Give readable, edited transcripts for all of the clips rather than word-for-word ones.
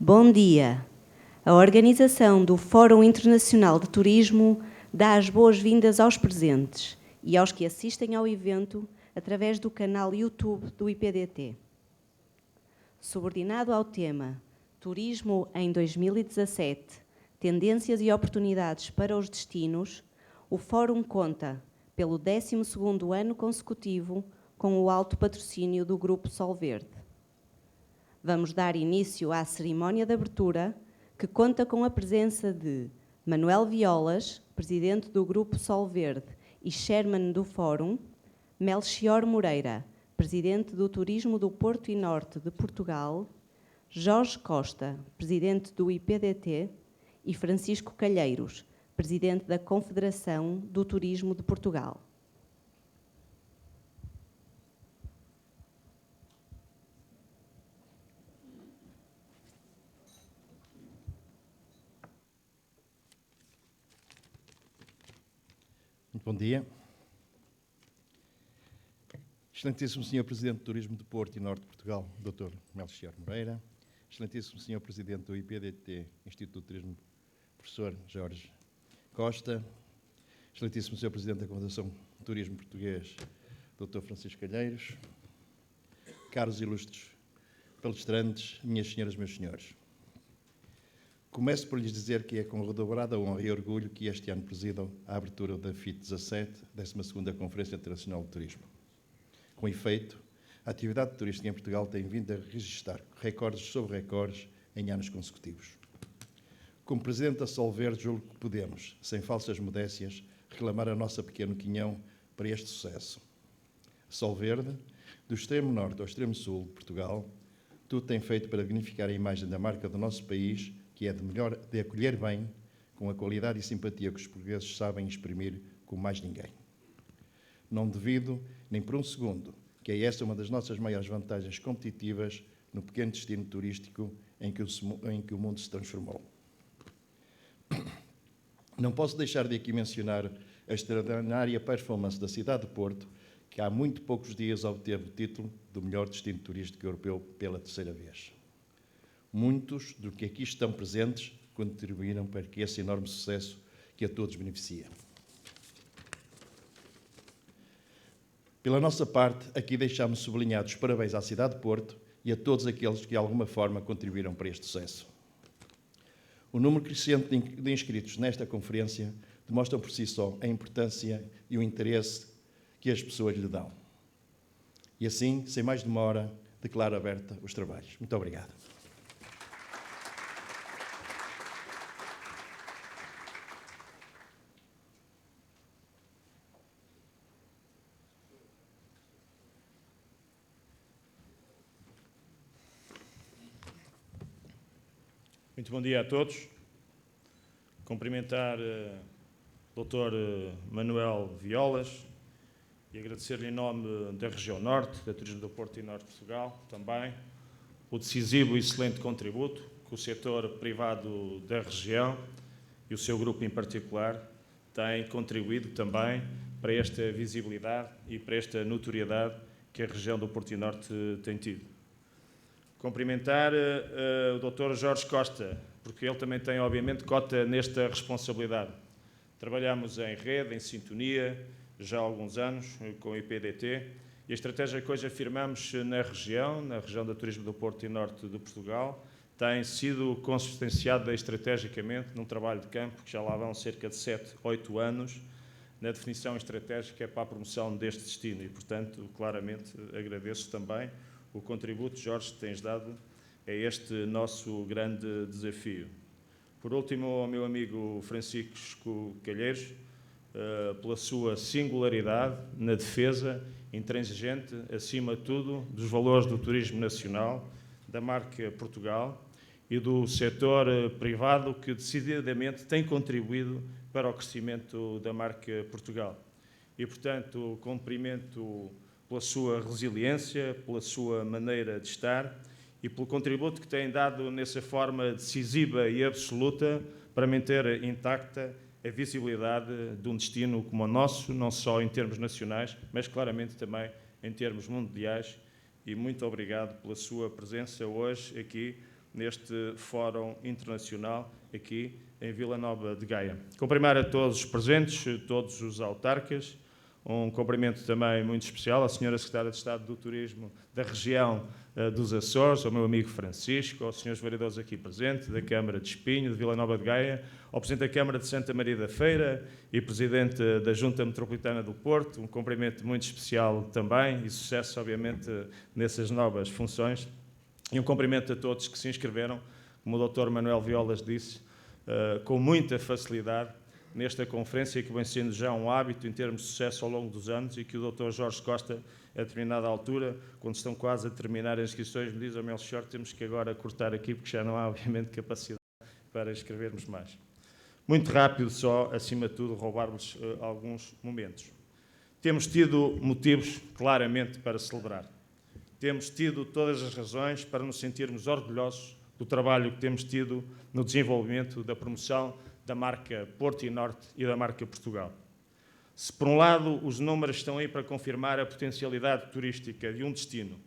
Bom dia. A organização do Fórum Internacional de Turismo dá as boas-vindas aos presentes e aos que assistem ao evento através do canal YouTube do IPDT. Subordinado ao tema Turismo em 2017, tendências e oportunidades para os destinos, o Fórum conta, pelo 12º ano consecutivo, com o alto patrocínio do Grupo Sol Verde. Vamos dar início à cerimónia de abertura, que conta com a presença de Manuel Violas, presidente do Grupo Sol Verde e chairman do Fórum, Melchior Moreira, presidente do Turismo do Porto e Norte de Portugal, Jorge Costa, presidente do IPDT, e Francisco Calheiros, presidente da Confederação do Turismo de Portugal. Muito bom dia. Excelentíssimo Sr. Presidente do Turismo de Porto e Norte de Portugal, Dr. Melchior Moreira. Excelentíssimo Sr. Presidente do IPDT, Instituto de Turismo, Professor Jorge Costa. Excelentíssimo Sr. Presidente da Confederação de Turismo Português, Dr. Francisco Calheiros. Caros ilustres palestrantes, minhas senhoras, meus senhores. Começo por lhes dizer que é com redobrada honra e orgulho que este ano presido a abertura da FIT17, 12ª Conferência Internacional de Turismo. Com efeito, a atividade turística em Portugal tem vindo a registrar recordes sobre recordes em anos consecutivos. Como Presidente da Sol Verde, julgo que podemos, sem falsas modécias, reclamar a nossa pequeno quinhão para este sucesso. A Sol Verde, do extremo norte ao extremo sul de Portugal, tudo tem feito para dignificar a imagem da marca do nosso país, que é de acolher bem, com a qualidade e simpatia que os portugueses sabem exprimir como mais ninguém. Não duvido, nem por um segundo, que é esta uma das nossas maiores vantagens competitivas no pequeno destino turístico em que o mundo se transformou. Não posso deixar de aqui mencionar a extraordinária performance da cidade de Porto, que há muito poucos dias obteve o título do melhor destino turístico europeu pela 3ª vez. Muitos dos que aqui estão presentes contribuíram para que esse enorme sucesso que a todos beneficia. Pela nossa parte, aqui deixamos sublinhados os parabéns à cidade de Porto e a todos aqueles que de alguma forma contribuíram para este sucesso. O número crescente de inscritos nesta conferência demonstra por si só a importância e o interesse que as pessoas lhe dão. E assim, sem mais demora, declaro aberta os trabalhos. Muito obrigado. Muito bom dia a todos. Cumprimentar o Dr. Manuel Violas e agradecer-lhe em nome da região Norte, da Turismo do Porto e Norte de Portugal, também o decisivo e excelente contributo que o setor privado da região e o seu grupo em particular têm contribuído também para esta visibilidade e para esta notoriedade que a região do Porto e Norte tem tido. Cumprimentar o Dr. Jorge Costa, porque ele também tem, obviamente, cota nesta responsabilidade. Trabalhamos em rede, em sintonia, já há alguns anos, com o IPDT, e a estratégia que hoje afirmamos na região da Turismo do Porto e Norte de Portugal, tem sido consistenciada estrategicamente num trabalho de campo que já lá vão cerca de 7, 8 anos, na definição estratégica para a promoção deste destino. E, portanto, claramente agradeço também o contributo, Jorge, que tens dado a este nosso grande desafio. Por último, ao meu amigo Francisco Calheiros, pela sua singularidade na defesa intransigente, acima de tudo, dos valores do turismo nacional, da marca Portugal e do setor privado que decididamente tem contribuído para o crescimento da marca Portugal. E, portanto, cumprimento pela sua resiliência, pela sua maneira de estar e pelo contributo que tem dado nessa forma decisiva e absoluta para manter intacta a visibilidade de um destino como o nosso, não só em termos nacionais, mas claramente também em termos mundiais. E muito obrigado pela sua presença hoje aqui neste Fórum Internacional aqui em Vila Nova de Gaia. Cumprimento a todos os presentes, todos os autarcas, um cumprimento também muito especial à Sra. Secretária de Estado do Turismo da região dos Açores, ao meu amigo Francisco, aos Srs. vereadores aqui presentes, da Câmara de Espinho, de Vila Nova de Gaia, ao Presidente da Câmara de Santa Maria da Feira e Presidente da Junta Metropolitana do Porto, um cumprimento muito especial também e sucesso, obviamente, nessas novas funções. E um cumprimento a todos que se inscreveram, como o Dr. Manuel Violas disse, com muita facilidade nesta conferência, que vem sendo já um hábito em termos de sucesso ao longo dos anos e que o Dr. Jorge Costa, a determinada altura, quando estão quase a terminar as inscrições, me diz ao Melchior, temos que agora cortar aqui porque já não há, obviamente, capacidade para escrevermos mais. Muito rápido só, acima de tudo, roubar-vos alguns momentos. Temos tido motivos, claramente, para celebrar. Temos tido todas as razões para nos sentirmos orgulhosos do trabalho que temos tido no desenvolvimento da promoção da marca Porto e Norte e da marca Portugal. Se, por um lado, os números estão aí para confirmar a potencialidade turística de um destino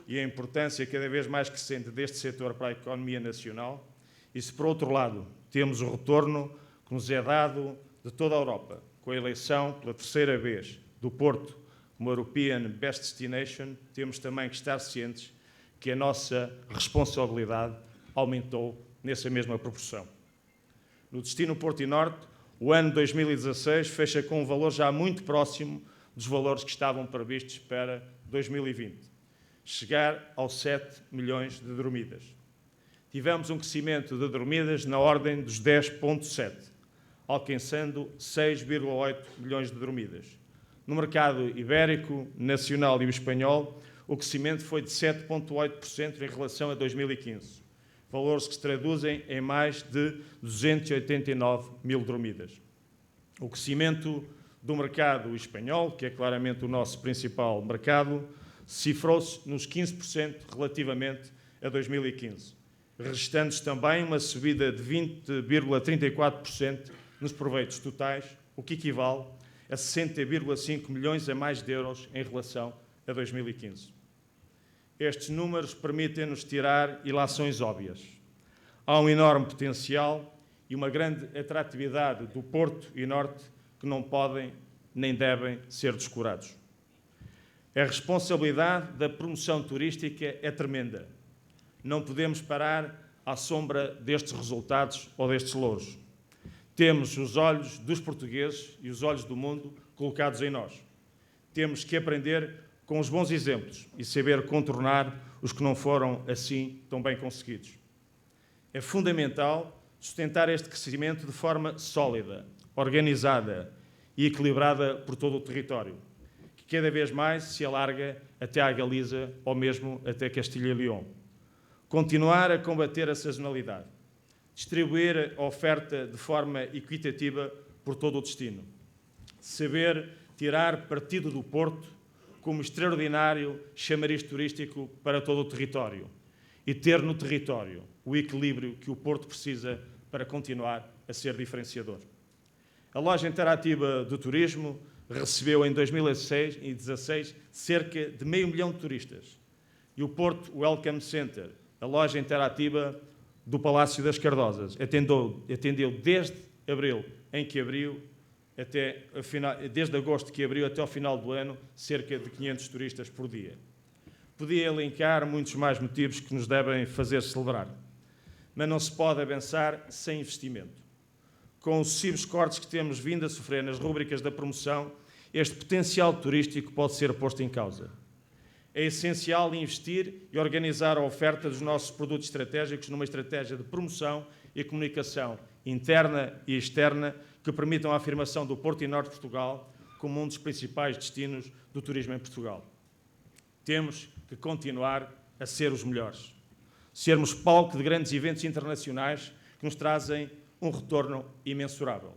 e a importância cada vez mais crescente deste setor para a economia nacional, e se, por outro lado, temos o retorno que nos é dado de toda a Europa, com a eleição, pela terceira vez, do Porto como European Best Destination, temos também que estar cientes que a nossa responsabilidade aumentou nessa mesma proporção. No destino Porto e Norte, o ano 2016 fecha com um valor já muito próximo dos valores que estavam previstos para 2020, chegar aos 7 milhões de dormidas. Tivemos um crescimento de dormidas na ordem dos 10,7, alcançando 6,8 milhões de dormidas. No mercado ibérico, nacional e o espanhol, o crescimento foi de 7,8% em relação a 2015. Valores que se traduzem em mais de 289 mil dormidas. O crescimento do mercado espanhol, que é claramente o nosso principal mercado, cifrou-se nos 15% relativamente a 2015, registando-se também uma subida de 20,34% nos proveitos totais, o que equivale a 60,5 milhões a mais de euros em relação a 2015. Estes números permitem-nos tirar ilações óbvias. Há um enorme potencial e uma grande atratividade do Porto e Norte que não podem nem devem ser descurados. A responsabilidade da promoção turística é tremenda. Não podemos parar à sombra destes resultados ou destes louros. Temos os olhos dos portugueses e os olhos do mundo colocados em nós. Temos que aprender com os bons exemplos e saber contornar os que não foram assim tão bem conseguidos. É fundamental sustentar este crescimento de forma sólida, organizada e equilibrada por todo o território, que cada vez mais se alarga até à Galiza ou mesmo até Castilha e Leão. Continuar a combater a sazonalidade, distribuir a oferta de forma equitativa por todo o destino, saber tirar partido do Porto como extraordinário chamariz turístico para todo o território e ter no território o equilíbrio que o Porto precisa para continuar a ser diferenciador. A loja interativa do turismo recebeu em 2016 cerca de 500 mil de turistas e o Porto Welcome Center, a loja interativa do Palácio das Cardosas, atendeu desde abril em que abriu desde agosto que abriu até ao final do ano, cerca de 500 turistas por dia. Podia elencar muitos mais motivos que nos devem fazer celebrar, mas não se pode avançar sem investimento. Com os sucessivos cortes que temos vindo a sofrer nas rúbricas da promoção, este potencial turístico pode ser posto em causa. É essencial investir e organizar a oferta dos nossos produtos estratégicos numa estratégia de promoção e comunicação interna e externa que permitam a afirmação do Porto e Norte de Portugal como um dos principais destinos do turismo em Portugal. Temos que continuar a ser os melhores. Sermos palco de grandes eventos internacionais que nos trazem um retorno imensurável.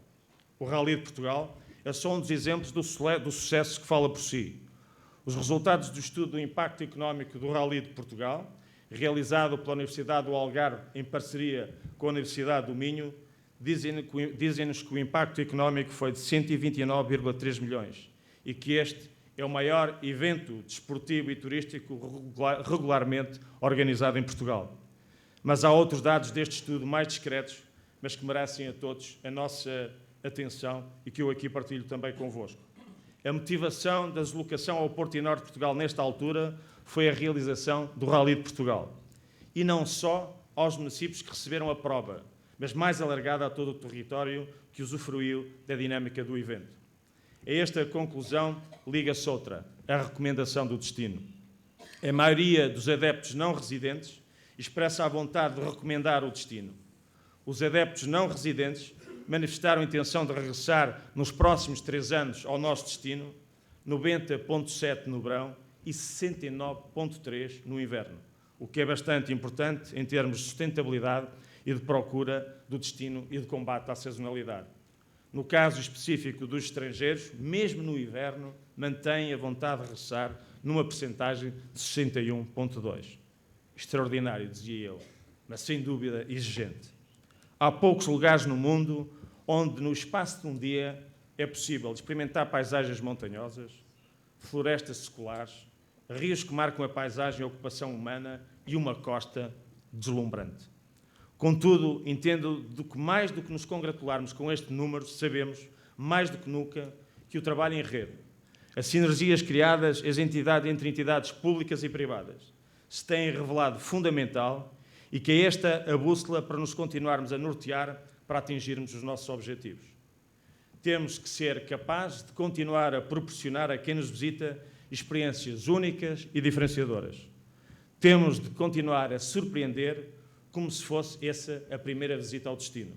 O Rally de Portugal é só um dos exemplos do sucesso que fala por si. Os resultados do estudo do impacto económico do Rally de Portugal, realizado pela Universidade do Algarve em parceria com a Universidade do Minho, dizem-nos que o impacto económico foi de 129,3 milhões e que este é o maior evento desportivo e turístico regularmente organizado em Portugal. Mas há outros dados deste estudo mais discretos, mas que merecem a todos a nossa atenção e que eu aqui partilho também convosco. A motivação da deslocação ao Porto e Norte de Portugal nesta altura foi a realização do Rally de Portugal. E não só aos municípios que receberam a prova, mas mais alargada a todo o território que usufruiu da dinâmica do evento. A esta conclusão liga-se outra, a recomendação do destino. A maioria dos adeptos não residentes expressa a vontade de recomendar o destino. Os adeptos não residentes manifestaram a intenção de regressar nos próximos 3 anos ao nosso destino, 90,7% no verão e 69,3% no inverno, o que é bastante importante em termos de sustentabilidade e de procura do destino e de combate à sazonalidade. No caso específico dos estrangeiros, mesmo no inverno, mantêm a vontade de regressar numa percentagem de 61,2%. Extraordinário, dizia eu, mas sem dúvida exigente. Há poucos lugares no mundo onde, no espaço de um dia, é possível experimentar paisagens montanhosas, florestas seculares, rios que marcam a paisagem e a ocupação humana e uma costa deslumbrante. Contudo, entendo que mais do que nos congratularmos com este número, sabemos, mais do que nunca, que o trabalho em rede, as sinergias criadas entre entidades públicas e privadas, se têm revelado fundamental e que é esta a bússola para nos continuarmos a nortear para atingirmos os nossos objetivos. Temos que ser capazes de continuar a proporcionar a quem nos visita experiências únicas e diferenciadoras. Temos de continuar a surpreender como se fosse essa a primeira visita ao destino.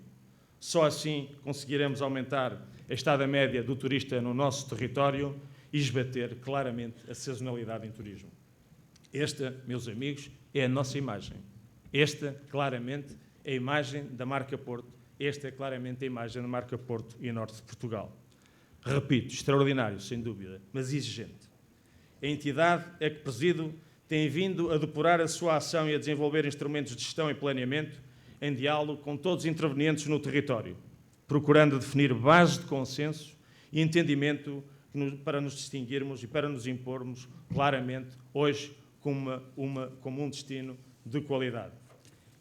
Só assim conseguiremos aumentar a estada média do turista no nosso território e esbater claramente a sazonalidade em turismo. Esta, meus amigos, é a nossa imagem. Esta, claramente, é a imagem da marca Porto. Esta é, claramente, a imagem da marca Porto e Norte de Portugal. Repito, extraordinário, sem dúvida, mas exigente. A entidade a que presido tem vindo a depurar a sua ação e a desenvolver instrumentos de gestão e planeamento em diálogo com todos os intervenientes no território, procurando definir bases de consenso e entendimento para nos distinguirmos e para nos impormos claramente hoje como um destino de qualidade.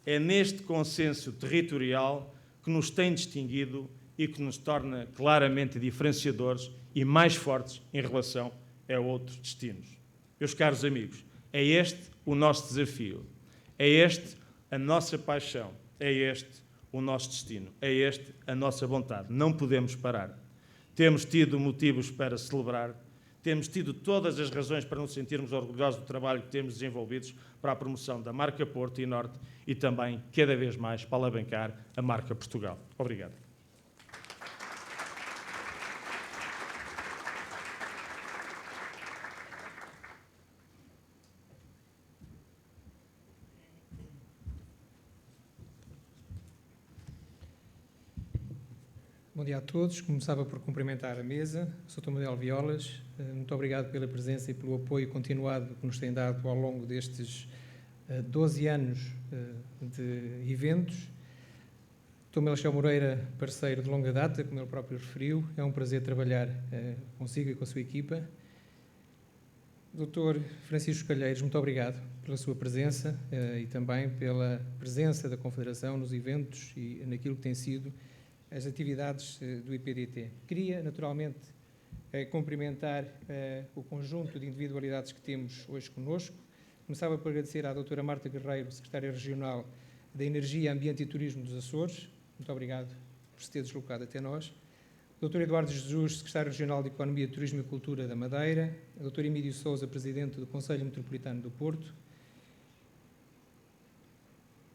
É neste consenso territorial que nos tem distinguido e que nos torna claramente diferenciadores e mais fortes em relação a outros destinos. Meus caros amigos, é este o nosso desafio, é este a nossa paixão, é este o nosso destino, é este a nossa vontade. Não podemos parar. Temos tido motivos para celebrar, temos tido todas as razões para nos sentirmos orgulhosos do trabalho que temos desenvolvido para a promoção da marca Porto e Norte e também, cada vez mais, para alavancar a marca Portugal. Obrigado. Bom dia a todos. Começava por cumprimentar a mesa, o Sr. Manuel Violas. Muito obrigado pela presença e pelo apoio continuado que nos tem dado ao longo destes 12 anos de eventos. Sr. Melchior Moreira, parceiro de longa data, como ele próprio referiu, é um prazer trabalhar consigo e com a sua equipa. Dr. Francisco Calheiros, muito obrigado pela sua presença e também pela presença da Confederação nos eventos e naquilo que tem sido as atividades do IPDT. Queria, naturalmente, cumprimentar o conjunto de individualidades que temos hoje conosco. Começava por agradecer à doutora Marta Guerreiro, secretária regional da Energia, Ambiente e Turismo dos Açores. Muito obrigado por se ter deslocado até nós. O Dr. Eduardo Jesus, secretário regional de Economia, Turismo e Cultura da Madeira. O Dr. Emílio Sousa, presidente do Conselho Metropolitano do Porto.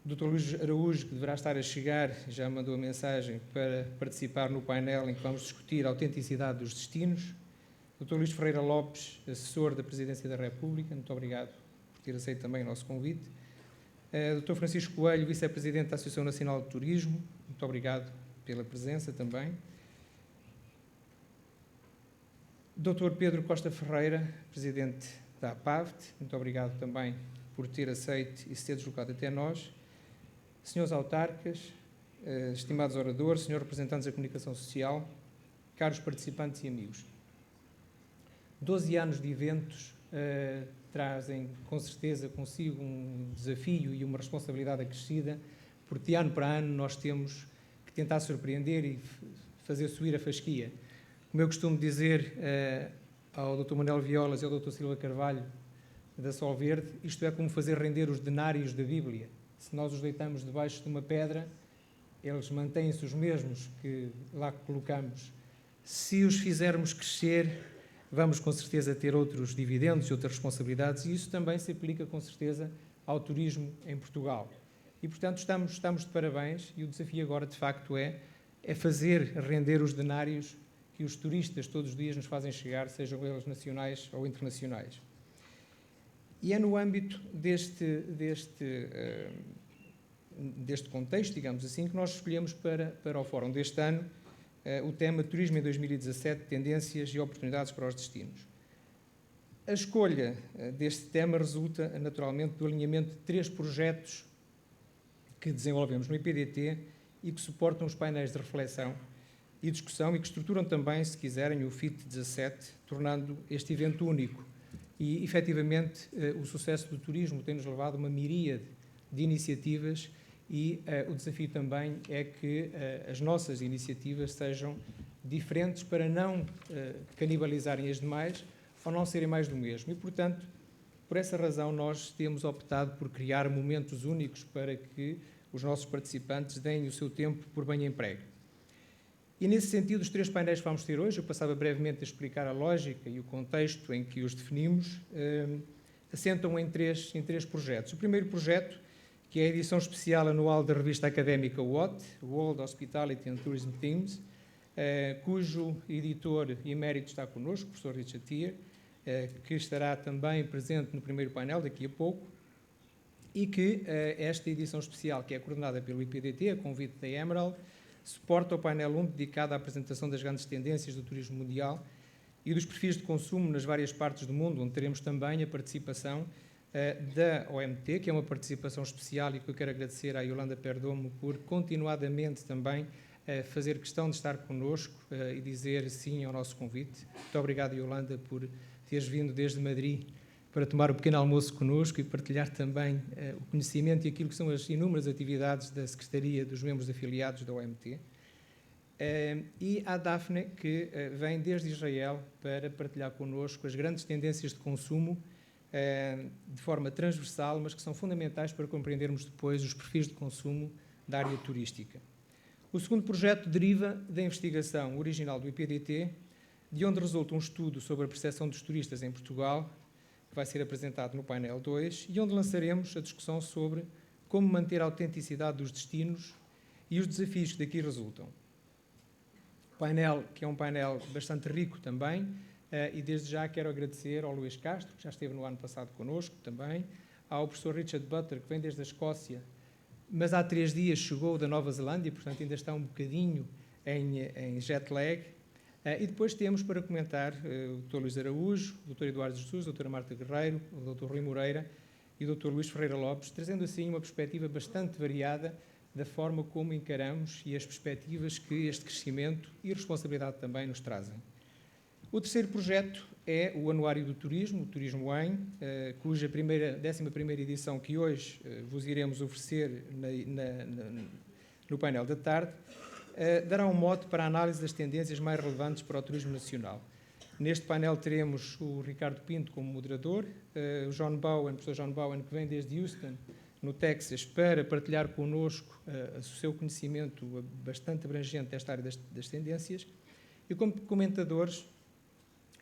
O Dr. Luís Araújo, que deverá estar a chegar, já mandou a mensagem para participar no painel em que vamos discutir a autenticidade dos destinos. O Dr. Luís Ferreira Lopes, assessor da Presidência da República, muito obrigado por ter aceito também o nosso convite. O Dr. Francisco Coelho, vice-presidente da Associação Nacional de Turismo, muito obrigado pela presença também. Dr. Pedro Costa Ferreira, presidente da APAVT, muito obrigado também por ter aceito e se ter deslocado até nós. Senhores autarcas, estimados oradores, senhores representantes da comunicação social, caros participantes e amigos. 12 anos de eventos trazem com certeza consigo um desafio e uma responsabilidade acrescida, porque de ano para ano nós temos que tentar surpreender e fazer subir a fasquia. Como eu costumo dizer ao Dr. Manuel Violas e ao Dr. Silva Carvalho, da Sol Verde, isto é como fazer render os denários da Bíblia. Se nós os deitamos debaixo de uma pedra, eles mantêm-se os mesmos que lá colocamos. Se os fizermos crescer, vamos com certeza ter outros dividendos e outras responsabilidades, e isso também se aplica com certeza ao turismo em Portugal. E, portanto, estamos de parabéns, e o desafio agora, de facto, é fazer render os denários que os turistas todos os dias nos fazem chegar, sejam eles nacionais ou internacionais. E é no âmbito deste contexto, digamos assim, que nós escolhemos para o Fórum deste ano o tema Turismo em 2017, Tendências e Oportunidades para os Destinos. A escolha deste tema resulta, naturalmente, do alinhamento de 3 projetos que desenvolvemos no IPDT e que suportam os painéis de reflexão e discussão e que estruturam também, se quiserem, o FIT17, tornando este evento único. E, efetivamente, o sucesso do turismo tem-nos levado a uma miríade de iniciativas e o desafio também é que as nossas iniciativas sejam diferentes para não canibalizarem as demais ou não serem mais do mesmo. E, portanto, por essa razão, nós temos optado por criar momentos únicos para que os nossos participantes deem o seu tempo por bem emprego. E, nesse sentido, os 3 painéis que vamos ter hoje, eu passava brevemente a explicar a lógica e o contexto em que os definimos, assentam em três projetos. O primeiro projeto, que é a edição especial anual da revista académica WHAT, World Hospitality and Tourism Themes, cujo editor emérito está connosco, o professor Richard Tier, que estará também presente no primeiro painel daqui a pouco, e que esta edição especial, que é coordenada pelo IPDT, a convite da Emerald, suporta o painel 1 dedicado à apresentação das grandes tendências do turismo mundial e dos perfis de consumo nas várias partes do mundo, onde teremos também a participação da OMT, que é uma participação especial e que eu quero agradecer à Yolanda Perdomo por continuadamente também fazer questão de estar connosco e dizer sim ao nosso convite. Muito obrigado, Yolanda, por teres vindo desde Madrid para tomar o pequeno almoço connosco e partilhar também o conhecimento e aquilo que são as inúmeras atividades da Secretaria dos membros afiliados da OMT. E à Daphne, que vem desde Israel para partilhar connosco as grandes tendências de consumo de forma transversal, mas que são fundamentais para compreendermos depois os perfis de consumo da área turística. O segundo projeto deriva da investigação original do IPDT, de onde resulta um estudo sobre a percepção dos turistas em Portugal, que vai ser apresentado no painel 2, e onde lançaremos a discussão sobre como manter a autenticidade dos destinos e os desafios que daqui resultam. Painel que é um painel bastante rico também, e desde já quero agradecer ao Luís Castro, que já esteve no ano passado connosco também, ao professor Richard Butler, que vem desde a Escócia, mas há 3 dias chegou da Nova Zelândia, portanto ainda está um bocadinho em jet lag. E depois temos para comentar o Dr. Luís Araújo, o Dr. Eduardo Jesus, a Dra. Marta Guerreiro, o Dr. Rui Moreira e o Dr. Luís Ferreira Lopes, trazendo assim uma perspectiva bastante variada da forma como encaramos e as perspectivas que este crescimento e responsabilidade também nos trazem. O terceiro projeto é o Anuário do Turismo, o Turismo em, cuja 11ª edição que hoje vos iremos oferecer no painel da tarde, dará um mote para a análise das tendências mais relevantes para o turismo nacional. Neste painel teremos o Ricardo Pinto como moderador, o professor John Bowen, que vem desde Houston, no Texas, para partilhar connosco o seu conhecimento bastante abrangente desta área das tendências. E como comentadores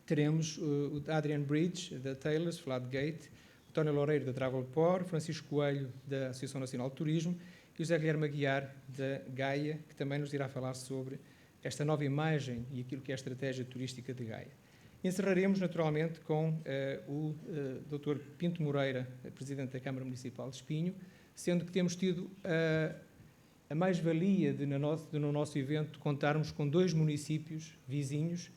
teremos o Adrian Bridge, da Taylor's Flatgate, o Tony Loureiro, da Travelport, Francisco Coelho, da Associação Nacional de Turismo, e o José Guilherme Aguiar, da Gaia, que também nos irá falar sobre esta nova imagem e aquilo que é a estratégia turística de Gaia. Encerraremos, naturalmente, com o Dr. Pinto Moreira, Presidente da Câmara Municipal de Espinho, sendo que temos tido a mais-valia de, no nosso evento, contarmos com 2 municípios vizinhos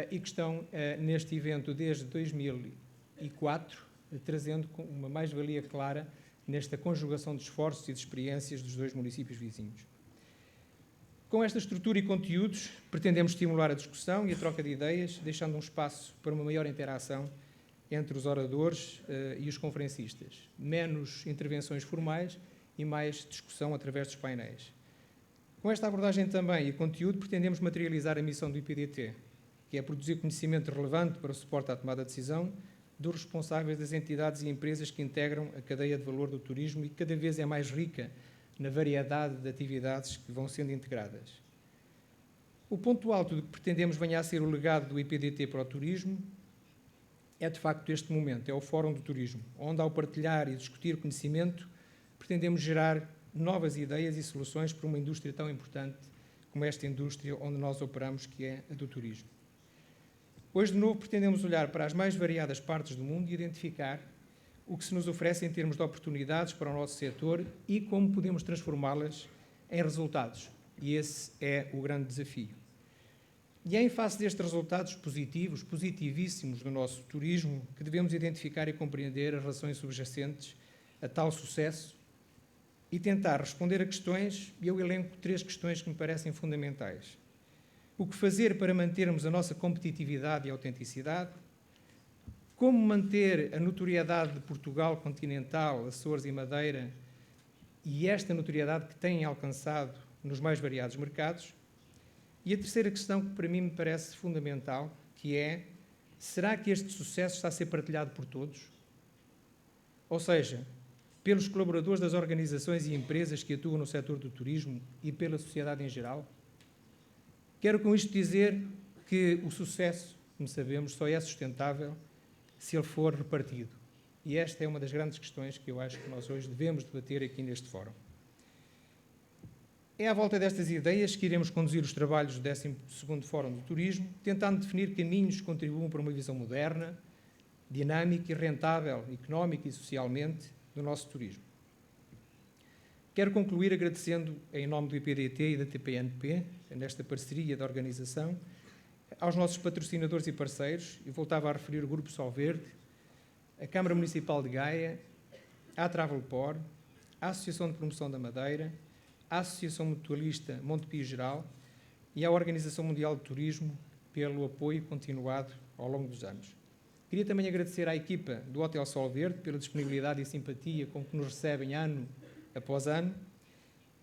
e que estão neste evento desde 2004, trazendo uma mais-valia clara nesta conjugação de esforços e de experiências dos 2 municípios vizinhos. Com esta estrutura e conteúdos, pretendemos estimular a discussão e a troca de ideias, deixando um espaço para uma maior interação entre os oradores e os conferencistas. Menos intervenções formais e mais discussão através dos painéis. Com esta abordagem também e conteúdo, pretendemos materializar a missão do IPDT, que é produzir conhecimento relevante para o suporte à tomada de decisão dos responsáveis das entidades e empresas que integram a cadeia de valor do turismo e que cada vez é mais rica na variedade de atividades que vão sendo integradas. O ponto alto do que pretendemos venha a ser o legado do IPDT para o turismo é, de facto, este momento, é o Fórum do Turismo, onde, ao partilhar e discutir conhecimento, pretendemos gerar novas ideias e soluções para uma indústria tão importante como esta indústria onde nós operamos, que é a do turismo. Hoje, de novo, pretendemos olhar para as mais variadas partes do mundo e identificar o que se nos oferece em termos de oportunidades para o nosso setor e como podemos transformá-las em resultados. E esse é o grande desafio. E é em face destes resultados positivos, positivíssimos do nosso turismo, que devemos identificar e compreender as razões subjacentes a tal sucesso e tentar responder a questões, e eu elenco 3 questões que me parecem fundamentais. O que fazer para mantermos a nossa competitividade e autenticidade? Como manter a notoriedade de Portugal continental, Açores e Madeira e esta notoriedade que têm alcançado nos mais variados mercados? E a terceira questão que para mim me parece fundamental, que é: será que este sucesso está a ser partilhado por todos? Ou seja, pelos colaboradores das organizações e empresas que atuam no setor do turismo e pela sociedade em geral? Quero com isto dizer que o sucesso, como sabemos, só é sustentável se ele for repartido. E esta é uma das grandes questões que eu acho que nós hoje devemos debater aqui neste fórum. É à volta destas ideias que iremos conduzir os trabalhos do 12º Fórum do Turismo, tentando definir caminhos que contribuam para uma visão moderna, dinâmica e rentável, económica e socialmente, do nosso turismo. Quero concluir agradecendo, em nome do IPDT e da TPNP, nesta parceria da organização, aos nossos patrocinadores e parceiros, e voltava a referir o Grupo Sol Verde, a Câmara Municipal de Gaia, a Travelport, a Associação de Promoção da Madeira, a Associação Mutualista Montepio Geral e à Organização Mundial de Turismo pelo apoio continuado ao longo dos anos. Queria também agradecer à equipa do Hotel Sol Verde pela disponibilidade e simpatia com que nos recebem ano após ano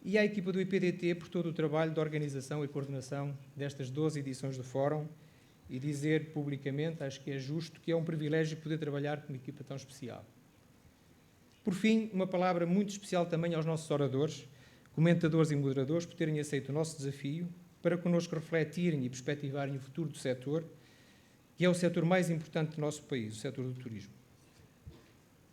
e à equipa do IPDT por todo o trabalho de organização e coordenação destas 12 edições do Fórum e dizer publicamente, acho que é justo, que é um privilégio poder trabalhar com uma equipa tão especial. Por fim, uma palavra muito especial também aos nossos oradores, comentadores e moderadores, por terem aceito o nosso desafio para connosco refletirem e perspectivarem o futuro do setor, que é o setor mais importante do nosso país, o setor do turismo.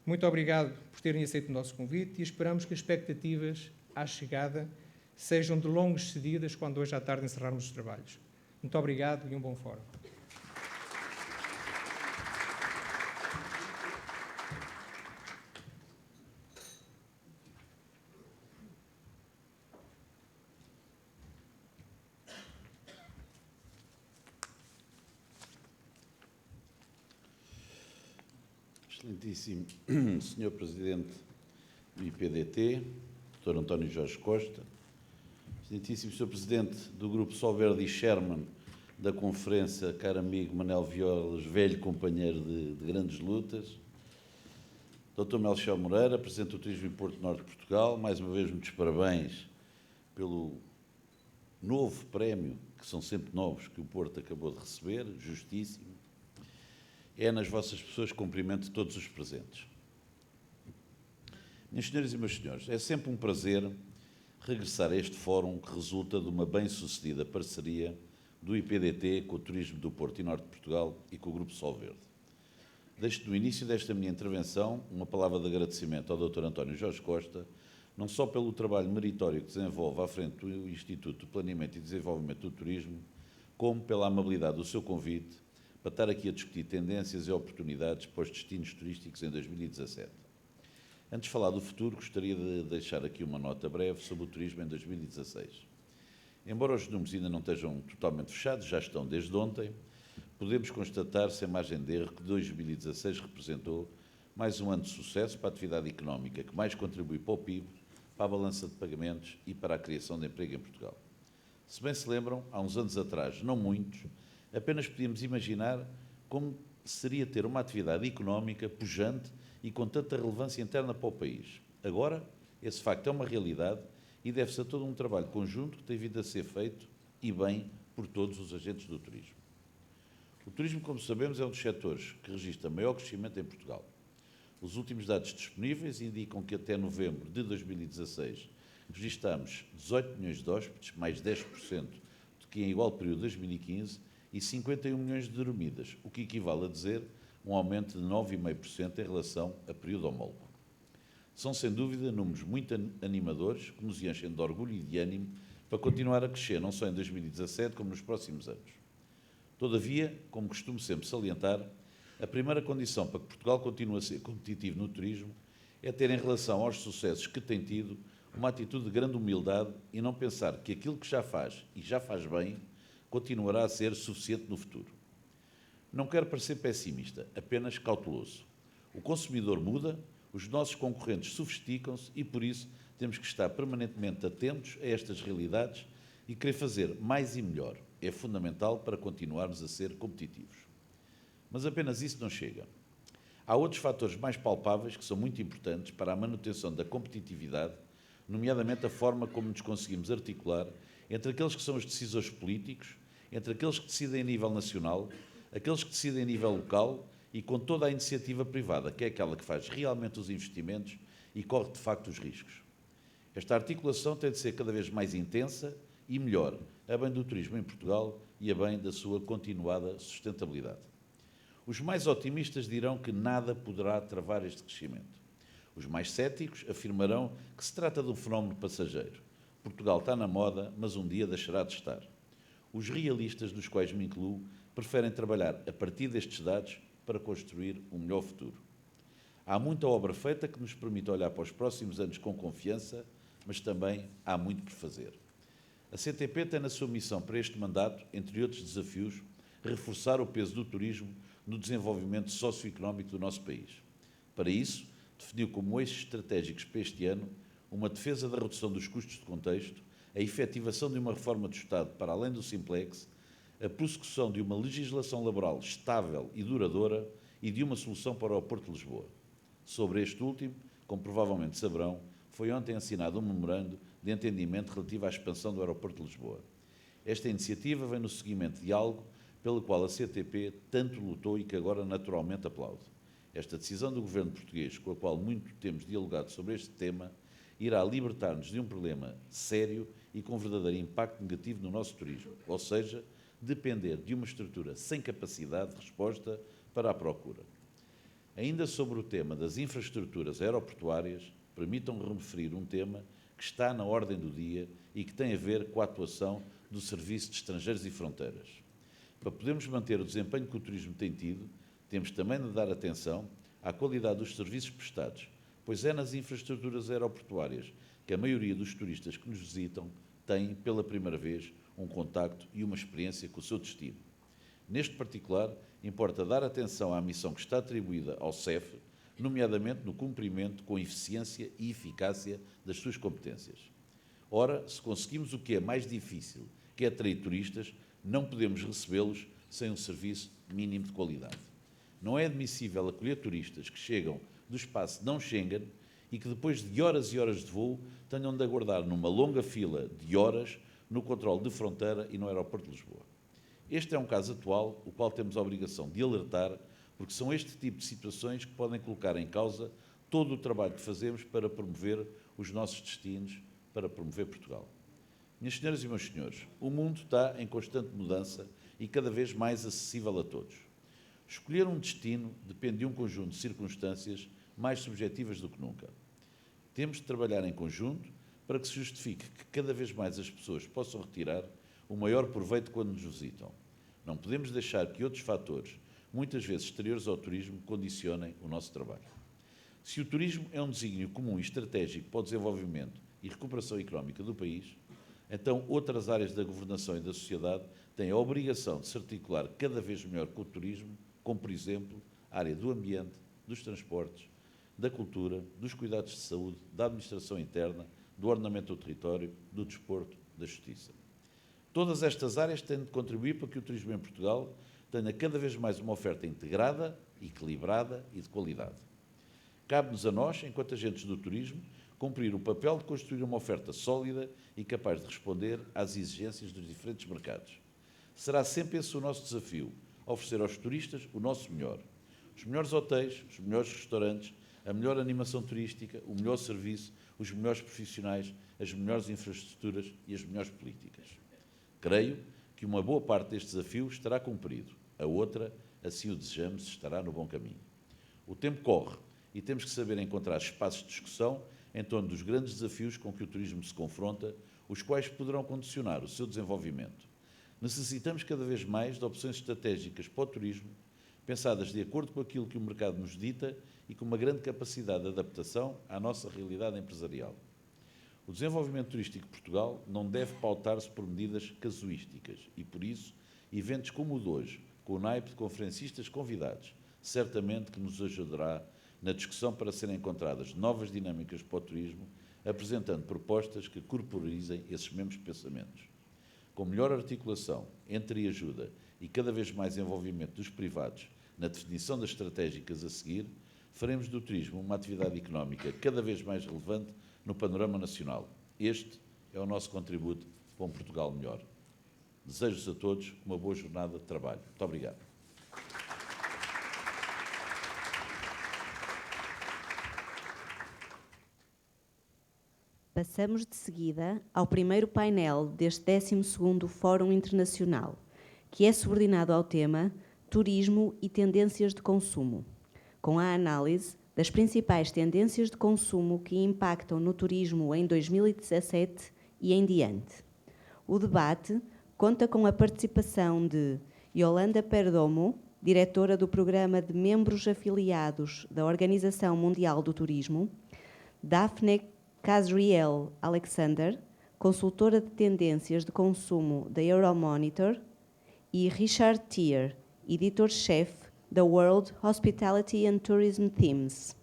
Muito obrigado por terem aceito o nosso convite e esperamos que as expectativas à chegada sejam de longos seguidas quando hoje à tarde encerrarmos os trabalhos. Muito obrigado e um bom fórum. Excelentíssimo Sr. Presidente do IPDT, Dr. António Jorge Costa, Excelentíssimo Sr. Presidente do Grupo Sol Verde e Chairman da Conferência, caro amigo Manel Violas, velho companheiro de grandes lutas, Dr. Melchior Moreira, Presidente do Turismo em Porto Norte de Portugal, mais uma vez muitos parabéns pelo novo prémio, que são sempre novos, que o Porto acabou de receber, justíssimo. É nas vossas pessoas que cumprimento todos os presentes. Minhas senhoras e meus senhores, é sempre um prazer regressar a este fórum que resulta de uma bem-sucedida parceria do IPDT com o Turismo do Porto e Norte de Portugal e com o Grupo Sol Verde. Deixo no início desta minha intervenção uma palavra de agradecimento ao Dr. António Jorge Costa, não só pelo trabalho meritório que desenvolve à frente do Instituto de Planeamento e Desenvolvimento do Turismo, como pela amabilidade do seu convite para estar aqui a discutir tendências e oportunidades para os destinos turísticos em 2017. Antes de falar do futuro, gostaria de deixar aqui uma nota breve sobre o turismo em 2016. Embora os números ainda não estejam totalmente fechados, já estão desde ontem, podemos constatar, sem margem de erro, que 2016 representou mais um ano de sucesso para a atividade económica, que mais contribui para o PIB, para a balança de pagamentos e para a criação de emprego em Portugal. Se bem se lembram, há uns anos atrás, não muitos, apenas podíamos imaginar como seria ter uma atividade económica pujante e com tanta relevância interna para o país. Agora, esse facto é uma realidade e deve-se a todo um trabalho conjunto que tem vindo a ser feito, e bem, por todos os agentes do turismo. O turismo, como sabemos, é um dos setores que registra maior crescimento em Portugal. Os últimos dados disponíveis indicam que até novembro de 2016 registámos 18 milhões de hóspedes, mais 10% do que em igual período de 2015, e 51 milhões de dormidas, o que equivale a dizer um aumento de 9,5% em relação a período homólogo. São, sem dúvida, números muito animadores que nos enchem de orgulho e de ânimo para continuar a crescer, não só em 2017, como nos próximos anos. Todavia, como costumo sempre salientar, a primeira condição para que Portugal continue a ser competitivo no turismo é ter, em relação aos sucessos que tem tido, uma atitude de grande humildade e não pensar que aquilo que já faz, e já faz bem, continuará a ser suficiente no futuro. Não quero parecer pessimista, apenas cauteloso. O consumidor muda, os nossos concorrentes sofisticam-se e, por isso, temos que estar permanentemente atentos a estas realidades e querer fazer mais e melhor. É fundamental para continuarmos a ser competitivos. Mas apenas isso não chega. Há outros fatores mais palpáveis que são muito importantes para a manutenção da competitividade, nomeadamente a forma como nos conseguimos articular entre aqueles que são os decisores políticos, entre aqueles que decidem a nível nacional, aqueles que decidem a nível local e com toda a iniciativa privada, que é aquela que faz realmente os investimentos e corre de facto os riscos. Esta articulação tem de ser cada vez mais intensa e melhor, a bem do turismo em Portugal e a bem da sua continuada sustentabilidade. Os mais otimistas dirão que nada poderá travar este crescimento. Os mais céticos afirmarão que se trata de um fenómeno passageiro. Portugal está na moda, mas um dia deixará de estar. Os realistas, dos quais me incluo, preferem trabalhar a partir destes dados para construir um melhor futuro. Há muita obra feita que nos permite olhar para os próximos anos com confiança, mas também há muito por fazer. A CTP tem na sua missão para este mandato, entre outros desafios, reforçar o peso do turismo no desenvolvimento socioeconómico do nosso país. Para isso, definiu como eixos estratégicos para este ano uma defesa da redução dos custos de contexto, a efetivação de uma reforma do Estado para além do Simplex, a prossecução de uma legislação laboral estável e duradoura e de uma solução para o Porto de Lisboa. Sobre este último, como provavelmente saberão, foi ontem assinado um memorando de entendimento relativo à expansão do aeroporto de Lisboa. Esta iniciativa vem no seguimento de algo pelo qual a CTP tanto lutou e que agora naturalmente aplaude. Esta decisão do governo português, com a qual muito temos dialogado sobre este tema, irá libertar-nos de um problema sério e com verdadeiro impacto negativo no nosso turismo, ou seja, depender de uma estrutura sem capacidade de resposta para a procura. Ainda sobre o tema das infraestruturas aeroportuárias, permitam-me referir um tema que está na ordem do dia e que tem a ver com a atuação do Serviço de Estrangeiros e Fronteiras. Para podermos manter o desempenho que o turismo tem tido, temos também de dar atenção à qualidade dos serviços prestados, pois é nas infraestruturas aeroportuárias que a maioria dos turistas que nos visitam tem, pela primeira vez, um contacto e uma experiência com o seu destino. Neste particular, importa dar atenção à missão que está atribuída ao CEF, nomeadamente no cumprimento com eficiência e eficácia das suas competências. Ora, se conseguimos o que é mais difícil, que é atrair turistas, não podemos recebê-los sem um serviço mínimo de qualidade. Não é admissível acolher turistas que chegam do espaço não Schengen e que depois de horas e horas de voo tenham de aguardar numa longa fila de horas no controle de fronteira e no aeroporto de Lisboa. Este é um caso atual, o qual temos a obrigação de alertar, porque são este tipo de situações que podem colocar em causa todo o trabalho que fazemos para promover os nossos destinos, para promover Portugal. Minhas senhoras e meus senhores, o mundo está em constante mudança e cada vez mais acessível a todos. Escolher um destino depende de um conjunto de circunstâncias mais subjetivas do que nunca. Temos de trabalhar em conjunto para que se justifique que cada vez mais as pessoas possam retirar o maior proveito quando nos visitam. Não podemos deixar que outros fatores, muitas vezes exteriores ao turismo, condicionem o nosso trabalho. Se o turismo é um desígnio comum e estratégico para o desenvolvimento e recuperação económica do país, então outras áreas da governação e da sociedade têm a obrigação de se articular cada vez melhor com o turismo, como, por exemplo, a área do ambiente, dos transportes, da cultura, dos cuidados de saúde, da administração interna, do ordenamento do território, do desporto, da justiça. Todas estas áreas têm de contribuir para que o turismo em Portugal tenha cada vez mais uma oferta integrada, equilibrada e de qualidade. Cabe-nos a nós, enquanto agentes do turismo, cumprir o papel de construir uma oferta sólida e capaz de responder às exigências dos diferentes mercados. Será sempre esse o nosso desafio, oferecer aos turistas o nosso melhor. Os melhores hotéis, os melhores restaurantes, a melhor animação turística, o melhor serviço, os melhores profissionais, as melhores infraestruturas e as melhores políticas. Creio que uma boa parte deste desafio estará cumprido. A outra, assim o desejamos, estará no bom caminho. O tempo corre e temos que saber encontrar espaços de discussão em torno dos grandes desafios com que o turismo se confronta, os quais poderão condicionar o seu desenvolvimento. Necessitamos cada vez mais de opções estratégicas para o turismo, pensadas de acordo com aquilo que o mercado nos dita e com uma grande capacidade de adaptação à nossa realidade empresarial. O desenvolvimento turístico de Portugal não deve pautar-se por medidas casuísticas e, por isso, eventos como o de hoje, com o naipe de conferencistas convidados, certamente que nos ajudará na discussão para serem encontradas novas dinâmicas para o turismo, apresentando propostas que corporizem esses mesmos pensamentos. Com melhor articulação, entreajuda e cada vez mais envolvimento dos privados na definição das estratégicas a seguir, faremos do turismo uma atividade económica cada vez mais relevante no panorama nacional. Este é o nosso contributo para um Portugal melhor. Desejo-vos a todos uma boa jornada de trabalho. Muito obrigado. Passamos de seguida ao primeiro painel deste 12º Fórum Internacional, que é subordinado ao tema Turismo e Tendências de Consumo, com a análise das principais tendências de consumo que impactam no turismo em 2017 e em diante. O debate conta com a participação de Yolanda Perdomo, diretora do Programa de Membros Afiliados da Organização Mundial do Turismo, Daphne Casriel Alexander, consultora de tendências de consumo da Euromonitor, e Richard Thier, editor-chefe da World Hospitality and Tourism Themes.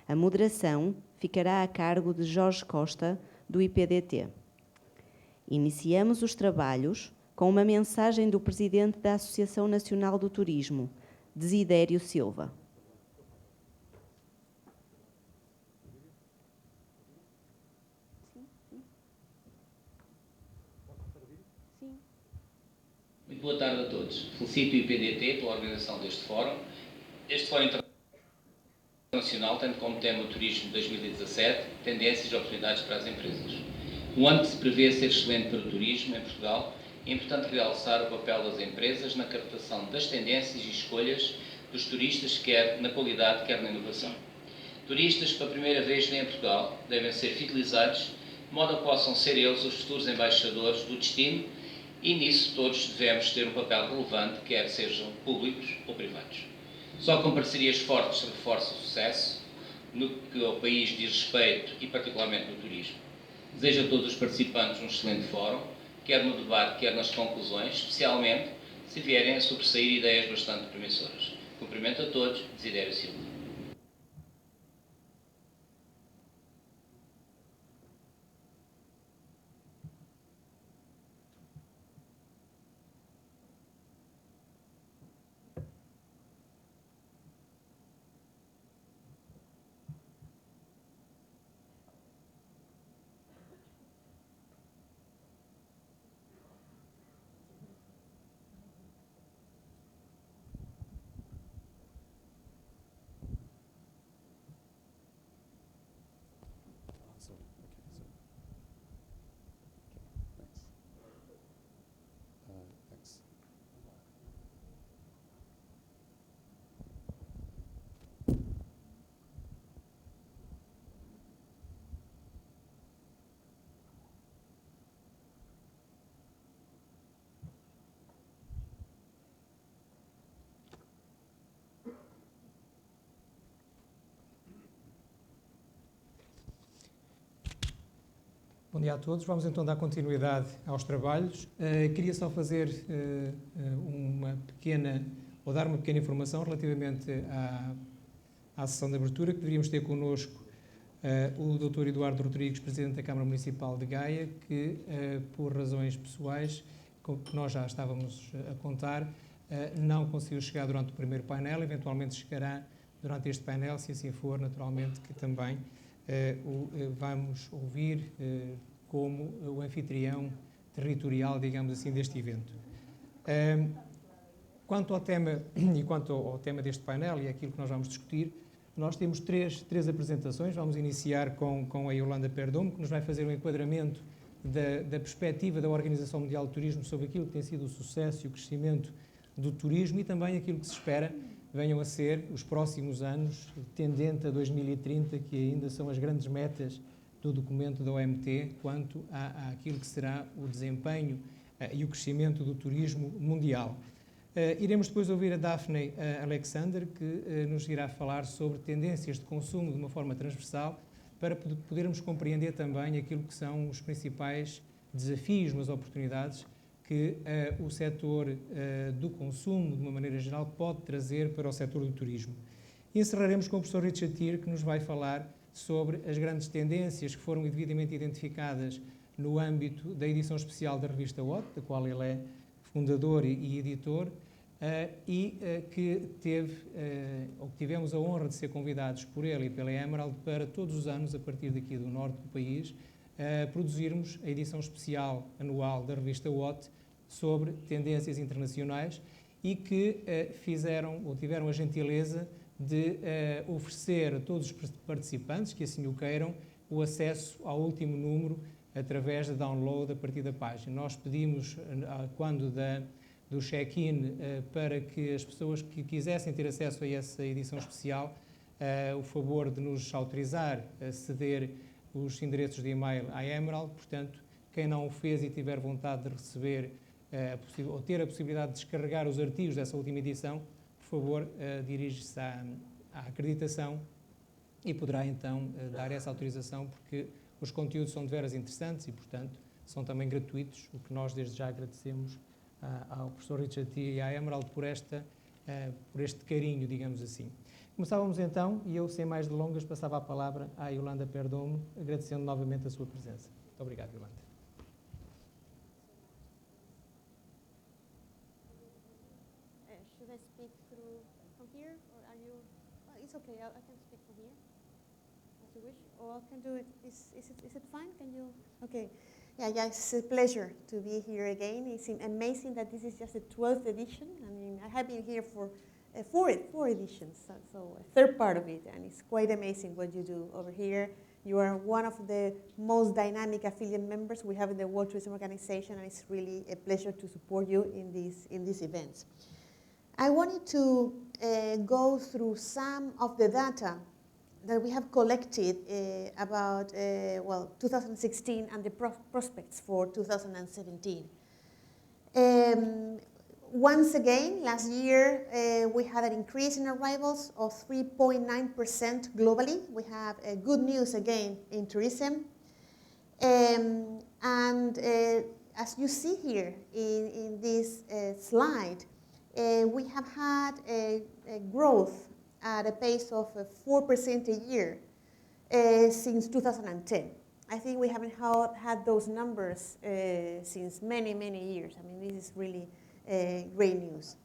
A moderação ficará a cargo de Jorge Costa, do IPDT. Iniciamos os trabalhos com uma mensagem do presidente da Associação Nacional do Turismo, Desidério Silva. Muito boa tarde a todos. Felicito o IPDT pela organização deste fórum. Este fórum internacional tem como tema o turismo 2017, tendências e oportunidades para as empresas. No ano que se prevê ser excelente para o turismo em Portugal, é importante realçar o papel das empresas na captação das tendências e escolhas dos turistas, quer na qualidade, quer na inovação. Turistas que pela primeira vez vêm a Portugal devem ser fidelizados, de modo a que possam ser eles os futuros embaixadores do destino, e nisso todos devemos ter um papel relevante, quer sejam públicos ou privados. Só com parcerias fortes se reforça o sucesso no que ao país diz respeito e particularmente no turismo. Desejo a todos os participantes um excelente fórum, quer no debate, quer nas conclusões, especialmente se vierem a sobressair ideias bastante promissoras. Cumprimento a todos, Desidério Silva. Bom dia a todos. Vamos então dar continuidade aos trabalhos. Queria só fazer dar uma pequena informação relativamente à sessão de abertura, que deveríamos ter connosco o Dr. Eduardo Rodrigues, Presidente da Câmara Municipal de Gaia, que por razões pessoais, com que nós já estávamos a contar, não conseguiu chegar durante o primeiro painel, eventualmente chegará durante este painel, se assim for, naturalmente, que também vamos ouvir como o anfitrião territorial, digamos assim, deste evento. Quanto ao tema, e quanto ao tema deste painel e aquilo que nós vamos discutir, nós temos três apresentações. Vamos iniciar com a Yolanda Perdomo, que nos vai fazer um enquadramento da perspectiva da Organização Mundial do Turismo sobre aquilo que tem sido o sucesso e o crescimento do turismo e também aquilo que se espera venham a ser os próximos anos, tendente a 2030, que ainda são as grandes metas do documento da OMT, quanto àquilo que será o desempenho e o crescimento do turismo mundial. Iremos depois ouvir a Daphne Alexander, que nos irá falar sobre tendências de consumo de uma forma transversal, para podermos compreender também aquilo que são os principais desafios, mas oportunidades que o setor do consumo, de uma maneira geral, pode trazer para o setor do turismo. E encerraremos com o professor Richard Tier, que nos vai falar sobre as grandes tendências que foram devidamente identificadas no âmbito da edição especial da revista WOT, da qual ele é fundador e editor, que tivemos a honra de ser convidados por ele e pela Emerald para todos os anos, a partir daqui do norte do país, produzirmos a edição especial anual da revista WOT sobre tendências internacionais e que tiveram a gentileza de oferecer a todos os participantes que assim o queiram o acesso ao último número através de download a partir da página. Nós pedimos, quando do check-in, para que as pessoas que quisessem ter acesso a essa edição especial, o favor de nos autorizar a ceder os endereços de e-mail à Emerald. Portanto, quem não o fez e tiver vontade de receber ou ter a possibilidade de descarregar os artigos dessa última edição, por favor, dirige-se à acreditação e poderá então dar essa autorização, porque os conteúdos são de veras interessantes e, portanto, são também gratuitos, o que nós desde já agradecemos ao professor Richard T. e à Emerald por este carinho, digamos assim. Começávamos então, e eu, sem mais delongas, passava a palavra à Yolanda Perdomo, agradecendo novamente a sua presença. Muito obrigado, Yolanda. Should I speak from here, or are you? It's okay. I can speak from here, as you wish, or I can do it. Is it fine? Can you? Okay. Yeah, it's a pleasure to be here again. It's amazing that this is just the 12th edition. I mean, I have been here for four editions, so a third part of it, and it's quite amazing what you do over here. You are one of the most dynamic affiliate members we have in the World Tourism Organization, and it's really a pleasure to support you in these events. I wanted to go through some of the data that we have collected about 2016 and the prospects for 2017. Once again, last year we had an increase in arrivals of 3.9% globally. We have good news again in tourism. As you see here in this slide, we have had a growth at a pace of 4% a year since 2010. I think we haven't had those numbers since many, many years. I mean, this is really great news.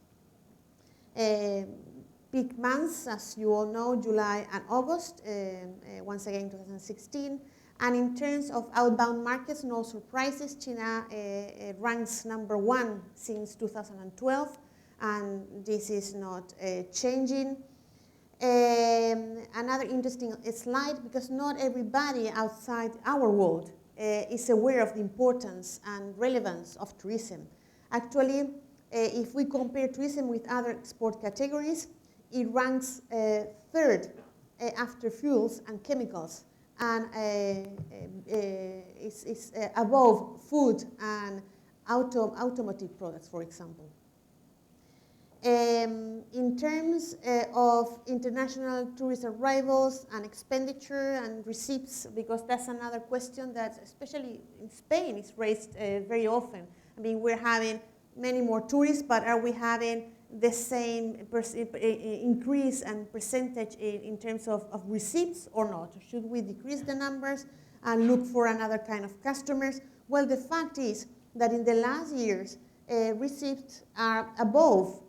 Peak months, as you all know, July and August, once again 2016. And in terms of outbound markets, no surprises, China ranks number 1 since 2012, and this is not changing. Another interesting slide, because not everybody outside our world is aware of the importance and relevance of tourism. Actually, if we compare tourism with other export categories, it ranks third after fuels and chemicals, and it's above food and automotive products, for example. In terms of international tourist arrivals and expenditure and receipts, because that's another question that, especially in Spain, is raised very often. I mean, we're having many more tourists, but are we having the same increase and percentage in terms of receipts or not? Should we decrease the numbers and look for another kind of customers? Well, the fact is that in the last years, receipts are above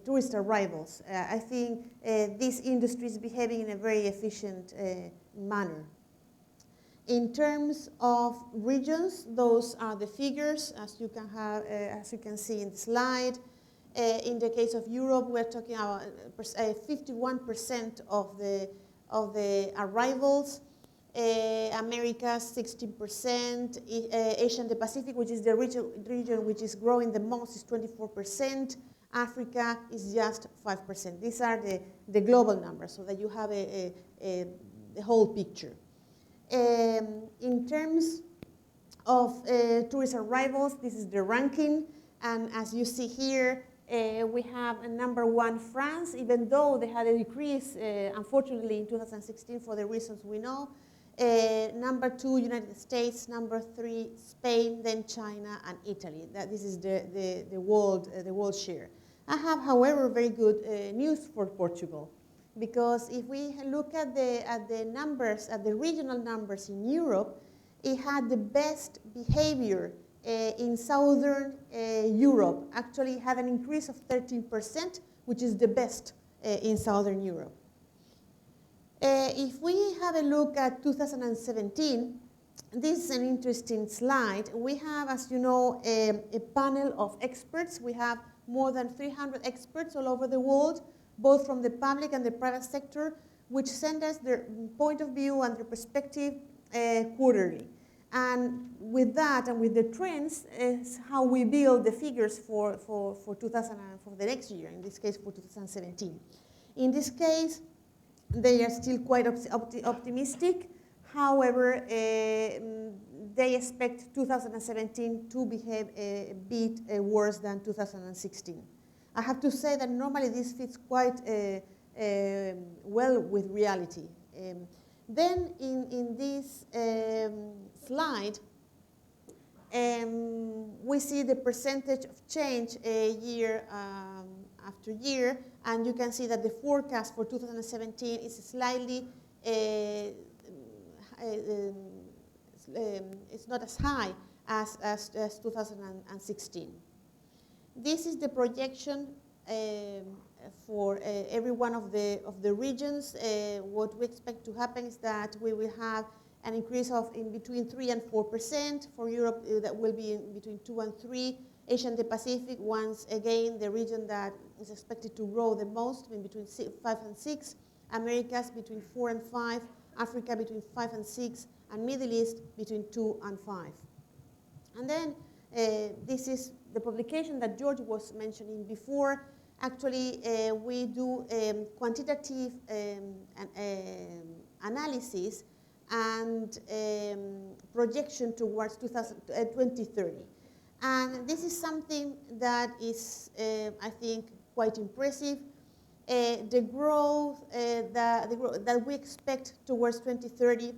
tourist arrivals. I think this industry is behaving in a very efficient manner. In terms of regions, those are the figures, as you can see in the slide. In the case of Europe, we're talking about 51% of the arrivals. Americas 16%. Asia and the Pacific, which is the region which is growing the most, is 24%. Africa is just 5%. These are the global numbers, so that you have the whole picture. In terms of tourist arrivals, this is the ranking, and as you see here, we have number 1 France, even though they had a decrease, unfortunately, in 2016 for the reasons we know. Number 2, United States. Number 3, Spain. Then China and Italy. This is the world share. I have, however, very good news for Portugal, because if we look at the numbers, at the regional numbers in Europe, it had the best behavior in Southern Europe. Actually had an increase of 13%, which is the best in Southern Europe. If we have a look at 2017, this is an interesting slide. We have, as you know, a panel of experts. We have more than 300 experts all over the world, both from the public and the private sector, which send us their point of view and their perspective quarterly. And with that and with the trends is how we build the figures for the next year, in this case for 2017. In this case, they are still quite optimistic. However, they expect 2017 to behave a bit worse than 2016. I have to say that normally this fits quite well with reality. Then in this slide, we see the percentage of change year after year, and you can see that the forecast for 2017 is slightly, it's not as high as 2016. This is the projection for every one of the regions. What we expect to happen is that we will have an increase of in between 3 and 4%. For Europe, that will be in between 2 and 3. Asia and the Pacific, once again, the region that is expected to grow the most, in between 5 and 6. Americas between 4 and 5. Africa between 5 and 6. And Middle East between 2 and 5. And then this is the publication that George was mentioning before. Actually, we do quantitative analysis and projection towards 2030. And this is something that is, I think, quite impressive. The growth that we expect towards 2030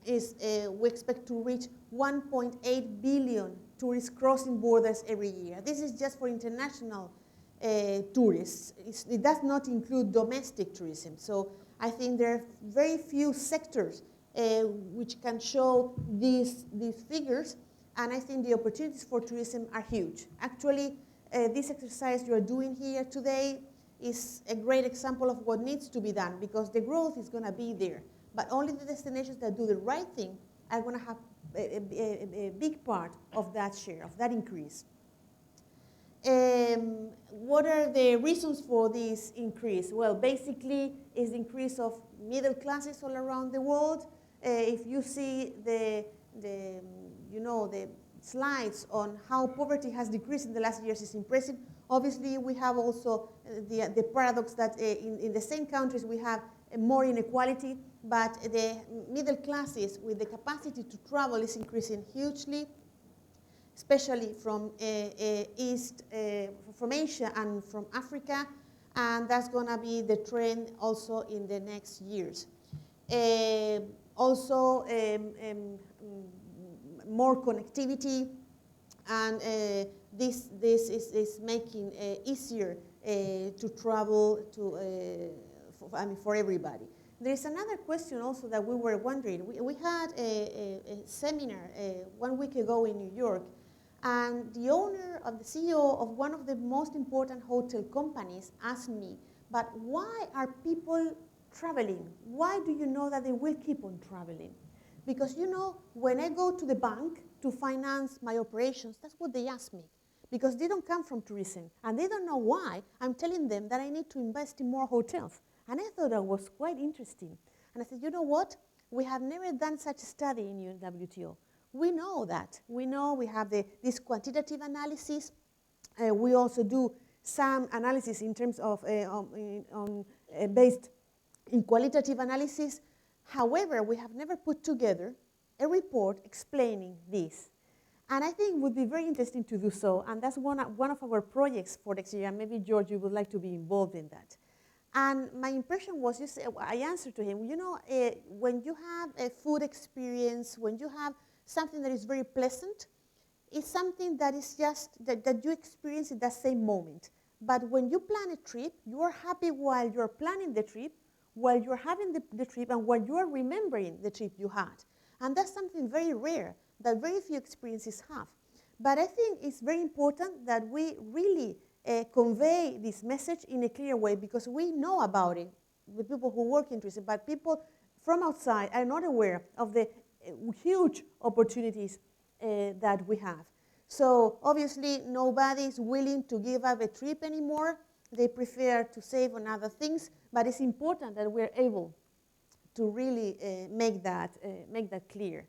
is we expect to reach 1.8 billion tourists crossing borders every year. This is just for international tourists. It does not include domestic tourism. So I think there are very few sectors which can show these figures, and I think the opportunities for tourism are huge. Actually, this exercise you are doing here today is a great example of what needs to be done, because the growth is going to be there. But only the destinations that do the right thing are going to have a big part of that share, of that increase. What are the reasons for this increase? Well, basically, it's the increase of middle classes all around the world. If you see the slides on how poverty has decreased in the last years, is impressive. Obviously, we have also the paradox that in the same countries we have more inequality, but the middle classes with the capacity to travel is increasing hugely, especially from from Asia and from Africa, and that's going to be the trend also in the next years. Also, more connectivity, and this is making easier to travel for everybody. There is another question also that we were wondering. We had a seminar 1 week ago in New York, And the owner of the CEO of one of the most important hotel companies asked me, but why are people traveling? Why do you know that they will keep on traveling? Because you know, when I go to the bank to finance my operations, that's what they ask me. Because they don't come from tourism, and they don't know why I'm telling them that I need to invest in more hotels. And I thought that was quite interesting. And I said, you know what? We have never done such a study in UNWTO. We know that. We know we have this quantitative analysis. We also do some analysis in terms of based in qualitative analysis. However, we have never put together a report explaining this. And I think it would be very interesting to do so, and that's one of our projects for next year, and maybe, George, you would like to be involved in that. And my impression was, I answered to him, you know, when you have a food experience, when you have something that is very pleasant, it's something that is just, that you experience at that same moment. But when you plan a trip, you are happy while you're planning the trip, while you're having the trip, and while you're remembering the trip you had. And that's something very rare that very few experiences have. But I think it's very important that we really convey this message in a clear way, because we know about it, the people who work in tourism, but people from outside are not aware of the huge opportunities that we have. So obviously nobody is willing to give up a trip anymore. They prefer to save on other things, but it's important that we're able to really make that clear.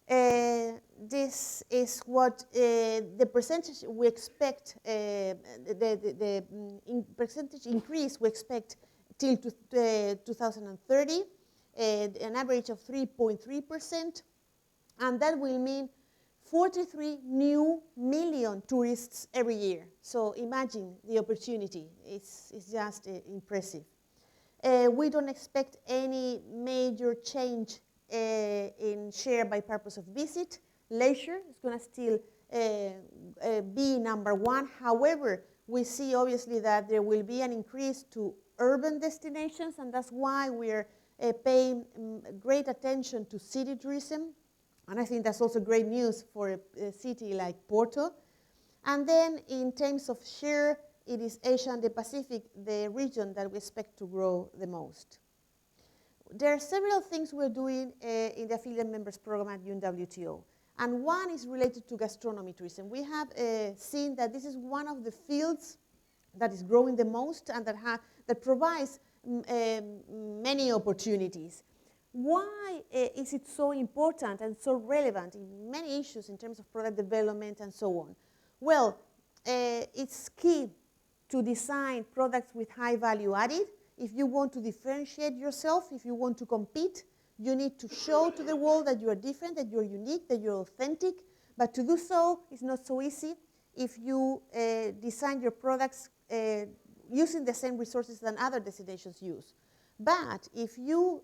This is what the percentage we expect, the percentage increase we expect till 2030, an average of 3.3%, and that will mean 43 new million tourists every year. So imagine the opportunity. It's just impressive. We don't expect any major change in share by purpose of visit. Leisure is going to still be number one. However, we see obviously that there will be an increase to urban destinations, and that's why we're paying great attention to city tourism. And I think that's also great news for a city like Porto. And then in terms of share, it is Asia and the Pacific, the region that we expect to grow the most. There are several things we're doing in the affiliate members program at UNWTO. And one is related to gastronomy tourism. We have seen that this is one of the fields that is growing the most and that provides many opportunities. Why is it so important and so relevant in many issues in terms of product development and so on? Well, it's key to design products with high value added. If you want to differentiate yourself, if you want to compete, you need to show to the world that you are different, that you're unique, that you're authentic. But to do so is not so easy if you design your products using the same resources than other destinations use. But if you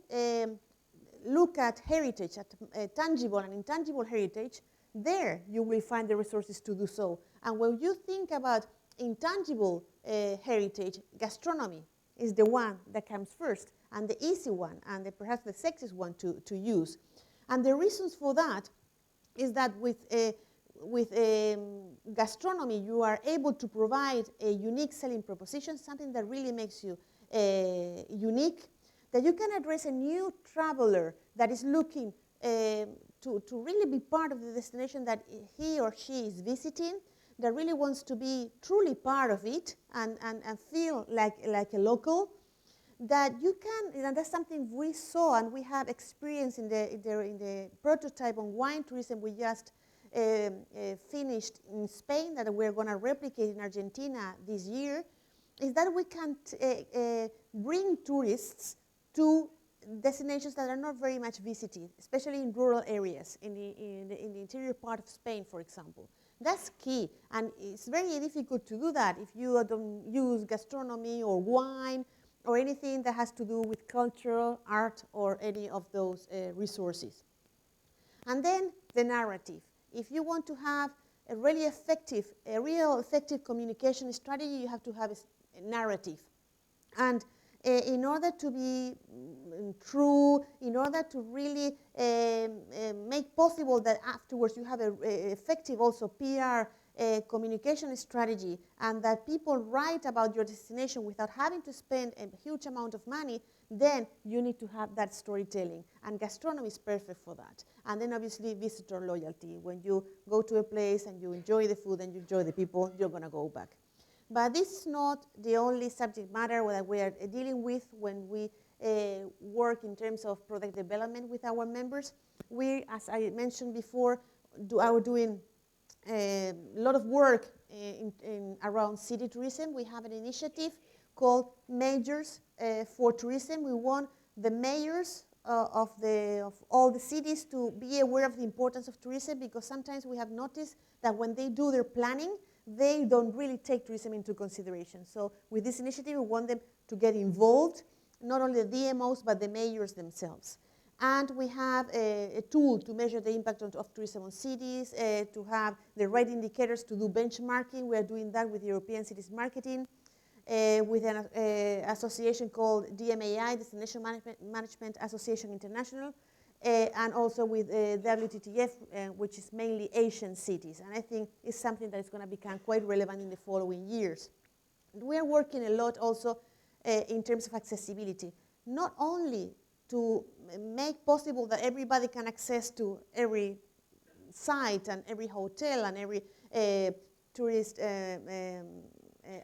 look at heritage, at tangible and intangible heritage, there you will find the resources to do so. And when you think about intangible heritage, gastronomy is the one that comes first, and the easy one, and perhaps the sexiest one to use. And the reasons for that is that with gastronomy, you are able to provide a unique selling proposition, something that really makes you unique, that you can address a new traveler that is looking to really be part of the destination that he or she is visiting, that really wants to be truly part of it and feel like a local, that you can, and that's something we saw and we have experience in the prototype on wine tourism we just finished in Spain, that we're going to replicate in Argentina this year, is that we can bring tourists to destinations that are not very much visited, especially in rural areas, in the interior part of Spain, for example. That's key, and it's very difficult to do that if you don't use gastronomy or wine or anything that has to do with cultural, art, or any of those resources. And then the narrative. If you want to have a real effective communication strategy, you have to have a narrative. And in order to be true, in order to really make make possible that afterwards you have a effective also PR communication strategy, and that people write about your destination without having to spend a huge amount of money, then you need to have that storytelling. And gastronomy is perfect for that. And then obviously visitor loyalty. When you go to a place and you enjoy the food and you enjoy the people, you're going to go back. But this is not the only subject matter that we are dealing with when we work in terms of product development with our members. We, as I mentioned before, are doing a lot of work around city tourism. We have an initiative called Majors for Tourism. We want the mayors of all the cities to be aware of the importance of tourism, because sometimes we have noticed that when they do their planning, they don't really take tourism into consideration. So with this initiative, we want them to get involved, not only the DMOs, but the mayors themselves. And we have a tool to measure the impact of tourism on cities, to have the right indicators to do benchmarking. We are doing that with European Cities Marketing, with an association called DMAI, Destination Management Association International, and also with WTTF, which is mainly Asian cities. And I think it's something that is going to become quite relevant in the following years. We are working a lot also in terms of accessibility, not only to make possible that everybody can access to every site and every hotel and every tourist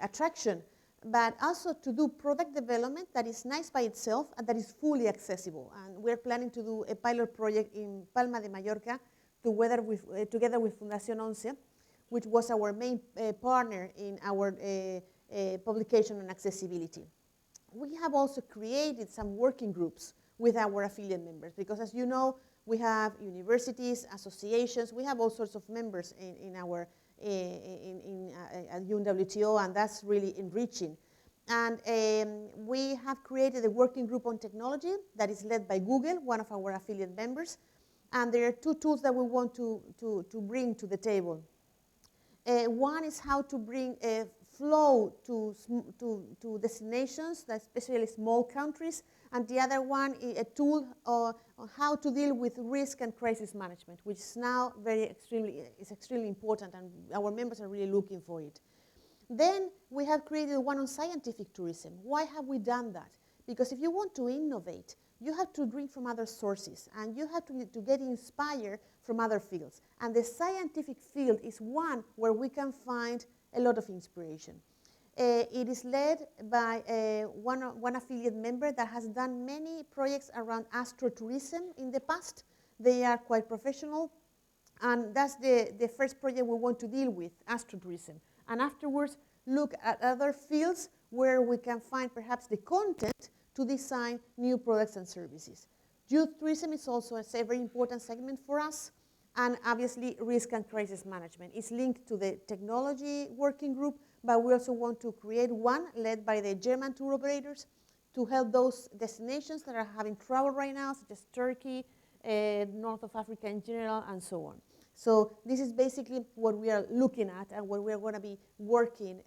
attraction, but also to do product development that is nice by itself and that is fully accessible. And we're planning to do a pilot project in Palma de Mallorca together with Fundación 11, which was our main partner in our publication on accessibility. We have also created some working groups with our affiliate members, because as you know, we have universities, associations, we have all sorts of members at UNWTO, and that's really enriching. And we have created a working group on technology that is led by Google, one of our affiliate members, and there are two tools that we want to bring to the table. One is how to bring a flow to destinations, especially small countries, and the other one is a tool on how to deal with risk and crisis management, which is now extremely important, and our members are really looking for it. Then we have created one on scientific tourism. Why have we done that? Because if you want to innovate, you have to drink from other sources, and you have to get inspired from other fields. And the scientific field is one where we can find a lot of inspiration. It is led by one affiliate member that has done many projects around astrotourism in the past. They are quite professional, and that's the first project we want to deal with, astrotourism. And afterwards, look at other fields where we can find perhaps the content to design new products and services. Youth tourism is also a very important segment for us, and obviously risk and crisis management is linked to the technology working group, but we also want to create one led by the German tour operators to help those destinations that are having trouble right now, such as Turkey, North of Africa in general, and so on. So this is basically what we are looking at and what we're going to be working,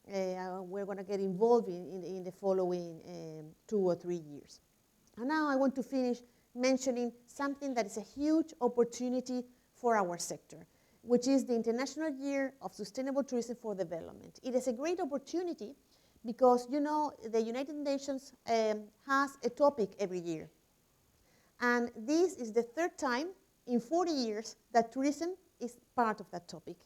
we're going to get involved in the following 2 or 3 years. And now I want to finish mentioning something that is a huge opportunity for our sector, which is the International Year of Sustainable Tourism for Development. It is a great opportunity because, you know, the United Nations has a topic every year. And this is the 3rd time in 40 years that tourism is part of that topic.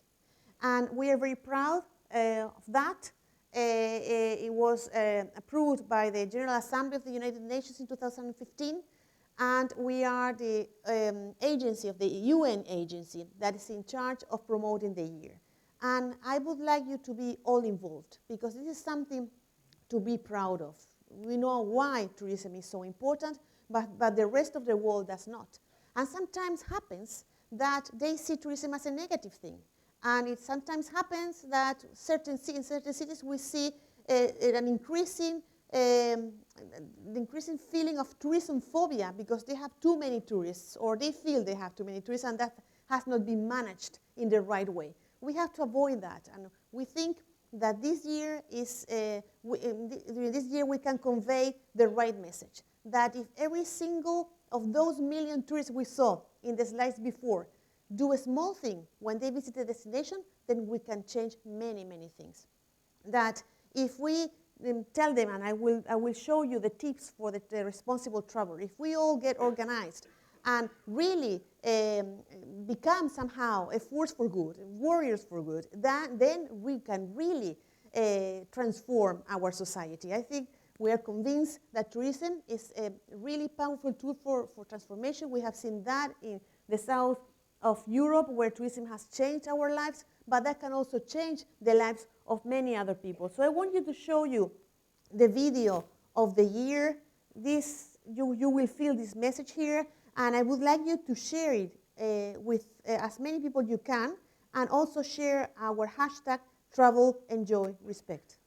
And we are very proud of that. It was approved by the General Assembly of the United Nations in 2015. And we are the agency of the UN agency that is in charge of promoting the year. And I would like you to be all involved, because this is something to be proud of. We know why tourism is so important, but the rest of the world does not. And sometimes happens that they see tourism as a negative thing. And it sometimes happens that in certain cities we see an increasing feeling of tourism phobia because they have too many tourists, or they feel they have too many tourists, and that has not been managed in the right way. We have to avoid that, and we think that this year is during this year we can convey the right message. That if every single of those million tourists we saw in the slides before do a small thing when they visit a destination, then we can change many, many things. That if we tell them, and I will show you the tips for the responsible travel, if we all get organized and really become somehow a force for good, warriors for good, then we can really transform our society. I think we are convinced that tourism is a really powerful tool for transformation. We have seen that in the south of Europe, where tourism has changed our lives, but that can also change the lives of many other people. So I want you to show you the video of the year. You will feel this message here, and I would like you to share it with as many people you can, and also share our hashtag Travel, Enjoy, Respect.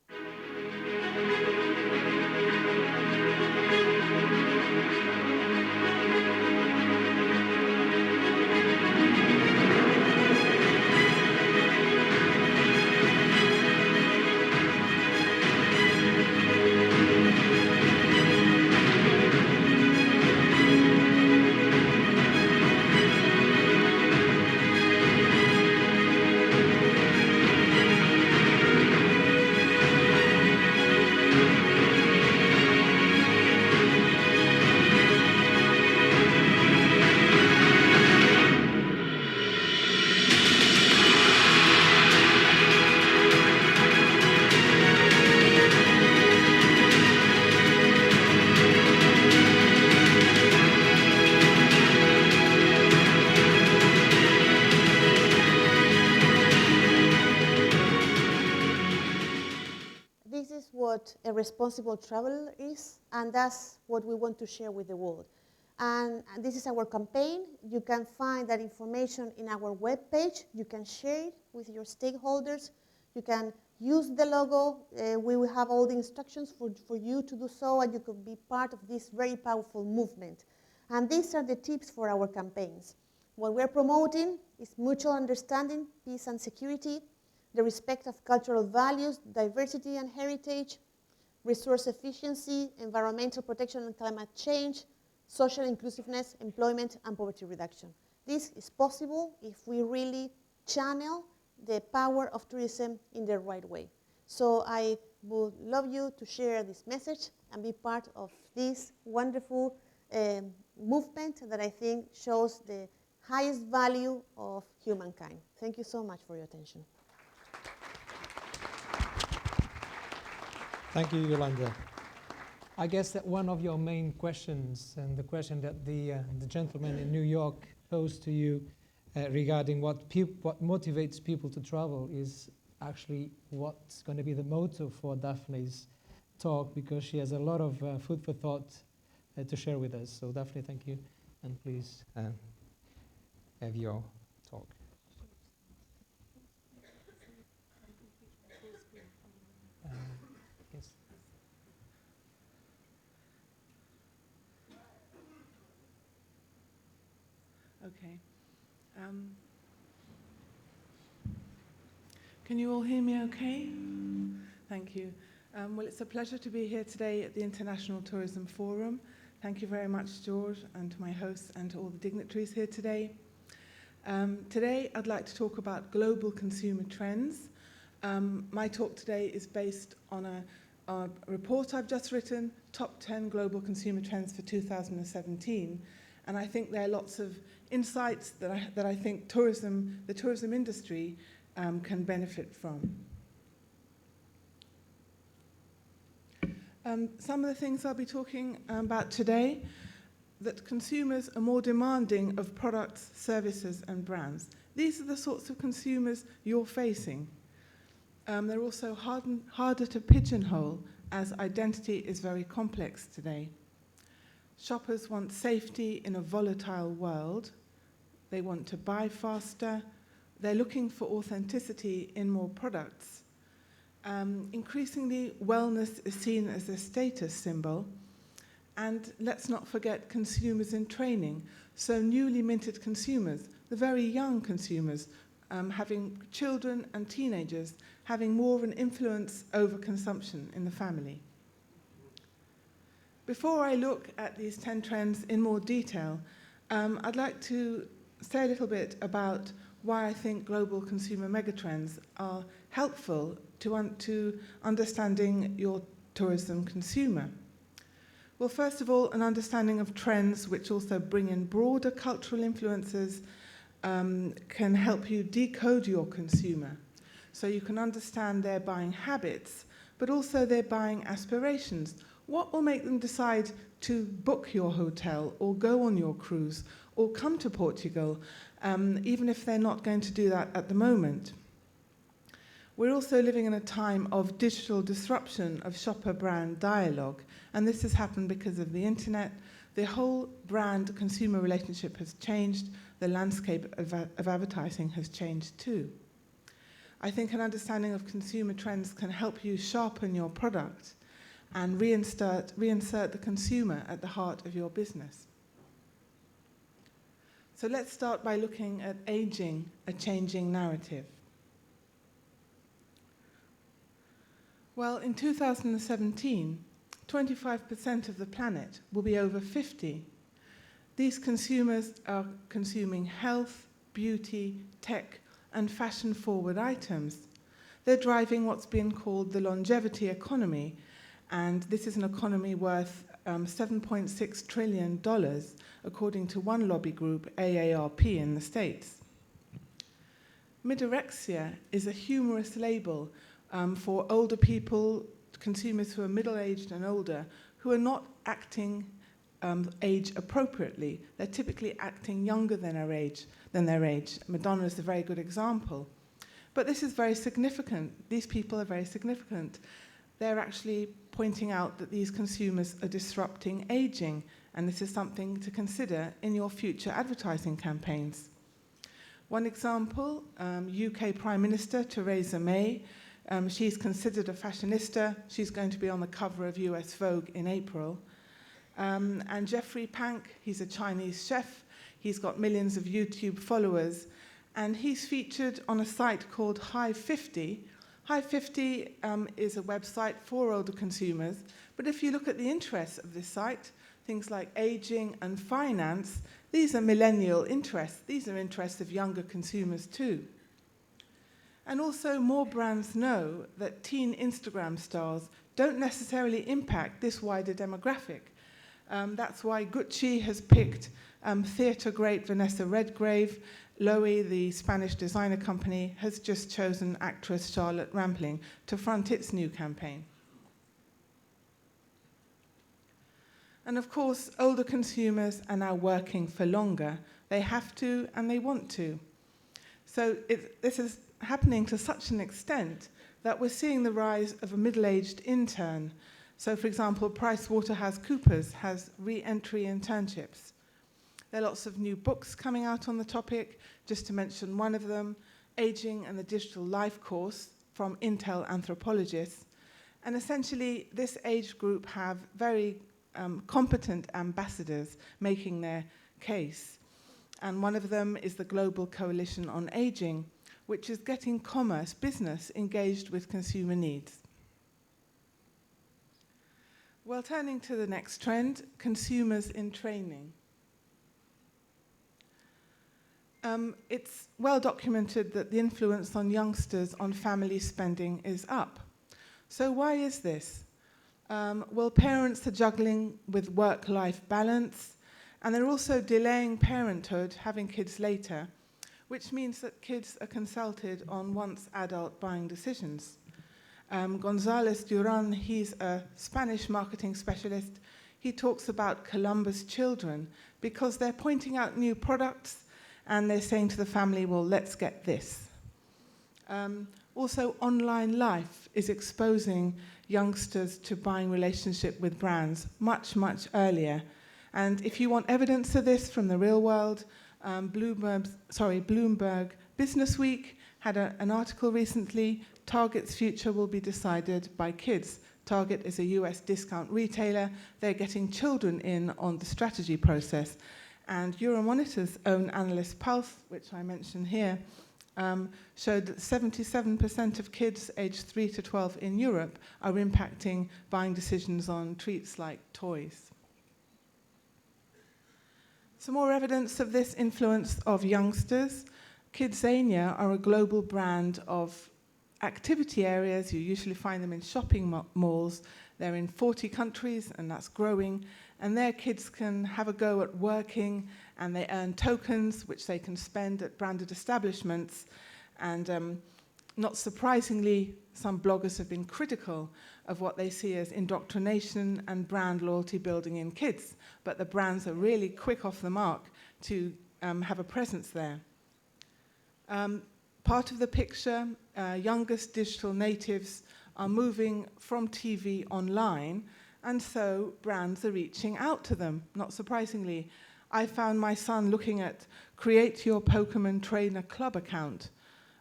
This is what a responsible travel is, and that's what we want to share with the world. And this is our campaign. You can find that information in our webpage. You can share it with your stakeholders. You can use the logo. We will have all the instructions for you to do so, and you could be part of this very powerful movement. And these are the tips for our campaigns. What we're promoting is mutual understanding, peace and security, the respect of cultural values, diversity and heritage, resource efficiency, environmental protection and climate change, social inclusiveness, employment, and poverty reduction. This is possible if we really channel the power of tourism in the right way. So I would love you to share this message and be part of this wonderful movement that I think shows the highest value of humankind. Thank you so much for your attention. Thank you, Yolanda. I guess that one of your main questions, and the question that the gentleman in New York posed to you regarding what motivates people to travel, is actually what's going to be the motto for Daphne's talk, because she has a lot of food for thought to share with us. So Daphne, thank you, and please have your talk. Yes. Okay. Can you all hear me okay? Thank you. Well, it's a pleasure to be here today at the International Tourism Forum. Thank you very much, George, and to my hosts and to all the dignitaries here today. Today, I'd like to talk about global consumer trends. My talk today is based on a report I've just written, Top 10 Global Consumer Trends for 2017. And I think there are lots of insights that I think the tourism industry can benefit from. Some of the things I'll be talking about today, that consumers are more demanding of products, services, and brands. These are the sorts of consumers you're facing. They're also harder to pigeonhole, as identity is very complex today. Shoppers want safety in a volatile world. They want to buy faster. They're looking for authenticity in more products. Increasingly, wellness is seen as a status symbol. And let's not forget consumers in training. So newly minted consumers, the very young consumers, having children and teenagers, having more of an influence over consumption in the family. Before I look at these 10 trends in more detail, I'd like to say a little bit about why I think global consumer megatrends are helpful to understanding your tourism consumer. Well, first of all, an understanding of trends which also bring in broader cultural influences can help you decode your consumer. So you can understand their buying habits, but also their buying aspirations. What will make them decide to book your hotel or go on your cruise or come to Portugal, even if they're not going to do that at the moment? We're also living in a time of digital disruption of shopper-brand dialogue, and this has happened because of the internet. The whole brand-consumer relationship has changed. The landscape of advertising has changed too. I think an understanding of consumer trends can help you sharpen your product and reinsert the consumer at the heart of your business. So let's start by looking at aging, a changing narrative. Well, in 2017, 25% of the planet will be over 50. These consumers are consuming health, beauty, tech, and fashion-forward items. They're driving what's been called the longevity economy, and this is an economy worth $7.6 trillion, according to one lobby group, AARP, in the States. Midorexia is a humorous label for older people, consumers who are middle-aged and older, who are not acting age appropriately. They're typically acting younger than their age. Madonna is a very good example. But this is very significant. These people are very significant. They're actually pointing out that these consumers are disrupting aging, and this is something to consider in your future advertising campaigns. One example, UK Prime Minister Theresa May. She's considered a fashionista. She's going to be on the cover of US Vogue in April. And Jeffrey Pank, he's a Chinese chef. He's got millions of YouTube followers. And he's featured on a site called Hi50. Hi50 is a website for older consumers. But if you look at the interests of this site, things like aging and finance, these are millennial interests. These are interests of younger consumers too. And also, more brands know that teen Instagram stars don't necessarily impact this wider demographic. That's why Gucci has picked theatre great Vanessa Redgrave. Loewe, the Spanish designer company, has just chosen actress Charlotte Rampling to front its new campaign. And of course, older consumers are now working for longer. They have to and they want to. So this is happening to such an extent that we're seeing the rise of a middle-aged intern. So, for example, PricewaterhouseCoopers has re-entry internships. There are lots of new books coming out on the topic, just to mention one of them, Aging and the Digital Life course from Intel anthropologists. And essentially, this age group have very competent ambassadors making their case. And one of them is the Global Coalition on Aging, which is getting commerce, business, engaged with consumer needs. Well, turning to the next trend, consumers in training. It's well documented that the influence on youngsters on family spending is up. So why is this? Well, parents are juggling with work-life balance, and they're also delaying parenthood, having kids later, which means that kids are consulted on once adult buying decisions. González Durán, he's a Spanish marketing specialist. He talks about Columbus children because they're pointing out new products and they're saying to the family, well, let's get this. Also, online life is exposing youngsters to buying relationship with brands much, much earlier. And if you want evidence of this from the real world, Bloomberg Businessweek had an article recently, Target's future will be decided by kids. Target is a US discount retailer. They're getting children in on the strategy process. And Euromonitor's own analyst Pulse, which I mention here, showed that 77% of kids aged 3 to 12 in Europe are impacting buying decisions on treats like toys. Some more evidence of this influence of youngsters. Kidzania are a global brand of activity areas. You usually find them in shopping malls. They're in 40 countries, and that's growing. And their kids can have a go at working, and they earn tokens, which they can spend at branded establishments. And not surprisingly, some bloggers have been critical of what they see as indoctrination and brand loyalty building in kids. But the brands are really quick off the mark to have a presence there. Part of the picture, youngest digital natives are moving from TV online, and so brands are reaching out to them, not surprisingly. I found my son looking at Create Your Pokemon Trainer Club account.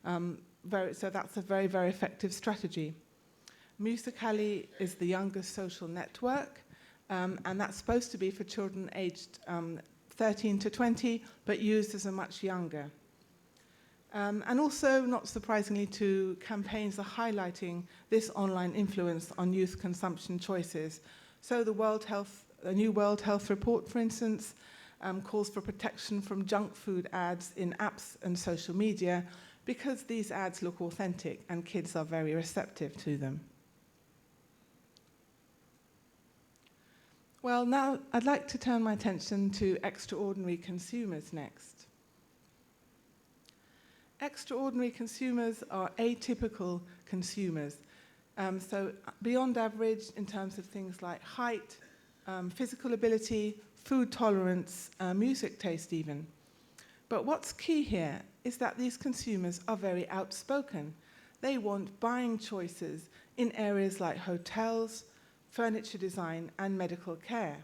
So that's a very, very effective strategy. Musical.ly is the youngest social network, and that's supposed to be for children aged 13 to 20, but used as a much younger. And also, not surprisingly, too, campaigns are highlighting this online influence on youth consumption choices. So the new World Health Report, for instance, calls for protection from junk food ads in apps and social media, because these ads look authentic and kids are very receptive to them. Well, now I'd like to turn my attention to extraordinary consumers next. Extraordinary consumers are atypical consumers, so beyond average in terms of things like height, physical ability, food tolerance, music taste even. But what's key here is that these consumers are very outspoken. They want buying choices in areas like hotels, furniture design, and medical care.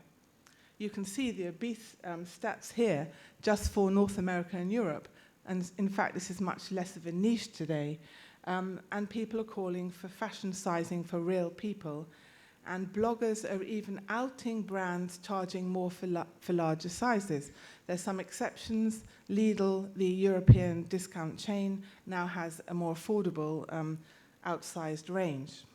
You can see the obese stats here just for North America and Europe. And in fact, this is much less of a niche today. And people are calling for fashion sizing for real people. And bloggers are even outing brands charging more for larger sizes. There's some exceptions. Lidl, the European discount chain, now has a more affordable outsized range.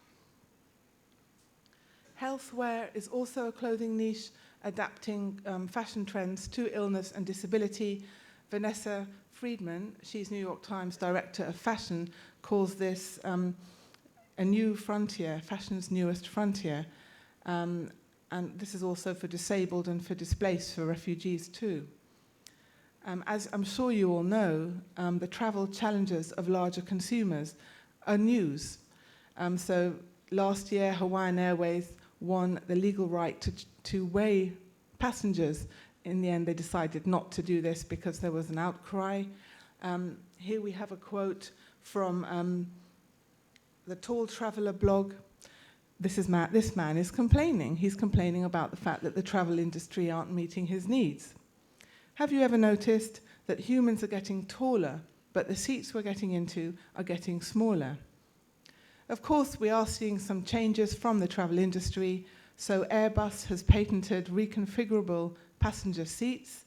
Healthwear is also a clothing niche, adapting fashion trends to illness and disability. Vanessa Friedman, she's New York Times Director of Fashion, calls this a new frontier, fashion's newest frontier. And this is also for disabled and for displaced, for refugees too. As I'm sure you all know, the travel challenges of larger consumers are news. So last year, Hawaiian Airways won the legal right to weigh passengers. In the end, they decided not to do this because there was an outcry. Here we have a quote from the Tall Traveller blog. This man is complaining. He's complaining about the fact that the travel industry aren't meeting his needs. Have you ever noticed that humans are getting taller, but the seats we're getting into are getting smaller? Of course, we are seeing some changes from the travel industry. So Airbus has patented reconfigurable passenger seats.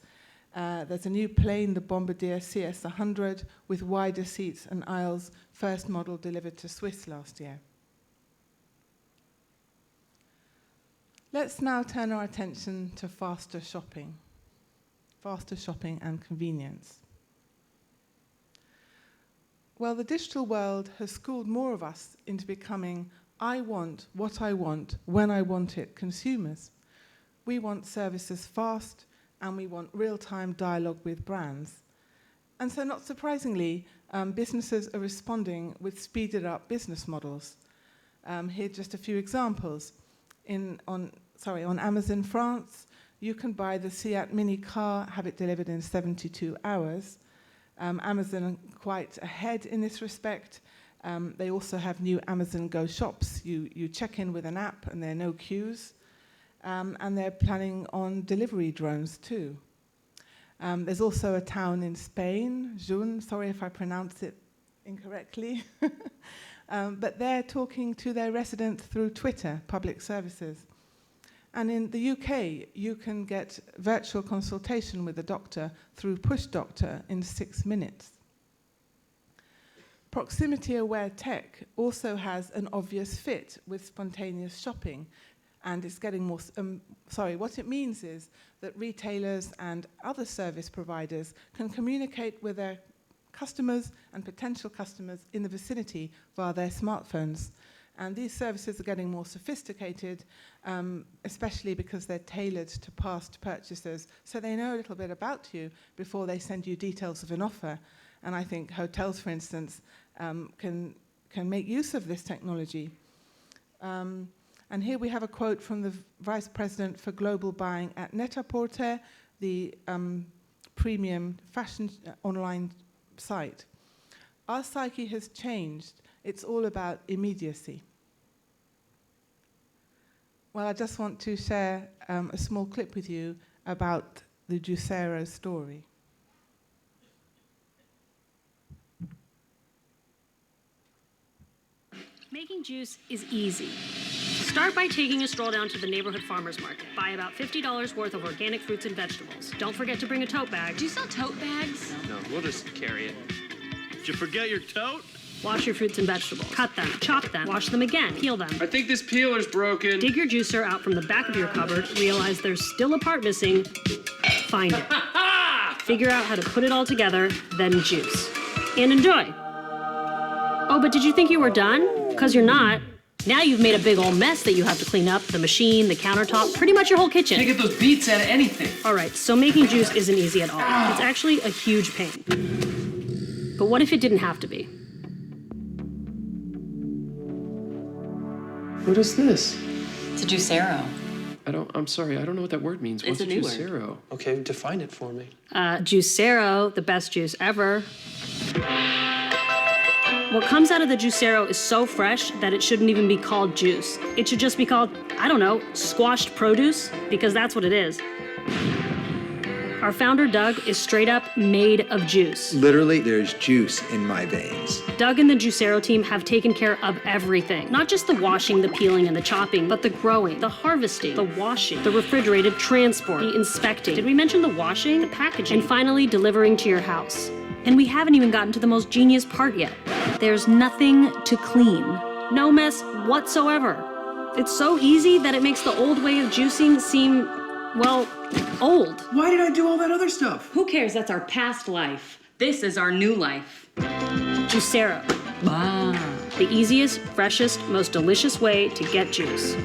There's a new plane, the Bombardier CS100, with wider seats and aisles, first model delivered to Swiss last year. Let's now turn our attention to faster shopping and convenience. Well, the digital world has schooled more of us into becoming I want what I want when I want it consumers. We want services fast, and we want real-time dialogue with brands. And so not surprisingly, businesses are responding with speeded-up business models. Here are just a few examples. On Amazon France, you can buy the Seat Mini car, have it delivered in 72 hours. Amazon are quite ahead in this respect. They also have new Amazon Go shops. You check in with an app and there are no queues. And they're planning on delivery drones too. There's also a town in Spain, Jun, sorry if I pronounced it incorrectly, but they're talking to their residents through Twitter, public services. And in the UK, you can get virtual consultation with a doctor through Push Doctor in 6 minutes. Proximity-aware tech also has an obvious fit with spontaneous shopping, and it's getting more, what it means is that retailers and other service providers can communicate with their customers and potential customers in the vicinity via their smartphones. And these services are getting more sophisticated, especially because they're tailored to past purchasers, so they know a little bit about you before they send you details of an offer. And I think hotels, for instance, can make use of this technology. And here we have a quote from the Vice President for Global Buying at Net-a-Porter, the premium fashion online site. Our psyche has changed. It's all about immediacy. Well, I just want to share a small clip with you about the Juicero story. Making juice is easy. Start by taking a stroll down to the neighborhood farmer's market. Buy about $50 worth of organic fruits and vegetables. Don't forget to bring a tote bag. Do you sell tote bags? No, we'll just carry it. Did you forget your tote? Wash your fruits and vegetables. Cut them, chop them, wash them again, peel them. I think this peeler's broken. Dig your juicer out from the back of your cupboard, realize there's still a part missing, find it. Figure out how to put it all together, then juice. And enjoy. Oh, but did you think you were done? Because you're not. Now you've made a big old mess that you have to clean up, the machine, the countertop, pretty much your whole kitchen. Can't get those beets out of anything. All right, so making juice isn't easy at all. It's actually a huge pain. But what if it didn't have to be? What is this? It's a Juicero. I'm sorry, I don't know what that word means. It's What's a new Juicero? Okay, define it for me. Juicero, the best juice ever. What comes out of the Juicero is so fresh that it shouldn't even be called juice. It should just be called, I don't know, squashed produce, because that's what it is. Our founder, Doug, is straight up made of juice. Literally, there's juice in my veins. Doug and the Juicero team have taken care of everything. Not just the washing, the peeling, and the chopping, but the growing, the harvesting, the washing, the refrigerated transport, the inspecting. Did we mention the washing, the packaging, and finally delivering to your house? And we haven't even gotten to the most genius part yet. There's nothing to clean. No mess whatsoever. It's so easy that it makes the old way of juicing seem, well, old. Why did I do all that other stuff? Who cares? That's our past life. This is our new life. Juicero. Wow. The easiest, freshest, most delicious way to get juice.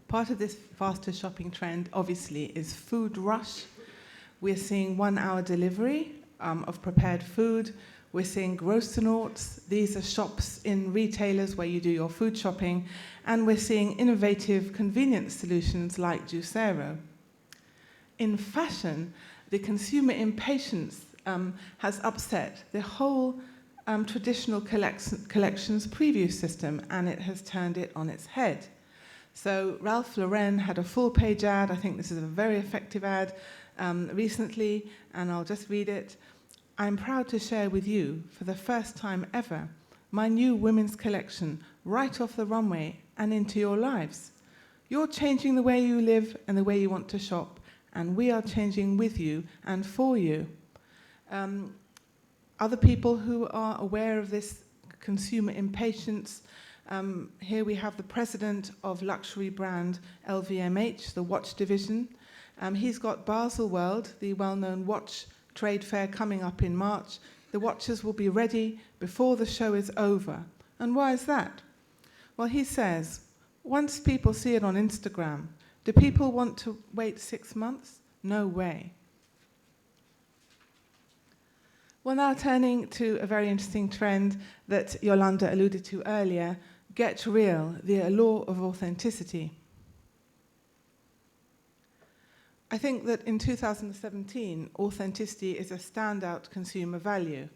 Part of this faster shopping trend, obviously, is food rush. We're seeing 1 hour delivery of prepared food. We're seeing grocenauts. These are shops in retailers where you do your food shopping. And we're seeing innovative convenience solutions like Juicero. In fashion, the consumer impatience has upset the whole traditional collections preview system, and it has turned it on its head. So Ralph Lauren had a full-page ad. I think this is a very effective ad recently, and I'll just read it. I'm proud to share with you, for the first time ever, my new women's collection right off the runway and into your lives. You're changing the way you live and the way you want to shop, and we are changing with you and for you. Other people who are aware of this consumer impatience, here we have the president of luxury brand LVMH, the watch division. He's got Baselworld, the well-known watch trade fair, coming up in March. The watches will be ready before the show is over. And why is that? Well, he says, once people see it on Instagram, do people want to wait 6 months? No way. Well, now turning to a very interesting trend that Yolanda alluded to earlier, Get Real, the allure of authenticity. I think that in 2017, authenticity is a standout consumer value.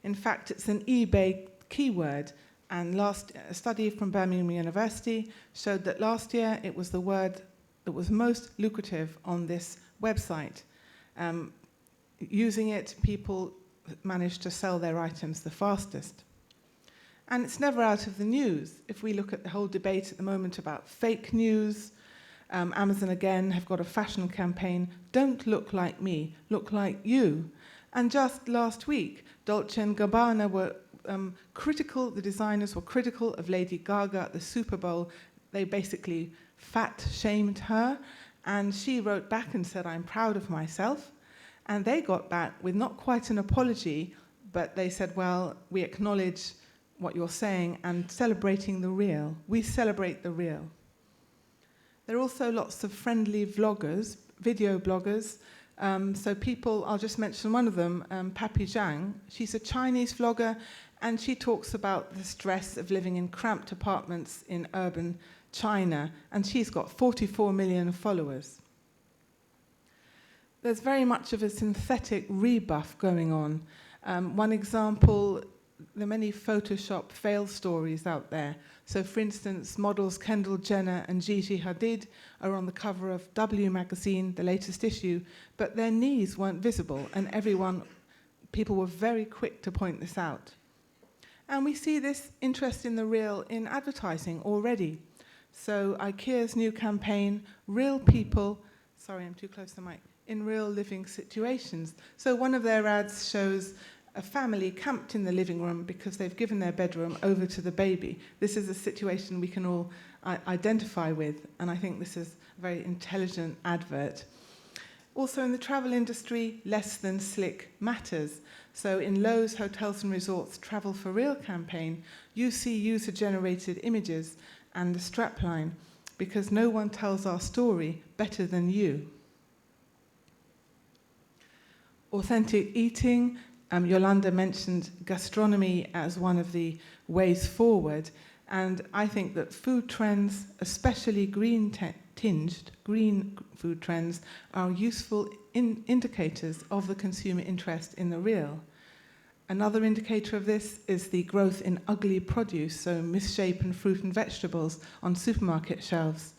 In fact, it's an eBay keyword, and a study from Birmingham University showed that last year it was the word that was most lucrative on this website. Using it, people managed to sell their items the fastest. And it's never out of the news. If we look at the whole debate at the moment about fake news, Amazon again have got a fashion campaign, don't look like me, look like you. And just last week, Dolce & Gabbana were critical, the designers were critical of Lady Gaga at the Super Bowl. They basically fat-shamed her, and she wrote back and said, I'm proud of myself. And they got back with not quite an apology, but they said, well, we acknowledge what you're saying and celebrating the real. We celebrate the real. There are also lots of friendly vloggers, video bloggers. So people, I'll just mention one of them, Papi Zhang. She's a Chinese vlogger, and she talks about the stress of living in cramped apartments in urban China, and she's got 44 million followers. There's very much of a synthetic rebuff going on. One example, there are many Photoshop fail stories out there. So for instance, models Kendall Jenner and Gigi Hadid are on the cover of W magazine, the latest issue, but their knees weren't visible, and people were very quick to point this out. And we see this interest in the real in advertising already. So IKEA's new campaign, Real People, sorry, I'm too close to the mic, in real living situations. So one of their ads shows a family camped in the living room because they've given their bedroom over to the baby. This is a situation we can all identify with, and I think this is a very intelligent advert. Also in the travel industry, less than slick matters. So in Lowe's Hotels and Resorts Travel for Real campaign, you see user-generated images and the strapline, because no one tells our story better than you. Authentic eating. Yolanda mentioned gastronomy as one of the ways forward, and I think that food trends, especially green-tinged, green food trends, are useful indicators of the consumer interest in the real. Another indicator of this is the growth in ugly produce, so misshapen fruit and vegetables on supermarket shelves,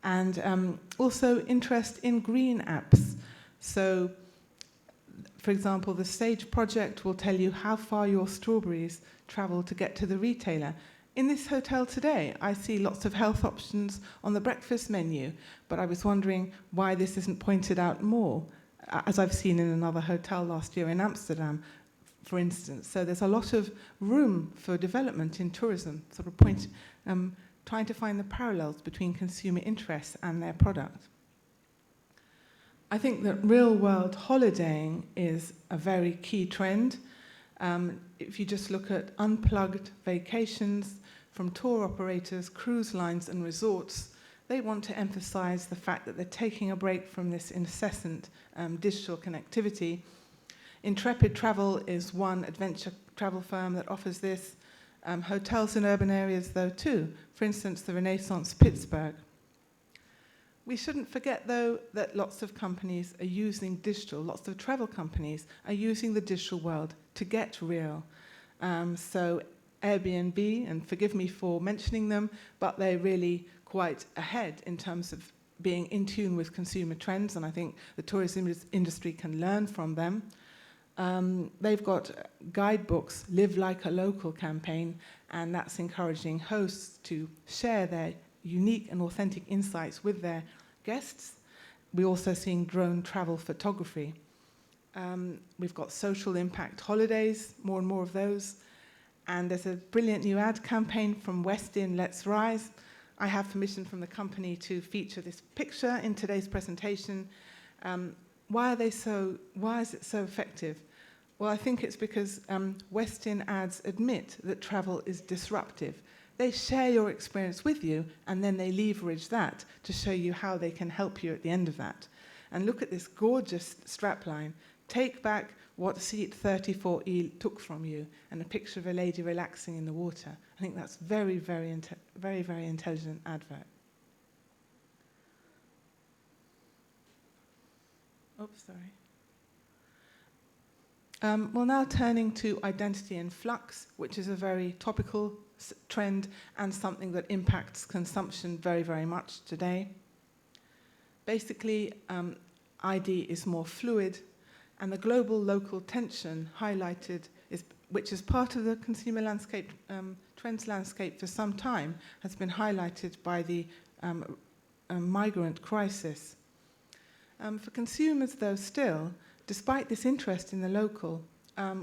and also interest in green apps. So for example, the Sage project will tell you how far your strawberries travel to get to the retailer. In this hotel today, I see lots of health options on the breakfast menu, but I was wondering why this isn't pointed out more, as I've seen in another hotel last year in Amsterdam, for instance. So there's a lot of room for development in tourism, sort of trying to find the parallels between consumer interests and their product. I think that real-world holidaying is a very key trend. If you just look at unplugged vacations from tour operators, cruise lines, and resorts, they want to emphasize the fact that they're taking a break from this incessant digital connectivity. Intrepid Travel is one adventure travel firm that offers this. Hotels in urban areas, though, too. For instance, the Renaissance Pittsburgh. We shouldn't forget, though, that lots of companies are using digital, lots of travel companies are using the digital world to get real. So Airbnb, and forgive me for mentioning them, but they're really quite ahead in terms of being in tune with consumer trends, and I think the tourism industry can learn from them. They've got guidebooks, Live Like a Local campaign, and that's encouraging hosts to share their unique and authentic insights with their guests. We're also seeing drone travel photography. We've got social impact holidays, more and more of those. And there's a brilliant new ad campaign from Westin, Let's Rise. I have permission from the company to feature this picture in today's presentation. Why is it so effective? Well, I think it's because Westin ads admit that travel is disruptive. They share your experience with you, and then they leverage that to show you how they can help you at the end of that. And look at this gorgeous strapline. Take back what seat 34E took from you, and a picture of a lady relaxing in the water. I think that's very, very intelligent advert. Oops, sorry. Well, now turning to identity in flux, which is a very topical trend and something that impacts consumption very, very much today. Basically, ID is more fluid, and the global-local tension highlighted is which is part of the consumer landscape, trends landscape for some time, has been highlighted by the migrant crisis. For consumers, though, still, despite this interest in the local,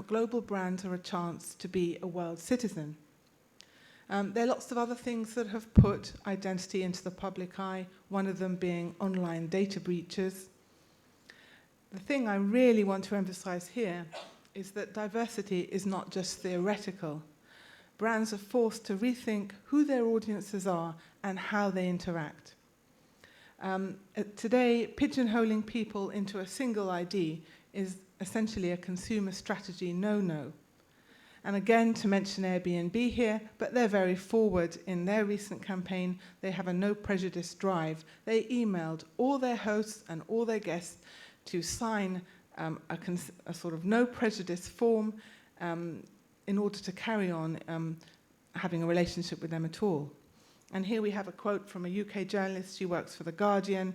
global brands are a chance to be a world citizen. There are lots of other things that have put identity into the public eye, one of them being online data breaches. The thing I really want to emphasize here is that diversity is not just theoretical. Brands are forced to rethink who their audiences are and how they interact. Today, pigeonholing people into a single ID is essentially a consumer strategy no-no. And again, to mention Airbnb here, but they're very forward in their recent campaign. They have a no prejudice drive. They emailed all their hosts and all their guests to sign a sort of no prejudice form in order to carry on having a relationship with them at all. And here we have a quote from a UK journalist. She works for The Guardian,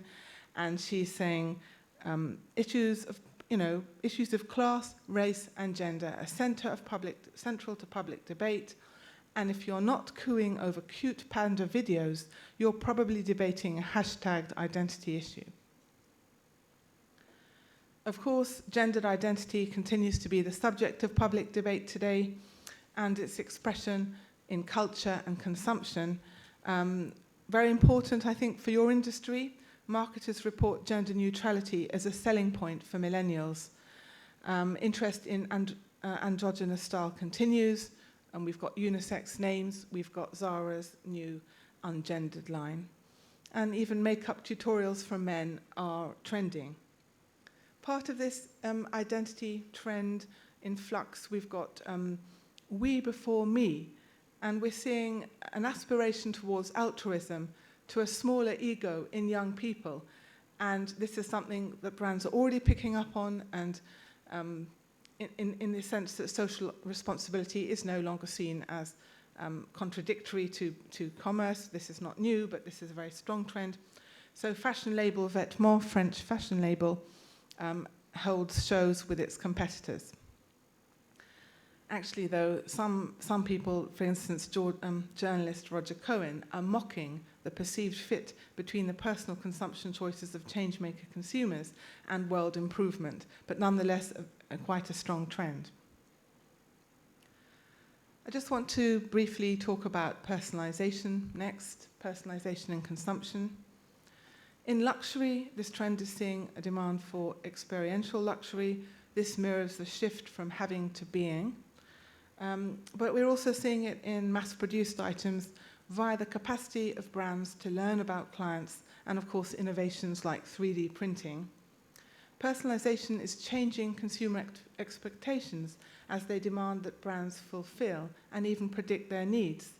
and she's saying, issues of class, race, and gender are central to public debate. And if you're not cooing over cute panda videos, you're probably debating a hashtagged identity issue. Of course, gendered identity continues to be the subject of public debate today, and its expression in culture and consumption. Very important, I think, for your industry. Marketers report gender neutrality as a selling point for millennials. Interest in androgynous style continues, and we've got unisex names. We've got Zara's new ungendered line. And even makeup tutorials for men are trending. Part of this identity trend in flux, we've got we before me, and we're seeing an aspiration towards altruism, to a smaller ego in young people. And this is something that brands are already picking up on, and in the sense that social responsibility is no longer seen as contradictory to commerce. This is not new, but this is a very strong trend. So fashion label Vetements, French fashion label, holds shows with its competitors. Actually, though, some people, for instance, journalist Roger Cohen, are mocking the perceived fit between the personal consumption choices of changemaker consumers and world improvement, but nonetheless quite a strong trend. I just want to briefly talk about personalization next, personalization and consumption. In luxury, this trend is seeing a demand for experiential luxury. This mirrors the shift from having to being. But we're also seeing it in mass-produced items via the capacity of brands to learn about clients and, of course, innovations like 3D printing. Personalization is changing consumer expectations as they demand that brands fulfill and even predict their needs.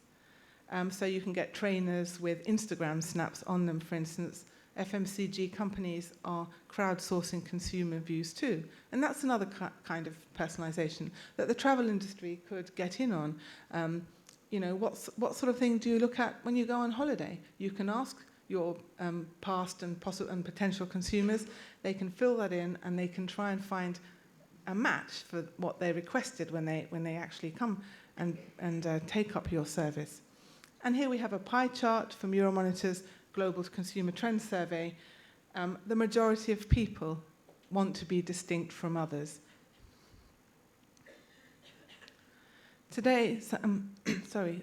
So you can get trainers with Instagram snaps on them, for instance. FMCG companies are crowdsourcing consumer views too. And that's another kind of personalization that the travel industry could get in on. What sort of thing do you look at when you go on holiday? You can ask your past and potential consumers. They can fill that in, and they can try and find a match for what they requested when they actually come and take up your service. And here we have a pie chart from Euromonitor's Global Consumer Trends Survey. The majority of people want to be distinct from others. Today,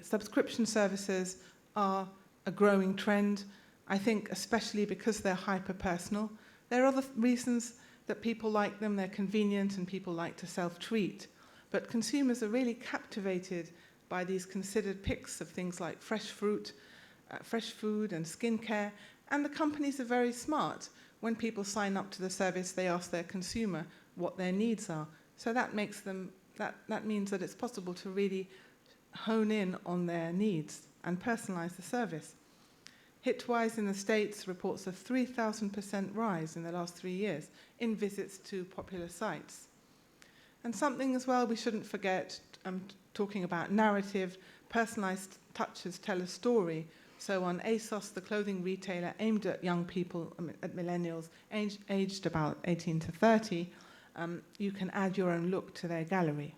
subscription services are a growing trend, I think especially because they're hyper-personal. There are other reasons that people like them. They're convenient and people like to self-treat. But consumers are really captivated by these considered picks of things like fresh fruit, fresh food and skincare, and the companies are very smart. When people sign up to the service, they ask their consumer what their needs are. So that makes them, that means that it's possible to really hone in on their needs and personalize the service. Hitwise in the States reports a 3,000% rise in the last 3 years in visits to popular sites. And something as well we shouldn't forget, talking about narrative, personalized touches tell a story. So on ASOS, the clothing retailer aimed at young people, at millennials, aged about 18 to 30, you can add your own look to their gallery.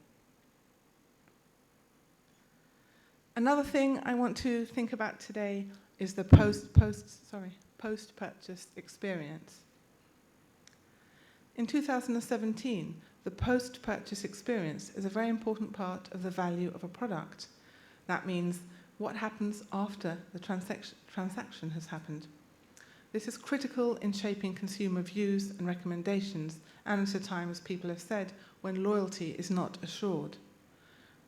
Another thing I want to think about today is the post-purchase experience. In 2017, the post-purchase experience is a very important part of the value of a product. That means what happens after the transaction has happened. This is critical in shaping consumer views and recommendations, and at a time, as people have said, when loyalty is not assured.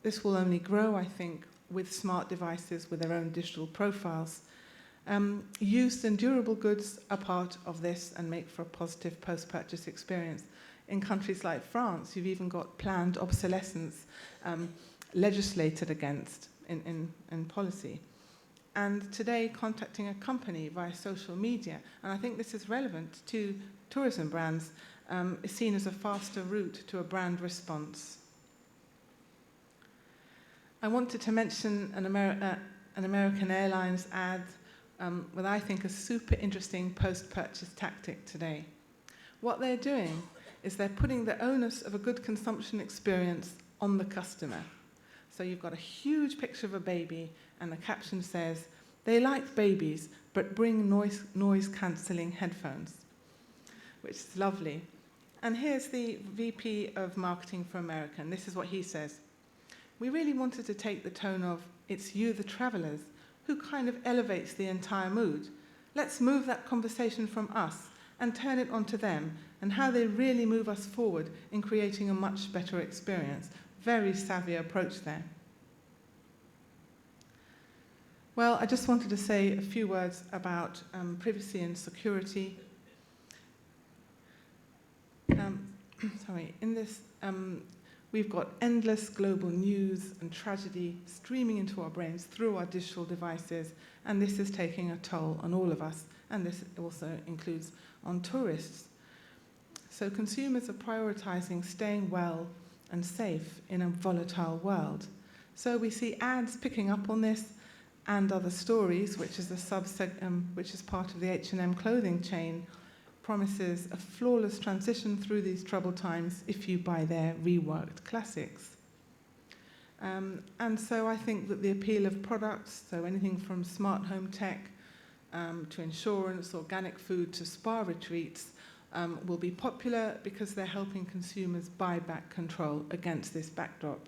This will only grow, I think, with smart devices with their own digital profiles. Used and durable goods are part of this and make for a positive post-purchase experience. In countries like France, you've even got planned obsolescence legislated against in policy. And today, contacting a company via social media, and I think this is relevant to tourism brands, is seen as a faster route to a brand response. I wanted to mention an American Airlines ad with, I think, a super interesting post-purchase tactic today. What they're doing is they're putting the onus of a good consumption experience on the customer. So you've got a huge picture of a baby, and the caption says, "They like babies, but bring noise-cancelling headphones," which is lovely. And here's the VP of Marketing for America, and this is what he says. "We really wanted to take the tone of, it's you, the travelers, who kind of elevates the entire mood. Let's move that conversation from us and turn it onto them and how they really move us forward in creating a much better experience." Very savvy approach there. Well, I just wanted to say a few words about privacy and security. In this, we've got endless global news and tragedy streaming into our brains through our digital devices, and this is taking a toll on all of us, and this also includes on tourists. So consumers are prioritizing staying well and safe in a volatile world. So we see ads picking up on this, and other stories, which is which is part of the H&M clothing chain, promises a flawless transition through these troubled times if you buy their reworked classics. And so I think that the appeal of products, so anything from smart home tech to insurance, organic food to spa retreats, will be popular because they're helping consumers buy back control against this backdrop.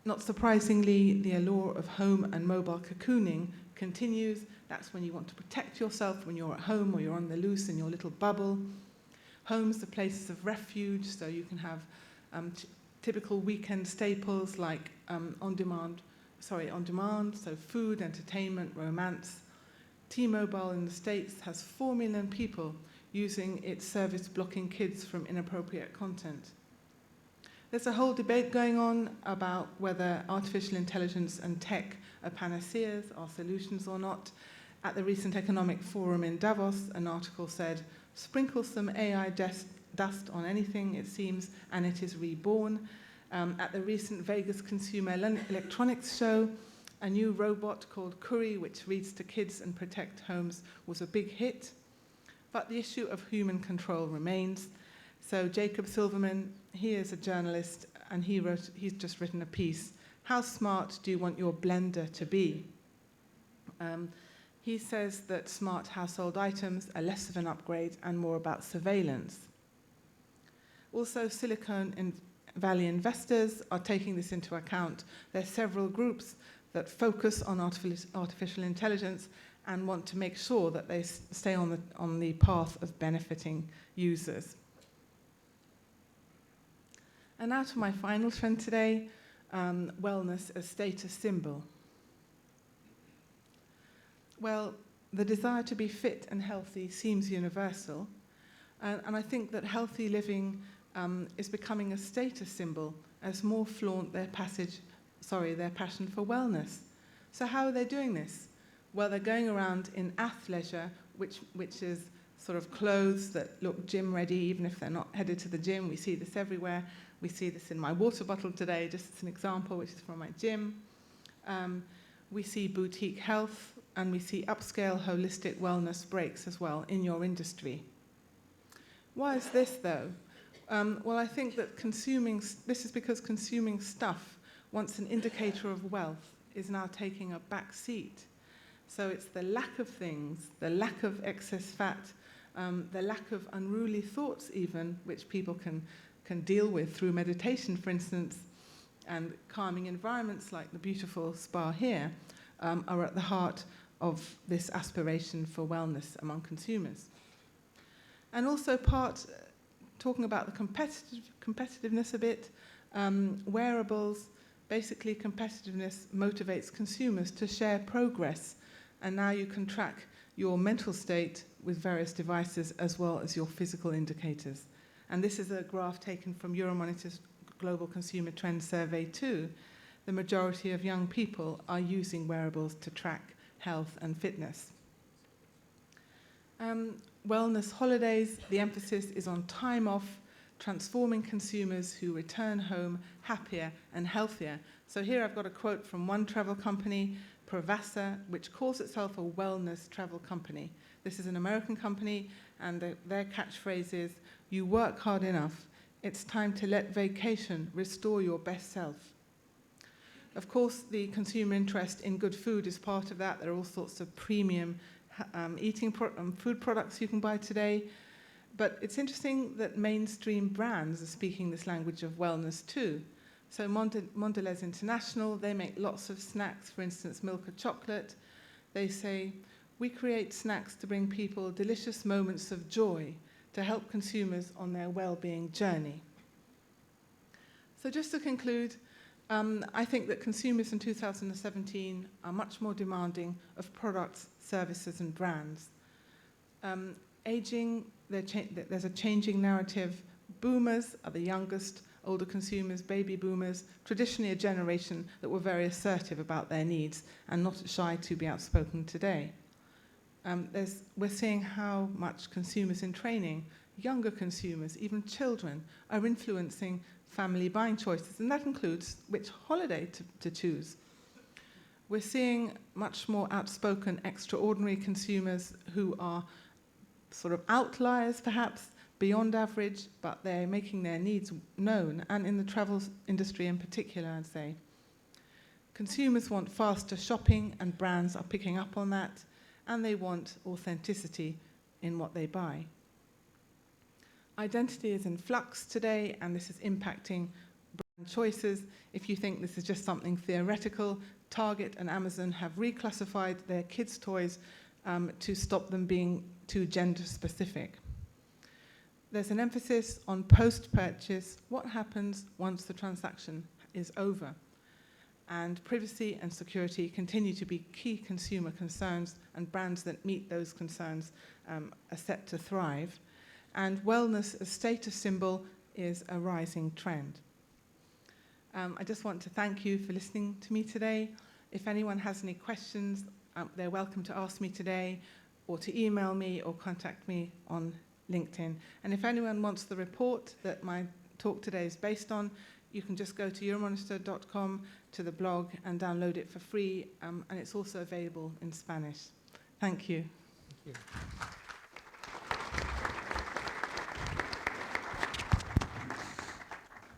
Not surprisingly, the allure of home and mobile cocooning continues. That's when you want to protect yourself when you're at home or you're on the loose in your little bubble. Homes are places of refuge, so you can have typical weekend staples like on demand, so food, entertainment, romance. T-Mobile in the States has 4 million people using its service blocking kids from inappropriate content. There's a whole debate going on about whether artificial intelligence and tech are panaceas, are solutions or not. At the recent economic forum in Davos, an article said, "Sprinkle some AI dust on anything, it seems, and it is reborn." At the recent Vegas Consumer Electronics Show, a new robot called Curry, which reads to kids and protects homes, was a big hit. But the issue of human control remains. So Jacob Silverman, he is a journalist, and he's just written a piece, "How smart do you want your blender to be?" He says that smart household items are less of an upgrade and more about surveillance. Also, Silicon Valley investors are taking this into account. There are several groups that focus on artificial intelligence and want to make sure that they stay on the path of benefiting users. And now to my final trend today, wellness as status symbol. Well, the desire to be fit and healthy seems universal, and I think that healthy living is becoming a status symbol as more flaunt their passion for wellness. So how are they doing this? Well, they're going around in athleisure, which is sort of clothes that look gym ready, even if they're not headed to the gym. We see this everywhere. We see this in my water bottle today, just as an example, which is from my gym. We see boutique health, and we see upscale holistic wellness breaks as well in your industry. Why is this, though? Well, I think that this is because consuming stuff once an indicator of wealth, is now taking a back seat. So it's the lack of things, the lack of excess fat, the lack of unruly thoughts even, which people can deal with through meditation, for instance, and calming environments like the beautiful spa here, are at the heart of this aspiration for wellness among consumers. And also talking about the competitiveness a bit, wearables, basically competitiveness motivates consumers to share progress, and now you can track your mental state with various devices as well as your physical indicators. And this is a graph taken from Euromonitor's Global Consumer Trends Survey 2. The majority of young people are using wearables to track health and fitness. Wellness holidays, the emphasis is on time off, transforming consumers who return home happier and healthier. So here I've got a quote from one travel company, Pravasa, which calls itself a wellness travel company. This is an American company, and their catchphrase is, "You work hard enough, it's time to let vacation restore your best self." Of course, the consumer interest in good food is part of that. There are all sorts of premium food products you can buy today. But it's interesting that mainstream brands are speaking this language of wellness too. So Mondelez International, they make lots of snacks, for instance, Milka chocolate. They say, "We create snacks to bring people delicious moments of joy to help consumers on their well-being journey." So just to conclude, I think that consumers in 2017 are much more demanding of products, services, and brands. Aging, there's a changing narrative. Boomers are the youngest, older consumers, baby boomers, traditionally a generation that were very assertive about their needs and not shy to be outspoken today. We're seeing how much consumers in training, younger consumers, even children, are influencing family buying choices, and that includes which holiday to choose. We're seeing much more outspoken, extraordinary consumers who are sort of outliers, perhaps, beyond average, but they're making their needs known, and in the travel industry in particular, I'd say. Consumers want faster shopping, and brands are picking up on that, and they want authenticity in what they buy. Identity is in flux today, and this is impacting brand choices. If you think this is just something theoretical, Target and Amazon have reclassified their kids' toys to stop them being too gender-specific. There's an emphasis on post-purchase, what happens once the transaction is over. And privacy and security continue to be key consumer concerns, and brands that meet those concerns are set to thrive. And wellness as status symbol is a rising trend. I just want to thank you for listening to me today. If anyone has any questions, they're welcome to ask me today, or to email me or contact me on LinkedIn. And if anyone wants the report that my talk today is based on, you can just go to euromonitor.com to the blog and download it for free, and it's also available in Spanish. Thank you. Thank you.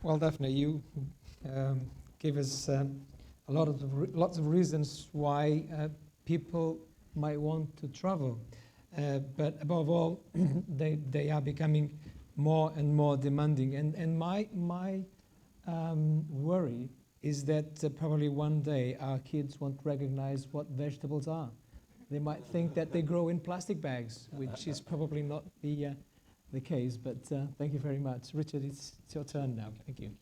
Well, Daphne, you gave us lots of reasons why people might want to travel, but above all, they are becoming more and more demanding. And my worry is that probably one day our kids won't recognize what vegetables are. They might think that they grow in plastic bags, which is probably not the case, but thank you very much. Richard, it's your turn now. Thank you.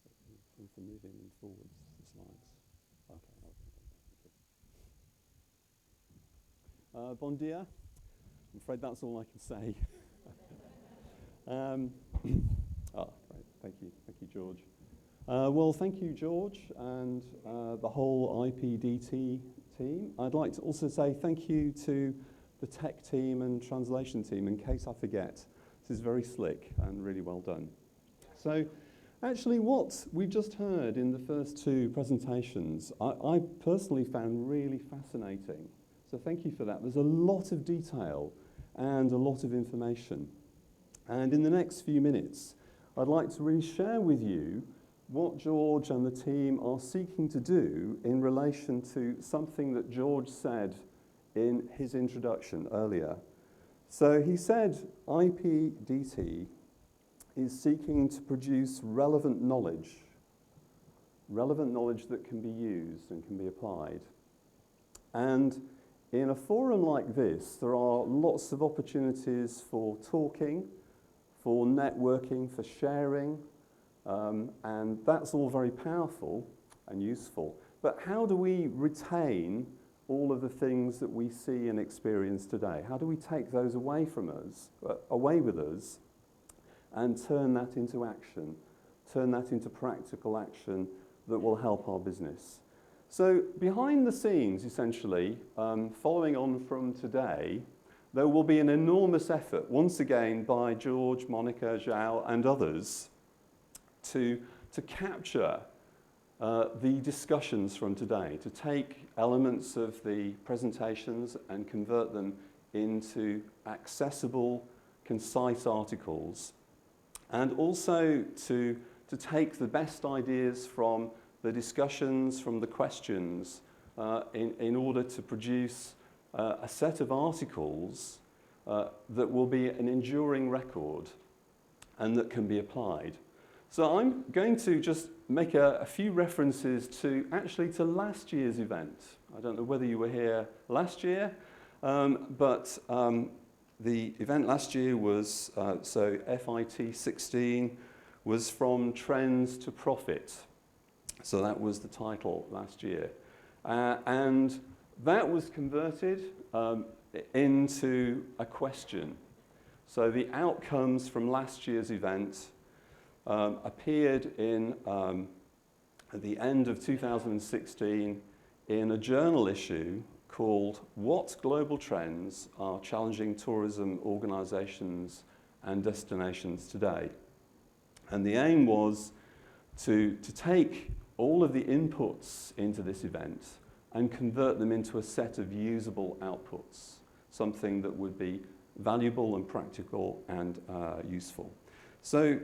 To think for moving them forwards, the slides. Okay, thank you. Bon dia. I'm afraid that's all I can say. Great. Thank you, George. Well, thank you, George, and the whole IPDT team. I'd like to also say thank you to the tech team and translation team, in case I forget. This is very slick and really well done. So, actually, what we just heard in the first two presentations, I personally found really fascinating. So thank you for that. There's a lot of detail and a lot of information. And in the next few minutes, I'd like to really share with you what George and the team are seeking to do in relation to something that George said in his introduction earlier. So he said IPDT is seeking to produce relevant knowledge that can be used and can be applied. And in a forum like this, there are lots of opportunities for talking, for networking, for sharing, and that's all very powerful and useful. But how do we retain all of the things that we see and experience today? How do we take those away from us, away with us, and turn that into action, turn that into practical action that will help our business? So behind the scenes, essentially, following on from today, there will be an enormous effort, once again, by George, Monica, Zhao, and others, to capture the discussions from today, to take elements of the presentations and convert them into accessible, concise articles, and also to take the best ideas from the discussions, from the questions, in order to produce a set of articles that will be an enduring record and that can be applied. So I'm going to just make a few references to last year's event. I don't know whether you were here last year, but the event last year was, so FIT17 was From Trends to Profit. So that was the title last year. And that was converted into a question. So the outcomes from last year's event appeared at the end of 2016 in a journal issue called What Global Trends Are Challenging Tourism Organisations and Destinations Today? And the aim was to take all of the inputs into this event and convert them into a set of usable outputs, something that would be valuable and practical and useful. So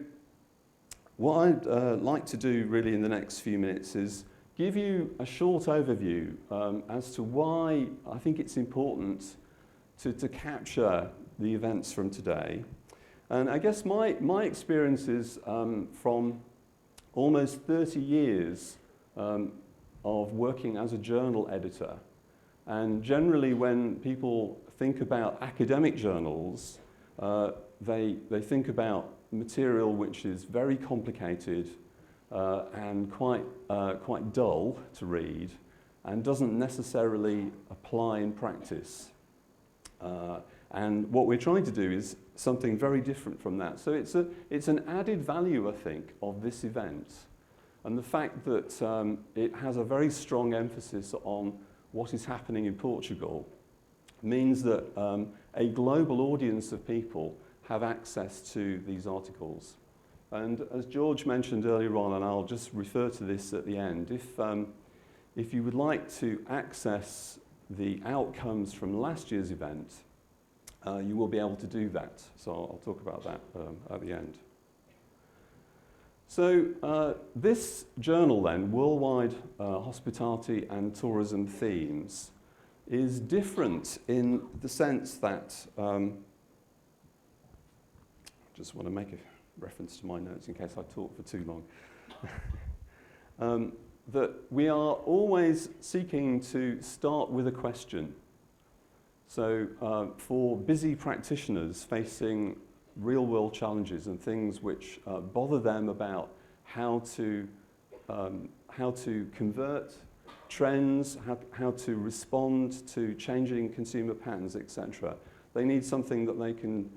what I'd like to do really in the next few minutes is give you a short overview as to why I think it's important to capture the events from today. And I guess my experiences from almost 30 years of working as a journal editor. And generally when people think about academic journals, they think about material which is very complicated and quite dull to read and doesn't necessarily apply in practice. And what we're trying to do is something very different from that. So it's an added value, I think, of this event. And the fact that it has a very strong emphasis on what is happening in Portugal means that a global audience of people have access to these articles. And as George mentioned earlier on, and I'll just refer to this at the end, if you would like to access the outcomes from last year's event, you will be able to do that. So I'll talk about that at the end. So this journal then, Worldwide Hospitality and Tourism Themes, is different in the sense that, just want to make a reference to my notes in case I talk for too long, that we are always seeking to start with a question. So for busy practitioners facing real-world challenges and things which bother them about how to convert trends, how to respond to changing consumer patterns, etc. They need something that they can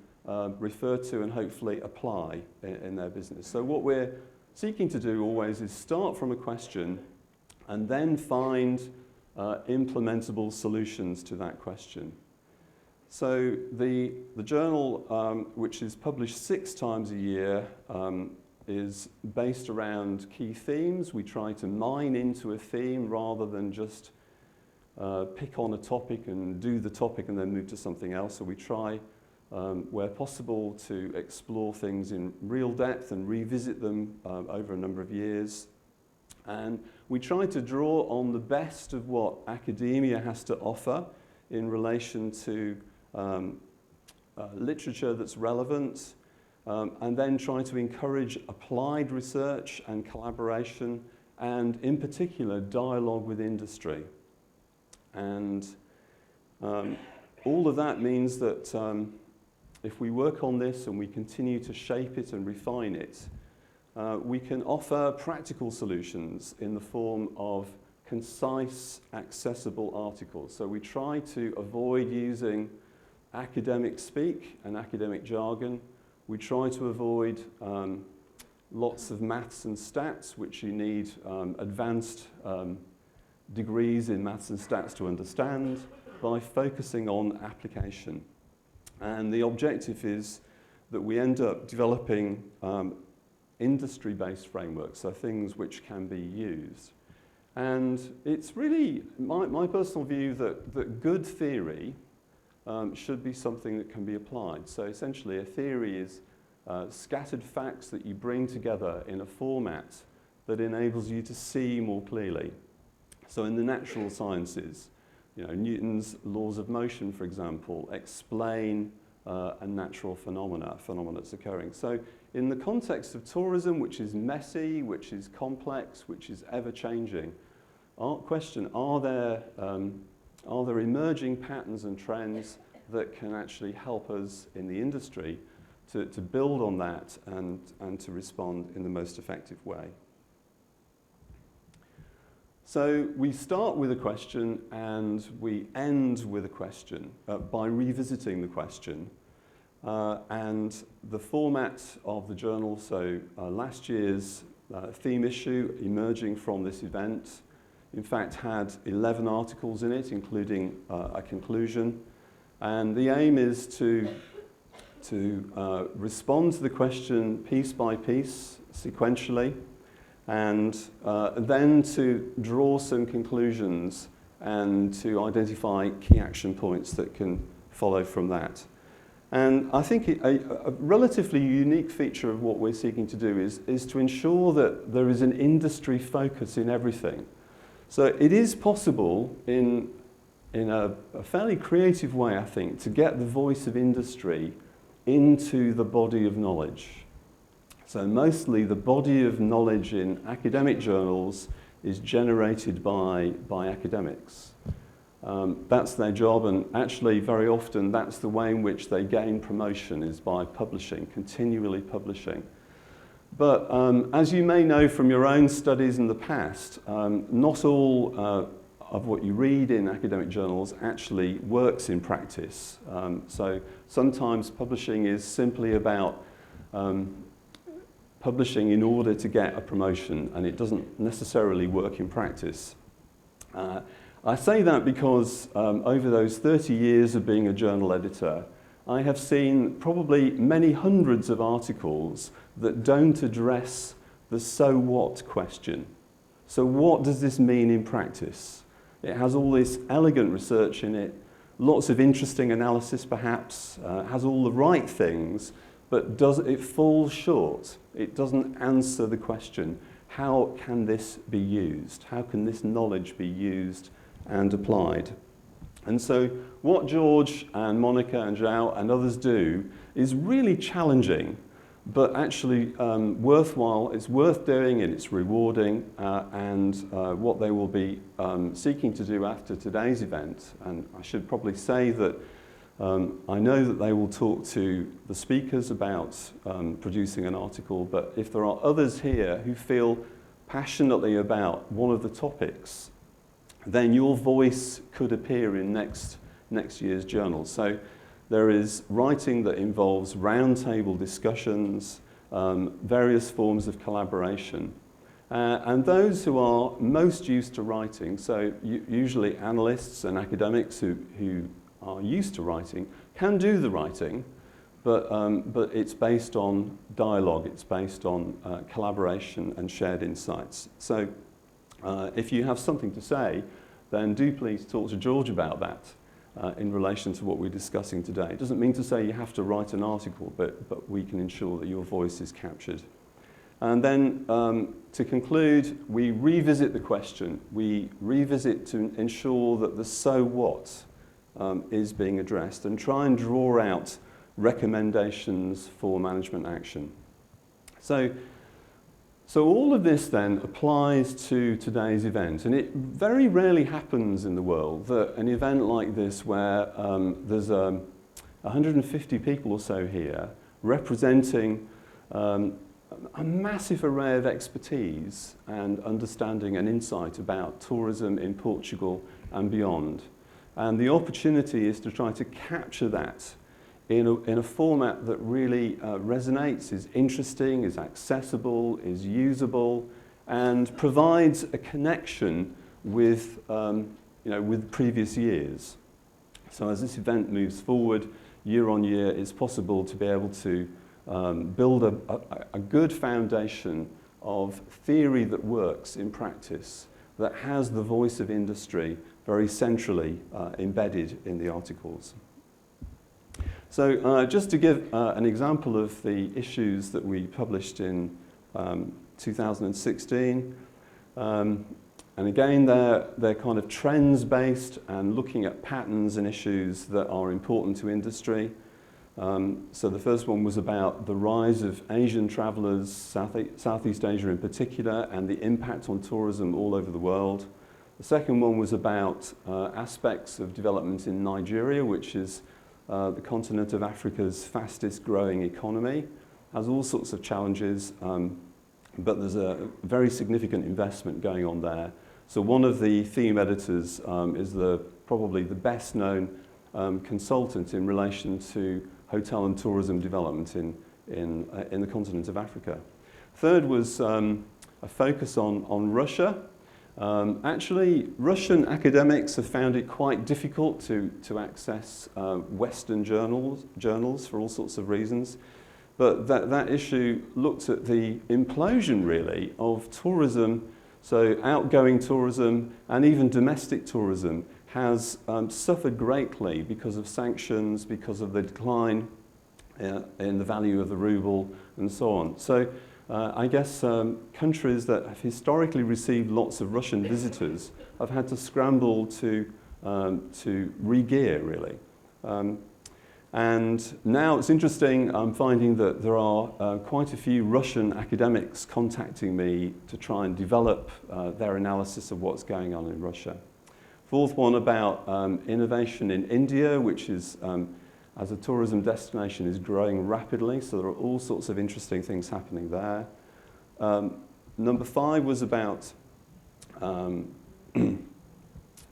refer to and hopefully apply in their business. So what we're seeking to do always is start from a question and then find implementable solutions to that question. So the journal, which is published 6 times a year, is based around key themes. We try to mine into a theme rather than just pick on a topic and do the topic and then move to something else. So we try, where possible, to explore things in real depth and revisit them over a number of years. And we try to draw on the best of what academia has to offer in relation to literature that's relevant, and then try to encourage applied research and collaboration, and in particular dialogue with industry. And all of that means that if we work on this and we continue to shape it and refine it, we can offer practical solutions in the form of concise, accessible articles. So we try to avoid using academic speak and academic jargon. We try to avoid lots of maths and stats, which you need advanced degrees in maths and stats to understand, by focusing on application. And the objective is that we end up developing industry-based frameworks, so things which can be used. And it's really my personal view that good theory should be something that can be applied. So essentially a theory is scattered facts that you bring together in a format that enables you to see more clearly. So in the natural sciences, Newton's laws of motion, for example, explain a natural phenomena that's occurring. So in the context of tourism, which is messy, which is complex, which is ever-changing, are there emerging patterns and trends that can actually help us in the industry to build on that and to respond in the most effective way? So we start with a question and we end with a question by revisiting the question. And the format of the journal, so last year's theme issue emerging from this event, in fact had 11 articles in it, including a conclusion. And the aim is to respond to the question piece by piece, sequentially, and then to draw some conclusions and to identify key action points that can follow from that. And I think a relatively unique feature of what we're seeking to do is to ensure that there is an industry focus in everything. So it is possible in a fairly creative way, I think, to get the voice of industry into the body of knowledge. So mostly the body of knowledge in academic journals is generated by academics. That's their job, and actually very often that's the way in which they gain promotion, is by publishing, continually publishing. But as you may know from your own studies in the past, not all of what you read in academic journals actually works in practice. So sometimes publishing is simply about publishing in order to get a promotion, and it doesn't necessarily work in practice. I say that because over those 30 years of being a journal editor, I have seen probably many hundreds of articles that don't address the so what question. So what does this mean in practice? It has all this elegant research in it, lots of interesting analysis perhaps, has all the right things, but it falls short. It doesn't answer the question, how can this be used? How can this knowledge be used and applied? And so what George and Monica and Zhao and others do is really challenging, but actually worthwhile. It's worth doing and it's rewarding, and what they will be seeking to do after today's event. And I should probably say that I know that they will talk to the speakers about producing an article, but if there are others here who feel passionately about one of the topics, then your voice could appear in next year's journal. So there is writing that involves roundtable discussions, various forms of collaboration. And those who are most used to writing, so usually analysts and academics who are used to writing, can do the writing, but it's based on dialogue, it's based on collaboration and shared insights. So if you have something to say, then do please talk to George about that in relation to what we're discussing today. It doesn't mean to say you have to write an article, but we can ensure that your voice is captured. And then to conclude, we revisit the question. We revisit to ensure that the so what is being addressed and try and draw out recommendations for management action. So all of this then applies to today's event, and it very rarely happens in the world that an event like this where there's 150 people or so here representing a massive array of expertise and understanding and insight about tourism in Portugal and beyond. And the opportunity is to try to capture that in a format that really resonates, is interesting, is accessible, is usable, and provides a connection with, with previous years. So as this event moves forward, year on year, it's possible to be able to build a good foundation of theory that works in practice, that has the voice of industry very centrally embedded in the articles. So just to give an example of the issues that we published in 2016, and again they're kind of trends-based and looking at patterns and issues that are important to industry. So the first one was about the rise of Asian travellers, Southeast Asia in particular, and the impact on tourism all over the world. The second one was about aspects of development in Nigeria, which is the continent of Africa's fastest growing economy. Has all sorts of challenges, but there's a very significant investment going on there. So one of the theme editors is probably the best known consultant in relation to hotel and tourism development in the continent of Africa. Third was a focus on Russia. Actually, Russian academics have found it quite difficult to access Western journals for all sorts of reasons. But that issue looked at the implosion, really, of tourism, so outgoing tourism and even domestic tourism has suffered greatly because of sanctions, because of the decline in the value of the ruble, and so on. So I guess countries that have historically received lots of Russian visitors have had to scramble to re-gear, really. And now it's interesting, I'm finding that there are quite a few Russian academics contacting me to try and develop their analysis of what's going on in Russia. Fourth one about innovation in India, which is, as a tourism destination, is growing rapidly, so there are all sorts of interesting things happening there. Number 5 was about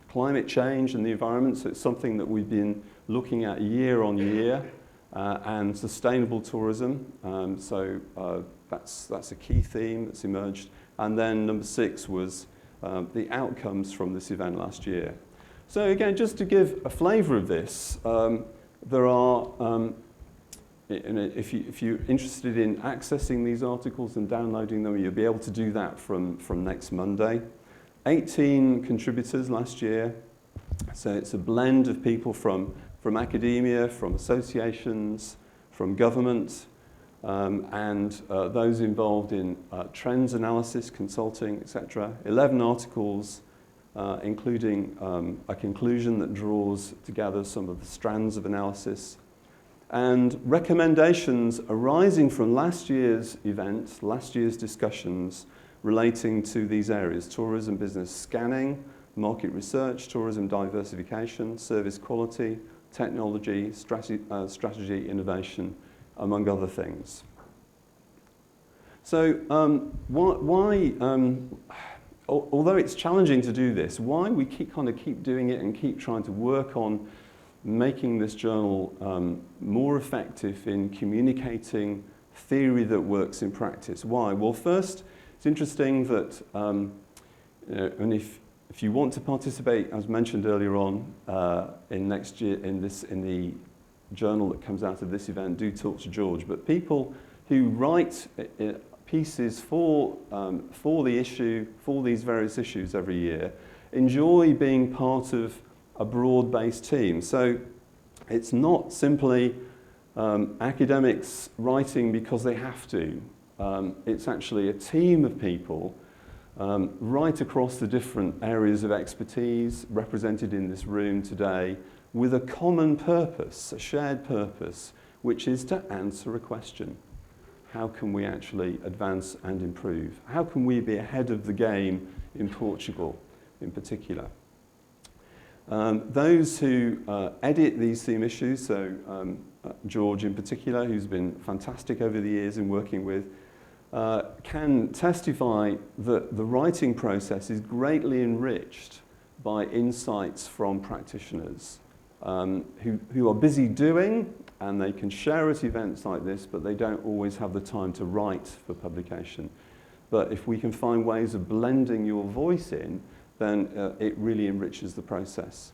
climate change and the environment, so it's something that we've been looking at year on year, and sustainable tourism, so that's a key theme that's emerged. And then number 6 was the outcomes from this event last year. So again, just to give a flavour of this, there are, if you're interested in accessing these articles and downloading them, you'll be able to do that from next Monday. 18 contributors last year, so it's a blend of people from academia, from associations, from government, and those involved in trends analysis, consulting, etc. 11 articles, including a conclusion that draws together some of the strands of analysis, and recommendations arising from last year's event, last year's discussions relating to these areas: tourism business scanning, market research, tourism diversification, service quality, technology, strategy, innovation, among other things. So although it's challenging to do this, why we keep doing it and keep trying to work on making this journal more effective in communicating theory that works in practice. Why? Well, first, it's interesting that, and if you want to participate, as mentioned earlier on, in next year in the journal that comes out of this event, do talk to George. But people who write pieces for the issue, for these various issues every year, enjoy being part of a broad-based team. So it's not simply academics writing because they have to. It's actually a team of people right across the different areas of expertise represented in this room today with a common purpose, a shared purpose, which is to answer a question. How can we actually advance and improve? How can we be ahead of the game in Portugal in particular? Those who edit these theme issues, so George in particular, who's been fantastic over the years in working with, can testify that the writing process is greatly enriched by insights from practitioners who are busy doing, and they can share at events like this, but they don't always have the time to write for publication. But if we can find ways of blending your voice in, then it really enriches the process.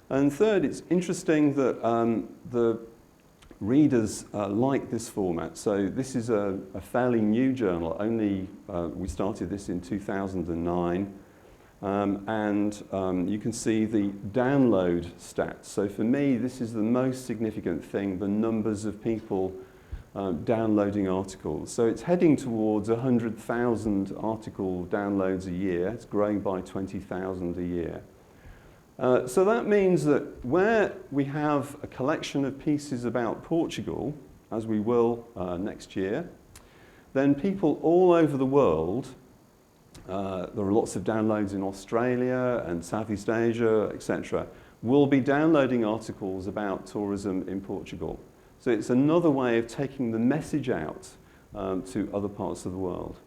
And third, it's interesting that the readers like this format. So this is a fairly new journal. We started this in 2009. You can see the download stats. So for me, this is the most significant thing, the numbers of people downloading articles. So it's heading towards 100,000 article downloads a year. It's growing by 20,000 a year. So that means that where we have a collection of pieces about Portugal, as we will next year, then people all over the world, there are lots of downloads in Australia and Southeast Asia, etc., will be downloading articles about tourism in Portugal. So it's another way of taking the message out to other parts of the world.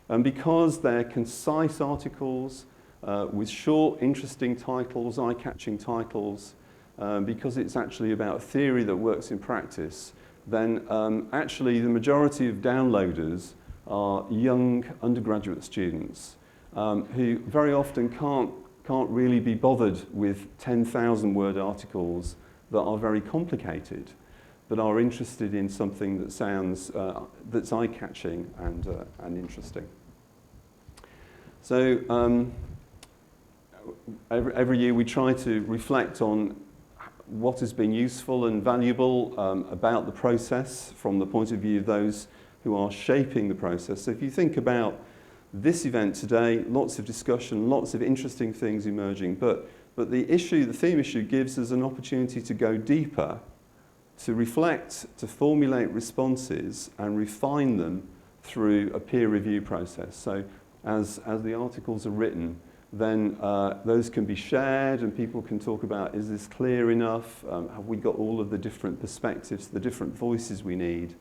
And because they're concise articles with short, interesting titles, eye-catching titles, because it's actually about theory that works in practice, then actually the majority of downloaders are young undergraduate students who very often can't really be bothered with 10,000 word articles that are very complicated, but are interested in something that sounds, that's eye-catching and interesting. So every year we try to reflect on what has been useful and valuable about the process from the point of view of those who are shaping the process. So if you think about this event today, lots of discussion, lots of interesting things emerging, but the theme issue gives us an opportunity to go deeper, to reflect, to formulate responses and refine them through a peer review process. So as the articles are written, then those can be shared and people can talk about, is this clear enough? Have we got all of the different perspectives, the different voices we need?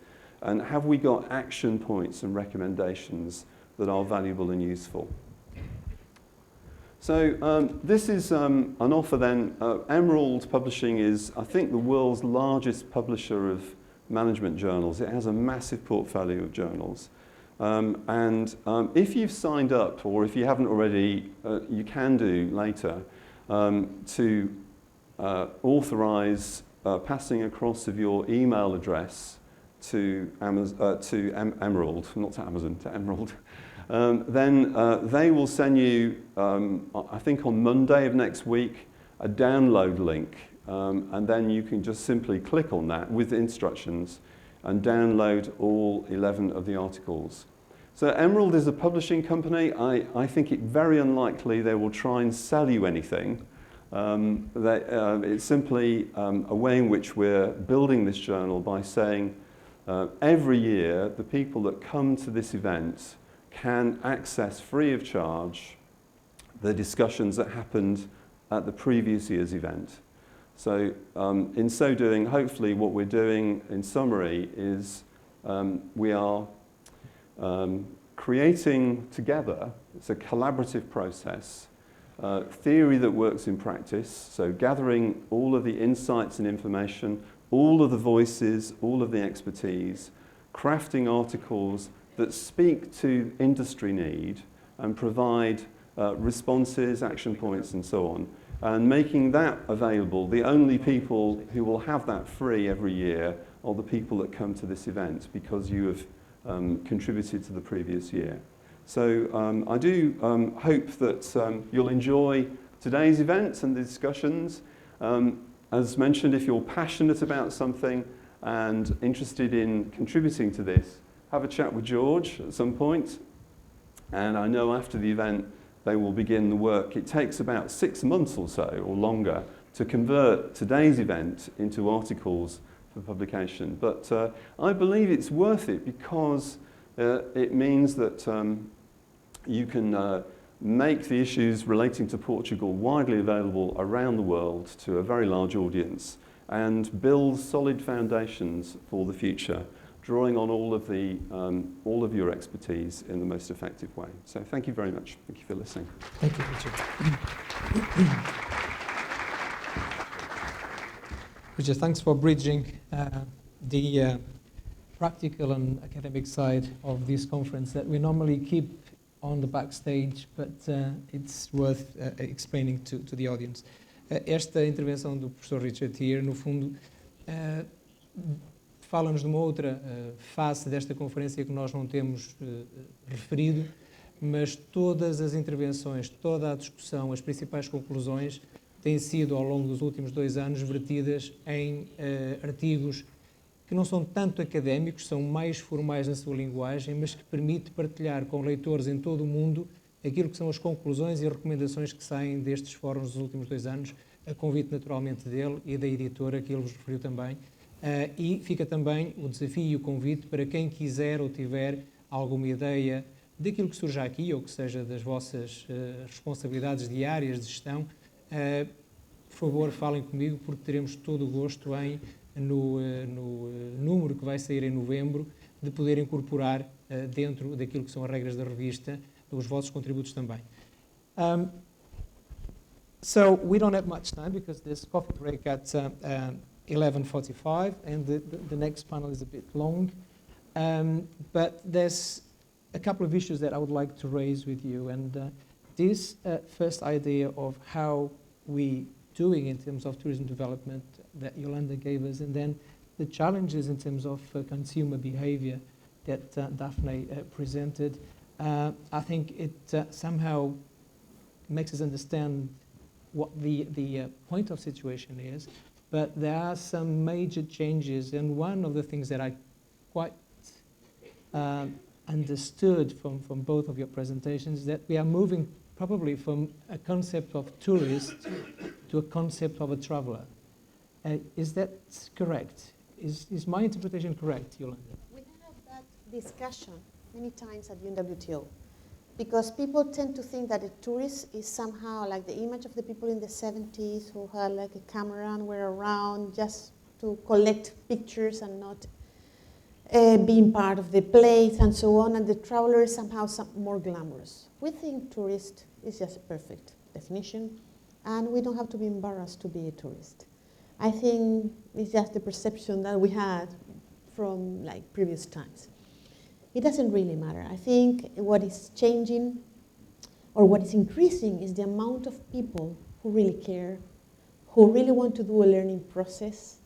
And have we got action points and recommendations that are valuable and useful? So this is an offer then. Emerald Publishing is, I think, the world's largest publisher of management journals. It has a massive portfolio of journals. If you've signed up, or if you haven't already, you can do later, to authorize passing across of your email address to Emerald, not to Amazon, to Emerald, then they will send you, I think on Monday of next week, a download link, and then you can just simply click on that with instructions and download all 11 of the articles. So Emerald is a publishing company. I think it very unlikely they will try and sell you anything. It's simply a way in which we're building this journal by saying every year the people that come to this event can access free of charge the discussions that happened at the previous year's event. So in so doing, hopefully what we're doing in summary is we are creating together, it's a collaborative process, theory that works in practice, so gathering all of the insights and information, all of the voices, all of the expertise, crafting articles that speak to industry need and provide responses, action points and so on, and making that available. The only people who will have that free every year are the people that come to this event because you have contributed to the previous year. So I do hope that you'll enjoy today's event and the discussions. As mentioned, if you're passionate about something and interested in contributing to this, have a chat with George at some point. And I know after the event, they will begin the work. It takes about 6 months or so, or longer, to convert today's event into articles for publication. But I believe it's worth it because it means that you can make the issues relating to Portugal widely available around the world to a very large audience and build solid foundations for the future, drawing on all of your expertise in the most effective way. So thank you very much. Thank you for listening. Thank you, Richard. Richard, thanks for bridging the practical and academic side of this conference that we normally keep on the backstage, but it's worth explaining to the audience. Esta intervenção do professor Richard here, no fundo, fala-nos de uma outra face desta conferência que nós não temos referido, mas todas as intervenções, toda a discussão, as principais conclusões têm sido, ao longo dos últimos 2 anos, vertidas em artigos que não são tanto académicos, são mais formais na sua linguagem, mas que permite partilhar com leitores em todo o mundo aquilo que são as conclusões e as recomendações que saem destes fóruns dos últimos 2 anos, a convite naturalmente dele e da editora, que ele vos referiu também. E fica também o desafio e o convite para quem quiser ou tiver alguma ideia daquilo que surja aqui, ou que seja das vossas responsabilidades diárias de gestão, por favor, falem comigo, porque teremos todo o gosto em, no número que vai sair em novembro, de poder incorporar dentro daquilo que são as regras da revista, os vossos contributos também. So we don't have much time because there's coffee break at 11:45 and the next panel is a bit long. But there's a couple of issues that I would like to raise with you. And this first idea of how we doing in terms of tourism development that Yolanda gave us, and then the challenges in terms of consumer behavior that Daphne presented, I think it somehow makes us understand what the point of situation is, but there are some major changes, and one of the things that I quite understood from both of your presentations, that we are moving probably from a concept of tourist to a concept of a traveler. Is that correct? Is my interpretation correct, Yolanda? We have that discussion many times at UNWTO, because people tend to think that a tourist is somehow like the image of the people in the 70s who had like a camera and were around just to collect pictures and not being part of the place and so on, and the traveler is somehow more glamorous. We think tourist is just a perfect definition, and we don't have to be embarrassed to be a tourist. I think it's just the perception that we had from like previous times. It doesn't really matter. I think what is changing or what is increasing is the amount of people who really care, who really want to do a learning process,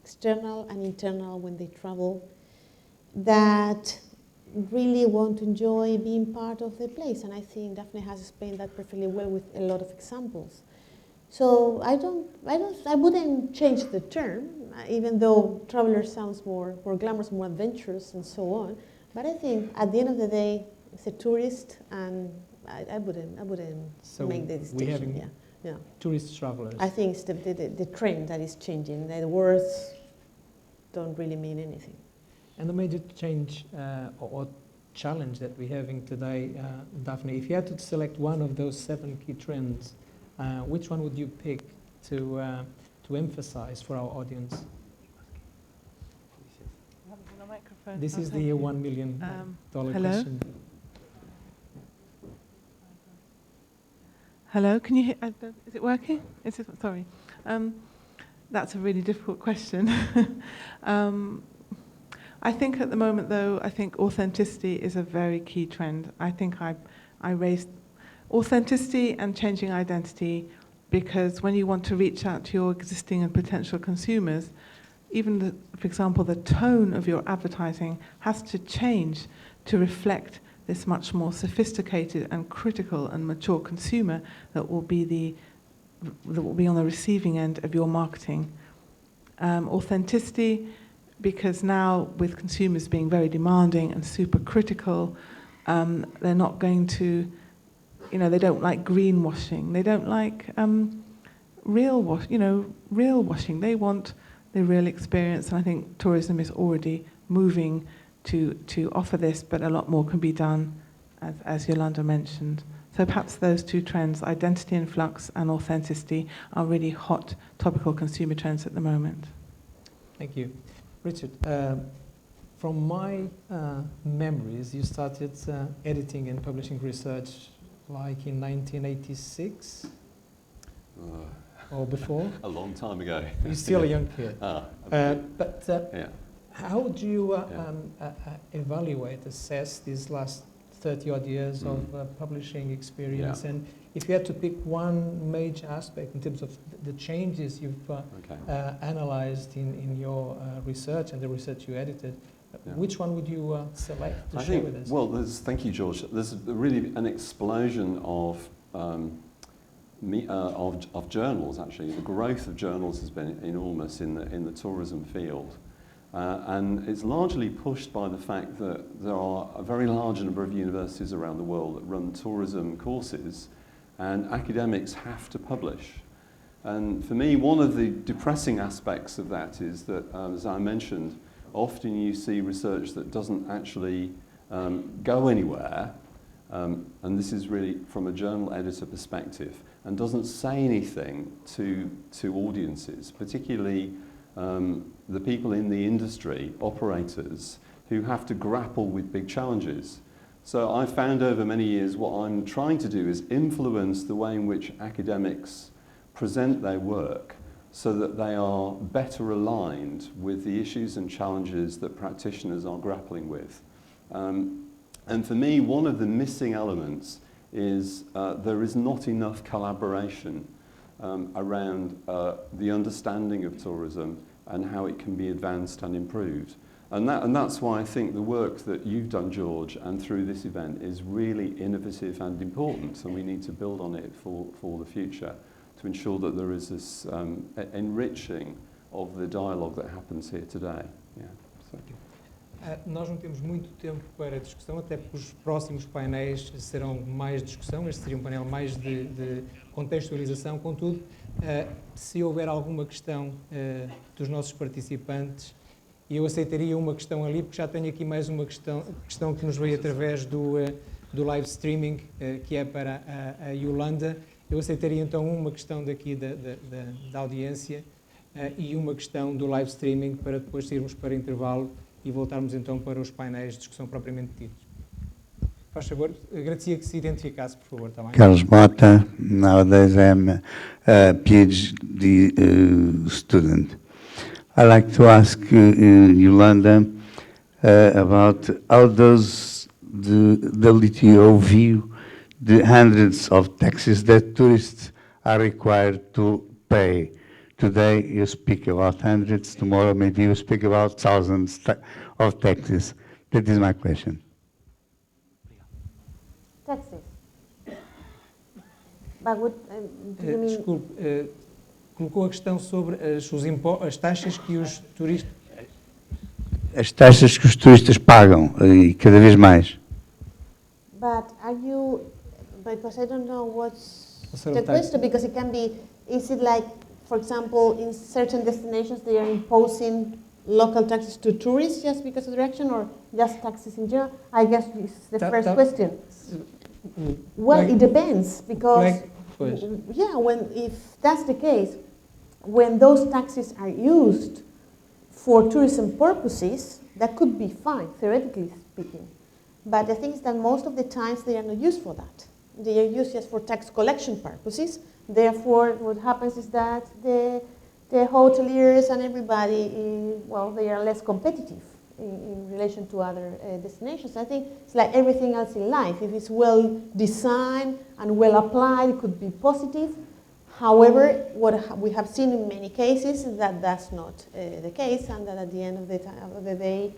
external and internal when they travel, that really want to enjoy being part of the place. And I think Daphne has explained that perfectly well with a lot of examples. So I wouldn't change the term, even though traveler sounds more glamorous, more adventurous, and so on. But I think at the end of the day, it's a tourist, and I wouldn't So make the distinction. Yeah. Tourist travelers. I think it's the trend that is changing. The words don't really mean anything. And the major change or challenge that we're having today, Daphne, if you had to select one of those 7 key trends, which one would you pick to emphasize for our audience? This is the $1 million question. Hello, can you hear? Is it working? Sorry. That's a really difficult question. I think at the moment, though, I think authenticity is a very key trend. I think I raised authenticity and changing identity because when you want to reach out to your existing and potential consumers, even, for example, the tone of your advertising has to change to reflect this much more sophisticated and critical and mature consumer that will be on the receiving end of your marketing. Authenticity, because now with consumers being very demanding and super critical, they're not going to, they don't like greenwashing. They don't like real washing. They want the real experience, and I think tourism is already moving to offer this, but a lot more can be done, as Yolanda mentioned. So perhaps those two trends, identity in flux and authenticity, are really hot topical consumer trends at the moment. Thank you. Richard, from my memories, you started editing and publishing research like in 1986 or before? A long time ago. You're still a young kid. Yeah. How would you evaluate, assess these last 30-odd years of publishing experience? Yeah. And if you had to pick one major aspect in terms of the changes you've analyzed in your research and the research you edited, which one would you select to share with us? Well, thank you, George. There's really an explosion of journals, actually. The growth of journals has been enormous in the tourism field. And it's largely pushed by the fact that there are a very large number of universities around the world that run tourism courses, and academics have to publish. And for me, one of the depressing aspects of that is that, as I mentioned, often you see research that doesn't actually go anywhere, and this is really from a journal editor perspective, and doesn't say anything to audiences, particularly the people in the industry, operators, who have to grapple with big challenges. So I've found over many years what I'm trying to do is influence the way in which academics present their work so that they are better aligned with the issues and challenges that practitioners are grappling with. And for me, one of the missing elements is there is not enough collaboration around the understanding of tourism and how it can be advanced and improved. And that's why I think the work that you've done, George, and through this event is really innovative and important, and we need to build on it for the future to ensure that there is this enriching of the dialogue that happens here today. Yeah. So. Nós não temos muito tempo para discussão, até porque os próximos painéis serão mais discussão. Este seria um painel mais de contextualização. Contudo, se houver alguma questão dos nossos participantes, eu aceitaria uma questão ali, porque já tenho aqui mais uma questão que nos veio através do live streaming, que é para a Yolanda. Eu aceitaria então uma questão daqui da audiência e uma questão do live streaming para depois irmos para intervalo e voltarmos então para os painéis de discussão propriamente ditos. Faz favor, agradecia que se identificasse, por favor, também. Carlos Mota, nowadays I'm a PhD student. I'd like to ask Yolanda about how does the WTO view the hundreds of taxes that tourists are required to pay. Today you speak about hundreds, tomorrow maybe you speak about thousands of taxes. That is my question. Taxes. But what do you mean? Desculpe, colocou a questão sobre as taxas que os turistas... As taxas que os turistas pagam, e cada vez mais. But are you... Because I don't know what's the question, because it can be... Is it like, for example, in certain destinations they are imposing local taxes to tourists just because of the direction, or just taxes in general? I guess this is the first question. Well, it depends, because... Yeah, if that's the case, when those taxes are used for tourism purposes, that could be fine, theoretically speaking. But the thing is that most of the times they are not used for that. They are used just for tax collection purposes. Therefore, what happens is that the hoteliers and everybody, well, they are less competitive in relation to other destinations. I think it's like everything else in life. If it's well designed and well applied, it could be positive. However, what we have seen in many cases is that that's not the case, and that at the end of the day,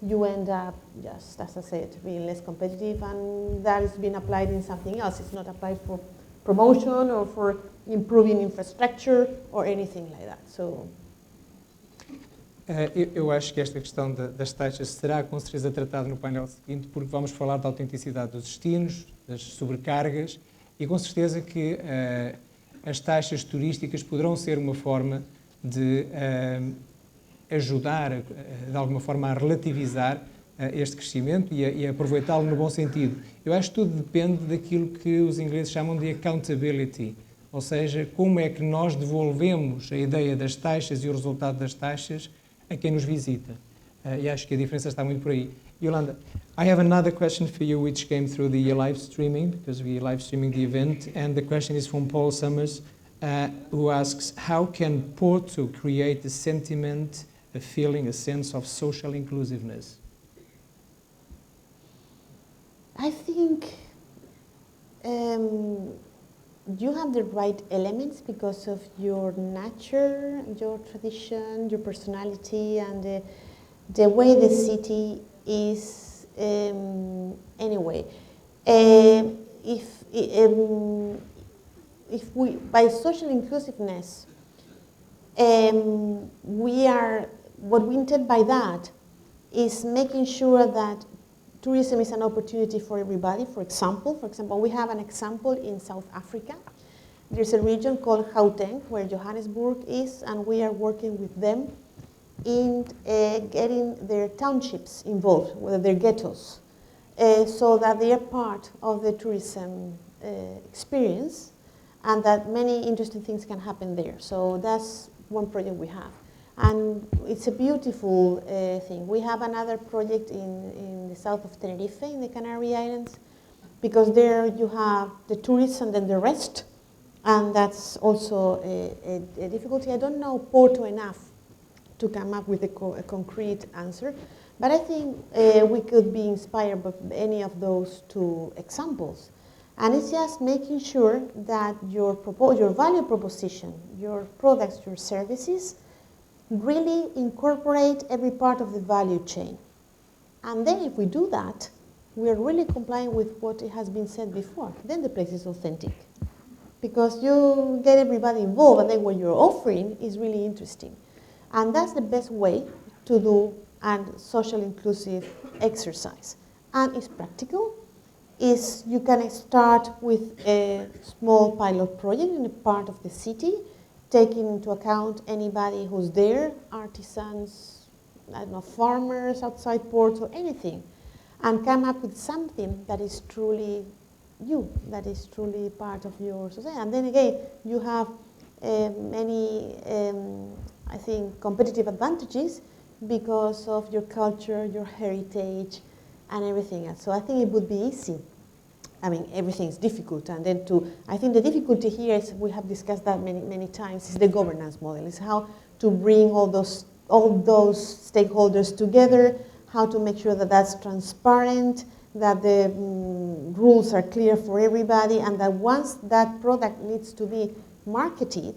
you end up just, as I said, being less competitive, and that is being applied in something else. It's not applied for promotion or for improving infrastructure or anything like that. So. Eu acho que esta questão das taxas será com certeza tratada no painel seguinte, porque vamos falar da autenticidade dos destinos, das sobrecargas, e com certeza que as taxas turísticas poderão ser uma forma de ajudar, de alguma forma, a relativizar este crescimento e a aproveitá-lo no bom sentido. Eu acho que tudo depende daquilo que os ingleses chamam de accountability, ou seja, como é que nós devolvemos a ideia das taxas e o resultado das taxas a quem nos visita. E acho que a diferença está muito por aí. Yolanda, I have another question for you which came through the live streaming, because we live streaming the event, and the question is from Paul Summers, who asks, how can Porto create a sentiment, a feeling, a sense of social inclusiveness? I think you have the right elements because of your nature, your tradition, your personality, and the way the city is anyway. If we, by social inclusiveness, what we intend by that is making sure that tourism is an opportunity for everybody. For example, we have an example in South Africa. There's a region called Gauteng, where Johannesburg is, and we are working with them in getting their townships involved, whether they're ghettos, so that they are part of the tourism experience, and that many interesting things can happen there. So that's one project we have. And it's a beautiful thing. We have another project in the south of Tenerife, in the Canary Islands, because there you have the tourists and then the rest, and that's also a difficulty. I don't know Porto enough to come up with a concrete answer, but I think we could be inspired by any of those two examples. And it's just making sure that your value proposition, your products, your services, really incorporate every part of the value chain. And then if we do that, we are really complying with what has been said before. Then the place is authentic. Because you get everybody involved, and then what you're offering is really interesting. And that's the best way to do a social inclusive exercise. And it's practical. You can start with a small pilot project in a part of the city, taking into account anybody who's there, artisans, I don't know, farmers outside Porto, anything, and come up with something that is truly you, that is truly part of your society. And then again, you have many, I think, competitive advantages because of your culture, your heritage, and everything else. So I think it would be easy. I mean, everything's difficult, and then I think the difficulty here is, we have discussed that many times, is the governance model. It's how to bring all those stakeholders together, how to make sure that that's transparent, that the rules are clear for everybody, and that once that product needs to be marketed,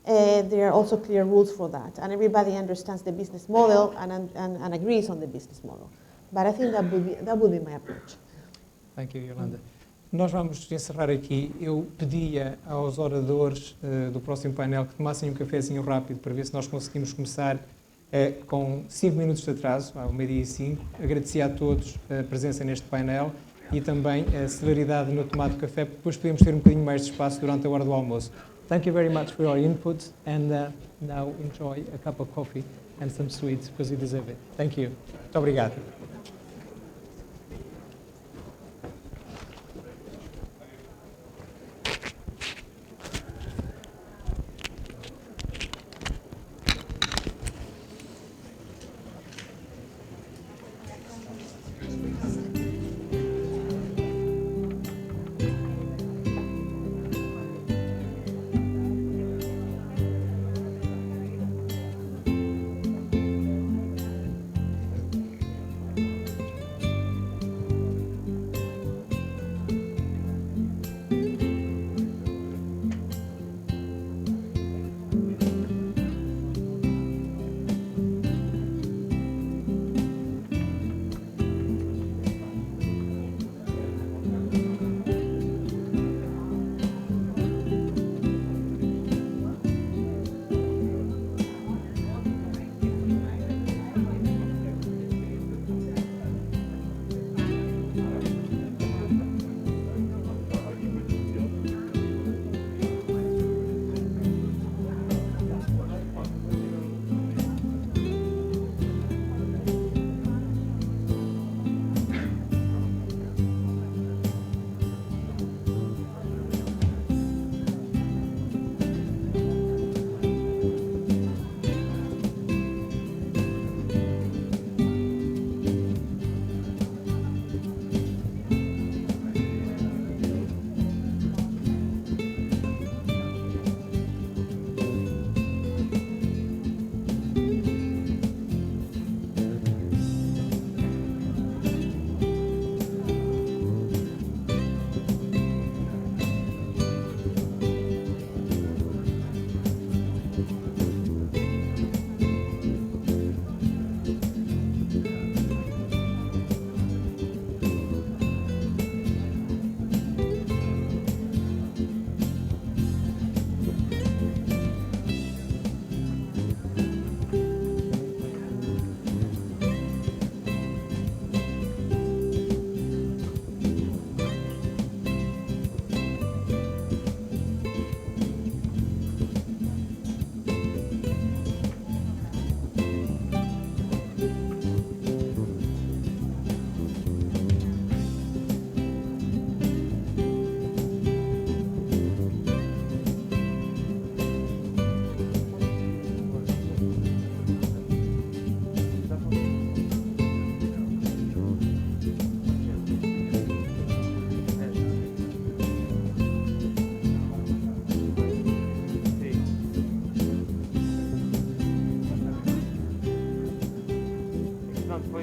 there are also clear rules for that, and everybody understands the business model and agrees on the business model. But I think that would be my approach. Thank you, Yolanda. Nós vamos encerrar aqui. Eu pedia aos oradores do próximo painel que tomassem um cafezinho rápido para ver se nós conseguimos começar com 5 minutos de atraso, ao 12:05. Agradecia a todos a presença neste painel e também a celeridade no tomado de café, porque depois podemos ter um bocadinho mais de espaço durante a hora do almoço. Thank you very much for your input, and now enjoy a cup of coffee and some sweets, because you deserve it. Thank you. Muito obrigado.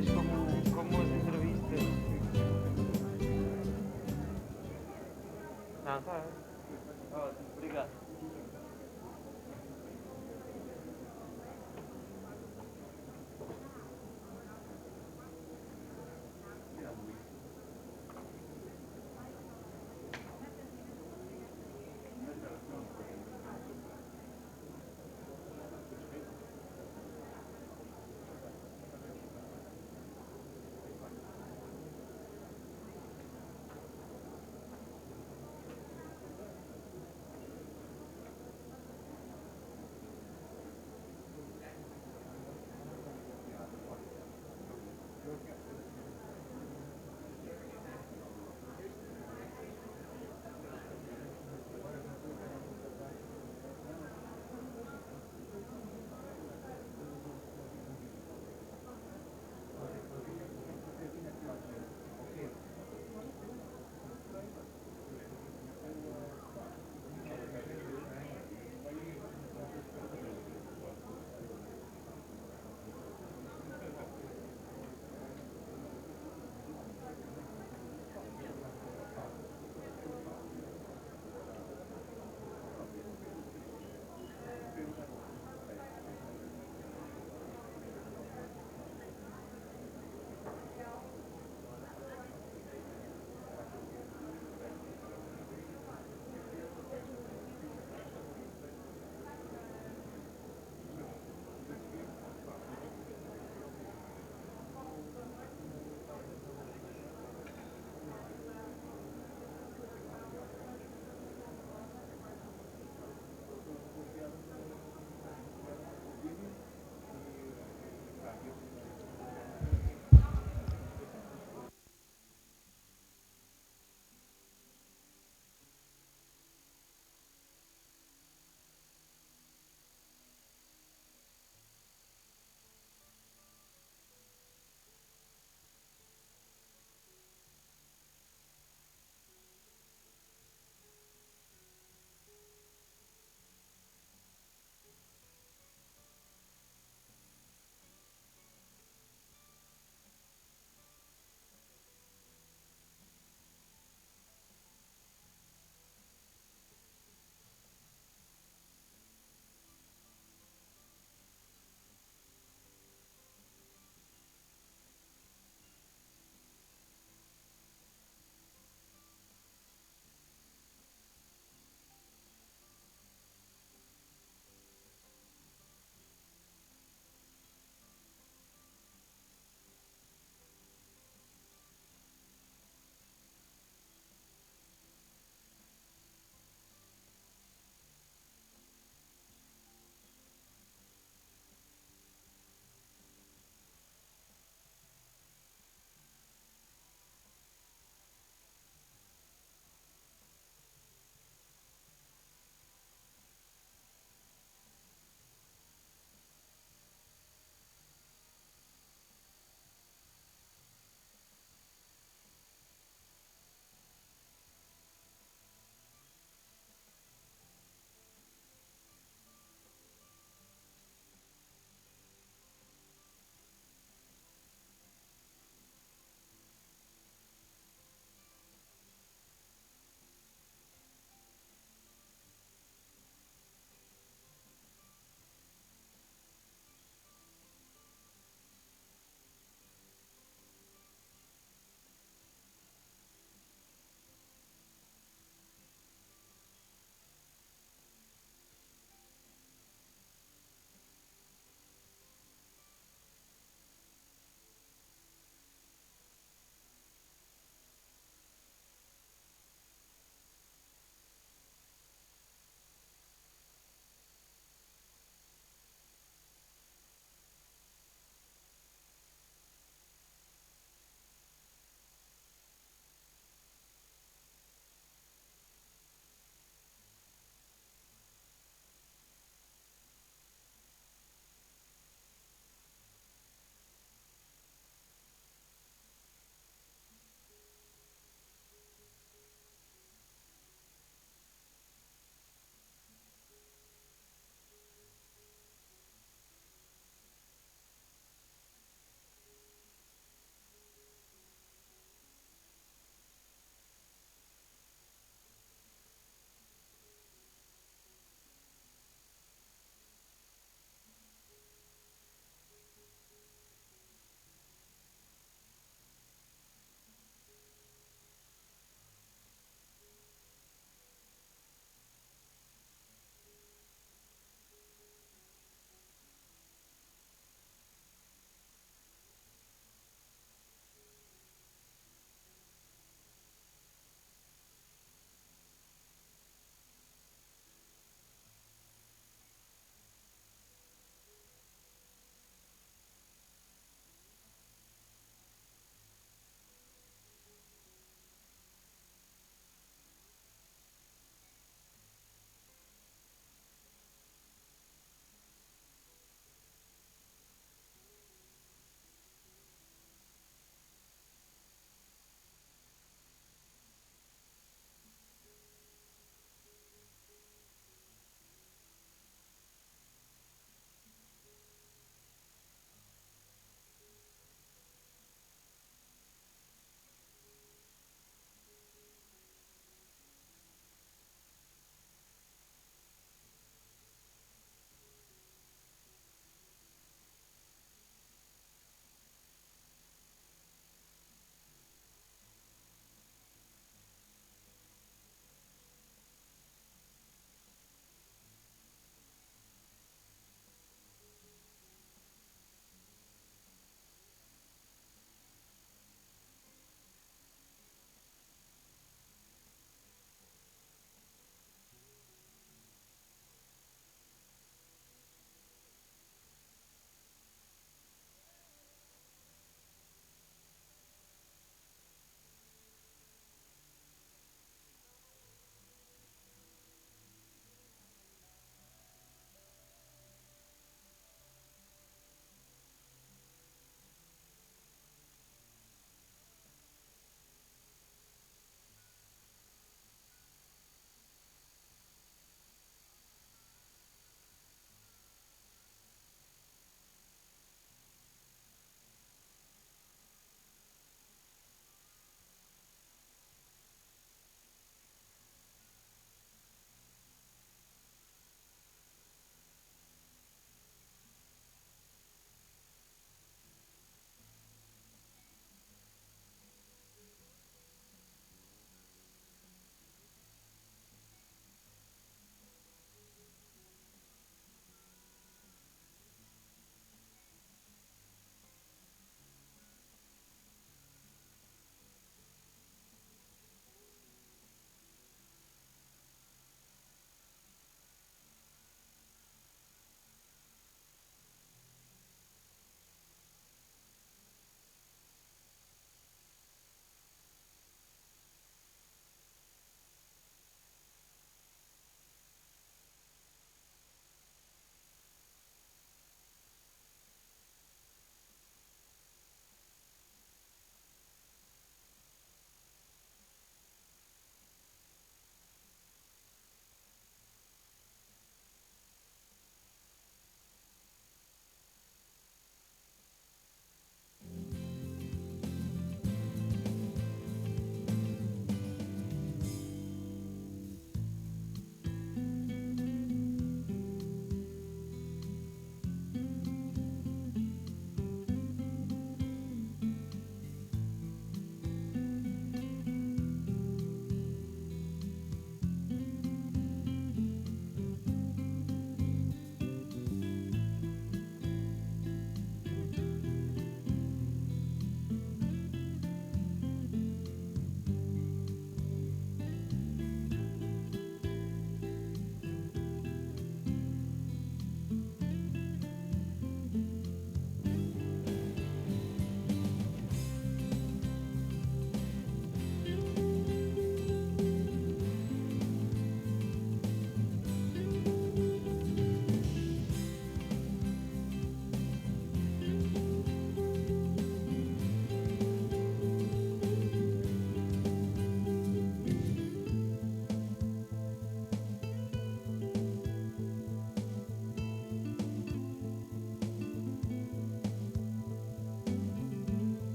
depois, como as entrevistas. Não, tá. Ótimo, obrigado.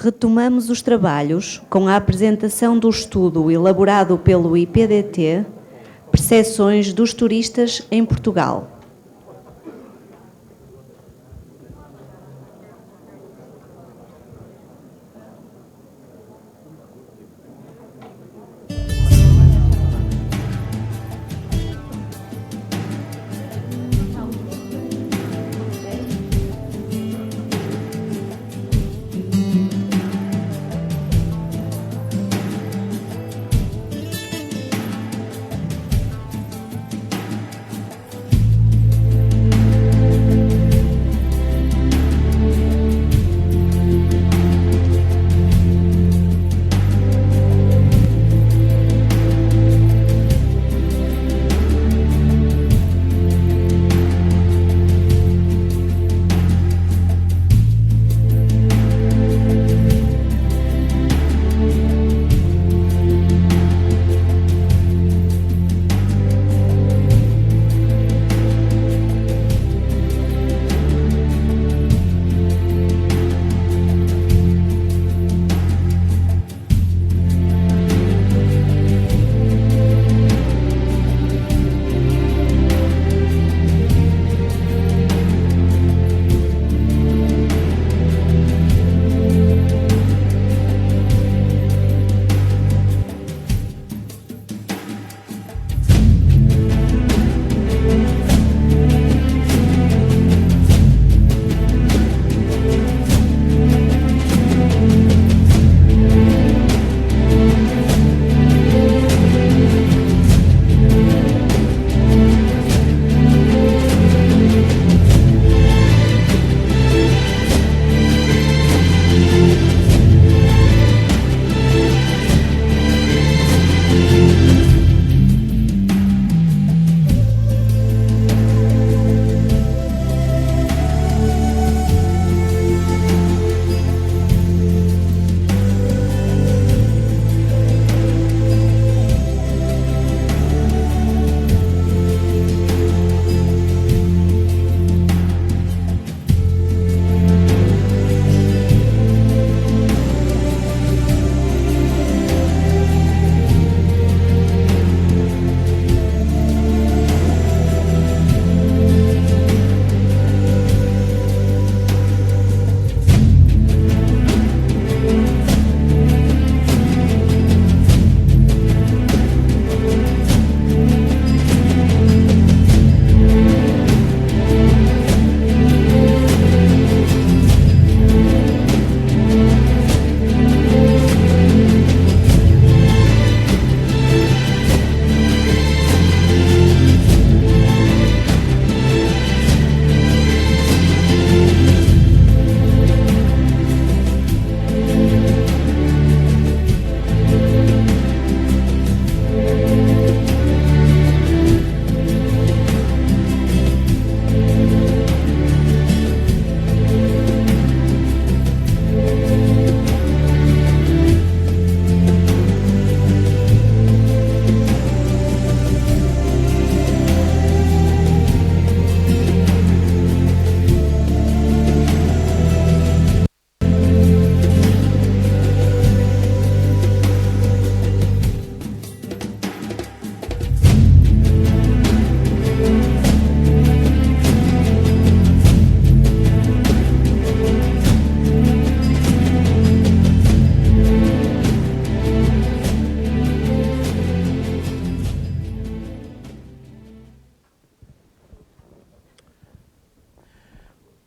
Retomamos os trabalhos com a apresentação do estudo elaborado pelo IPDT, Percepções dos Turistas em Portugal.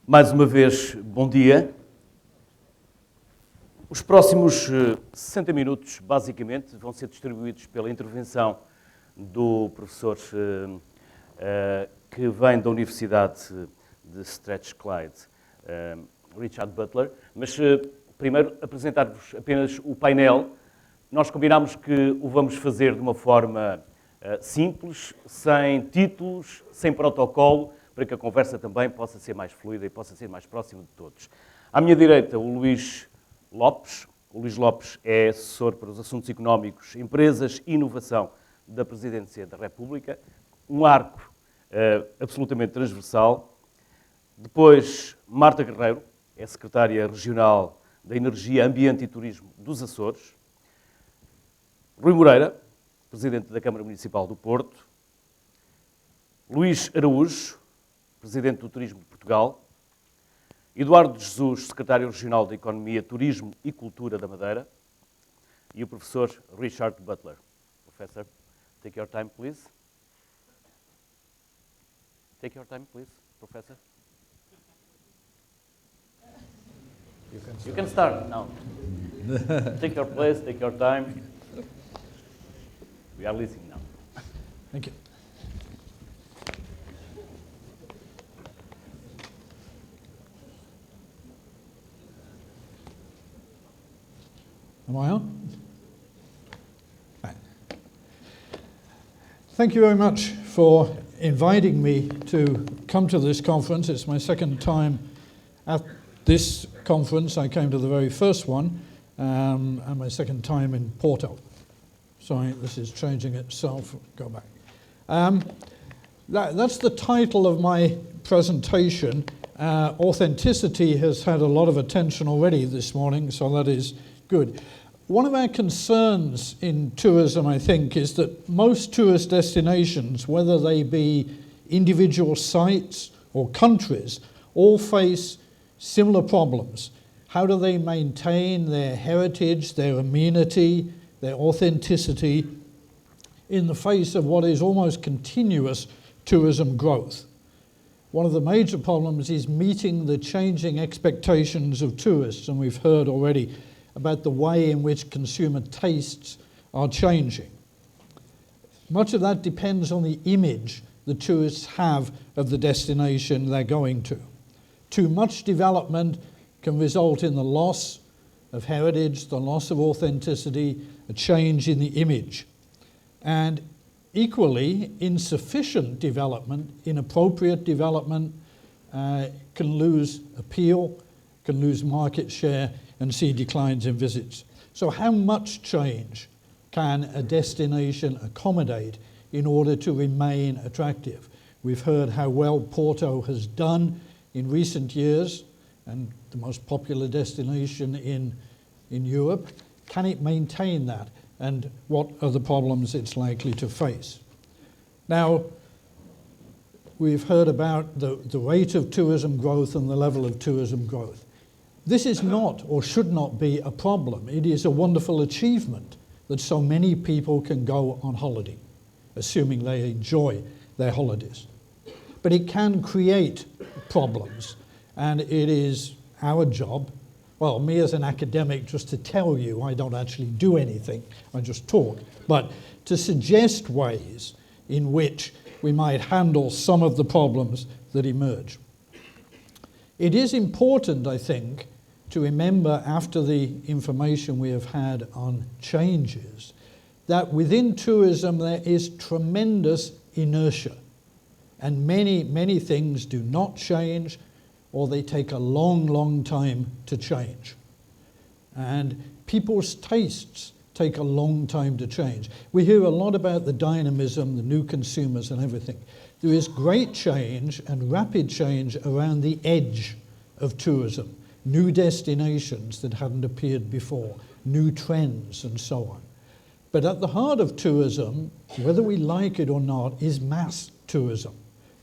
Mais uma vez, bom dia. Os próximos 60 minutos, basicamente, vão ser distribuídos pela intervenção do professor que vem da Universidade de Strathclyde, Richard Butler. Mas primeiro apresentar-vos apenas o painel. Nós combinámos que o vamos fazer de uma forma simples, sem títulos, sem protocolo, para que a conversa também possa ser mais fluida e possa ser mais próxima de todos. À minha direita, o Luís Lopes. O Luís Lopes é assessor para os assuntos económicos, empresas e inovação da Presidência da República. Um arco absolutamente transversal. Depois, Marta Guerreiro, é secretária regional da Energia, Ambiente e Turismo dos Açores. Rui Moreira, presidente da Câmara Municipal do Porto. Luís Araújo, presidente do Turismo de Portugal. Eduardo Jesus, secretário regional da Economia, Turismo e Cultura da Madeira. E o professor Richard Butler. Professor, take your time, please. Take your time, please, professor. You can start now. Take your place, take your time. We are listening now. Thank you. Am I on? Right. Thank you very much for inviting me to come to this conference. It's my second time at this conference. I came to the very first one, and my second time in Porto. Sorry, this is changing itself. Go back. That's the title of my presentation. Authenticity has had a lot of attention already this morning, so that is good. One of our concerns in tourism, I think, is that most tourist destinations, whether they be individual sites or countries, all face similar problems. How do they maintain their heritage, their amenity, their authenticity in the face of what is almost continuous tourism growth? One of the major problems is meeting the changing expectations of tourists, and we've heard already about the way in which consumer tastes are changing. Much of that depends on the image the tourists have of the destination they're going to. Too much development can result in the loss of heritage, the loss of authenticity, a change in the image. And equally, insufficient development, inappropriate development, can lose appeal, can lose market share, and see declines in visits. So how much change can a destination accommodate in order to remain attractive? We've heard how well Porto has done in recent years, and the most popular destination in Europe. Can it maintain that? And what are the problems it's likely to face? Now, we've heard about the rate of tourism growth and the level of tourism growth. This is not, or should not be, a problem. It is a wonderful achievement that so many people can go on holiday, assuming they enjoy their holidays. But it can create problems, and it is our job, well, me as an academic, just to tell you I don't actually do anything, I just talk, but to suggest ways in which we might handle some of the problems that emerge. It is important, I think, to remember, after the information we have had on changes, that within tourism there is tremendous inertia, and many things do not change, or they take a long time to change. And people's tastes take a long time to change. We hear a lot about the dynamism, the new consumers and everything. There is great change and rapid change around the edge of tourism. New destinations that hadn't appeared before, new trends and so on. But at the heart of tourism, whether we like it or not, is mass tourism.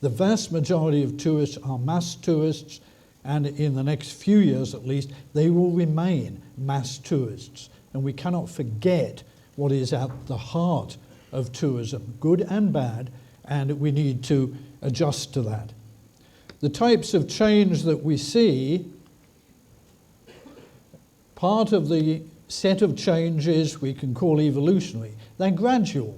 The vast majority of tourists are mass tourists, and in the next few years at least, they will remain mass tourists. And we cannot forget what is at the heart of tourism, good and bad, and we need to adjust to that. The types of change that we see, part of the set of changes we can call evolutionary. They're gradual.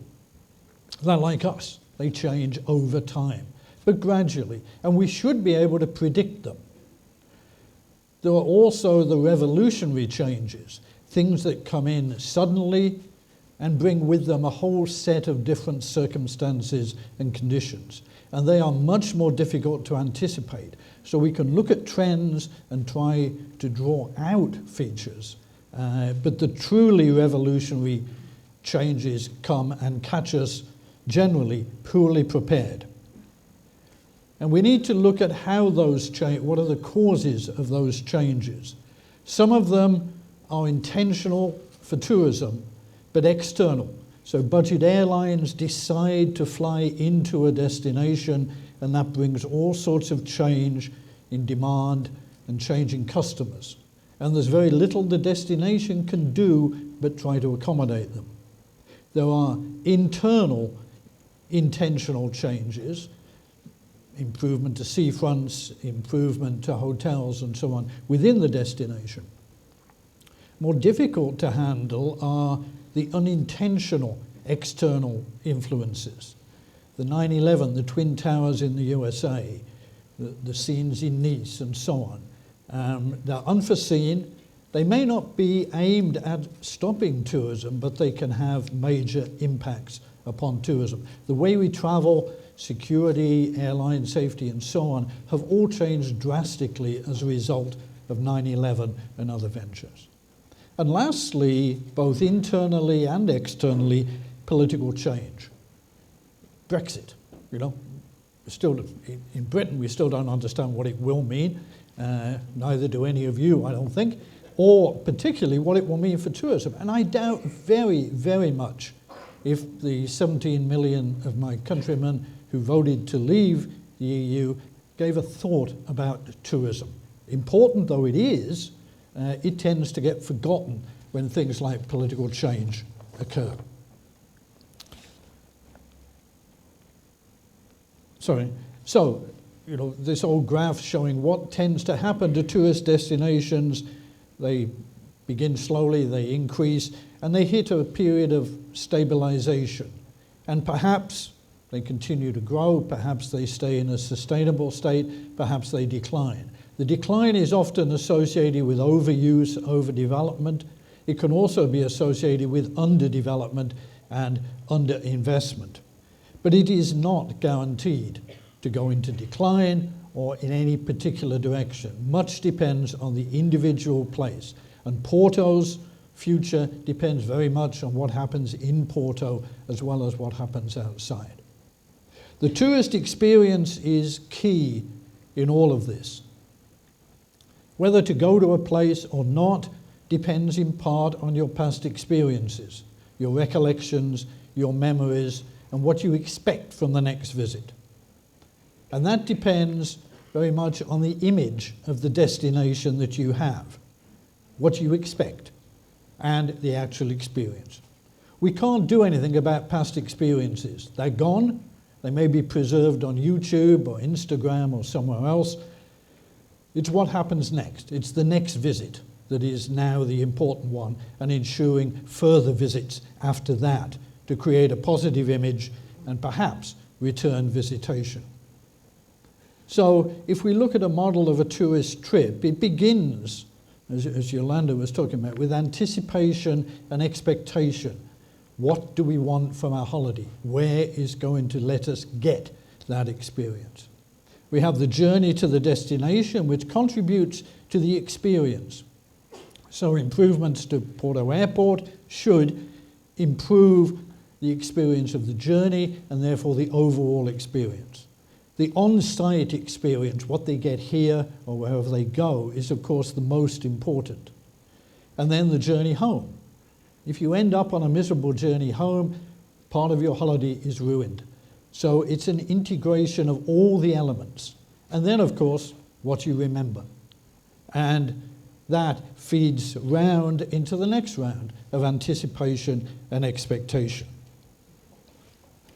They're like us. They change over time, but gradually. And we should be able to predict them. There are also the revolutionary changes, things that come in suddenly and bring with them a whole set of different circumstances and conditions. And they are much more difficult to anticipate. So we can look at trends and try to draw out features. But the truly revolutionary changes come and catch us generally poorly prepared. And we need to look at how those change, what are the causes of those changes. Some of them are intentional for tourism, but external. So budget airlines decide to fly into a destination, and that brings all sorts of change in demand and changing customers. And there's very little the destination can do but try to accommodate them. There are internal intentional changes, improvement to seafronts, improvement to hotels and so on within the destination. More difficult to handle are the unintentional external influences. The 9/11, the Twin Towers in the USA, the scenes in Nice and so on. They're unforeseen. They may not be aimed at stopping tourism, but they can have major impacts upon tourism. The way we travel, security, airline safety and so on have all changed drastically as a result of 9/11 and other ventures. And lastly, both internally and externally, political change. Brexit, still in Britain we still don't understand what it will mean, neither do any of you, I don't think, or particularly what it will mean for tourism. And I doubt very, very much if the 17 million of my countrymen who voted to leave the EU gave a thought about tourism. Important though it is, it tends to get forgotten when things like political change occur. So, this old graph showing what tends to happen to tourist destinations. They begin slowly, they increase, and they hit a period of stabilization. And perhaps they continue to grow, perhaps they stay in a sustainable state, perhaps they decline. The decline is often associated with overuse, overdevelopment. It can also be associated with underdevelopment and underinvestment. But it is not guaranteed to go into decline or in any particular direction. Much depends on the individual place. And Porto's future depends very much on what happens in Porto as well as what happens outside. The tourist experience is key in all of this. Whether to go to a place or not depends in part on your past experiences, your recollections, your memories, and what you expect from the next visit. And that depends very much on the image of the destination that you have, what you expect, and the actual experience. We can't do anything about past experiences. They're gone. They may be preserved on YouTube or Instagram or somewhere else. It's what happens next. It's the next visit that is now the important one, and ensuring further visits after that to create a positive image and perhaps return visitation. So if we look at a model of a tourist trip, it begins, as Yolanda was talking about, with anticipation and expectation. What do we want from our holiday? Where is going to let us get that experience? We have the journey to the destination, which contributes to the experience. So improvements to Porto Airport should improve the experience of the journey and therefore the overall experience. The on-site experience, what they get here or wherever they go, is of course the most important. And then the journey home. If you end up on a miserable journey home, part of your holiday is ruined. So it's an integration of all the elements. And then, of course, what you remember. And that feeds round into the next round of anticipation and expectation.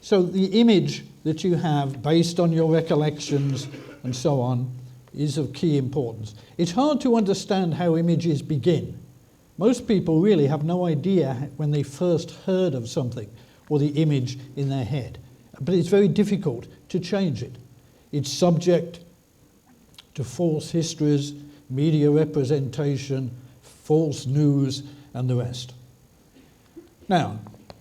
So the image that you have based on your recollections and so on is of key importance. It's hard to understand how images begin. Most people really have no idea when they first heard of something or the image in their head. But it's very difficult to change it. It's subject to false histories, media representation, false news, and the rest. Now,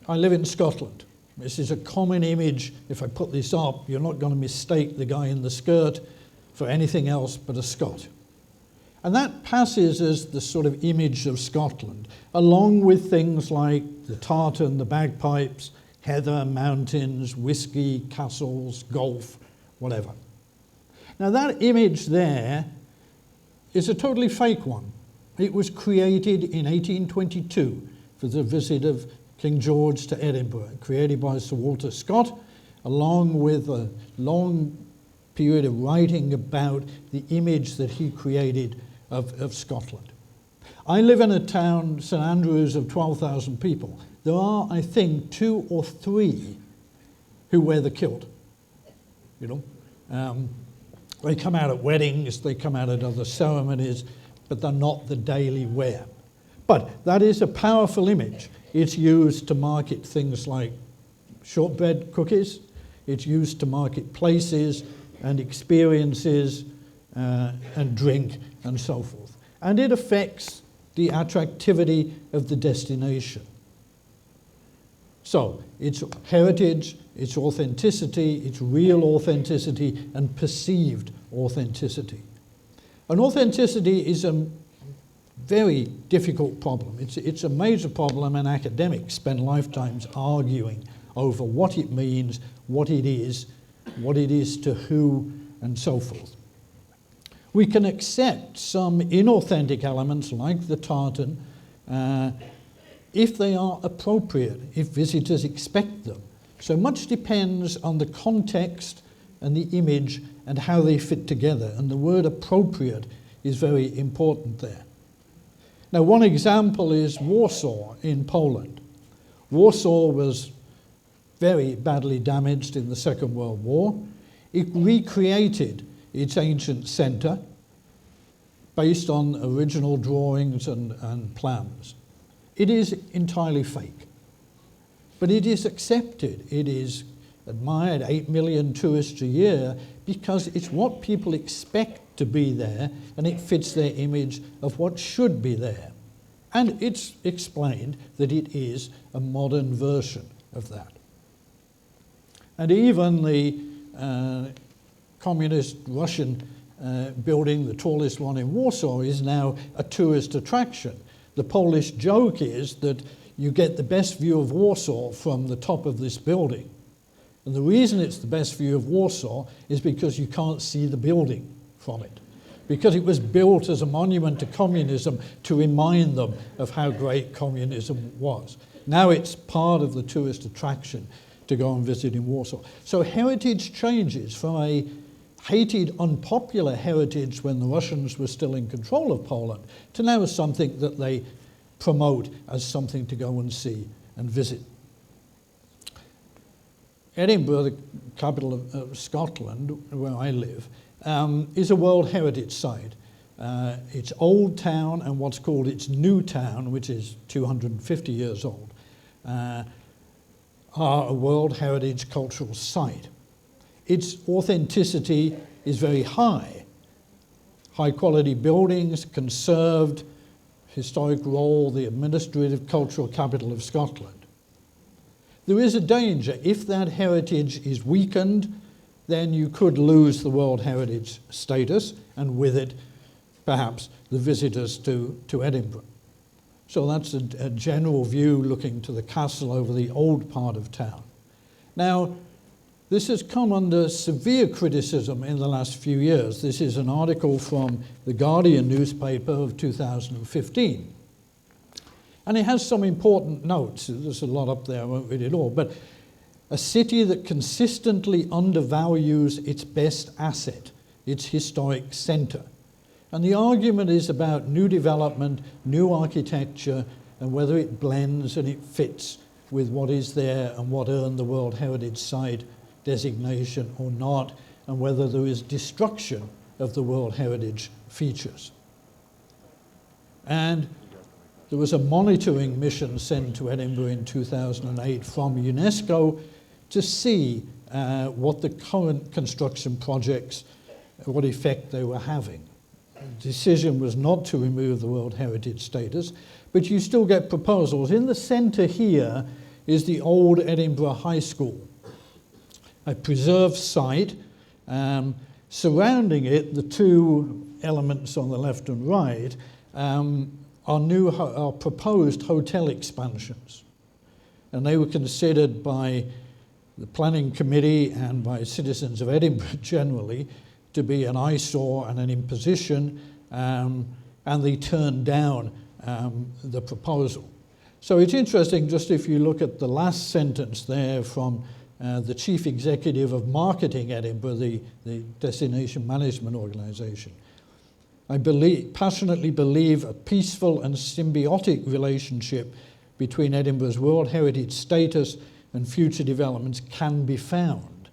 I live in Scotland. This is a common image. If I put this up, you're not going to mistake the guy in the skirt for anything else but a Scot. And that passes as the sort of image of Scotland, along with things like the tartan, the bagpipes, heather, mountains, whiskey, castles, golf, whatever. Now that image there is a totally fake one. It was created in 1822 for the visit of King George to Edinburgh, created by Sir Walter Scott, along with a long period of writing about the image that he created of Scotland. I live in a town, St Andrews, of 12,000 people. There are, I think, 2 or 3 who wear the kilt. You know, they come out at weddings, they come out at other ceremonies, but they're not the daily wear. But that is a powerful image. It's used to market things like shortbread cookies. It's used to market places and experiences and drink and so forth. And it affects the attractivity of the destination. So it's heritage, it's authenticity, it's real authenticity and perceived authenticity. And authenticity is a very difficult problem. It's a major problem, and academics spend lifetimes arguing over what it means, what it is to who, and so forth. We can accept some inauthentic elements like the tartan if they are appropriate, if visitors expect them. So much depends on the context and the image and how they fit together, and the word appropriate is very important there. Now, one example is Warsaw in Poland. Warsaw was very badly damaged in the Second World War. It recreated its ancient centre based on original drawings and plans. It is entirely fake, but it is accepted. It is admired, 8 million tourists a year, because it's what people expect to be there, and it fits their image of what should be there. And it's explained that it is a modern version of that. And even the communist Russian building, the tallest one in Warsaw, is now a tourist attraction. The Polish joke is that you get the best view of Warsaw from the top of this building. And the reason it's the best view of Warsaw is because you can't see the building from it, because it was built as a monument to communism to remind them of how great communism was. Now it's part of the tourist attraction to go and visit in Warsaw. So heritage changes from a hated, unpopular heritage when the Russians were still in control of Poland to now something that they promote as something to go and see and visit. Edinburgh, the capital of Scotland, where I live, is a World Heritage Site. Its old town and what's called its new town, which is 250 years old, are a World Heritage Cultural Site. Its authenticity is very high. High quality buildings, conserved, historic role, the administrative cultural capital of Scotland. There is a danger. If that heritage is weakened, then you could lose the World Heritage status, and with it, perhaps, the visitors to Edinburgh. So that's a general view looking to the castle over the old part of town. Now, this has come under severe criticism in the last few years. This is an article from the Guardian newspaper of 2015. And it has some important notes. There's a lot up there, I won't read it all. But a city that consistently undervalues its best asset, its historic centre. And the argument is about new development, new architecture, and whether it blends and it fits with what is there and what earned the World Heritage Site designation or not, and whether there is destruction of the World Heritage features. And there was a monitoring mission sent to Edinburgh in 2008 from UNESCO to see what the current construction projects, what effect they were having. The decision was not to remove the World Heritage status, but you still get proposals. In the centre here is the old Edinburgh High School, a preserved site. Surrounding it, the two elements on the left and right are proposed hotel expansions. And they were considered by the planning committee and by citizens of Edinburgh generally to be an eyesore and an imposition, and they turned down the proposal. So it's interesting, just if you look at the last sentence there from the Chief Executive of Marketing Edinburgh, the Destination Management Organisation. I passionately believe a peaceful and symbiotic relationship between Edinburgh's World Heritage status and future developments can be found.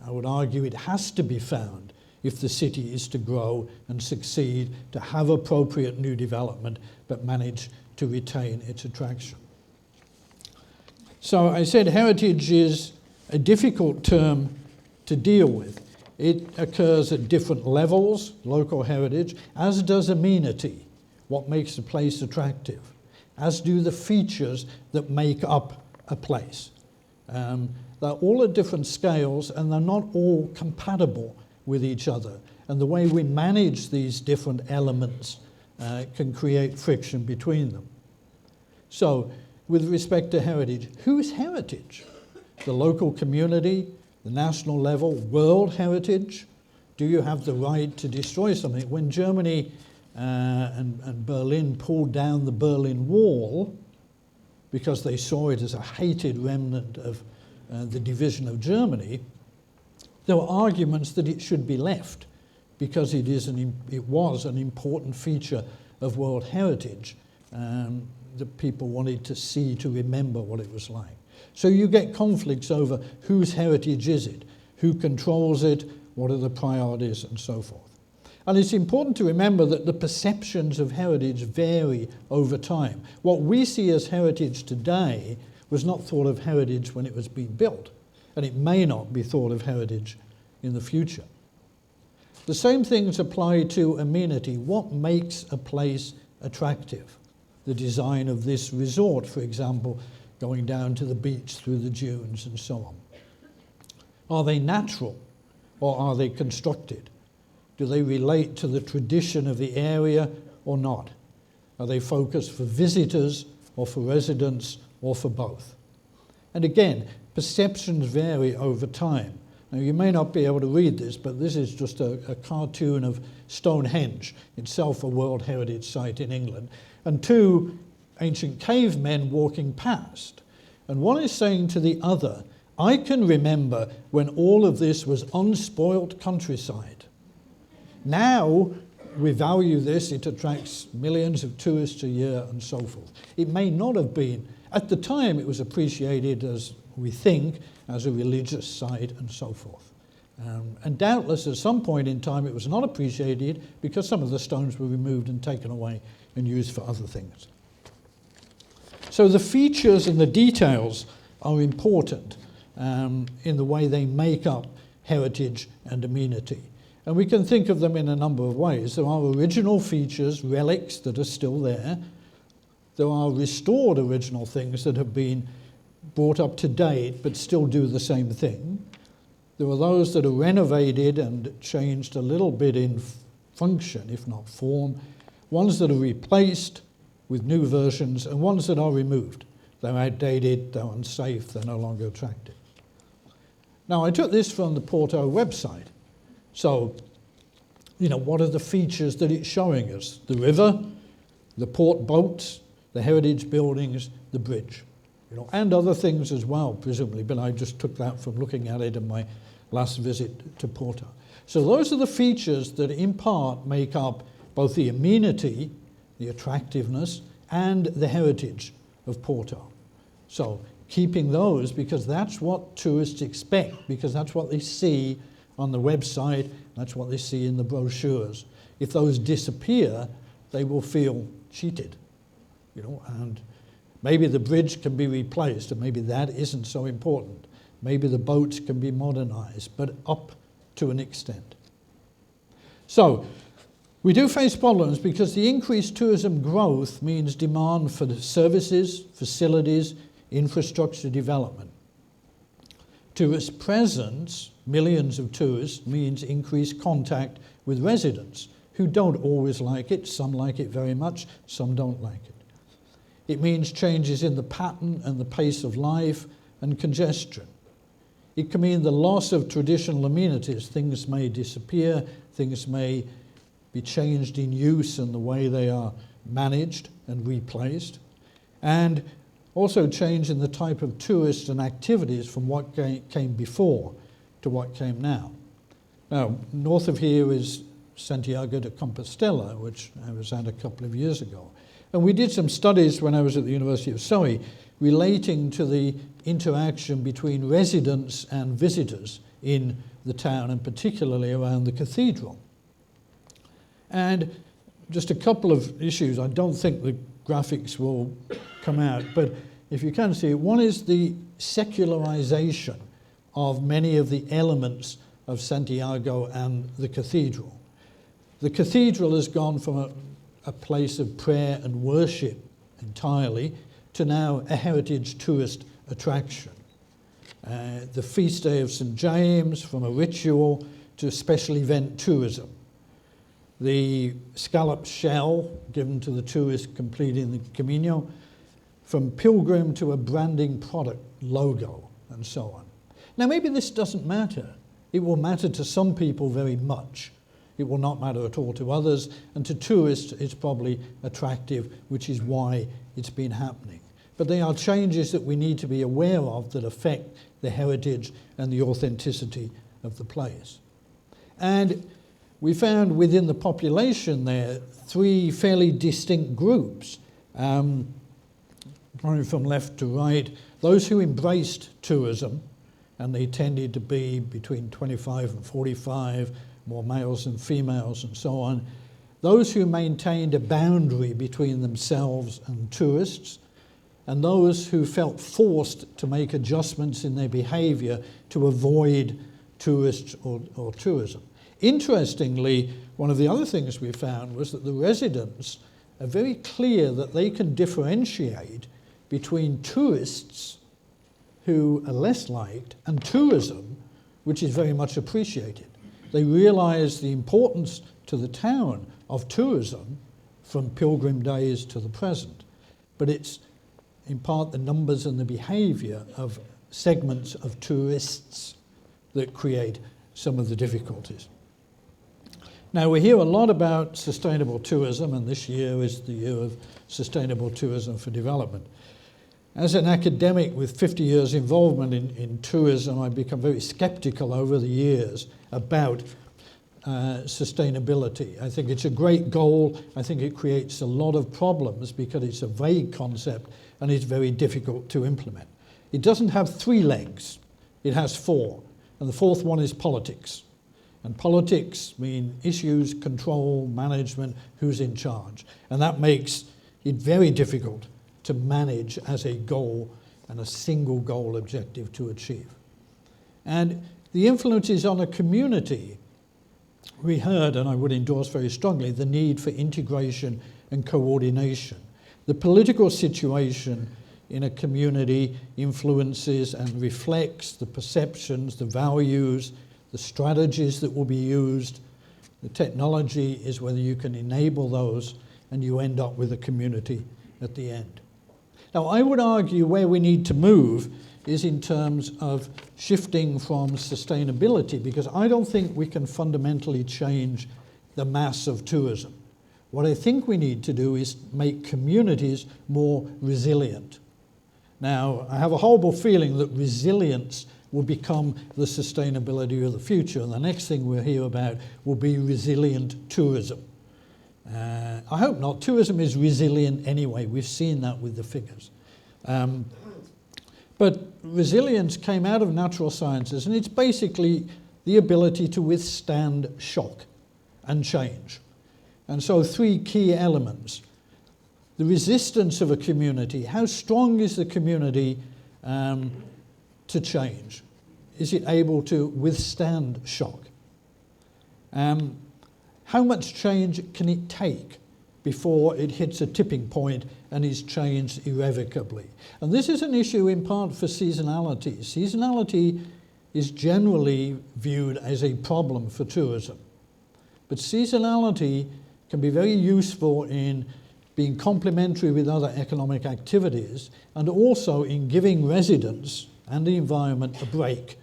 I would argue it has to be found if the city is to grow and succeed, to have appropriate new development, but manage to retain its attraction. So I said heritage is a difficult term to deal with. It occurs at different levels, local heritage, as does amenity, what makes a place attractive, as do the features that make up a place. They're all at different scales and they're not all compatible with each other. And the way we manage these different elements can create friction between them. So, with respect to heritage, whose heritage? The local community, the national level, world heritage? Do you have the right to destroy something? When Germany and Berlin pulled down the Berlin Wall because they saw it as a hated remnant of the division of Germany, there were arguments that it should be left because it was an important feature of world heritage that people wanted to see, to remember what it was like. So you get conflicts over whose heritage is it, who controls it, what are the priorities, and so forth. And it's important to remember that the perceptions of heritage vary over time. What we see as heritage today was not thought of heritage when it was being built, and it may not be thought of heritage in the future. The same things apply to amenity. What makes a place attractive? The design of this resort, for example, going down to the beach through the dunes and so on. Are they natural or are they constructed? Do they relate to the tradition of the area or not? Are they focused for visitors or for residents or for both? And again, perceptions vary over time. Now you may not be able to read this, but this is just a cartoon of Stonehenge, itself a World Heritage Site in England, and two ancient cavemen walking past. And one is saying to the other, I can remember when all of this was unspoilt countryside. Now we value this, it attracts millions of tourists a year and so forth. It may not have been. At the time it was appreciated, as we think, as a religious site and so forth. And doubtless at some point in time it was not appreciated because some of the stones were removed and taken away and used for other things. So the features and the details are important in the way they make up heritage and amenity. And we can think of them in a number of ways. There are original features, relics that are still there. There are restored original things that have been brought up to date but still do the same thing. There are those that are renovated and changed a little bit in function, if not form. Ones that are replaced with new versions and ones that are removed. They're outdated, they're unsafe, they're no longer attractive. Now I took this from the Porto website. So, what are the features that it's showing us? The river, the port boats, the heritage buildings, the bridge. And other things as well, presumably, but I just took that from looking at it in my last visit to Porto. So those are the features that in part make up both the amenity, the attractiveness, and the heritage of Porto. So keeping those, because that's what tourists expect, because that's what they see on the website. That's what they see in the brochures. If those disappear, they will feel cheated, you know, and maybe the bridge can be replaced, and maybe that isn't so important. Maybe the boats can be modernized, but up to an extent. So, we do face problems because the increased tourism growth means demand for the services, facilities, infrastructure development. Tourist presence, millions of tourists, means increased contact with residents who don't always like it. Some like it very much, some don't like it. It means changes in the pattern and the pace of life and congestion. It can mean the loss of traditional amenities. Things may disappear, things may be changed in use and the way they are managed and replaced, and also change in the type of tourists and activities from what came before to what came now. Now, north of here is Santiago de Compostela, which I was at a couple of years ago. And we did some studies when I was at the University of Surrey relating to the interaction between residents and visitors in the town, and particularly around the cathedral. And just a couple of issues. I don't think the graphics will come out, but if you can see it, one is the secularization of many of the elements of Santiago and the cathedral. The cathedral has gone from a place of prayer and worship entirely to now a heritage tourist attraction. The feast day of St. James, from a ritual to special event tourism. The scallop shell given to the tourist completing the Camino, from pilgrim to a branding product logo, and so on. Now, maybe this doesn't matter. It will matter to some people very much. It will not matter at all to others, and to tourists it's probably attractive, which is why it's been happening. But they are changes that we need to be aware of that affect the heritage and the authenticity of the place. And we found within the population there three fairly distinct groups, going from left to right. Those who embraced tourism, and they tended to be between 25 and 45, more males than females and so on. Those who maintained a boundary between themselves and tourists, and those who felt forced to make adjustments in their behaviour to avoid tourists or tourism. Interestingly, one of the other things we found was that the residents are very clear that they can differentiate between tourists who are less liked and tourism, which is very much appreciated. They realise the importance to the town of tourism from pilgrim days to the present. But it's in part the numbers and the behaviour of segments of tourists that create some of the difficulties. Now, we hear a lot about sustainable tourism, and this year is the year of sustainable tourism for development. As an academic with 50 years involvement in tourism, I've become very sceptical over the years about sustainability. I think it's a great goal. I think it creates a lot of problems because it's a vague concept and it's very difficult to implement. It doesn't have 3 legs, it has 4. And the 4th one is politics. And politics mean issues, control, management, who's in charge. And that makes it very difficult to manage as a goal and a single goal objective to achieve. And the influences on a community, we heard, and I would endorse very strongly, the need for integration and coordination. The political situation in a community influences and reflects the perceptions, the values, the strategies that will be used. The technology is whether you can enable those and you end up with a community at the end. Now, I would argue where we need to move is in terms of shifting from sustainability, because I don't think we can fundamentally change the mass of tourism. What I think we need to do is make communities more resilient. Now, I have a horrible feeling that resilience will become the sustainability of the future, and the next thing we'll hear about will be resilient tourism. I hope not. Tourism is resilient anyway. We've seen that with the figures. But resilience came out of natural sciences, and it's basically the ability to withstand shock and change. And so 3 key elements. The resistance of a community. How strong is the community to change? Is it able to withstand shock? How much change can it take before it hits a tipping point and is changed irrevocably? And this is an issue in part for seasonality. Seasonality is generally viewed as a problem for tourism. But seasonality can be very useful in being complementary with other economic activities and also in giving residents and the environment a break,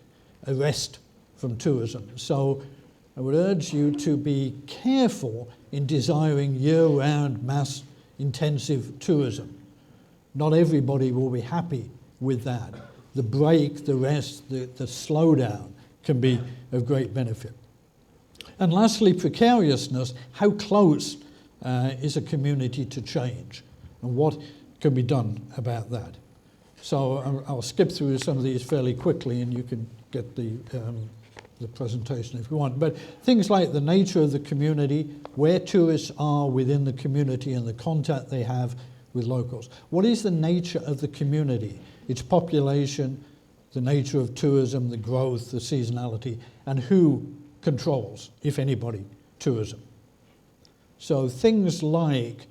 a rest from tourism. So I would urge you to be careful in desiring year-round mass intensive tourism. Not everybody will be happy with that. The break, the rest, the slowdown can be of great benefit. And lastly, precariousness. How close is a community to change? And what can be done about that? So I'll skip through some of these fairly quickly and you can get the presentation if you want. But things like the nature of the community, where tourists are within the community and the contact they have with locals. What is the nature of the community? Its population, the nature of tourism, the growth, the seasonality, and who controls, if anybody, tourism. So things like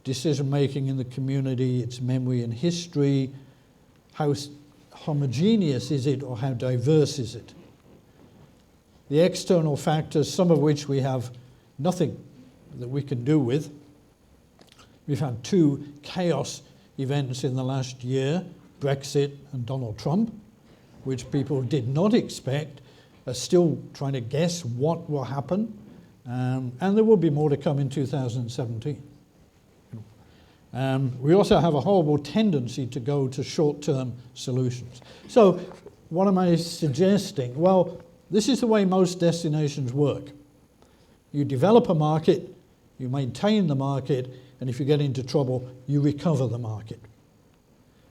decision-making in the community, its memory and history, how homogeneous is it or how diverse is it? The external factors, some of which we have nothing that we can do with. We've had 2 chaos events in the last year, Brexit and Donald Trump, which people did not expect, are still trying to guess what will happen, and there will be more to come in 2017. We also have a horrible tendency to go to short-term solutions. So what am I suggesting? Well, this is the way most destinations work. You develop a market, you maintain the market, and if you get into trouble, you recover the market.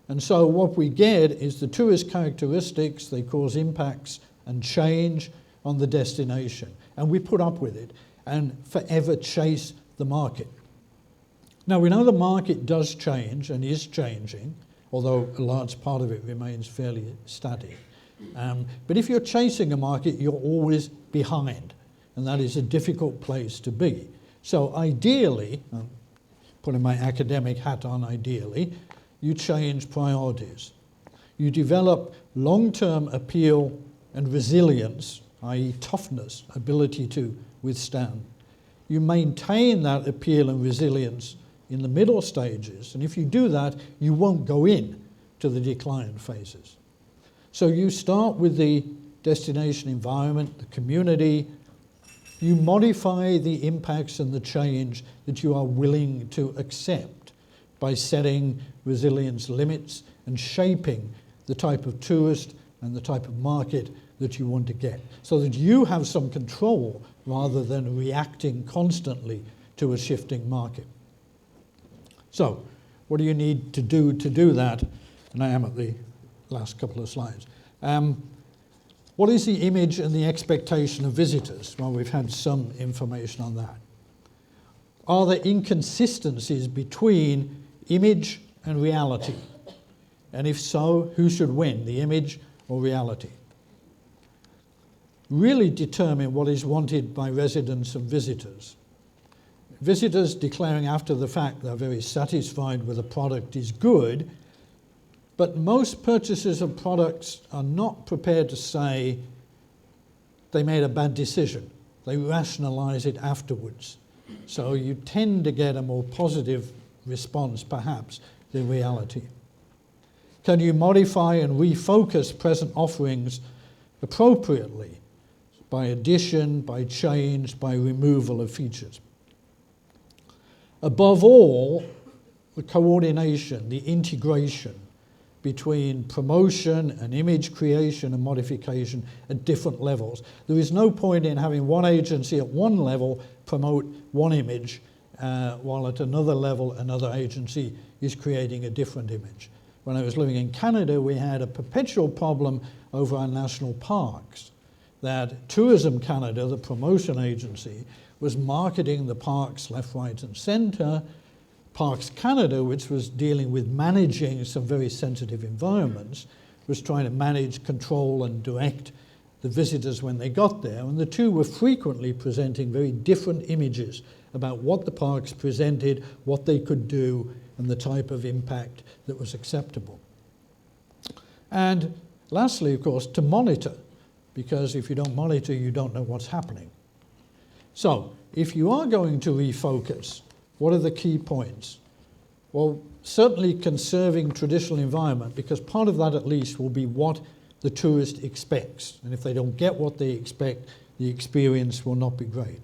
And so what we get is the tourist characteristics, they cause impacts and change on the destination. And we put up with it and forever chase the market. Now we know the market does change and is changing, although a large part of it remains fairly static. But if you're chasing a market, you're always behind, and that is a difficult place to be. So ideally, putting my academic hat on ideally, you change priorities. You develop long-term appeal and resilience, i.e. toughness, ability to withstand. You maintain that appeal and resilience in the middle stages, and if you do that, you won't go in to the decline phases. So you start with the destination environment, the community. You modify the impacts and the change that you are willing to accept by setting resilience limits and shaping the type of tourist and the type of market that you want to get, so that you have some control rather than reacting constantly to a shifting market. So what do you need to do that? And I am at the last couple of slides. What is the image and the expectation of visitors? Well, we've had some information on that. Are there inconsistencies between image and reality? And if so, who should win, the image or reality? Really determine what is wanted by residents and visitors. Visitors declaring after the fact they're very satisfied with a product is good, but most purchasers of products are not prepared to say they made a bad decision. They rationalize it afterwards. So you tend to get a more positive response, perhaps, than reality. Can you modify and refocus present offerings appropriately by addition, by change, by removal of features? Above all, the coordination, the integration between promotion and image creation and modification at different levels. There is no point in having one agency at one level promote one image, while at another level another agency is creating a different image. When I was living in Canada, we had a perpetual problem over our national parks, that Tourism Canada, the promotion agency, was marketing the parks left, right and centre. Parks Canada, which was dealing with managing some very sensitive environments, was trying to manage, control and direct the visitors when they got there. And the two were frequently presenting very different images about what the parks presented, what they could do, and the type of impact that was acceptable. And lastly, of course, to monitor, because if you don't monitor, you don't know what's happening. So, if you are going to refocus, what are the key points? Well, certainly conserving traditional environment, because part of that at least will be what the tourist expects. And if they don't get what they expect, the experience will not be great.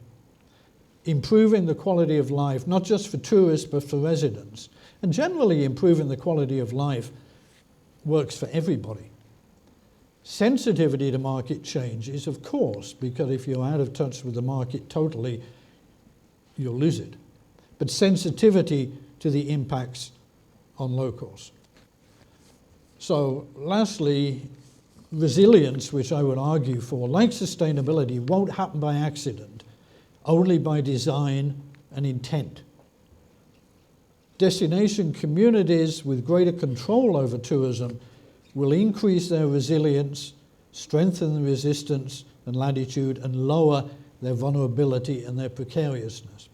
Improving the quality of life, not just for tourists, but for residents. And generally improving the quality of life works for everybody. Sensitivity to market changes, of course, because if you're out of touch with the market totally, you'll lose it. But sensitivity to the impacts on locals. So lastly, resilience, which I would argue for, like sustainability, won't happen by accident, only by design and intent. Destination communities with greater control over tourism will increase their resilience, strengthen the resistance and latitude, and lower their vulnerability and their precariousness.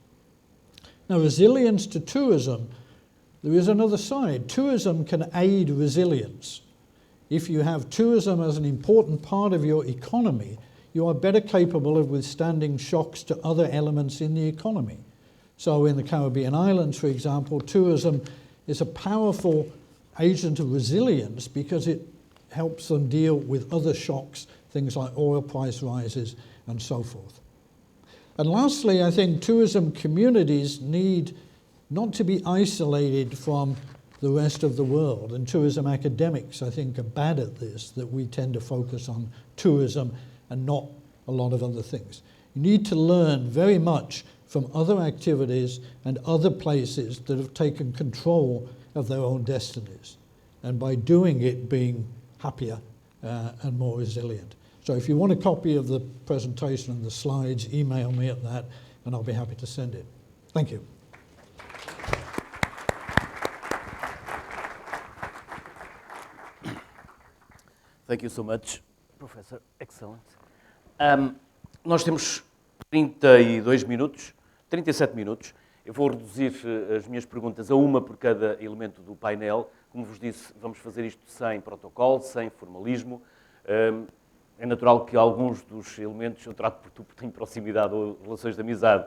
Now, resilience to tourism, there is another side. Tourism can aid resilience. If you have tourism as an important part of your economy, you are better capable of withstanding shocks to other elements in the economy. So in the Caribbean islands, for example, tourism is a powerful agent of resilience because it helps them deal with other shocks, things like oil price rises and so forth. And lastly, I think tourism communities need not to be isolated from the rest of the world. And tourism academics, I think, are bad at this, that we tend to focus on tourism and not a lot of other things. You need to learn very much from other activities and other places that have taken control of their own destinies, and by doing it being happier and more resilient. So if you want a copy of the presentation and the slides, email me at that and I'll be happy to send it. Thank you. Thank you so much, Professor. Excellent. Nós temos 32 minutos, 37 minutos. Eu vou reduzir as minhas perguntas a uma por cada elemento do painel. Como vos disse, vamos fazer isto sem protocolo, sem formalismo. É natural que alguns dos elementos eu trato por tu, porque tenho proximidade ou relações de amizade,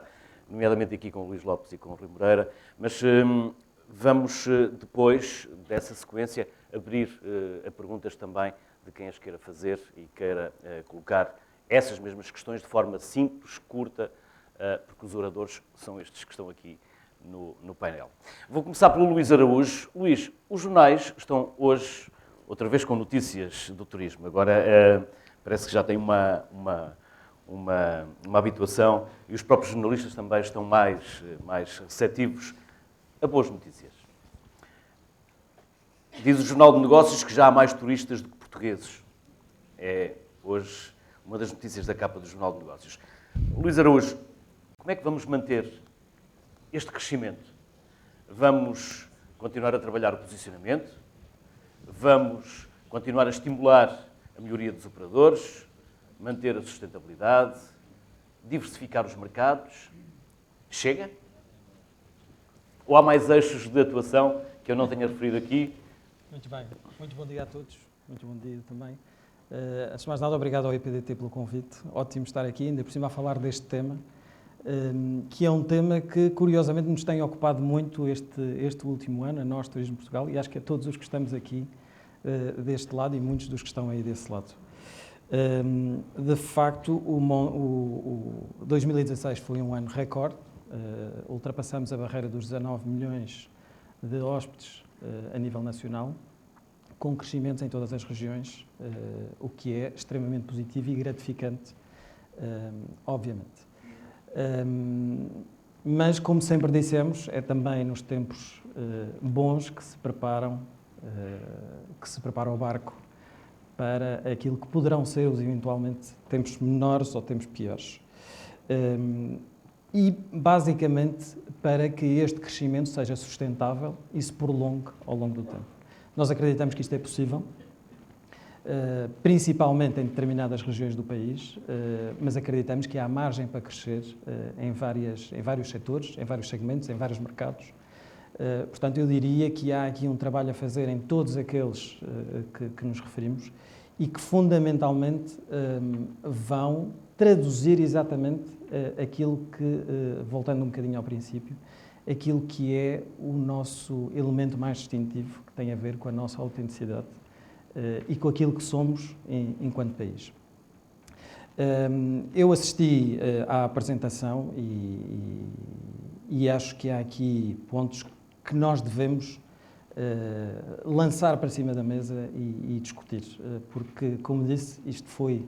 nomeadamente aqui com o Luís Lopes e com o Rui Moreira, mas vamos depois dessa sequência abrir a perguntas também de quem as queira fazer e queira colocar essas mesmas questões de forma simples, curta, porque os oradores são estes que estão aqui no painel. Vou começar pelo Luís Araújo. Luís, os jornais estão hoje outra vez com notícias do turismo. Agora parece que já tem uma habituação e os próprios jornalistas também estão mais receptivos a boas notícias. Diz o Jornal de Negócios que já há mais turistas do que portugueses. É hoje uma das notícias da capa do Jornal de Negócios. Luís Araújo, como é que vamos manter este crescimento? Vamos continuar a trabalhar o posicionamento? Vamos continuar a estimular a melhoria dos operadores? Manter a sustentabilidade? Diversificar os mercados? Chega? Ou há mais eixos de atuação que eu não tenha referido aqui? Muito bem. Muito bom dia a todos. Muito bom dia também. Antes de mais nada, obrigado ao IPDT pelo convite. Ótimo estar aqui, ainda por cima a falar deste tema, que é um tema que, curiosamente, nos tem ocupado muito este último ano, a nós, Turismo Portugal, e acho que a todos os que estamos aqui deste lado e muitos dos que estão aí desse lado. De facto, o 2016 foi um ano recorde. Ultrapassamos a barreira dos 19 milhões de hóspedes a nível nacional, com crescimentos em todas as regiões, o que é extremamente positivo e gratificante, obviamente. Mas, como sempre dissemos, é também nos tempos bons que se prepara o barco para aquilo que poderão ser os eventualmente tempos menores ou tempos piores. E, basicamente, para que este crescimento seja sustentável e se prolongue ao longo do tempo. Nós acreditamos que isto é possível, principalmente em determinadas regiões do país, mas acreditamos que há margem para crescer em vários setores, em vários segmentos, em vários mercados. Portanto, eu diria que há aqui um trabalho a fazer em todos aqueles que nos referimos e que, fundamentalmente, vão traduzir exatamente aquilo que, voltando um bocadinho ao princípio, aquilo que é o nosso elemento mais distintivo, que tem a ver com a nossa autenticidade e com aquilo que somos enquanto país. Eu assisti à apresentação e acho que há aqui pontos que nós devemos lançar para cima da mesa e discutir, porque, como disse, isto foi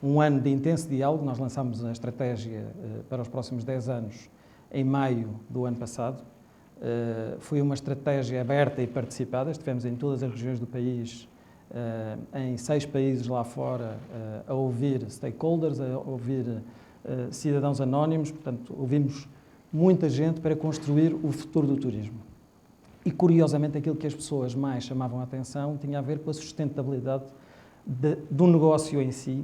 um ano de intenso diálogo. Nós lançámos a estratégia para os próximos 10 anos em maio do ano passado. Foi uma estratégia aberta e participada. Estivemos em todas as regiões do país, em 6 países lá fora, a ouvir stakeholders, a ouvir cidadãos anónimos. Portanto, ouvimos muita gente para construir o futuro do turismo. E, curiosamente, aquilo que as pessoas mais chamavam a atenção tinha a ver com a sustentabilidade do negócio em si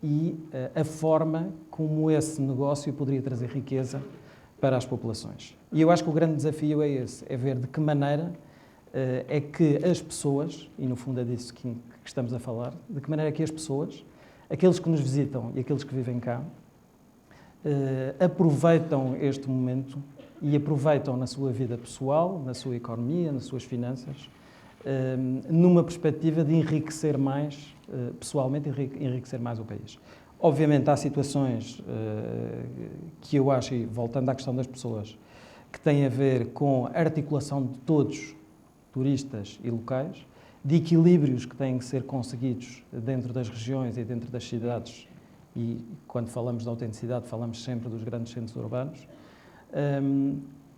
e a forma como esse negócio poderia trazer riqueza para as populações. E eu acho que o grande desafio é esse, é ver de que maneira é que as pessoas, e no fundo é disso que estamos a falar, de que maneira é que as pessoas, aqueles que nos visitam e aqueles que vivem cá, aproveitam este momento e aproveitam na sua vida pessoal, na sua economia, nas suas finanças, numa perspectiva de enriquecer mais, pessoalmente, enriquecer mais o país. Obviamente há situações que eu acho, e voltando à questão das pessoas, que têm a ver com a articulação de todos, turistas e locais, de equilíbrios que têm que ser conseguidos dentro das regiões e dentro das cidades, e quando falamos de autenticidade falamos sempre dos grandes centros urbanos.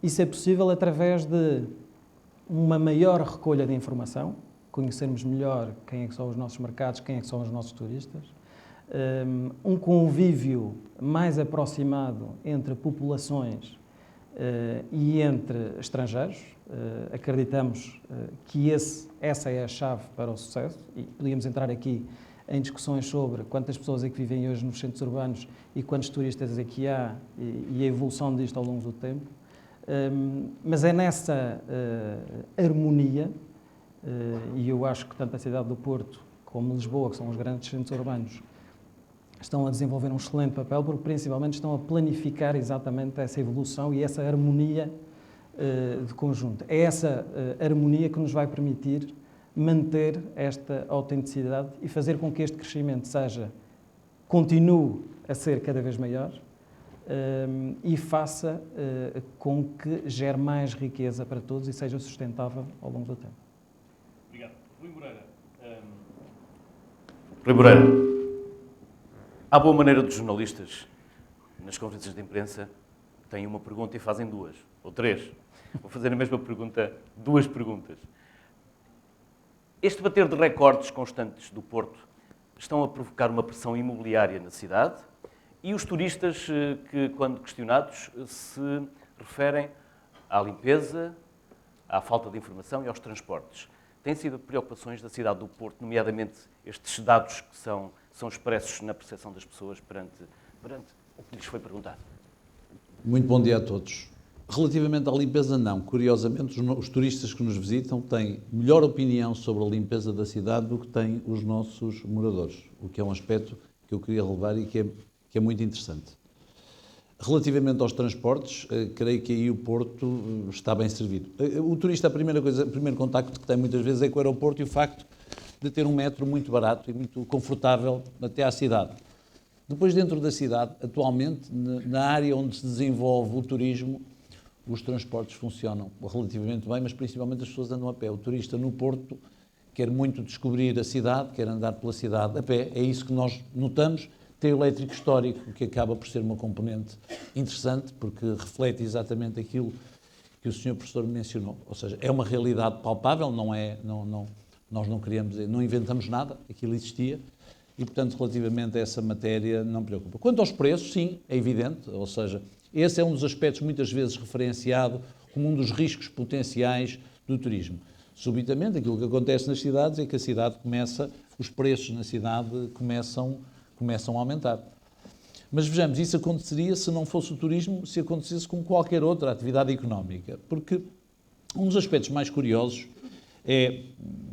Isso é possível através de uma maior recolha de informação, conhecermos melhor quem é que são os nossos mercados, quem é que são os nossos turistas, um convívio mais aproximado entre populações e entre estrangeiros. Acreditamos que essa é a chave para o sucesso, e podíamos entrar aqui em discussões sobre quantas pessoas é que vivem hoje nos centros urbanos e quantos turistas é que há e a evolução disto ao longo do tempo. Mas é nessa harmonia, e eu acho que tanto a cidade do Porto como Lisboa, que são os grandes centros urbanos, estão a desenvolver um excelente papel, porque principalmente estão a planificar exatamente essa evolução e essa harmonia de conjunto. É essa harmonia que nos vai permitir manter esta autenticidade e fazer com que este crescimento continue a ser cada vez maior e faça com que gere mais riqueza para todos e seja sustentável ao longo do tempo. Obrigado. Rui Moreira. Rui Moreira, à boa maneira dos jornalistas, nas conferências de imprensa, têm uma pergunta e fazem 2 ou 3. Vou fazer a mesma pergunta, 2 perguntas. Este bater de recordes constantes do Porto estão a provocar uma pressão imobiliária na cidade e os turistas que, quando questionados, se referem à limpeza, à falta de informação e aos transportes. Têm sido preocupações da cidade do Porto, nomeadamente estes dados que são expressos na percepção das pessoas perante o que lhes foi perguntado? Muito bom dia a todos. Relativamente à limpeza, não. Curiosamente, os turistas que nos visitam têm melhor opinião sobre a limpeza da cidade do que têm os nossos moradores, o que é um aspecto que eu queria relevar e que é muito interessante. Relativamente aos transportes, creio que aí o Porto está bem servido. O turista, o primeiro contacto que tem muitas vezes é com o aeroporto e o facto de ter um metro muito barato e muito confortável até à cidade. Depois, dentro da cidade, atualmente, na área onde se desenvolve o turismo, os transportes funcionam relativamente bem, mas principalmente as pessoas andam a pé. O turista no Porto quer muito descobrir a cidade, quer andar pela cidade a pé. É isso que nós notamos. Tem o elétrico histórico, que acaba por ser uma componente interessante, porque reflete exatamente aquilo que o Sr. Professor mencionou. Ou seja, é uma realidade palpável, não Nós não queríamos, não inventamos nada, aquilo existia, e, portanto, relativamente a essa matéria, não me preocupa. Quanto aos preços, sim, é evidente, ou seja, esse é um dos aspectos muitas vezes referenciado como um dos riscos potenciais do turismo. Subitamente, aquilo que acontece nas cidades é que a cidade os preços na cidade começam a aumentar. Mas vejamos, isso aconteceria se não fosse o turismo, se acontecesse com qualquer outra atividade económica. Porque um dos aspectos mais curiosos é,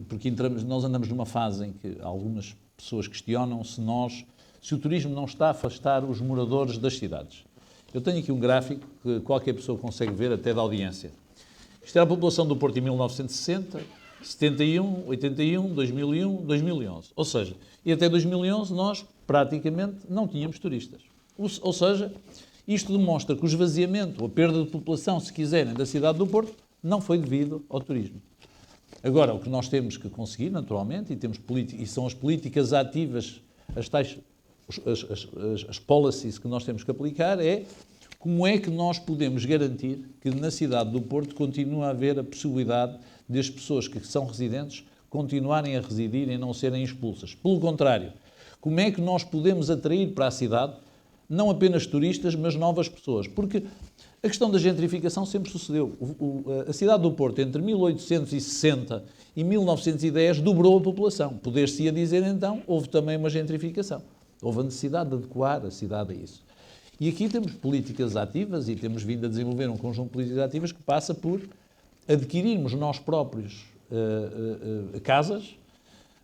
porque nós andamos numa fase em que algumas pessoas questionam se o turismo não está a afastar os moradores das cidades. Eu tenho aqui um gráfico que qualquer pessoa consegue ver, até da audiência. Isto era a população do Porto em 1960, 71, 81, 2001, 2011. Ou seja, e até 2011 nós praticamente não tínhamos turistas. Ou seja, isto demonstra que o esvaziamento, a perda de população, se quiserem, da cidade do Porto, não foi devido ao turismo. Agora, o que nós temos que conseguir, naturalmente, e são as políticas ativas, as policies que nós temos que aplicar, é como é que nós podemos garantir que na cidade do Porto continua a haver a possibilidade de as pessoas que são residentes continuarem a residir e não serem expulsas. Pelo contrário, como é que nós podemos atrair para a cidade não apenas turistas, mas novas pessoas? Porque a questão da gentrificação sempre sucedeu. A cidade do Porto, entre 1860 e 1910, dobrou a população. Poder-se-ia dizer, então, houve também uma gentrificação. Houve a necessidade de adequar a cidade a isso. E aqui temos políticas ativas e temos vindo a desenvolver um conjunto de políticas ativas que passa por adquirirmos nós próprios casas,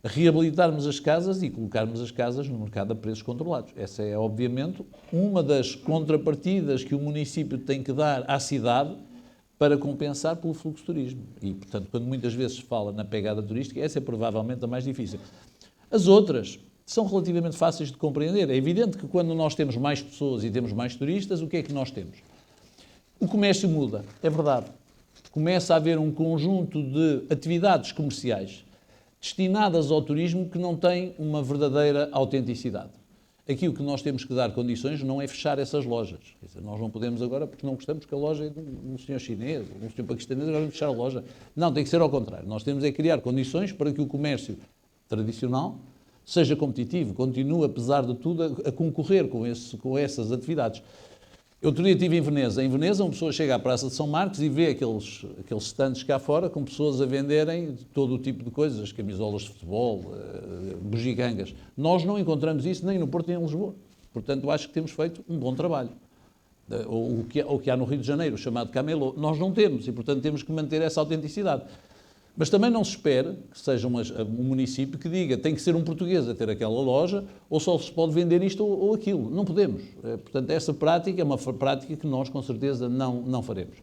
reabilitarmos as casas e colocarmos as casas no mercado a preços controlados. Essa é, obviamente, uma das contrapartidas que o município tem que dar à cidade para compensar pelo fluxo de turismo. E, portanto, quando muitas vezes se fala na pegada turística, essa é provavelmente a mais difícil. As outras são relativamente fáceis de compreender. É evidente que quando nós temos mais pessoas e temos mais turistas, o que é que nós temos? O comércio muda, é verdade. Começa a haver um conjunto de atividades comerciais destinadas ao turismo que não têm uma verdadeira autenticidade. Aqui o que nós temos que dar condições não é fechar essas lojas. Quer dizer, nós não podemos agora, porque não gostamos que a loja é de um senhor chinês, ou de um senhor paquistanês, agora vamos fechar a loja. Não, tem que ser ao contrário. Nós temos é criar condições para que o comércio tradicional seja competitivo, continue, apesar de tudo, a concorrer com essas atividades. Eu outro dia estive em Veneza. Em Veneza, uma pessoa chega à Praça de São Marcos e vê aqueles stands cá fora com pessoas a venderem todo o tipo de coisas, camisolas de futebol, bugigangas. Nós não encontramos isso nem no Porto nem em Lisboa. Portanto, acho que temos feito um bom trabalho. O que há no Rio de Janeiro, chamado camelô, nós não temos e, portanto, temos que manter essa autenticidade. Mas também não se espera que seja um município que diga tem que ser um português a ter aquela loja ou só se pode vender isto ou aquilo. Não podemos. Portanto, essa prática é uma prática que nós, com certeza, não faremos.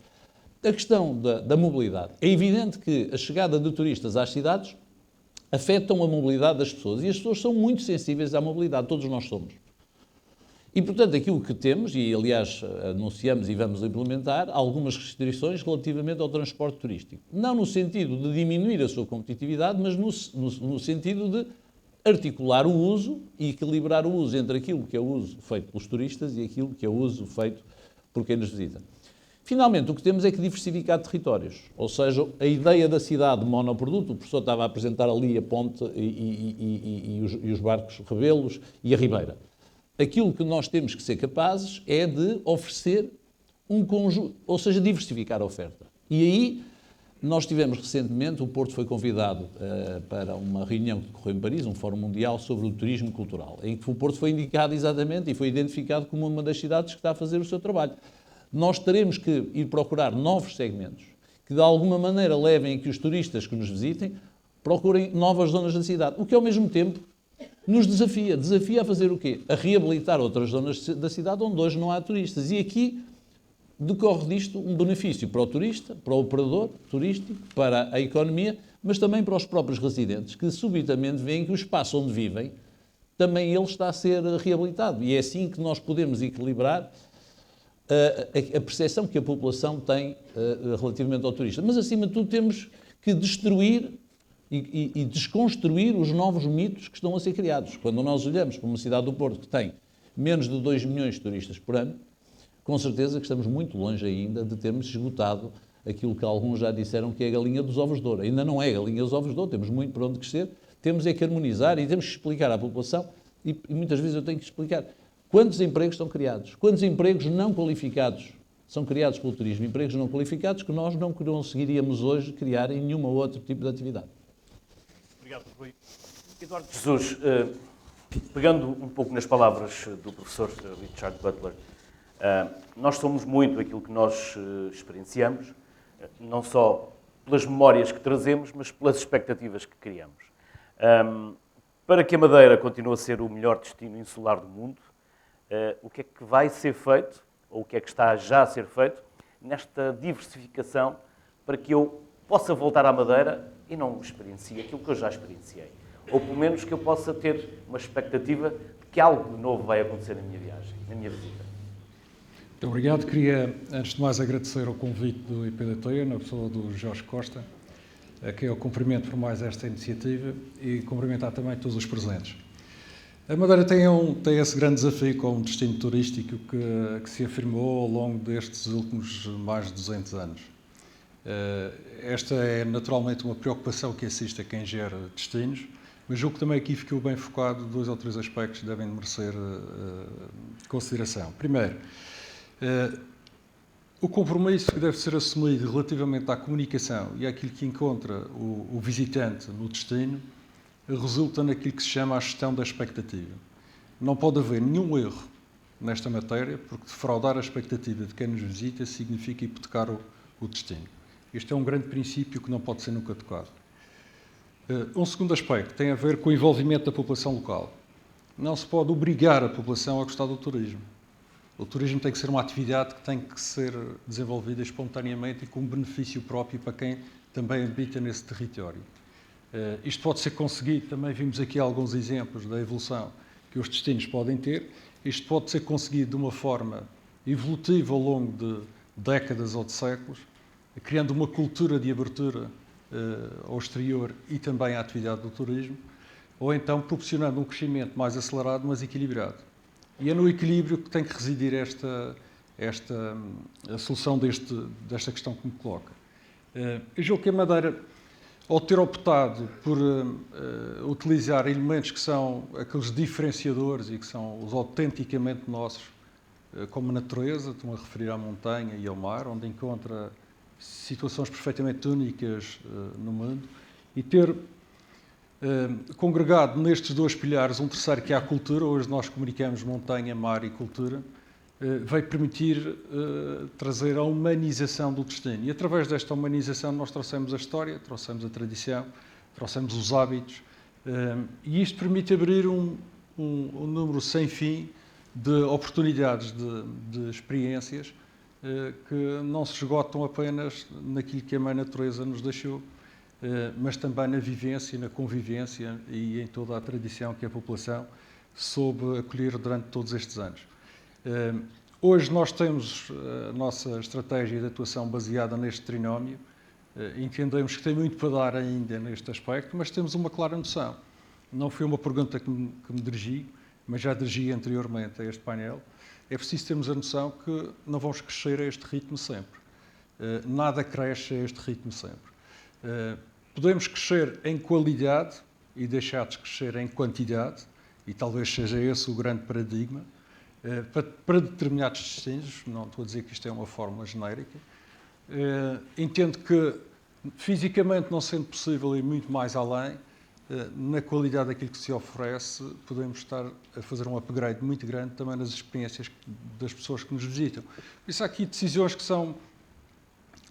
A questão da mobilidade. É evidente que a chegada de turistas às cidades afetam a mobilidade das pessoas e as pessoas são muito sensíveis à mobilidade, todos nós somos. E, portanto, aquilo que temos, e aliás anunciamos e vamos implementar, algumas restrições relativamente ao transporte turístico. Não no sentido de diminuir a sua competitividade, mas no sentido de articular o uso e equilibrar o uso entre aquilo que é o uso feito pelos turistas e aquilo que é o uso feito por quem nos visita. Finalmente, o que temos é que diversificar territórios, ou seja, a ideia da cidade monoproduto, o professor estava a apresentar ali a ponte e os barcos rebelos e a ribeira. Aquilo que nós temos que ser capazes é de oferecer um conjunto, ou seja, diversificar a oferta. E aí, nós tivemos recentemente, o Porto foi convidado para uma reunião que decorreu em Paris, um fórum mundial sobre o turismo cultural, em que o Porto foi indicado exatamente e foi identificado como uma das cidades que está a fazer o seu trabalho. Nós teremos que ir procurar novos segmentos que, de alguma maneira, levem a que os turistas que nos visitem procurem novas zonas da cidade, o que, ao mesmo tempo, nos desafia a fazer o quê? A reabilitar outras zonas da cidade onde hoje não há turistas. E aqui decorre disto um benefício para o turista, para o operador turístico, para a economia, mas também para os próprios residentes, que subitamente veem que o espaço onde vivem, também ele está a ser reabilitado. E é assim que nós podemos equilibrar a percepção que a população tem relativamente ao turista. Mas, acima de tudo, temos que destruir e desconstruir os novos mitos que estão a ser criados. Quando nós olhamos para uma cidade do Porto que tem menos de 2 milhões de turistas por ano, com certeza que estamos muito longe ainda de termos esgotado aquilo que alguns já disseram que é a galinha dos ovos de ouro. Ainda não é a galinha dos ovos de ouro, temos muito para onde crescer, temos é que harmonizar e temos que explicar à população, e muitas vezes eu tenho que explicar, quantos empregos estão criados, quantos empregos não qualificados são criados pelo turismo, empregos não qualificados que nós não conseguiríamos hoje criar em nenhum outro tipo de atividade. Obrigado, Rui. Eduardo Jesus, pegando um pouco nas palavras do professor Richard Butler, nós somos muito aquilo que nós experienciamos, não só pelas memórias que trazemos, mas pelas expectativas que criamos. Para que a Madeira continue a ser o melhor destino insular do mundo, o que é que vai ser feito, ou o que é que está já a ser feito, nesta diversificação, para que eu possa voltar à Madeira e não experiencie aquilo que eu já experienciei. Ou pelo menos que eu possa ter uma expectativa de que algo novo vai acontecer na minha viagem, na minha visita. Muito obrigado. Queria, antes de mais, agradecer o convite do IPDT, na pessoa do Jorge Costa, a quem eu cumprimento por mais esta iniciativa e cumprimentar também todos os presentes. A Madeira tem esse grande desafio como destino turístico que se afirmou ao longo destes últimos mais de 200 anos. Esta é naturalmente uma preocupação que assiste a quem gera destinos, mas julgo que também aqui ficou bem focado 2 ou 3 aspectos que devem merecer consideração. Primeiro, o compromisso que deve ser assumido relativamente à comunicação e àquilo que encontra o visitante no destino resulta naquilo que se chama a gestão da expectativa. Não pode haver nenhum erro nesta matéria, porque defraudar a expectativa de quem nos visita significa hipotecar o destino. Este é um grande princípio que não pode ser nunca tocado. Um segundo aspecto tem a ver com o envolvimento da população local. Não se pode obrigar a população a gostar do turismo. O turismo tem que ser uma atividade que tem que ser desenvolvida espontaneamente e com benefício próprio para quem também habita nesse território. Isto pode ser conseguido, também vimos aqui alguns exemplos da evolução que os destinos podem ter. Isto pode ser conseguido de uma forma evolutiva ao longo de décadas ou de séculos, criando uma cultura de abertura ao exterior e também à atividade do turismo, ou então proporcionando um crescimento mais acelerado, mas equilibrado. E é no equilíbrio que tem que residir a solução desta questão que me coloca. Eu julgo que a Madeira, ao ter optado por utilizar elementos que são aqueles diferenciadores e que são os autenticamente nossos, como a natureza, estou-me a referir à montanha e ao mar, onde encontra situações perfeitamente únicas no mundo, e ter congregado nestes 2 pilares um terceiro que é a cultura, hoje nós comunicamos montanha, mar e cultura, vai permitir trazer a humanização do destino. E através desta humanização nós trouxemos a história, trouxemos a tradição, trouxemos os hábitos, e isto permite abrir um número sem fim de oportunidades, de experiências que não se esgotam apenas naquilo que a mãe natureza nos deixou, mas também na vivência, na convivência e em toda a tradição que a população soube acolher durante todos estes anos. Hoje nós temos a nossa estratégia de atuação baseada neste trinómio. Entendemos que tem muito para dar ainda neste aspecto, mas temos uma clara noção. Não foi uma pergunta que me dirigi, mas já dirigi anteriormente a este painel. É preciso termos a noção que não vamos crescer a este ritmo sempre. Nada cresce a este ritmo sempre. Podemos crescer em qualidade e deixar de crescer em quantidade, e talvez seja esse o grande paradigma, para determinados destinos. Não estou a dizer que isto é uma fórmula genérica. Entendo que, fisicamente não sendo possível ir muito mais além, na qualidade daquilo que se oferece, podemos estar a fazer um upgrade muito grande também nas experiências das pessoas que nos visitam. Por isso há aqui decisões que são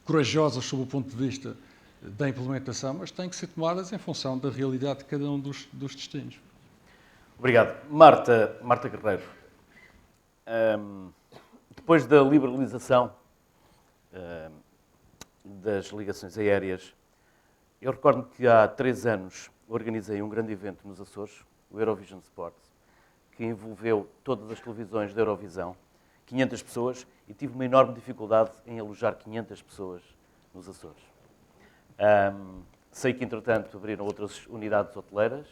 corajosas sob o ponto de vista da implementação, mas têm que ser tomadas em função da realidade de cada um dos destinos. Obrigado. Marta Guerreiro, depois da liberalização das ligações aéreas, eu recordo que há 3 anos organizei um grande evento nos Açores, o Eurovision Sports, que envolveu todas as televisões da Eurovisão, 500 pessoas, e tive uma enorme dificuldade em alojar 500 pessoas nos Açores. Sei que, entretanto, abriram outras unidades hoteleiras.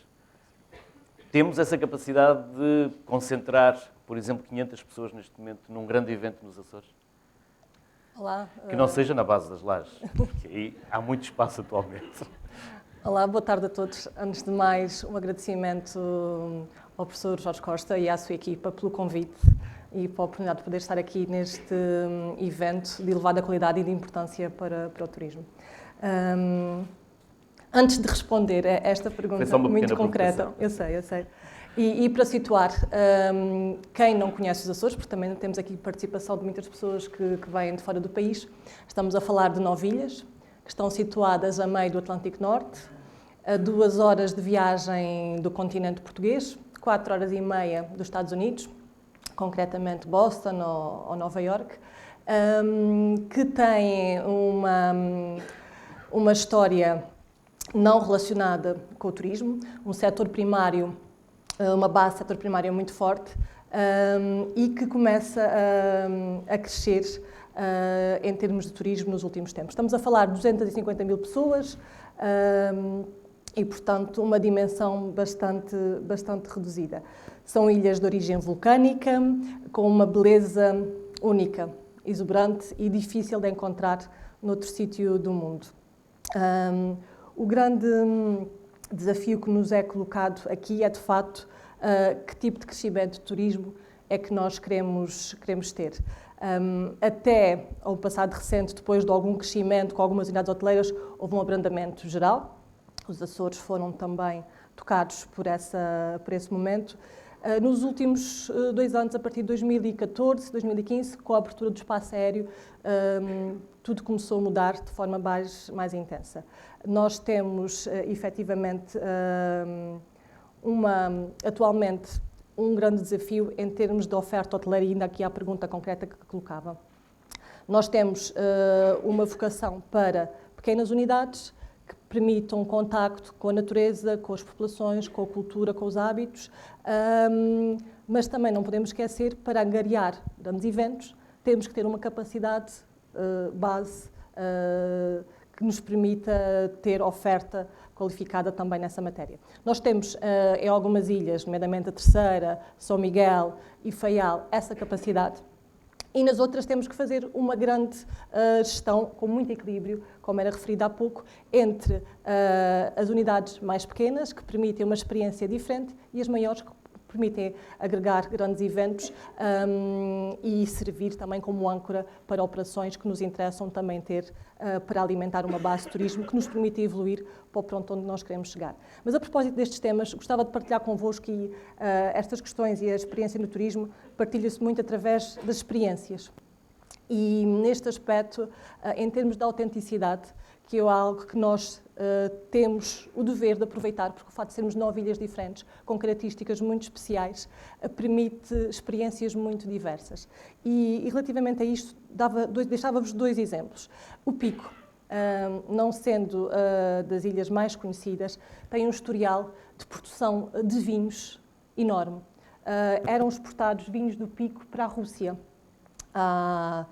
Temos essa capacidade de concentrar, por exemplo, 500 pessoas neste momento num grande evento nos Açores? Olá. Que não seja na base das lajes, porque aí há muito espaço atualmente. Olá, boa tarde a todos. Antes de mais, um agradecimento ao professor Jorge Costa e à sua equipa pelo convite e pela oportunidade de poder estar aqui neste evento de elevada qualidade e de importância para o turismo. Antes de responder a esta pergunta muito concreta, eu sei. E para situar quem não conhece os Açores, porque também temos aqui participação de muitas pessoas que vêm de fora do país, estamos a falar de 9 ilhas, que estão situadas a meio do Atlântico Norte, a 2 horas de viagem do continente português, 4 horas e meia dos Estados Unidos, concretamente Boston ou Nova York, que têm uma história não relacionada com o turismo, um setor primário, uma base de setor primário muito forte e que começa a crescer em termos de turismo nos últimos tempos. Estamos a falar de 250 mil pessoas e, portanto, uma dimensão bastante reduzida. São ilhas de origem vulcânica, com uma beleza única, exuberante e difícil de encontrar noutro sítio do mundo. O grande desafio que nos é colocado aqui é, de facto, que tipo de crescimento de turismo é que nós queremos ter. Até ao passado recente, depois de algum crescimento com algumas unidades hoteleiras, houve um abrandamento geral. Os Açores foram também tocados por esse momento. Nos últimos 2 anos, a partir de 2014, 2015, com a abertura do espaço aéreo, tudo começou a mudar de forma mais intensa. Nós temos, efetivamente, atualmente, um grande desafio em termos de oferta hoteleira, e ainda aqui a pergunta concreta que colocava. Nós temos uma vocação para pequenas unidades que permitam contacto com a natureza, com as populações, com a cultura, com os hábitos, mas também não podemos esquecer, para angariar grandes eventos, temos que ter uma capacidade base que nos permita ter oferta qualificada também nessa matéria. Nós temos em algumas ilhas, nomeadamente a Terceira, São Miguel e Faial, essa capacidade, e nas outras temos que fazer uma grande gestão, com muito equilíbrio, como era referido há pouco, entre as unidades mais pequenas, que permitem uma experiência diferente, e as maiores, que permitem agregar grandes eventos e servir também como âncora para operações que nos interessam também ter para alimentar uma base de turismo que nos permite evoluir para o ponto onde nós queremos chegar. Mas a propósito destes temas, gostava de partilhar convosco que estas questões e a experiência no turismo partilha-se muito através das experiências. E neste aspecto, em termos de autenticidade, que é algo que nós temos o dever de aproveitar, porque o facto de sermos 9 ilhas diferentes, com características muito especiais, permite experiências muito diversas. E relativamente a isto, deixava-vos 2 exemplos. O Pico, não sendo das ilhas mais conhecidas, tem um historial de produção de vinhos enorme. Eram exportados vinhos do Pico para a Rússia há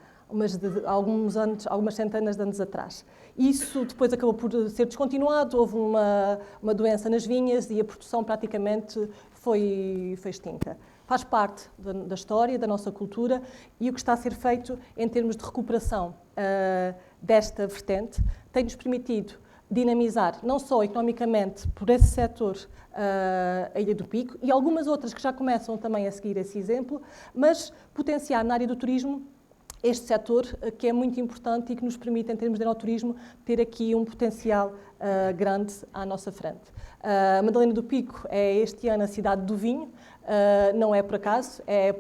algumas centenas de anos atrás. Isso depois acabou por ser descontinuado, houve uma doença nas vinhas e a produção praticamente foi extinta. Faz parte da história, da nossa cultura, e o que está a ser feito em termos de recuperação desta vertente tem-nos permitido dinamizar, não só economicamente por esse setor, a Ilha do Pico, e algumas outras que já começam também a seguir esse exemplo, mas potenciar na área do turismo este setor que é muito importante e que nos permite, em termos de enoturismo, ter aqui um potencial grande à nossa frente. Madalena do Pico é este ano a cidade do vinho, não é por acaso, é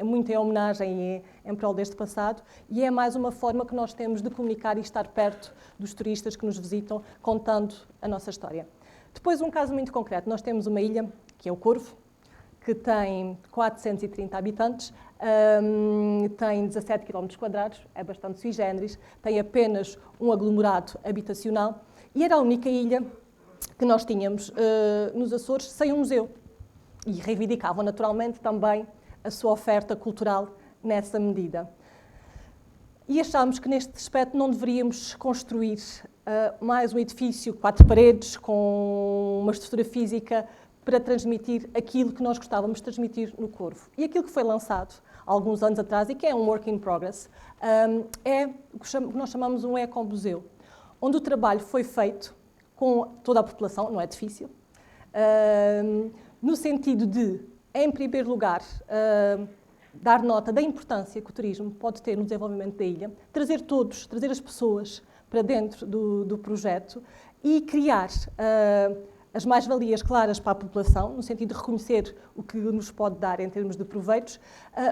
muito em homenagem e em prol deste passado, e é mais uma forma que nós temos de comunicar e estar perto dos turistas que nos visitam, contando a nossa história. Depois, um caso muito concreto, nós temos uma ilha, que é o Corvo, que tem 430 habitantes, tem 17 km², é bastante sui generis, tem apenas um aglomerado habitacional e era a única ilha que nós tínhamos nos Açores sem um museu. E reivindicavam naturalmente também a sua oferta cultural nessa medida. E achámos que neste aspecto não deveríamos construir mais um edifício, 4 paredes, com uma estrutura física para transmitir aquilo que nós gostávamos de transmitir no Corvo. E aquilo que foi lançado há alguns anos atrás, e que é um work in progress, é o que nós chamamos um ecomuseu, onde o trabalho foi feito com toda a população, não é difícil, no sentido de, em primeiro lugar, dar nota da importância que o turismo pode ter no desenvolvimento da ilha, trazer as pessoas para dentro do projeto e criar as mais-valias claras para a população, no sentido de reconhecer o que nos pode dar em termos de proveitos,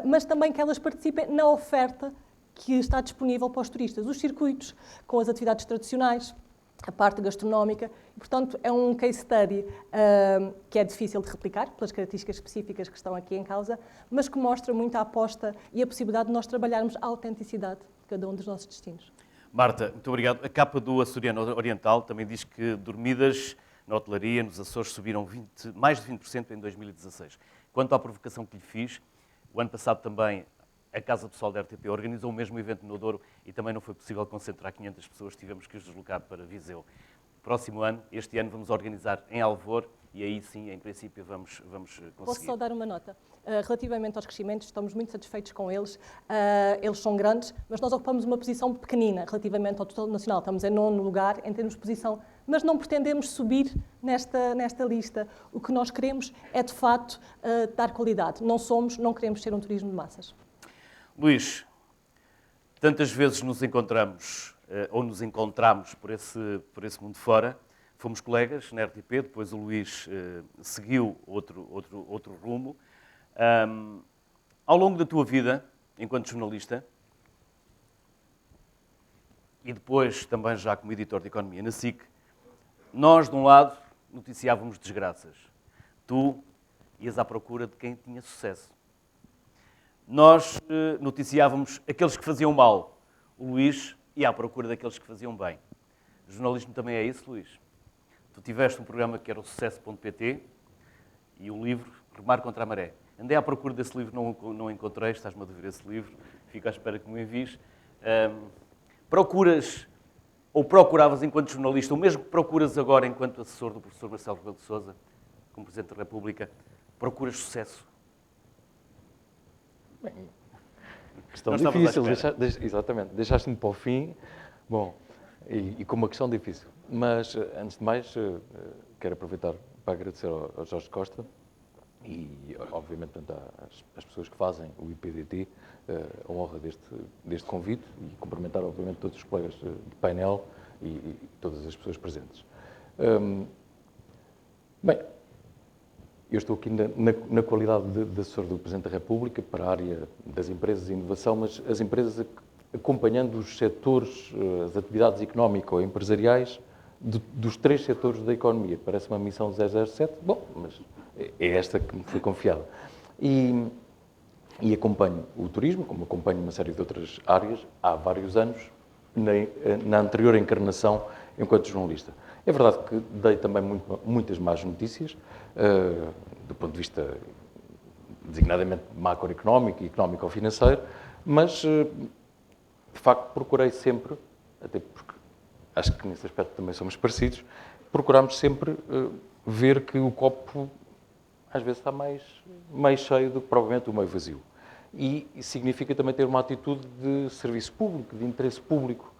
mas também que elas participem na oferta que está disponível para os turistas, os circuitos com as atividades tradicionais, a parte gastronómica. E, portanto, é um case study que é difícil de replicar, pelas características específicas que estão aqui em causa, mas que mostra muito a aposta e a possibilidade de nós trabalharmos a autenticidade de cada um dos nossos destinos. Marta, muito obrigado. A capa do Açoriano Oriental também diz que dormidas na hotelaria, nos Açores, subiram mais de 20% em 2016. Quanto à provocação que lhe fiz, o ano passado também a Casa do Sol da RTP organizou o mesmo evento no Douro e também não foi possível concentrar 500 pessoas, tivemos que os deslocar para Viseu. Próximo ano, este ano, vamos organizar em Alvor e aí sim, em princípio, vamos conseguir. Posso só dar uma nota? Relativamente aos crescimentos, estamos muito satisfeitos com eles. Eles são grandes, mas nós ocupamos uma posição pequenina relativamente ao total nacional. Estamos em 9º lugar em termos de posição, mas não pretendemos subir nesta lista. O que nós queremos é, de facto, dar qualidade. Não queremos ser um turismo de massas. Luís, tantas vezes nos encontramos ou nos encontramos por esse mundo fora. Fomos colegas na RTP, depois o Luís seguiu outro rumo. Ao longo da tua vida, enquanto jornalista, e depois também já como editor de economia na SIC, nós, de um lado, noticiávamos desgraças. Tu ias à procura de quem tinha sucesso. Nós noticiávamos aqueles que faziam mal. O Luís ia à procura daqueles que faziam bem. O jornalismo também é isso, Luís? Tu tiveste um programa que era o Sucesso.pt e o livro Remar contra a Maré. Andei à procura desse livro, não encontrei, estás-me a dever esse livro, fico à espera que me envies. Procuras, ou procuravas enquanto jornalista, ou mesmo que procuras agora enquanto assessor do professor Marcelo Rebelo de Sousa, como Presidente da República, procuras sucesso? Bem, questão difícil, exatamente, deixaste-me para o fim, bom, e com uma questão difícil. Mas, antes de mais, quero aproveitar para agradecer ao Jorge Costa e, obviamente, às pessoas que fazem o IPDT a honra deste convite e cumprimentar, obviamente, todos os colegas de painel e todas as pessoas presentes. Bem, eu estou aqui na qualidade de assessor do Presidente da República para a área das empresas e inovação, mas as empresas acompanhando os setores, as atividades económicas ou empresariais dos 3 setores da economia. Parece uma missão 007, bom, mas é esta que me foi confiada. E acompanho o turismo, como acompanho uma série de outras áreas, há vários anos, na anterior encarnação enquanto jornalista. É verdade que dei também muitas más notícias, do ponto de vista designadamente macroeconómico e económico-financeiro, mas, de facto, procurei sempre, até porque acho que nesse aspecto também somos parecidos, procuramos sempre ver que o copo às vezes está mais cheio do que provavelmente o meio vazio. E significa também ter uma atitude de serviço público, de interesse público,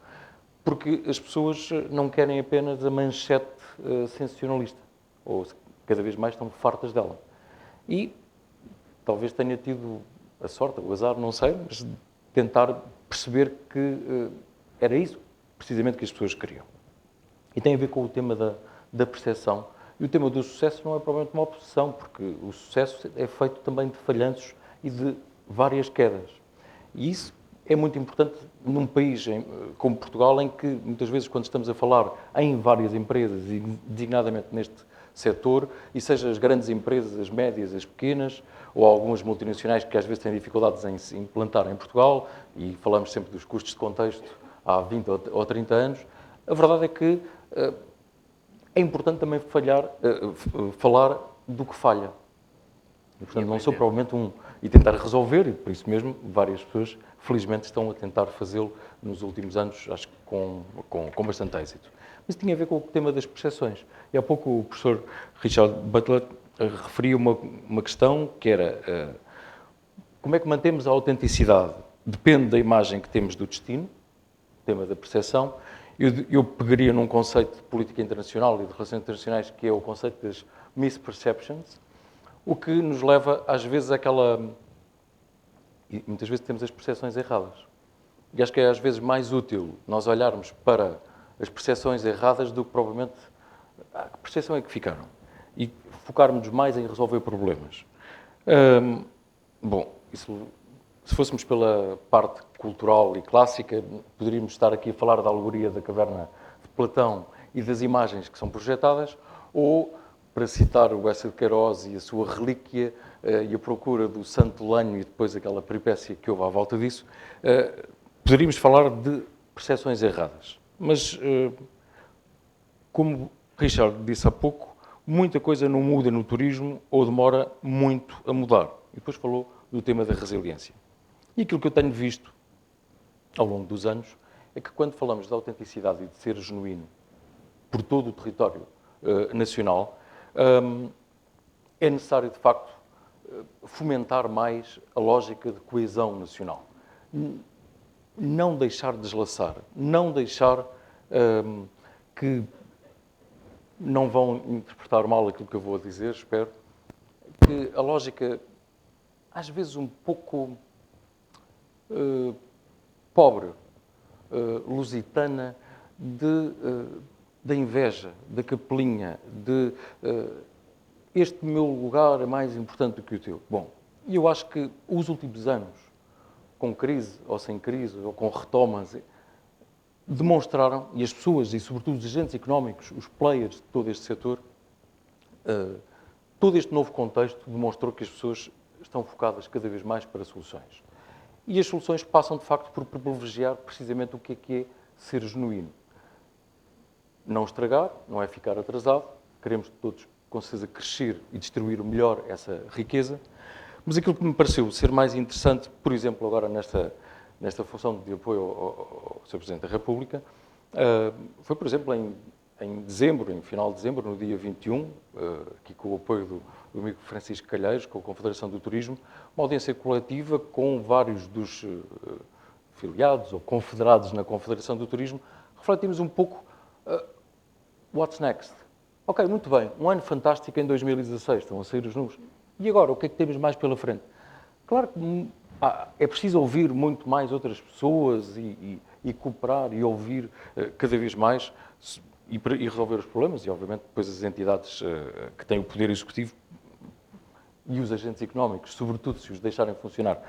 porque as pessoas não querem apenas a manchete sensacionalista, ou cada vez mais estão fartas dela. E talvez tenha tido a sorte, o azar, não sei, mas tentar perceber que era isso precisamente que as pessoas queriam. E tem a ver com o tema da percepção. E o tema do sucesso não é provavelmente uma obsessão, porque o sucesso é feito também de falhanços e de várias quedas. E isso é muito importante num país como Portugal, em que muitas vezes, quando estamos a falar em várias empresas, e designadamente neste setor, e seja as grandes empresas, as médias, as pequenas, ou algumas multinacionais que às vezes têm dificuldades em se implantar em Portugal, e falamos sempre dos custos de contexto há 20 ou 30 anos, a verdade é que é importante também falar do que falha. E, portanto, não sou provavelmente e tentar resolver, e por isso mesmo várias pessoas, felizmente, estão a tentar fazê-lo nos últimos anos, acho que com bastante êxito. Mas tinha a ver com o tema das percepções. E há pouco o professor Richard Butler referia uma questão que era como é que mantemos a autenticidade? Depende da imagem que temos do destino, tema da percepção. Eu pegaria num conceito de política internacional e de relações internacionais, que é o conceito das misperceptions, o que nos leva, às vezes, àquela... E muitas vezes temos as percepções erradas. E acho que é, às vezes, mais útil nós olharmos para as percepções erradas do que, provavelmente, que percepção é que ficaram. E focarmos mais em resolver problemas. Bom, isso, se fôssemos pela parte cultural e clássica, poderíamos estar aqui a falar da alegoria da caverna de Platão e das imagens que são projetadas, ou, para citar o Bessa de Queiroz e a sua relíquia e a procura do santo lenho e depois aquela peripécia que houve à volta disso, poderíamos falar de percepções erradas. Mas, como Richard disse há pouco, muita coisa não muda no turismo ou demora muito a mudar. E depois falou do tema da resiliência. E aquilo que eu tenho visto ao longo dos anos é que quando falamos de autenticidade e de ser genuíno por todo o território nacional, é necessário, de facto, fomentar mais a lógica de coesão nacional. Não deixar deslaçar, não deixar que não vão interpretar mal aquilo que eu vou dizer, espero, que a lógica, às vezes um pouco pobre, lusitana, da inveja, da capelinha, de este meu lugar é mais importante do que o teu. Bom, e eu acho que os últimos anos, com crise ou sem crise, ou com retomas, demonstraram, e as pessoas, e sobretudo os agentes económicos, os players de todo este setor, todo este novo contexto demonstrou que as pessoas estão focadas cada vez mais para soluções. E as soluções passam, de facto, por privilegiar precisamente o que é ser genuíno. Não estragar, não é ficar atrasado, queremos todos, com certeza, crescer e distribuir melhor essa riqueza, mas aquilo que me pareceu ser mais interessante, por exemplo, agora nesta função de apoio ao Sr. Presidente da República, foi, por exemplo, em dezembro, em final de dezembro, no dia 21, aqui com o apoio do amigo Francisco Calheiros, com a Confederação do Turismo, uma audiência coletiva com vários dos filiados ou confederados na Confederação do Turismo, refletimos um pouco what's next? Ok, muito bem, um ano fantástico em 2016, estão a sair os números. E agora, o que é que temos mais pela frente? Claro que é preciso ouvir muito mais outras pessoas e cooperar e ouvir cada vez mais e resolver os problemas e, obviamente, depois as entidades que têm o poder executivo e os agentes económicos, sobretudo se os deixarem funcionar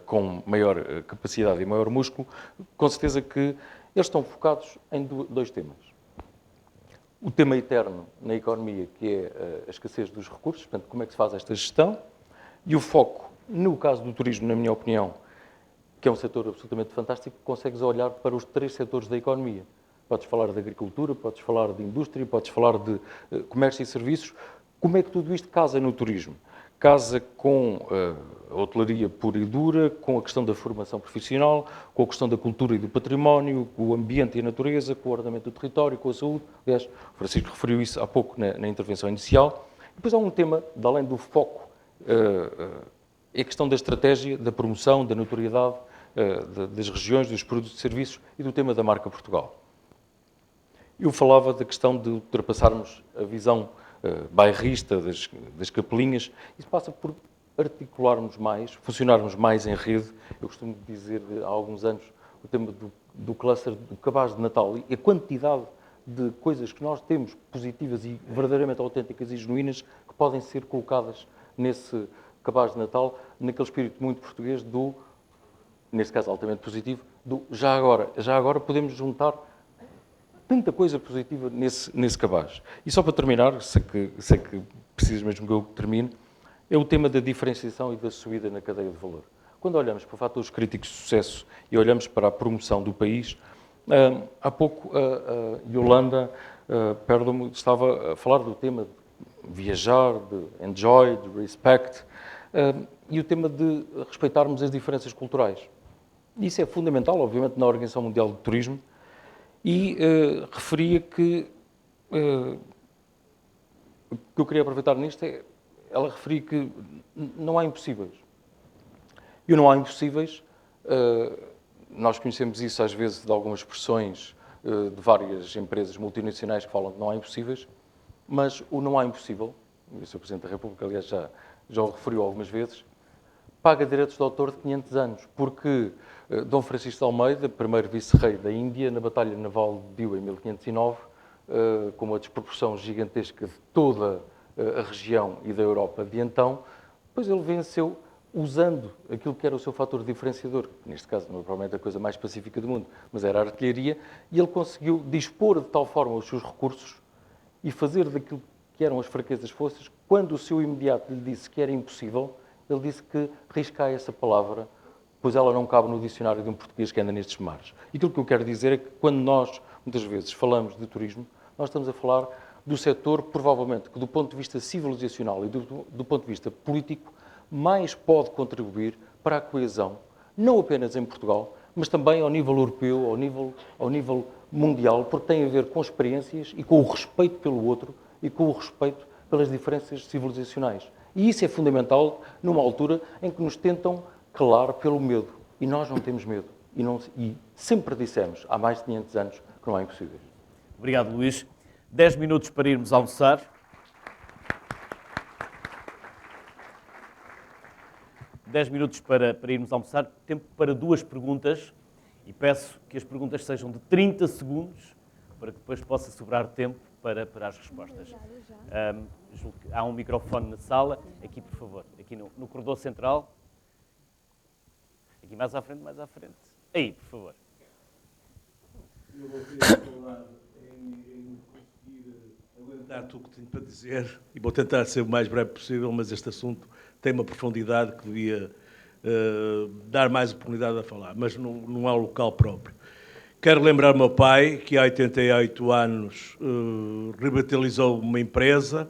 com maior capacidade e maior músculo, com certeza que eles estão focados em dois temas. O tema eterno na economia, que é a escassez dos recursos, portanto, como é que se faz esta gestão, e o foco, no caso do turismo, na minha opinião, que é um setor absolutamente fantástico, consegues olhar para os três setores da economia. Podes falar de agricultura, podes falar de indústria, podes falar de comércio e serviços. Como é que tudo isto casa no turismo? Casa com a hotelaria pura e dura, com a questão da formação profissional, com a questão da cultura e do património, com o ambiente e a natureza, com o ordenamento do território, com a saúde. Aliás, o Francisco referiu isso há pouco na intervenção inicial. E depois há um tema, de além do foco, é a questão da estratégia, da promoção, da notoriedade das regiões, dos produtos e serviços e do tema da marca Portugal. Eu falava da questão de ultrapassarmos a visão bairrista das capelinhas. Isso passa por articularmos mais, funcionarmos mais em rede. Eu costumo dizer há alguns anos o tema do cluster do cabaz de Natal e a quantidade de coisas que nós temos positivas e verdadeiramente autênticas e genuínas que podem ser colocadas nesse cabaz de Natal, naquele espírito muito português do, nesse caso altamente positivo, do já agora podemos juntar tanta coisa positiva nesse cabaz. E só para terminar, sei que precisas mesmo que eu termine, é o tema da diferenciação e da subida na cadeia de valor. Quando olhamos para fatores críticos de sucesso e olhamos para a promoção do país, há pouco a Yolanda Perdomo estava a falar do tema de viajar, de enjoy, de respect, e o tema de respeitarmos as diferenças culturais. Isso é fundamental, obviamente, na Organização Mundial do Turismo, e referia que o que eu queria aproveitar nisto é ela referia que não há impossíveis. E o não há impossíveis, nós conhecemos isso às vezes de algumas expressões de várias empresas multinacionais que falam que não há impossíveis, mas o não há impossível, o Sr. Presidente da República, aliás, já o referiu algumas vezes, paga direitos de autor de 500 anos, porque Dom Francisco de Almeida, primeiro vice-rei da Índia, na Batalha Naval de Diu, em 1509, com uma desproporção gigantesca de toda a região e da Europa de então, depois ele venceu usando aquilo que era o seu fator diferenciador, que neste caso não é provavelmente a coisa mais pacífica do mundo, mas era a artilharia, e ele conseguiu dispor de tal forma os seus recursos e fazer daquilo que eram as fraquezas forças, quando o seu imediato lhe disse que era impossível, ele disse que riscai essa palavra, pois ela não cabe no dicionário de um português que anda nestes mares. E aquilo que eu quero dizer é que quando nós, muitas vezes, falamos de turismo, nós estamos a falar do setor, provavelmente, que do ponto de vista civilizacional e do ponto de vista político, mais pode contribuir para a coesão, não apenas em Portugal, mas também ao nível europeu, ao nível mundial, porque tem a ver com experiências e com o respeito pelo outro e com o respeito pelas diferenças civilizacionais. E isso é fundamental numa altura em que nos tentam calar pelo medo. E nós não temos medo. E sempre dissemos, há mais de 500 anos, que não há impossíveis. Obrigado, Luís. 10 minutos para irmos almoçar. 10 minutos para irmos almoçar. Tempo para 2 perguntas. E peço que as perguntas sejam de 30 segundos, para que depois possa sobrar tempo para as respostas. Há um microfone na sala. Aqui, por favor. Aqui no corredor central. Aqui mais à frente, mais à frente. Aí, por favor. Eu vou querer falar em conseguir aguentar tudo o que tenho para dizer e vou tentar ser o mais breve possível, mas este assunto tem uma profundidade que devia dar mais oportunidade a falar, mas não há local próprio. Quero lembrar o meu pai, que há 88 anos revitalizou uma empresa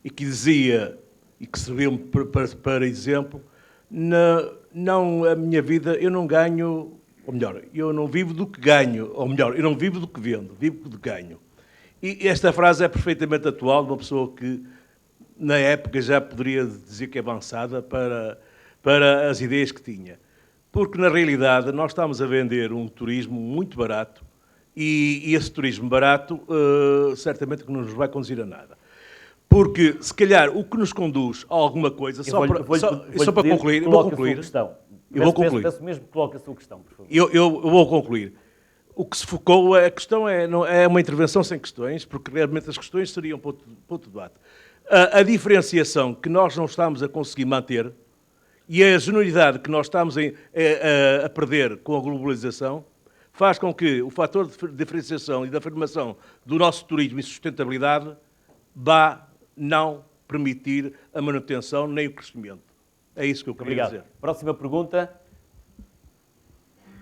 e que dizia, e que serviu-me para exemplo, não, a minha vida, eu não ganho, ou melhor, eu não vivo do que ganho, ou melhor, eu não vivo do que vendo, vivo do que ganho. E esta frase é perfeitamente atual, de uma pessoa que, na época, já poderia dizer que é avançada para as ideias que tinha. Porque, na realidade, nós estamos a vender um turismo muito barato e esse turismo barato certamente que não nos vai conduzir a nada. Porque, se calhar, o que nos conduz a alguma coisa... Só para concluir, eu vou concluir. Peço mesmo que coloque a sua questão, por favor. Eu vou concluir. O que se focou, a questão é uma intervenção sem questões, porque realmente as questões seriam ponto de debate. A diferenciação que nós não estamos a conseguir manter e a genuinidade que nós estamos a perder com a globalização faz com que o fator de diferenciação e de afirmação do nosso turismo e sustentabilidade vá não permitir a manutenção nem o crescimento. É isso que eu queria dizer. Próxima pergunta.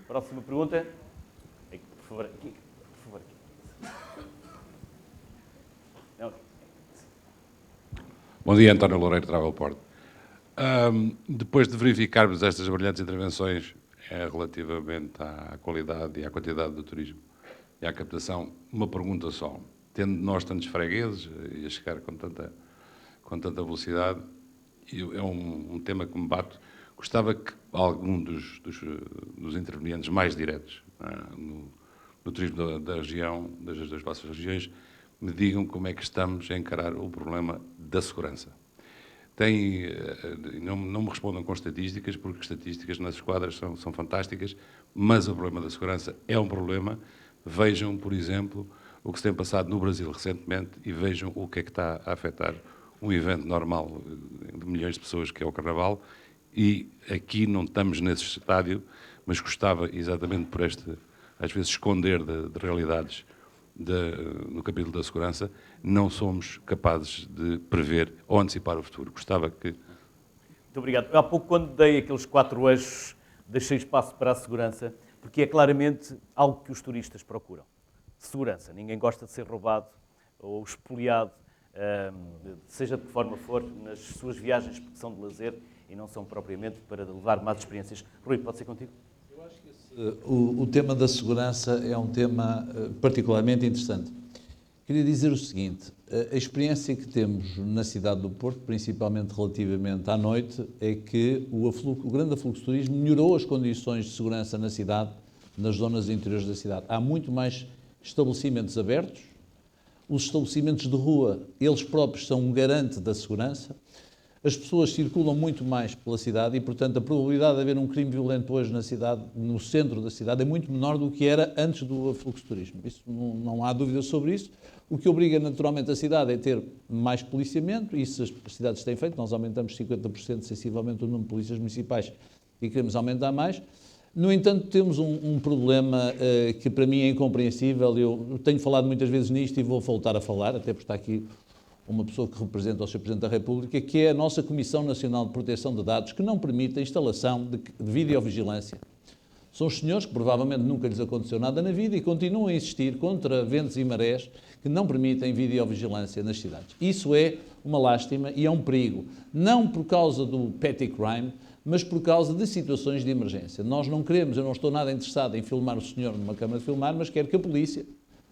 Próxima pergunta. Por favor, aqui. Por favor, aqui. Não. Bom dia, António Loureiro, Travelport. Depois de verificarmos estas brilhantes intervenções relativamente à qualidade e à quantidade do turismo e à captação, uma pergunta só. Tendo nós tantos fregueses e a chegar com tanta velocidade, é um tema que me bate. Gostava que algum dos intervenientes mais diretos no turismo da região, das vossas regiões, me digam como é que estamos a encarar o problema da segurança. Não me respondam com estatísticas, porque estatísticas nas esquadras são fantásticas, mas o problema da segurança é um problema. Vejam, por exemplo, o que se tem passado no Brasil recentemente e vejam o que é que está a afetar um evento normal de milhões de pessoas, que é o Carnaval, e aqui não estamos nesse estádio, mas gostava exatamente por às vezes, esconder de realidades no capítulo da segurança, não somos capazes de prever ou antecipar o futuro. Gostava que... Muito obrigado. Há pouco, quando dei aqueles 4 eixos, deixei espaço para a segurança, porque é claramente algo que os turistas procuram. Segurança. Ninguém gosta de ser roubado ou espoliado, seja de que forma for, nas suas viagens, porque são de lazer e não são propriamente para levar más experiências. Rui, pode ser contigo? Eu acho que o tema da segurança é um tema particularmente interessante. Queria dizer o seguinte, a experiência que temos na cidade do Porto, principalmente relativamente à noite, é que o grande afluxo de turismo melhorou as condições de segurança na cidade, nas zonas interiores da cidade. Há muito mais estabelecimentos abertos, os estabelecimentos de rua, eles próprios são um garante da segurança, as pessoas circulam muito mais pela cidade e, portanto, a probabilidade de haver um crime violento hoje na cidade, no centro da cidade, é muito menor do que era antes do afluxo de turismo. Isso não há dúvida sobre isso. O que obriga naturalmente a cidade é ter mais policiamento, isso as cidades têm feito, nós aumentamos 50% sensivelmente o número de polícias municipais e queremos aumentar mais. No entanto, temos um problema que para mim é incompreensível, eu tenho falado muitas vezes nisto e vou voltar a falar, até porque está aqui uma pessoa que representa o Sr. Presidente da República, que é a nossa Comissão Nacional de Proteção de Dados, que não permite a instalação de videovigilância. São os senhores que provavelmente nunca lhes aconteceu nada na vida e continuam a insistir contra ventos e marés que não permitem videovigilância nas cidades. Isso é uma lástima e é um perigo, não por causa do petty crime, mas por causa de situações de emergência. Nós não queremos, eu não estou nada interessado em filmar o senhor numa câmara de filmar, mas quero que a polícia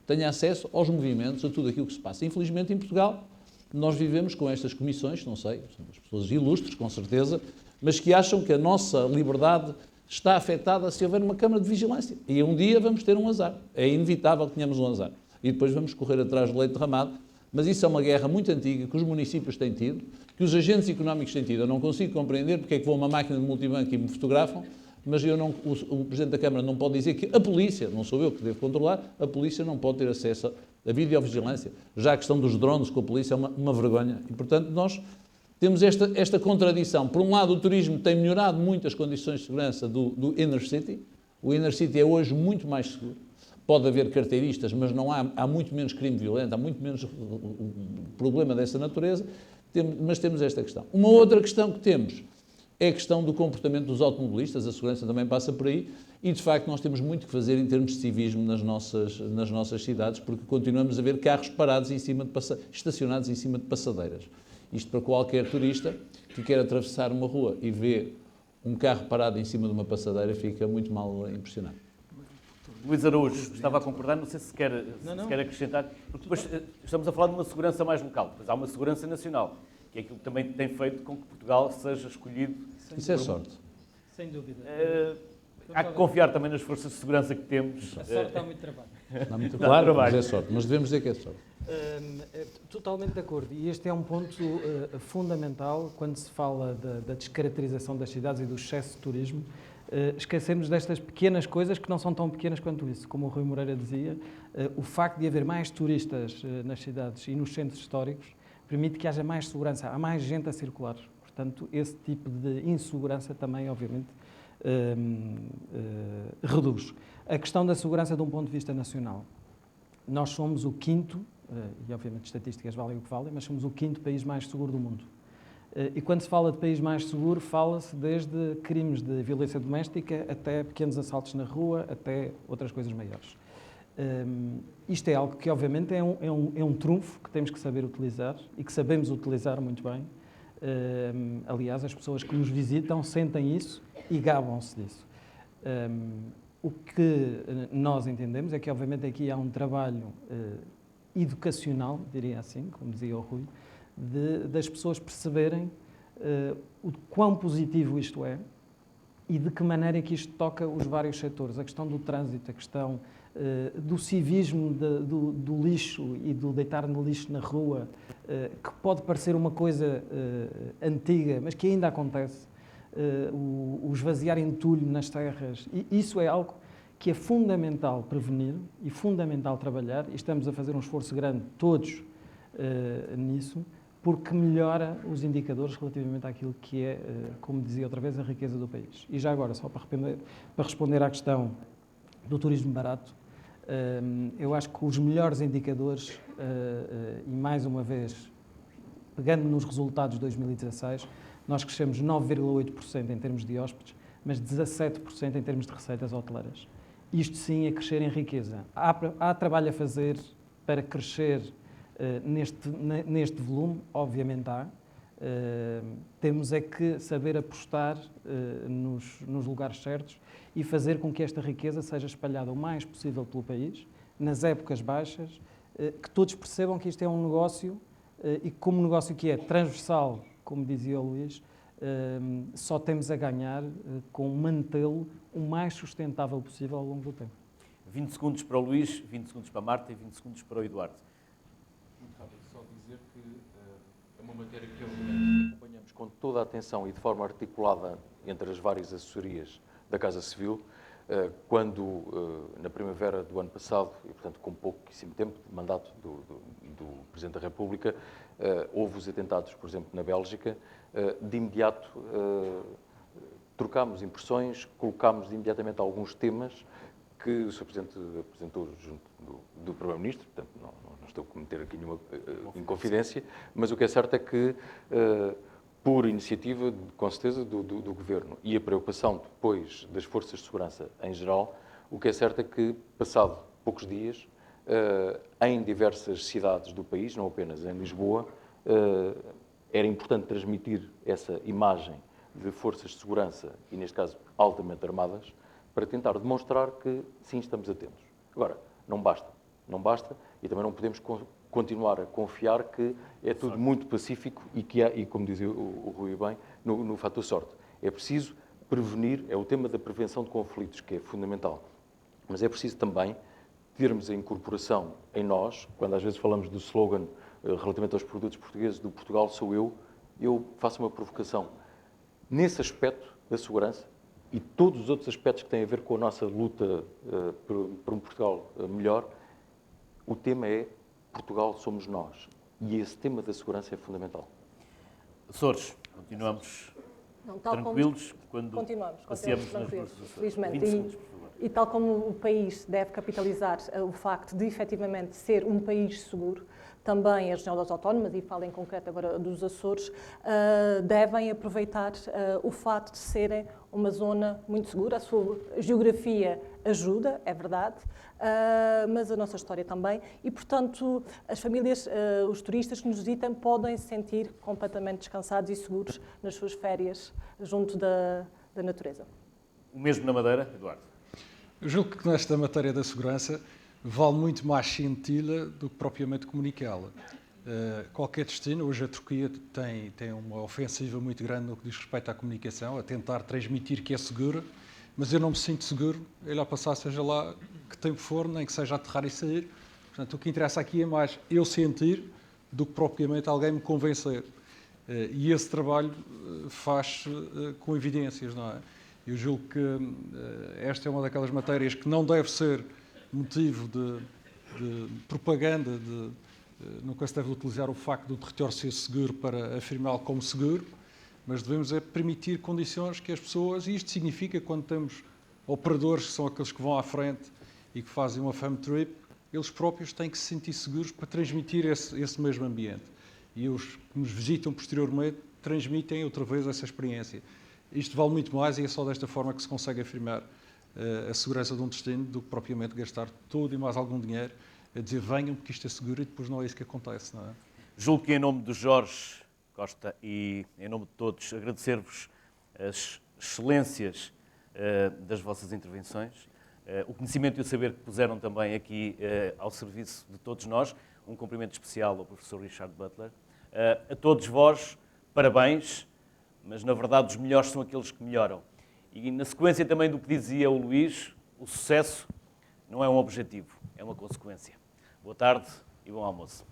tenha acesso aos movimentos, a tudo aquilo que se passa. Infelizmente, em Portugal, nós vivemos com estas comissões, não sei, são as pessoas ilustres, com certeza, mas que acham que a nossa liberdade está afetada se houver uma câmara de vigilância. E um dia vamos ter um azar. É inevitável que tenhamos um azar. E depois vamos correr atrás do leite derramado. Mas isso é uma guerra muito antiga que os municípios têm tido, que os agentes económicos têm tido. Eu não consigo compreender porque é que vou a uma máquina de multibanco e me fotografam, mas o Presidente da Câmara não pode dizer que a polícia, não sou eu que devo controlar, a polícia não pode ter acesso à videovigilância. Já a questão dos drones com a polícia é uma vergonha. E, portanto, nós temos esta contradição. Por um lado, o turismo tem melhorado muito as condições de segurança do inner city. O inner city é hoje muito mais seguro. Pode haver carteiristas, mas há muito menos crime violento, há muito menos problema dessa natureza, mas temos esta questão. Uma outra questão que temos é a questão do comportamento dos automobilistas, a segurança também passa por aí, e de facto nós temos muito que fazer em termos de civismo nas nossas cidades, porque continuamos a ver carros parados estacionados em cima de passadeiras. Isto para qualquer turista que quer atravessar uma rua e vê um carro parado em cima de uma passadeira fica muito mal impressionado. Luís Araújo, estava a concordar, não sei se quer acrescentar, porque depois estamos a falar de uma segurança mais local, depois há uma segurança nacional, que é aquilo que também tem feito com que Portugal seja escolhido. Isso é sorte. Sem dúvida. Há que confiar também nas forças de segurança que temos. A sorte dá muito trabalho. Dá muito claro, mas é sorte, mas devemos dizer que é sorte. Totalmente de acordo, e este é um ponto fundamental quando se fala da descaracterização das cidades e do excesso de turismo. Esquecemos destas pequenas coisas que não são tão pequenas quanto isso. Como o Rui Moreira dizia, o facto de haver mais turistas nas cidades e nos centros históricos permite que haja mais segurança, há mais gente a circular. Portanto, esse tipo de insegurança também, obviamente, reduz. A questão da segurança de um ponto de vista nacional. Nós somos o quinto, e obviamente estatísticas valem o que valem, mas somos o quinto país mais seguro do mundo. E quando se fala de país mais seguro, fala-se desde crimes de violência doméstica até pequenos assaltos na rua, até outras coisas maiores. Isto é algo que, obviamente, é um trunfo que temos que saber utilizar e que sabemos utilizar muito bem. Aliás, as pessoas que nos visitam sentem isso e gabam-se disso. O que nós entendemos é que, obviamente, aqui há um trabalho educacional, diria assim, como dizia o Rui, das pessoas perceberem o quão positivo isto é e de que maneira é que isto toca os vários setores. A questão do trânsito, a questão do civismo, do lixo e do deitar no lixo na rua, que pode parecer uma coisa antiga, mas que ainda acontece, o esvaziar entulho nas terras, e isso é algo que é fundamental prevenir e fundamental trabalhar, e estamos a fazer um esforço grande todos nisso, porque melhora os indicadores relativamente àquilo que é, como dizia outra vez, a riqueza do país. E já agora, só para responder à questão do turismo barato, eu acho que os melhores indicadores, e mais uma vez, pegando nos resultados de 2016, nós crescemos 9,8% em termos de hóspedes, mas 17% em termos de receitas hoteleiras. Isto sim é crescer em riqueza. Há trabalho a fazer para crescer neste volume, obviamente há. Temos é que saber apostar nos lugares certos e fazer com que esta riqueza seja espalhada o mais possível pelo país, nas épocas baixas, que todos percebam que isto é um negócio e que, como negócio que é transversal, como dizia o Luís, só temos a ganhar com mantê-lo o mais sustentável possível ao longo do tempo. 20 segundos para o Luís, 20 segundos para a Marta e 20 segundos para o Eduardo. Muito rápido, só dizer que é uma matéria que acompanhamos com toda a atenção e de forma articulada entre as várias assessorias da Casa Civil, quando, na primavera do ano passado, e portanto com pouquíssimo tempo de mandato do Presidente da República, houve os atentados, por exemplo, na Bélgica, de imediato trocámos impressões, colocámos imediatamente alguns temas que o Sr. Presidente apresentou junto do Primeiro-Ministro, portanto não estou a cometer aqui nenhuma inconfidência, mas o que é certo é que, por iniciativa, com certeza, do Governo e a preocupação depois das forças de segurança em geral, o que é certo é que, passado poucos dias, em diversas cidades do país, não apenas em Lisboa, era importante transmitir essa imagem de forças de segurança, e neste caso altamente armadas, para tentar demonstrar que, sim, estamos atentos. Agora, não basta, e também não podemos continuar a confiar que é tudo muito pacífico e que há, e como dizia o Rui bem, no fator sorte. É preciso prevenir, é o tema da prevenção de conflitos que é fundamental, mas é preciso também termos a incorporação em nós, quando às vezes falamos do slogan relativamente aos produtos portugueses, do Portugal sou eu faço uma provocação. Nesse aspecto da segurança, e todos os outros aspectos que têm a ver com a nossa luta por um Portugal melhor, o tema é Portugal somos nós. E esse tema da segurança é fundamental. Açores, continuamos tranquilos quando passeamos nas ruas dos Açores. 20 segundos, por favor. E tal como o país deve capitalizar o facto de, efetivamente, ser um país seguro, também as regiões autónomas, e falo em concreto agora dos Açores, devem aproveitar o facto de serem uma zona muito segura. A sua geografia ajuda, é verdade, mas a nossa história também. E, portanto, as famílias, os turistas que nos visitam podem se sentir completamente descansados e seguros nas suas férias junto da natureza. O mesmo na Madeira, Eduardo? Eu julgo que nesta matéria da segurança vale muito mais senti-la do que propriamente comunicá-la. Qualquer destino, hoje a Turquia tem uma ofensiva muito grande no que diz respeito à comunicação, a tentar transmitir que é segura, mas eu não me sinto seguro, ele ao passar seja lá que tempo for, nem que seja aterrar e sair. Portanto, o que interessa aqui é mais eu sentir do que propriamente alguém me convencer. E esse trabalho faz com evidências, não é? Eu julgo que esta é uma daquelas matérias que não deve ser motivo de propaganda, nunca se deve utilizar o facto do território ser seguro para afirmá-lo como seguro, mas devemos permitir condições que as pessoas, e isto significa quando temos operadores que são aqueles que vão à frente e que fazem uma fam trip, eles próprios têm que se sentir seguros para transmitir esse mesmo ambiente. E os que nos visitam posteriormente transmitem outra vez essa experiência. Isto vale muito mais e é só desta forma que se consegue afirmar a segurança de um destino do que propriamente gastar todo e mais algum dinheiro a dizer venham porque isto é seguro e depois não é isso que acontece, não é? Julgo que em nome do Jorge Costa e em nome de todos agradecer-vos as excelências das vossas intervenções, o conhecimento e o saber que puseram também aqui ao serviço de todos nós. Um cumprimento especial ao professor Richard Butler. A todos vós, parabéns, mas na verdade os melhores são aqueles que melhoram. E na sequência também do que dizia o Luís, o sucesso não é um objetivo, é uma consequência. Boa tarde e bom almoço.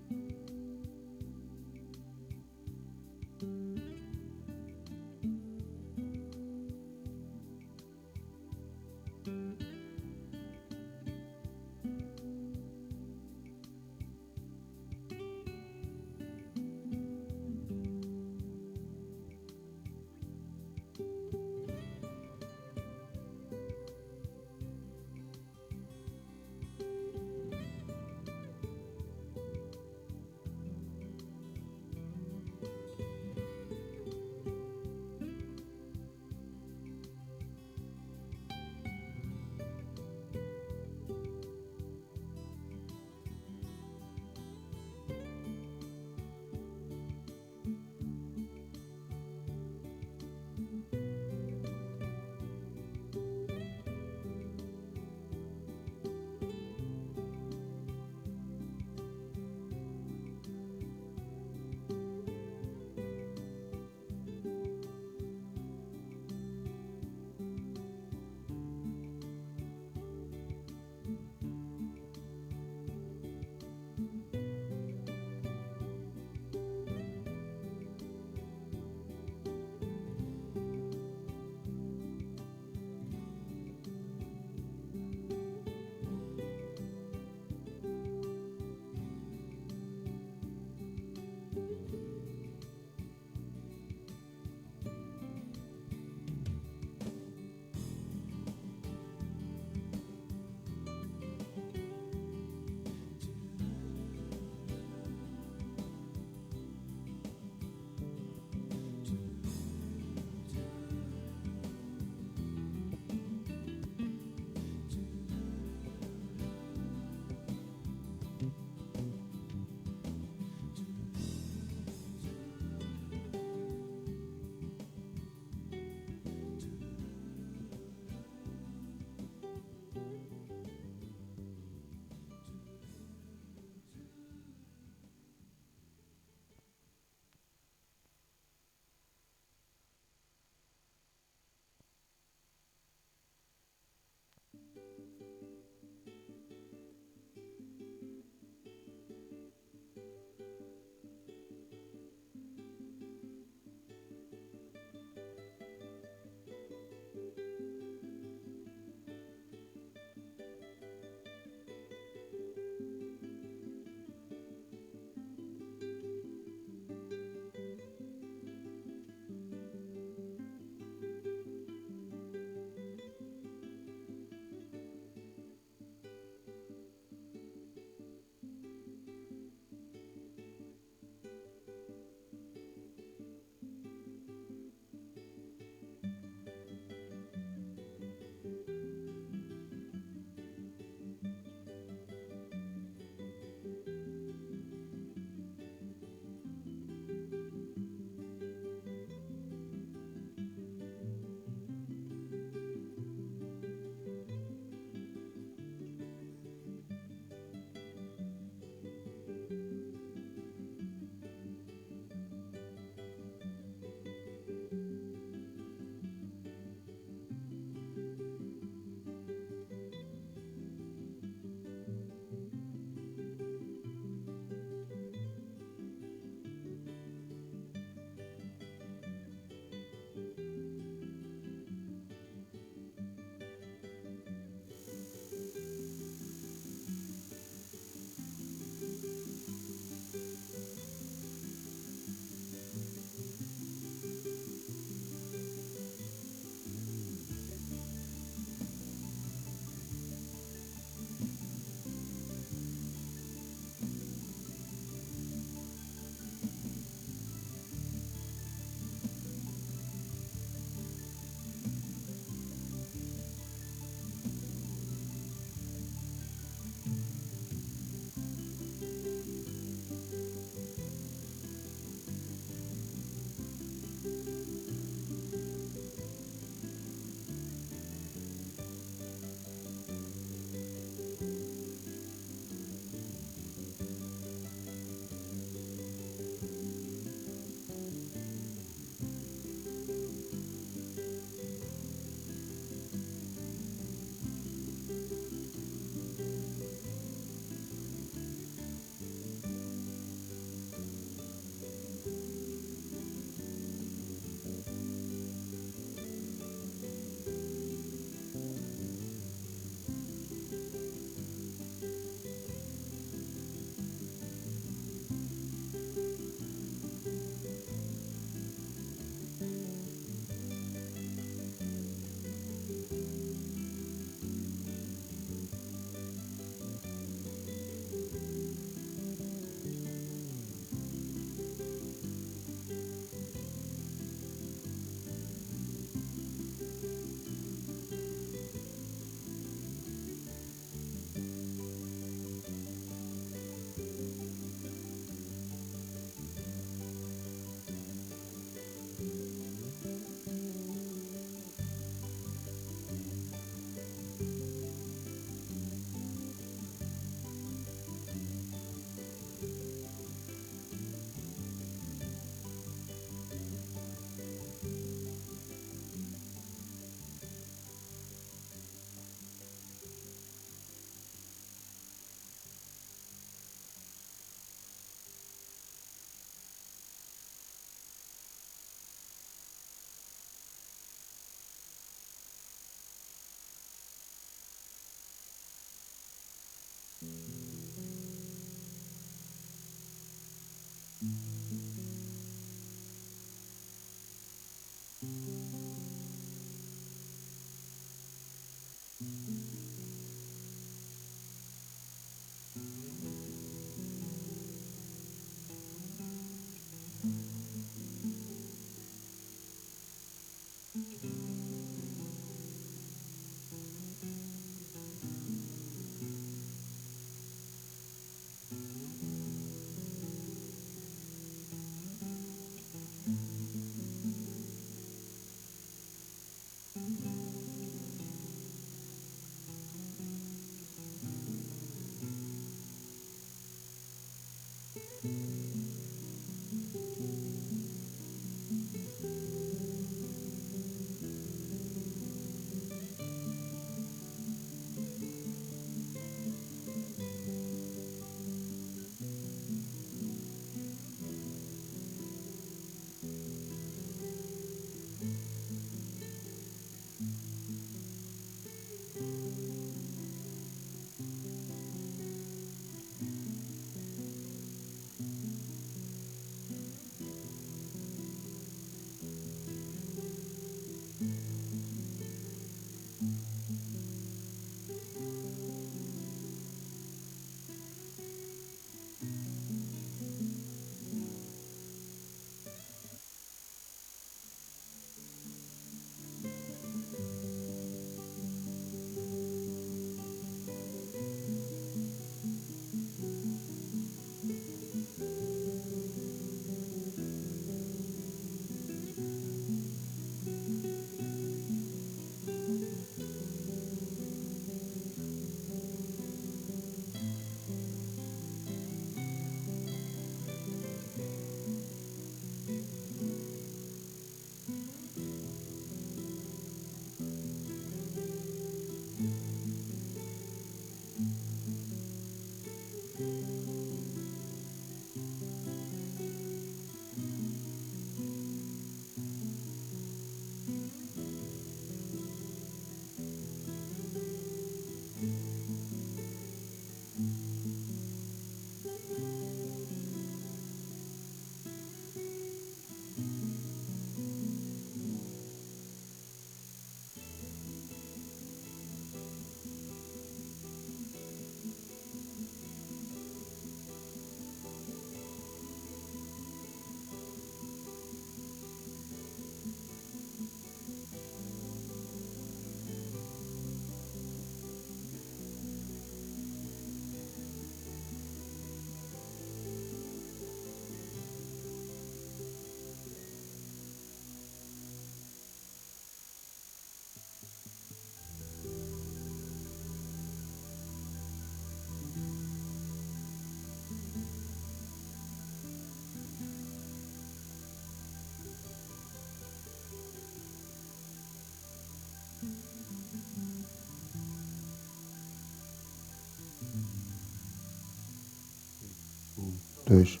Dois.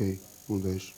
Ei, dois.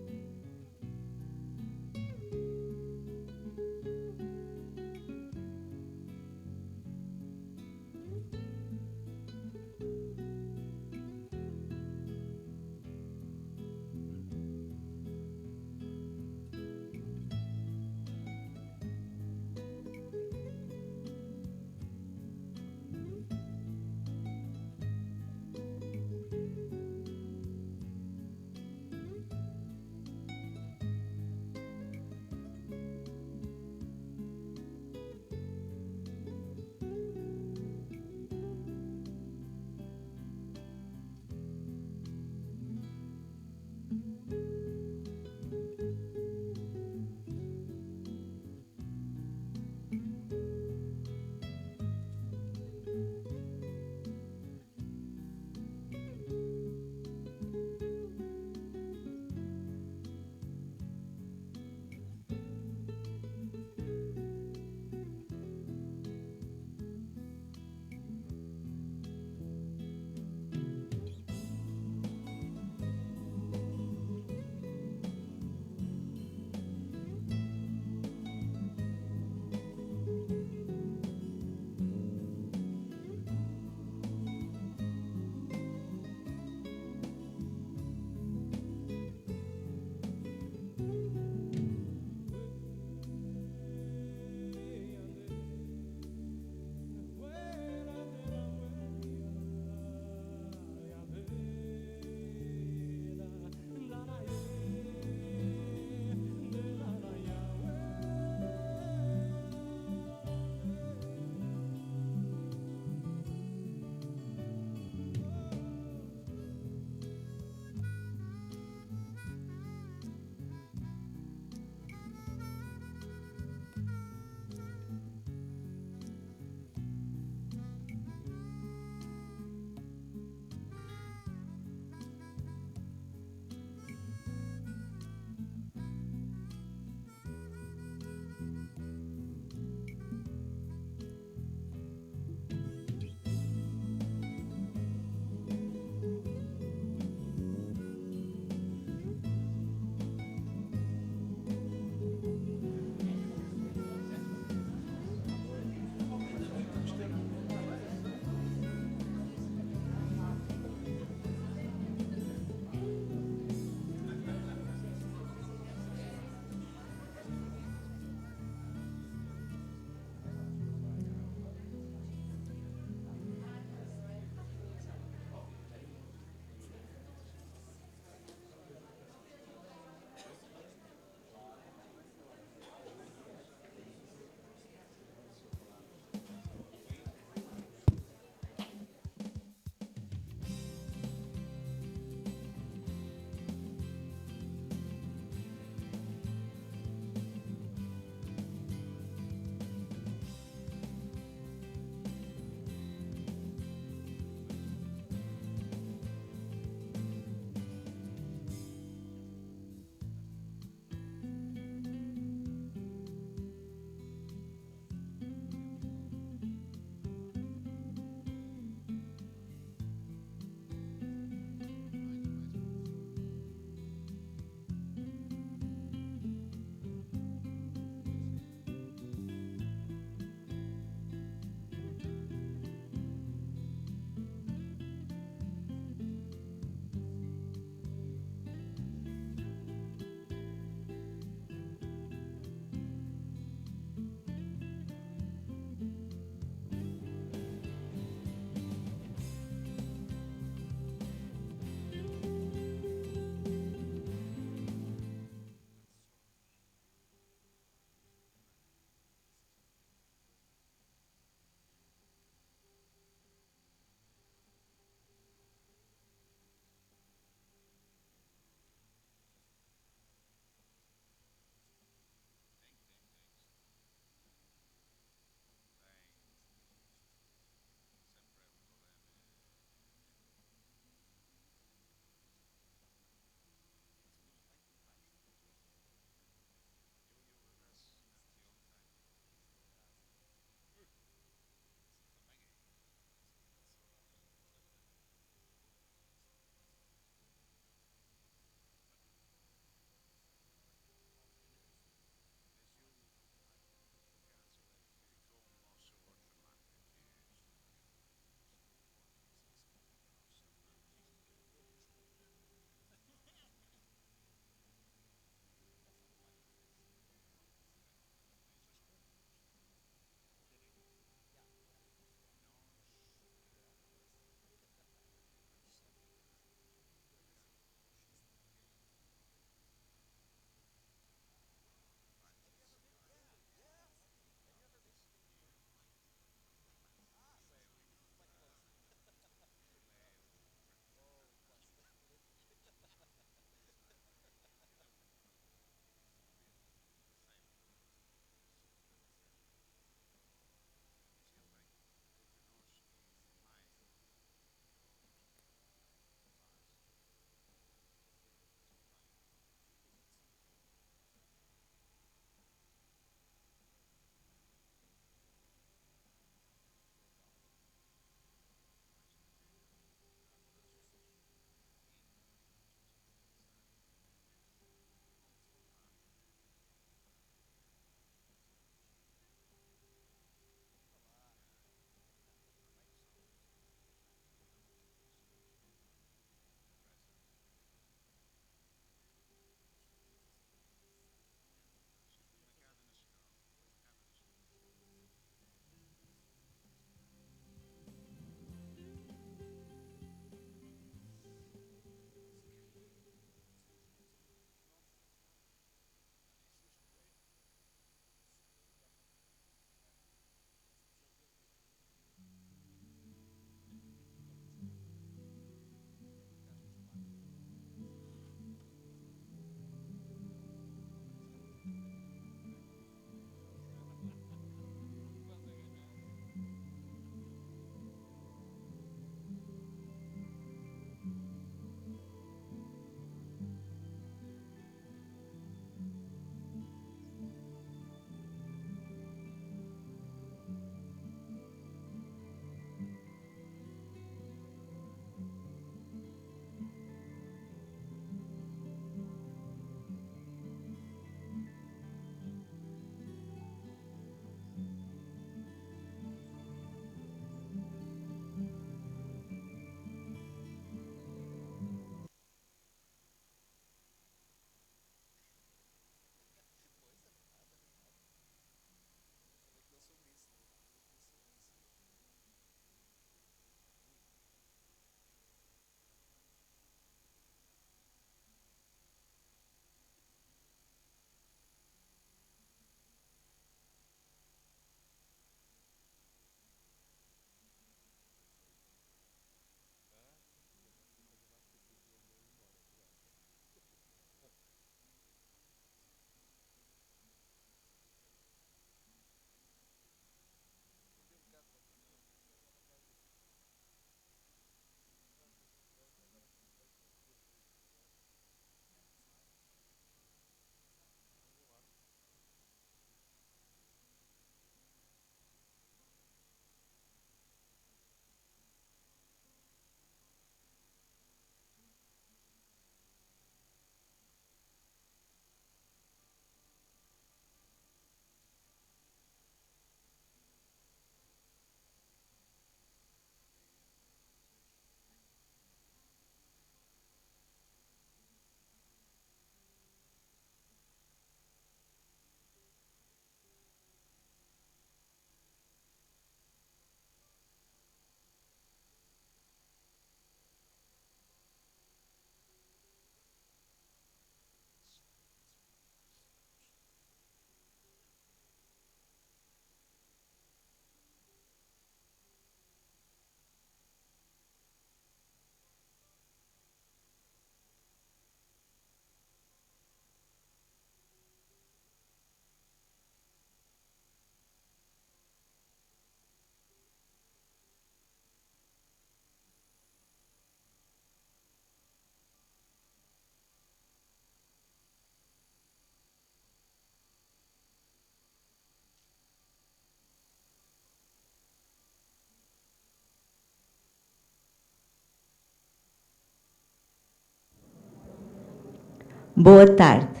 Boa tarde.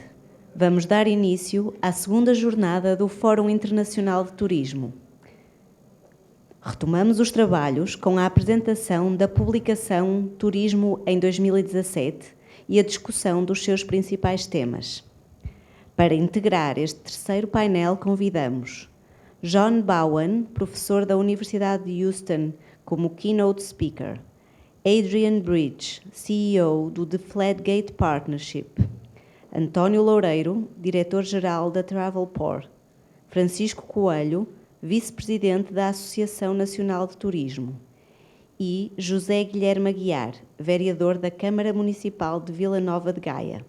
Vamos dar início à segunda jornada do Fórum Internacional de Turismo. Retomamos os trabalhos com a apresentação da publicação Turismo em 2017 e a discussão dos seus principais temas. Para integrar este terceiro painel, convidamos John Bowen, professor da Universidade de Houston, como keynote speaker, Adrian Bridge, CEO do The Flatgate Partnership, António Loureiro, diretor-geral da Travelport, Francisco Coelho, vice-presidente da Associação Nacional de Turismo, e José Guilherme Aguiar, vereador da Câmara Municipal de Vila Nova de Gaia.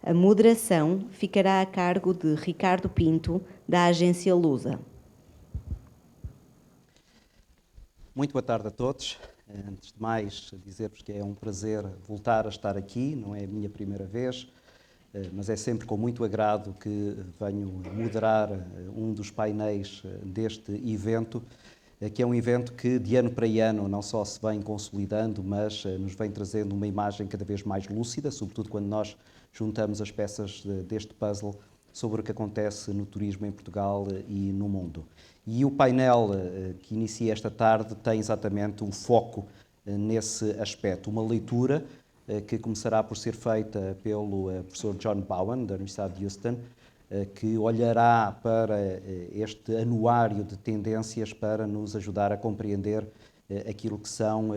A moderação ficará a cargo de Ricardo Pinto, da agência Lusa. Muito boa tarde a todos. Antes de mais, dizer-vos que é um prazer voltar a estar aqui, não é a minha primeira vez, mas é sempre com muito agrado que venho moderar um dos painéis deste evento, que é um evento que de ano para ano não só se vem consolidando, mas nos vem trazendo uma imagem cada vez mais lúcida, sobretudo quando nós juntamos as peças deste puzzle sobre o que acontece no turismo em Portugal e no mundo. E o painel que inicia esta tarde tem exatamente um foco nesse aspecto, uma leitura que começará por ser feita pelo professor John Bowen, da Universidade de Houston, que olhará para este anuário de tendências para nos ajudar a compreender aquilo que são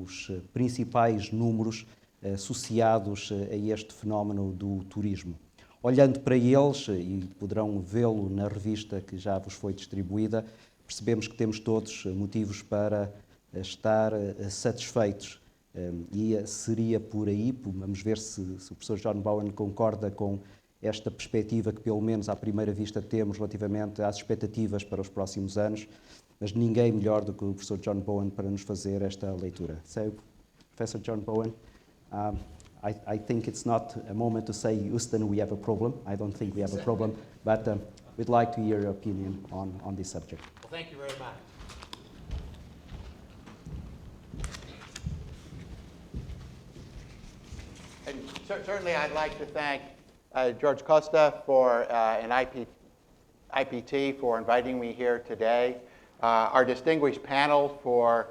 os principais números associados a este fenómeno do turismo. Olhando para eles, e poderão vê-lo na revista que já vos foi distribuída, percebemos que temos todos motivos para estar satisfeitos. E seria por aí, vamos ver se o professor John Bowen concorda com esta perspectiva que pelo menos à primeira vista temos relativamente às expectativas para os próximos anos, mas ninguém melhor do que o professor John Bowen para nos fazer esta leitura. So, Professor John Bowen, I think it's not a moment to say, Houston, we have a problem. I don't think we have a problem, but we'd like to hear your opinion on this subject. Well, thank you very much. And certainly I'd like to thank George Costa and IPT for inviting me here today, our distinguished panel for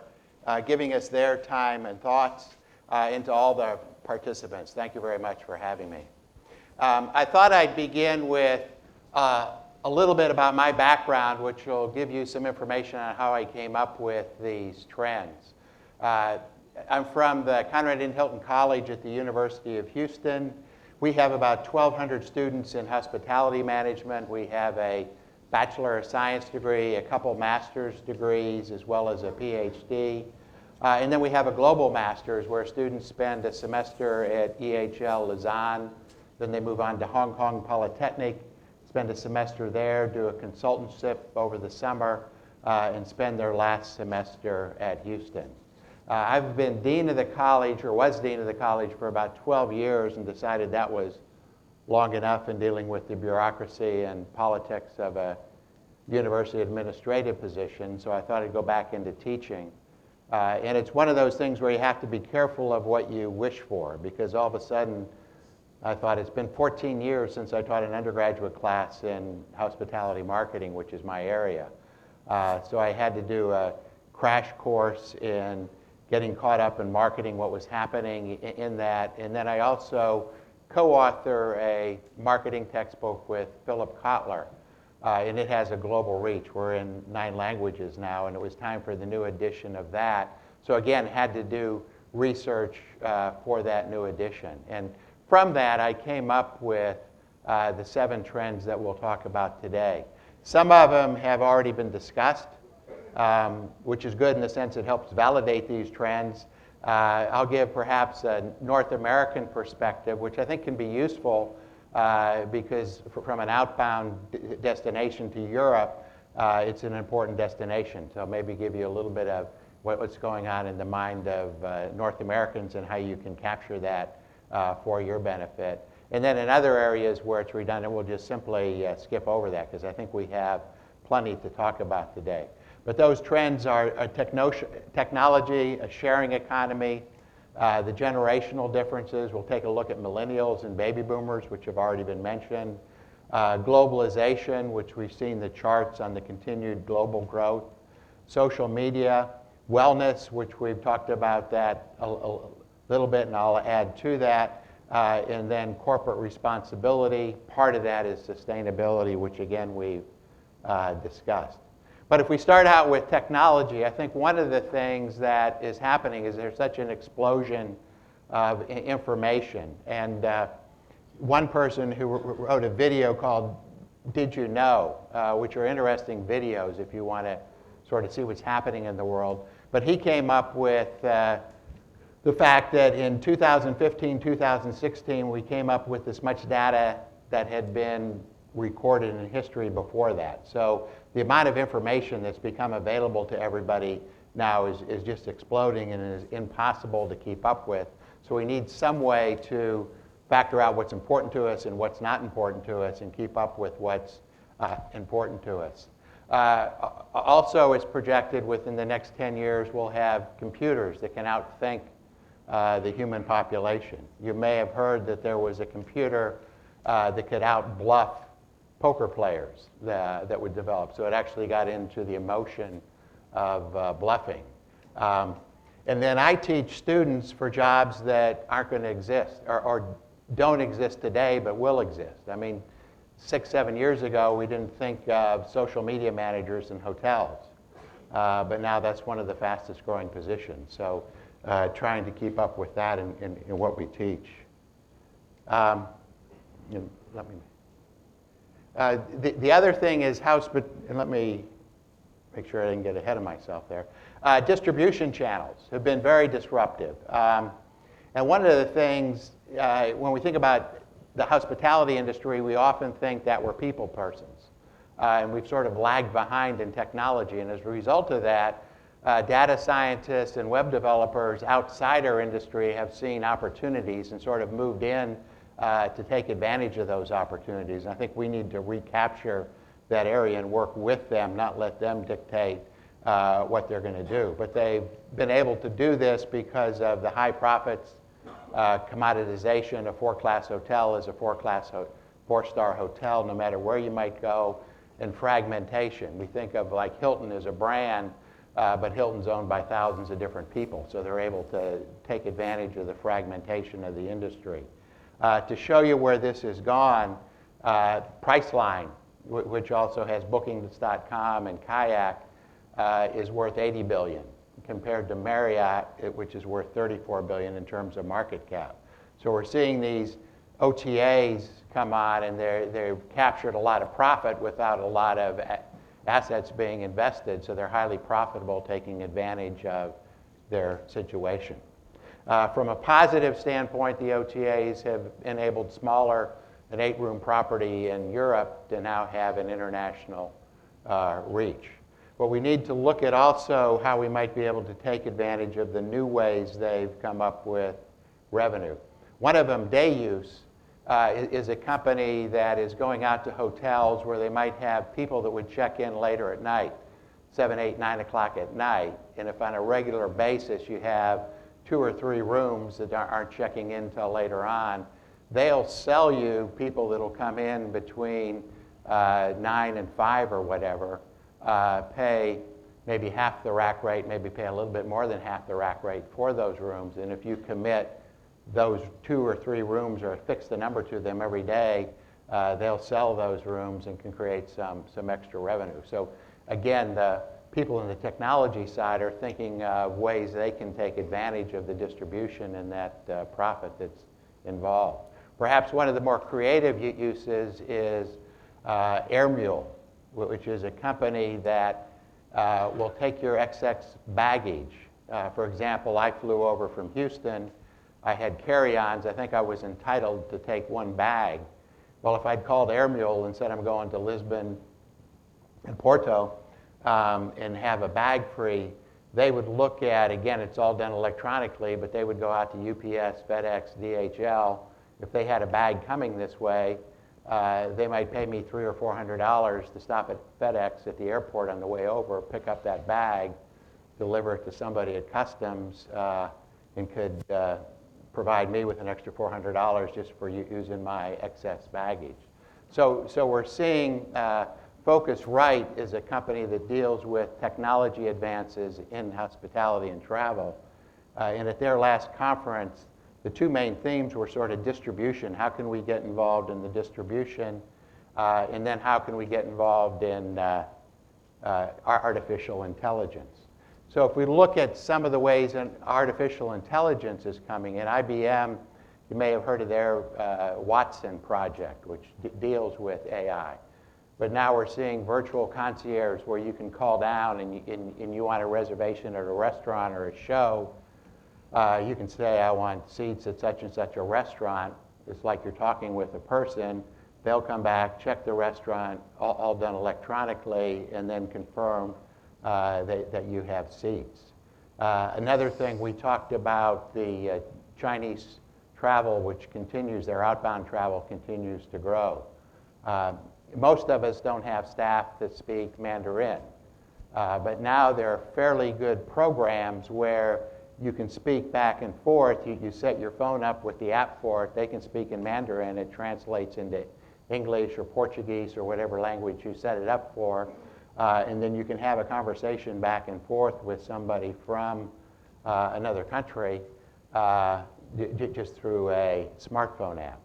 giving us their time and thoughts, and to all the participants. Thank you very much for having me. I thought I'd begin with a little bit about my background, which will give you some information on how I came up with these trends. I'm from the Conrad N. Hilton College at the University of Houston. We have about 1,200 students in hospitality management. We have a Bachelor of Science degree, a couple master's degrees, as well as a PhD. And then we have a global master's where students spend a semester at EHL Lausanne, then they move on to Hong Kong Polytechnic, spend a semester there, do a consultantship over the summer, and spend their last semester at Houston. I've been dean of the college, or was dean of the college, for about 12 years and decided that was long enough in dealing with the bureaucracy and politics of a university administrative position, so I thought I'd go back into teaching. And it's one of those things where you have to be careful of what you wish for, because all of a sudden I thought it's been 14 years since I taught an undergraduate class in hospitality marketing, which is my area. So I had to do a crash course in getting caught up in marketing, what was happening in that. And then I also co-author a marketing textbook with Philip Kotler. And it has a global reach. We're in 9 languages now, and it was time for the new edition of that. So again, had to do research for that new edition. And from that, I came up with the 7 trends that we'll talk about today. Some of them have already been discussed, which is good in the sense it helps validate these trends. I'll give perhaps a North American perspective, which I think can be useful because from an outbound destination to Europe, it's an important destination. So maybe give you a little bit of what's going on in the mind of North Americans and how you can capture that for your benefit. And then in other areas where it's redundant, we'll just simply skip over that because I think we have plenty to talk about today. But those trends are technology, a sharing economy, The generational differences, we'll take a look at millennials and baby boomers, which have already been mentioned. Globalization, which we've seen the charts on the continued global growth. Social media, wellness, which we've talked about that a little bit, and I'll add to that. And then corporate responsibility. Part of that is sustainability, which again we've discussed. But if we start out with technology, I think one of the things that is happening is there's such an explosion of information. And one person who wrote a video called Did You Know, which are interesting videos if you want to sort of see what's happening in the world. But he came up with the fact that in 2015, 2016, we came up with as much data that had been recorded in history before that. So the amount of information that's become available to everybody now is just exploding and is impossible to keep up with. So we need some way to factor out what's important to us and what's not important to us and keep up with what's important to us. Also, it's projected within the next 10 years we'll have computers that can outthink the human population. You may have heard that there was a computer that could out-bluff poker players that would develop. So it actually got into the emotion of bluffing. And then I teach students for jobs that aren't going to exist or don't exist today but will exist. I mean, 6, 7 years ago, we didn't think of social media managers in hotels. But now that's one of the fastest growing positions. So trying to keep up with that in what we teach. The other thing is and let me make sure I didn't get ahead of myself there. Distribution channels have been very disruptive. And one of the things, when we think about the hospitality industry, we often think that we're people persons. And we've sort of lagged behind in technology. And as a result of that, data scientists and web developers outside our industry have seen opportunities and sort of moved in to take advantage of those opportunities. And I think we need to recapture that area and work with them, not let them dictate what they're going to do. But they've been able to do this because of the high profits, commoditization. A 4-class hotel is a 4-star hotel, no matter where you might go, and fragmentation. We think of like Hilton as a brand, but Hilton's owned by thousands of different people, so they're able to take advantage of the fragmentation of the industry. To show you where this has gone, Priceline, which also has Bookings.com and Kayak, is worth $80 billion, compared to Marriott, which is worth $34 billion in terms of market cap. So we're seeing these OTAs come on, and they've captured a lot of profit without a lot of assets being invested, so they're highly profitable, taking advantage of their situation. From a positive standpoint, the OTAs have enabled smaller, an 8-room property in Europe to now have an international reach. But we need to look at also how we might be able to take advantage of the new ways they've come up with revenue. One of them, Day Use, is a company that is going out to hotels where they might have people that would check in later at night, 7, 8, 9 o'clock at night. And if on a regular basis you have 2 or 3 rooms that aren't checking in until later on, they'll sell you people that'll come in between 9 and 5 or whatever, pay maybe half the rack rate, maybe pay a little bit more than half the rack rate for those rooms. And if you commit those 2 or 3 rooms or fix the number to them every day, they'll sell those rooms and can create some extra revenue. So again, the people in the technology side are thinking of ways they can take advantage of the distribution and that profit that's involved. Perhaps one of the more creative uses is AirMule, which is a company that will take your excess baggage. For example, I flew over from Houston. I had carry-ons. I think I was entitled to take 1 bag. Well, if I'd called AirMule and said I'm going to Lisbon and Porto and have a bag free, they would look at, again, it's all done electronically, but they would go out to UPS, FedEx, DHL. If they had a bag coming this way, they might pay me $300 or $400 to stop at FedEx at the airport on the way over, pick up that bag, deliver it to somebody at customs, and could provide me with an extra $400 just for using my excess baggage. So we're seeing Focusrite is a company that deals with technology advances in hospitality and travel. And at their last conference, the two main themes were sort of distribution. How can we get involved in the distribution? And then how can we get involved in artificial intelligence? So if we look at some of the ways in artificial intelligence is coming in, IBM, you may have heard of their Watson project, which deals with AI. But now we're seeing virtual concierge where you can call down and you want a reservation at a restaurant or a show. You can say, I want seats at such and such a restaurant. It's like you're talking with a person. They'll come back, check the restaurant, all done electronically, and then confirm that you have seats. Another thing, we talked about the Chinese travel, which continues, their outbound travel continues to grow. Most of us don't have staff that speak Mandarin, but now there are fairly good programs where you can speak back and forth. You set your phone up with the app for it. They can speak in Mandarin. It translates into English or Portuguese or whatever language you set it up for. And then you can have a conversation back and forth with somebody from another country just through a smartphone app.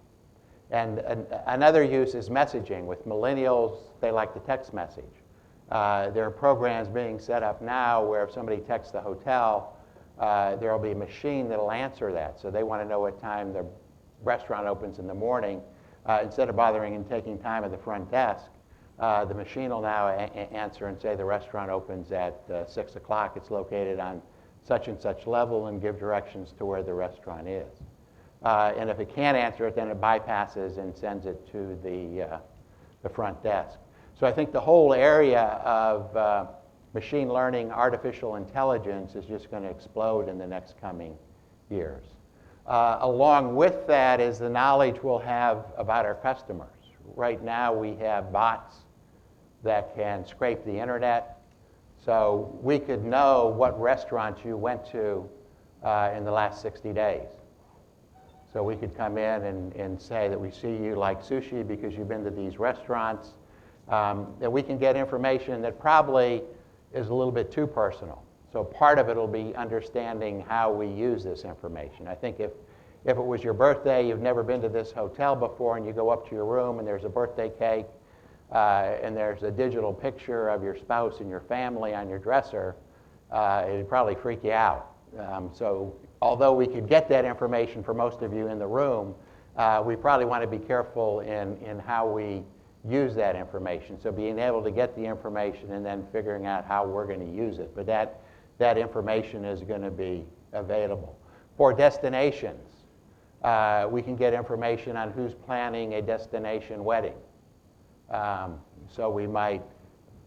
And another use is messaging. With millennials, they like to text message. There are programs being set up now where if somebody texts the hotel, there will be a machine that will answer that. So they want to know what time the restaurant opens in the morning. Instead of bothering and taking time at the front desk, the machine will now answer and say the restaurant opens at 6 o'clock. It's located on such and such level, and give directions to where the restaurant is. And if it can't answer it, then it bypasses and sends it to the front desk. So I think the whole area of machine learning, artificial intelligence is just going to explode in the next coming years. Along with that is the knowledge we'll have about our customers. Right now we have bots that can scrape the internet. So we could know what restaurants you went to in the last 60 days. So we could come in and say that we see you like sushi because you've been to these restaurants. That we can get information that probably is a little bit too personal. So part of it will be understanding how we use this information. I think if it was your birthday, you've never been to this hotel before, and you go up to your room and there's a birthday cake, and there's a digital picture of your spouse and your family on your dresser, it'd probably freak you out. So although we could get that information for most of you in the room, we probably want to be careful in how we use that information. So being able to get the information and then figuring out how we're going to use it. But that information is going to be available. For destinations, we can get information on who's planning a destination wedding. So we might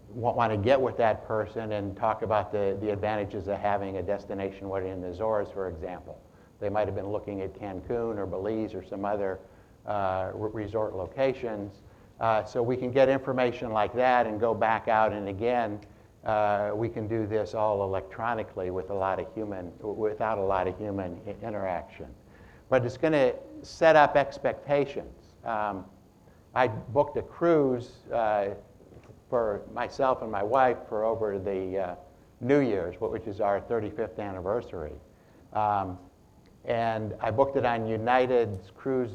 want to get with that person and talk about the advantages of having a destination wedding in the Azores, for example. They might have been looking at Cancun or Belize or some other resort locations. So we can get information like that and go back out, and again, we can do this all electronically without a lot of human interaction. But it's going to set up expectations. I booked a cruise for myself and my wife for over the New Year's, which is our 35th anniversary. And I booked it on United's cruise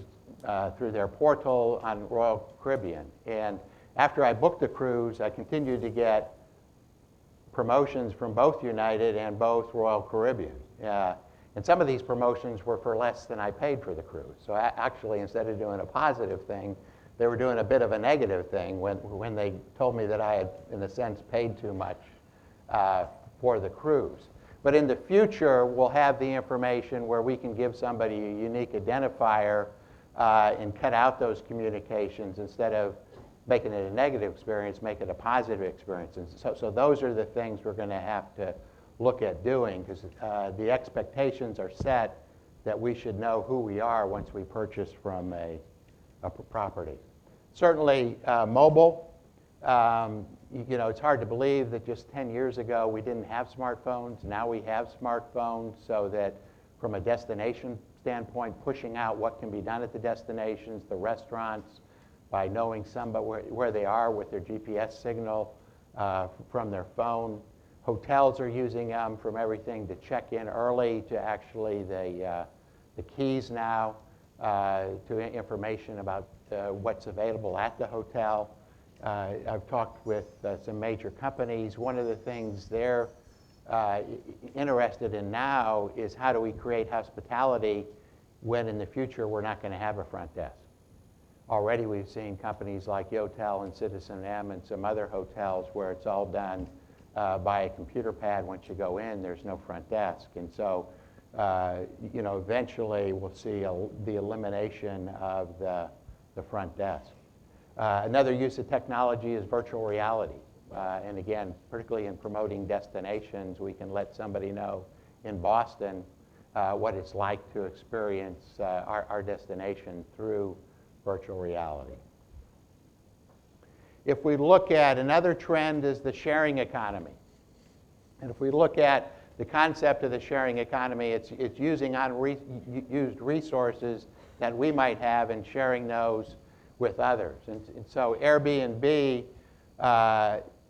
through their portal on Royal Caribbean. And after I booked the cruise, I continued to get promotions from both United and both Royal Caribbean. And some of these promotions were for less than I paid for the cruise. So actually, instead of doing a positive thing, they were doing a bit of a negative thing when they told me that I had, in a sense, paid too much for the cruise. But in the future, we'll have the information where we can give somebody a unique identifier and cut out those communications. Instead of making it a negative experience, make it a positive experience. And so those are the things we're going to have to look at doing, because the expectations are set that we should know who we are once we purchase from a property. Certainly mobile. You know, it's hard to believe that just 10 years ago we didn't have smartphones. Now we have smartphones, so that from a destination standpoint, pushing out what can be done at the destinations, the restaurants, by knowing where they are with their GPS signal from their phone. Hotels are using them from everything to check in early to actually the keys now to information about what's available at the hotel. I've talked with some major companies. One of the things they're interested in now is how do we create hospitality when in the future we're not going to have a front desk. Already we've seen companies like Yotel and Citizen M and some other hotels where it's all done by a computer pad. Once you go in, there's no front desk. And so, eventually we'll see the elimination of the front desk. Another use of technology is virtual reality. And again, particularly in promoting destinations, we can let somebody know in Boston what it's like to experience our destination through virtual reality. If we look at another trend is the sharing economy. And if we look at the concept of the sharing economy, it's using unused resources that we might have and sharing those with others. And so Airbnb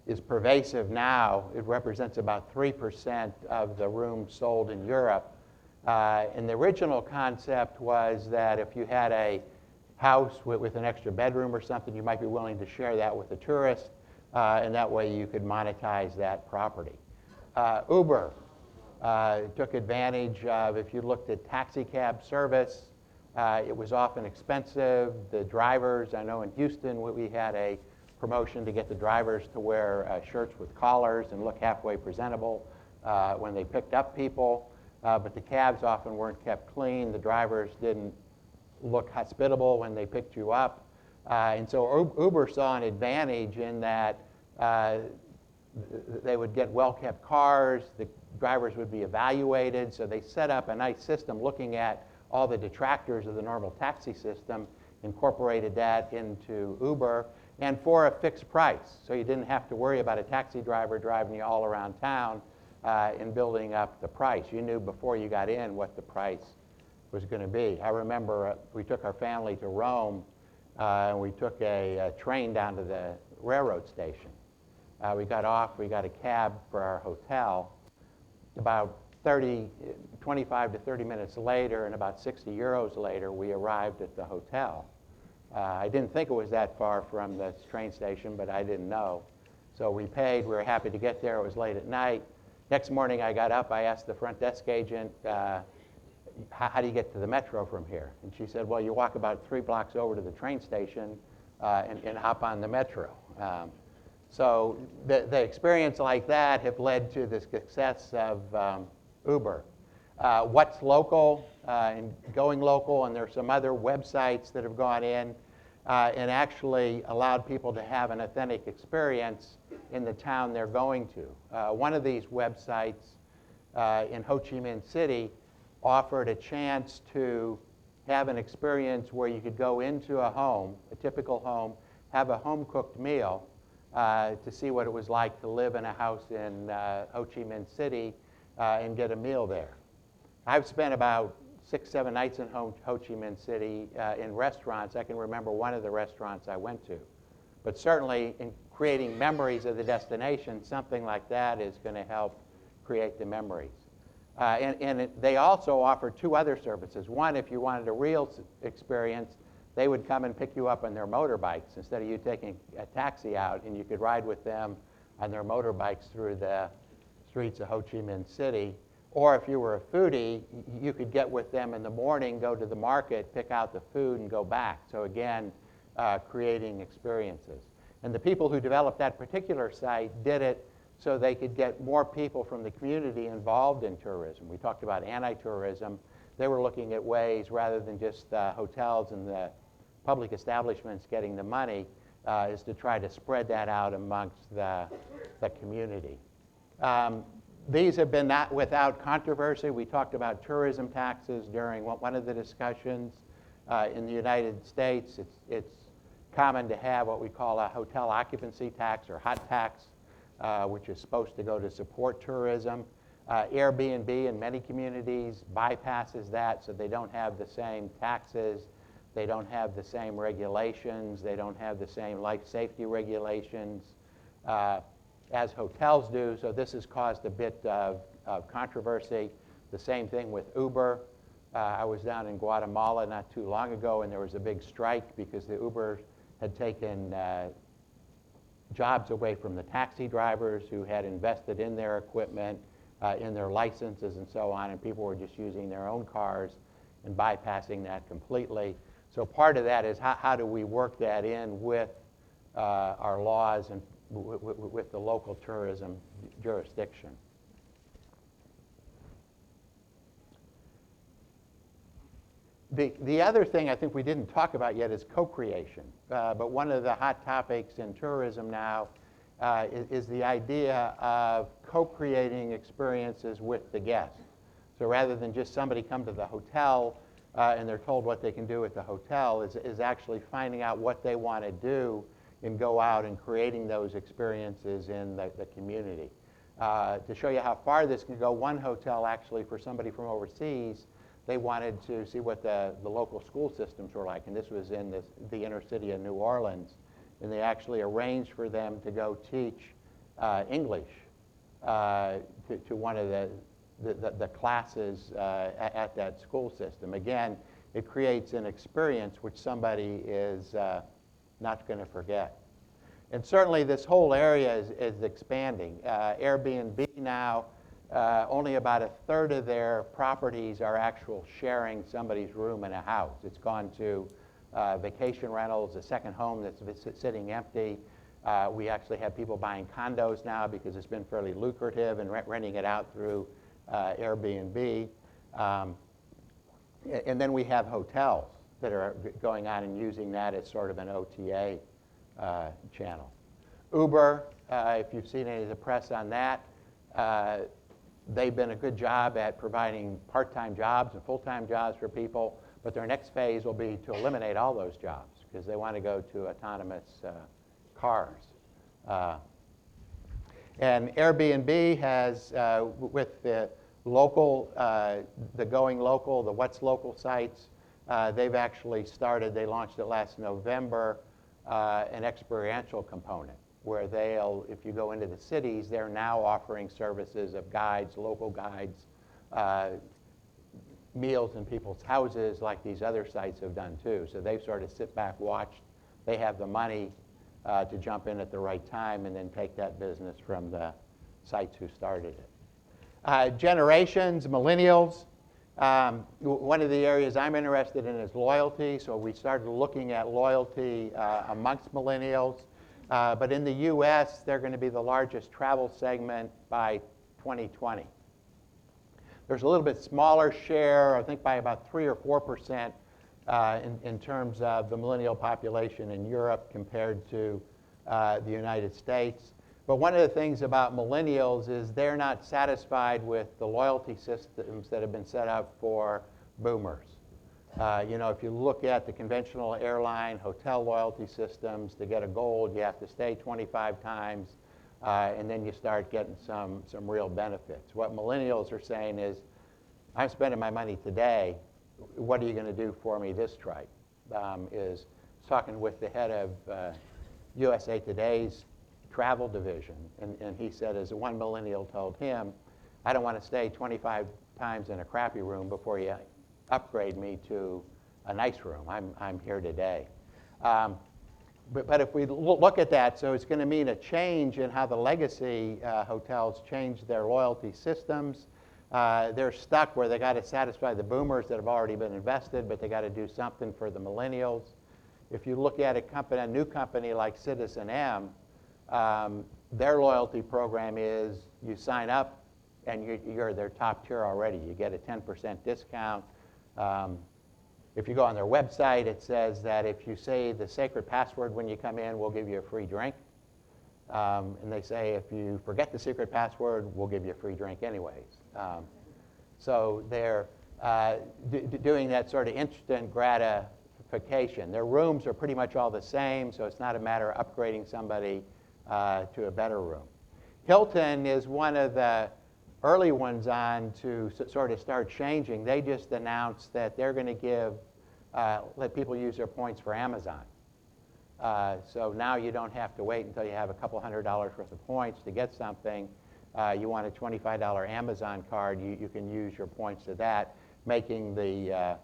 is pervasive now. It represents about 3% of the rooms sold in Europe. And the original concept was that if you had a house with an extra bedroom or something, you might be willing to share that with a tourist, and that way you could monetize that property. Uber took advantage of, if you looked at taxi cab service, it was often expensive. The drivers, I know in Houston we had a promotion to get the drivers to wear shirts with collars and look halfway presentable when they picked up people, but the cabs often weren't kept clean. The drivers didn't look hospitable when they picked you up. And so Uber saw an advantage in that they would get well-kept cars, the drivers would be evaluated, so they set up a nice system looking at all the detractors of the normal taxi system, incorporated that into Uber, and for a fixed price. So you didn't have to worry about a taxi driver driving you all around town and building up the price. You knew before you got in what the price was going to be. I remember we took our family to Rome, and we took a train down to the railroad station. We got off, we got a cab for our hotel. About 25 to 30 minutes later, and about 60 euros later, we arrived at the hotel. I didn't think it was that far from the train station, but I didn't know. So we paid, we were happy to get there, it was late at night. Next morning I got up, I asked the front desk agent, how do you get to the metro from here? And she said, well, you walk about 3 blocks over to the train station and hop on the metro. So the experience like that have led to the success of Uber. What's local and going local, and there are some other websites that have gone in and actually allowed people to have an authentic experience in the town they're going to. One of these websites in Ho Chi Minh City offered a chance to have an experience where you could go into a home, a typical home, have a home-cooked meal to see what it was like to live in a house in Ho Chi Minh City and get a meal there. I've spent about 6-7 nights in Ho Chi Minh City in restaurants. I can remember one of the restaurants I went to. But certainly in creating memories of the destination, something like that is going to help create the memories. They also offer 2 other services. One, if you wanted a real experience, they would come and pick you up on their motorbikes instead of you taking a taxi out, and you could ride with them on their motorbikes through the streets of Ho Chi Minh City. Or if you were a foodie, you could get with them in the morning, go to the market, pick out the food, and go back. So again, creating experiences. And the people who developed that particular site did it so they could get more people from the community involved in tourism. We talked about anti-tourism. They were looking at ways, rather than just hotels and the public establishments getting the money, is to try to spread that out amongst the community. These have been not without controversy. We talked about tourism taxes during one of the discussions. In the United States, it's common to have what we call a hotel occupancy tax or hot tax, which is supposed to go to support tourism. Airbnb in many communities bypasses that, so they don't have the same taxes, they don't have the same regulations, they don't have the same life safety regulations as hotels do, so this has caused a bit of controversy. The same thing with Uber. I was down in Guatemala not too long ago, and there was a big strike because the Uber had taken jobs away from the taxi drivers who had invested in their equipment, in their licenses and so on, and people were just using their own cars and bypassing that completely. So part of that is how do we work that in with our laws and with the local tourism jurisdiction. The other thing I think we didn't talk about yet is co-creation. But one of the hot topics in tourism now is the idea of co-creating experiences with the guest. So rather than just somebody come to the hotel and they're told what they can do at the hotel, is actually finding out what they want to do and go out and creating those experiences in the community. To show you how far this can go, one hotel actually for somebody from overseas, they wanted to see what the local school systems were like, and this was in the inner city of New Orleans, and they actually arranged for them to go teach English to one of the classes at that school system. Again, it creates an experience which somebody is not going to forget. And certainly this whole area is expanding. Airbnb now, only about 1/3 of their properties are actual sharing somebody's room in a house. It's gone to vacation rentals, a second home that's sitting empty. We actually have people buying condos now because it's been fairly lucrative and renting it out through Airbnb. And then we have hotels that are going on and using that as sort of an OTA channel. Uber, if you've seen any of the press on that, they've been a good job at providing part-time jobs and full-time jobs for people, but their next phase will be to eliminate all those jobs because they want to go to autonomous cars. And Airbnb has, with the local, the Going Local, the What's Local sites, they've actually started, they launched it last November, an experiential component where they'll, if you go into the cities, they're now offering services of guides, local guides, meals in people's houses like these other sites have done too. So they've sort of sit back, watched. They have the money to jump in at the right time and then take that business from the sites who started it. Generations, millennials. One of the areas I'm interested in is loyalty. So we started looking at loyalty amongst millennials. But in the US, they're going to be the largest travel segment by 2020. There's a little bit smaller share, I think by about 3 or 4% in terms of the millennial population in Europe compared to the United States. But one of the things about millennials is they're not satisfied with the loyalty systems that have been set up for boomers. You know, if you look at the conventional airline, hotel loyalty systems, to get a gold, you have to stay 25 times, and then you start getting some real benefits. What millennials are saying is, I'm spending my money today, what are you going to do for me this trip? Is talking with the head of USA Today's travel division, and he said, as one millennial told him, I don't want to stay 25 times in a crappy room before you upgrade me to a nice room. I'm here today. But if we look at that, so it's going to mean a change in how the legacy hotels change their loyalty systems. They're stuck where they got to satisfy the boomers that have already been invested, but they got to do something for the millennials. If you look at a new company like Citizen M, their loyalty program is you sign up and you're their top tier already. You get a 10% discount. If you go on their website, it says that if you say the sacred password when you come in, we'll give you a free drink. And they say if you forget the secret password, we'll give you a free drink anyways. So they're doing that sort of instant gratification. Their rooms are pretty much all the same, so it's not a matter of upgrading somebody to a better room. Hilton is one of the early ones on to sort of start changing. They just announced that they're going to let people use their points for Amazon. So now you don't have to wait until you have a couple $100 worth of points to get something. You want a $25 Amazon card, you can use your points to that, making the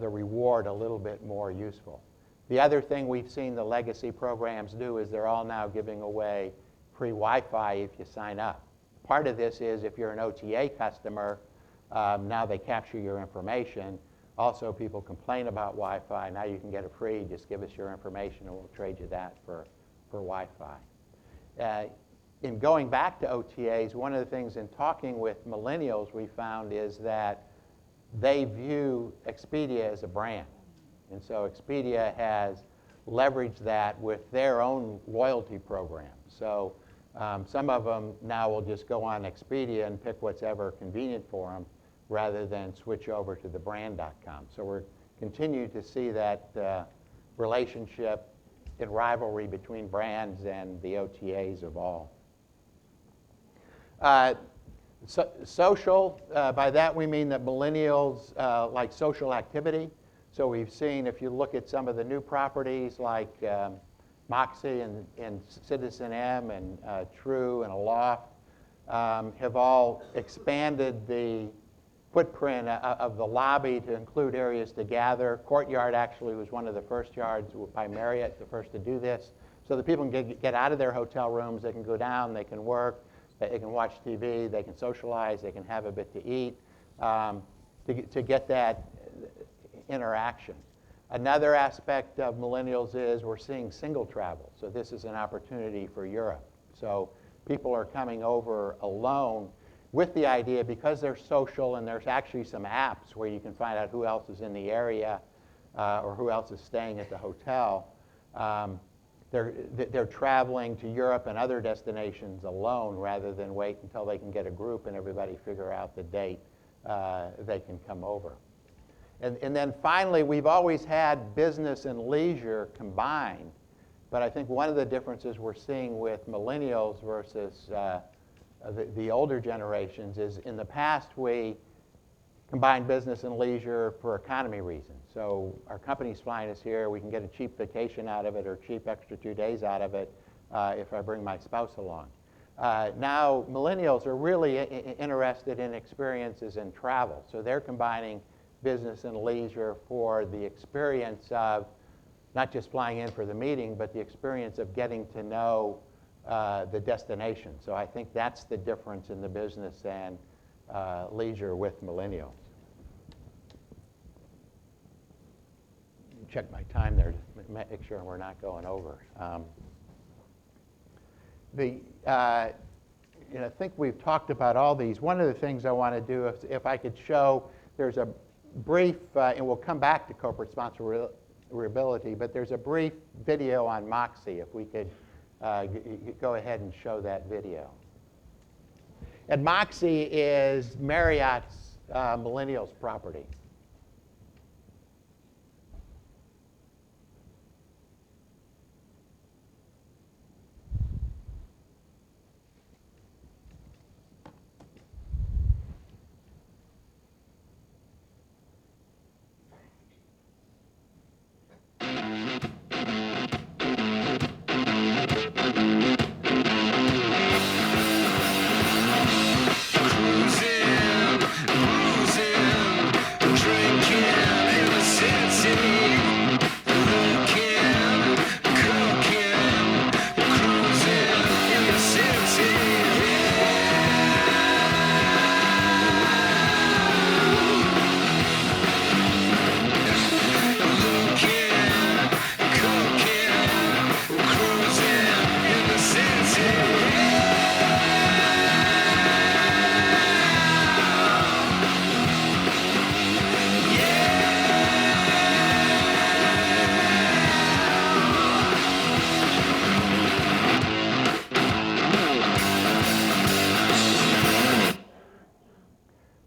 reward a little bit more useful. The other thing we've seen the legacy programs do is they're all now giving away free Wi-Fi if you sign up. Part of this is if you're an OTA customer, now they capture your information. Also, people complain about Wi-Fi. Now you can get it free. Just give us your information and we'll trade you that for Wi-Fi. In going back to OTAs, one of the things in talking with millennials we found is that they view Expedia as a brand. And so Expedia has leveraged that with their own loyalty program. So some of them now will just go on Expedia and pick what's ever convenient for them rather than switch over to the brand.com. So we're continuing to see that relationship and rivalry between brands and the OTAs evolve. Social, by that we mean that millennials like social activity. So we've seen, if you look at some of the new properties like Moxie and Citizen M and True and Aloft, have all expanded the footprint of the lobby to include areas to gather. Courtyard actually was one of the first yards by Marriott, the first to do this. So that people can get out of their hotel rooms, they can go down, they can work, they can watch TV, they can socialize, they can have a bit to eat, to get that interaction. Another aspect of millennials is we're seeing single travel. So this is an opportunity for Europe. So people are coming over alone with the idea, because they're social and there's actually some apps where you can find out who else is in the area or who else is staying at the hotel. They're traveling to Europe and other destinations alone rather than wait until they can get a group and everybody figure out the date they can come over. And then finally, we've always had business and leisure combined, but I think one of the differences we're seeing with millennials versus the older generations is in the past we combined business and leisure for economy reasons. So our company's flying us here, we can get a cheap vacation out of it or cheap extra 2 days out of it if I bring my spouse along. Now millennials are really interested in experiences and travel. So they're combining business and leisure for the experience of not just flying in for the meeting, but the experience of getting to know the destination. So I think that's the difference in the business and leisure with millennials. Check my time there to make sure we're not going over. I think we've talked about all these. One of the things I want to do, if I could show, there's a brief, and we'll come back to corporate sponsorability, but there's a brief video on Moxie, if we could go ahead and show that video. And Moxie is Marriott's millennials property.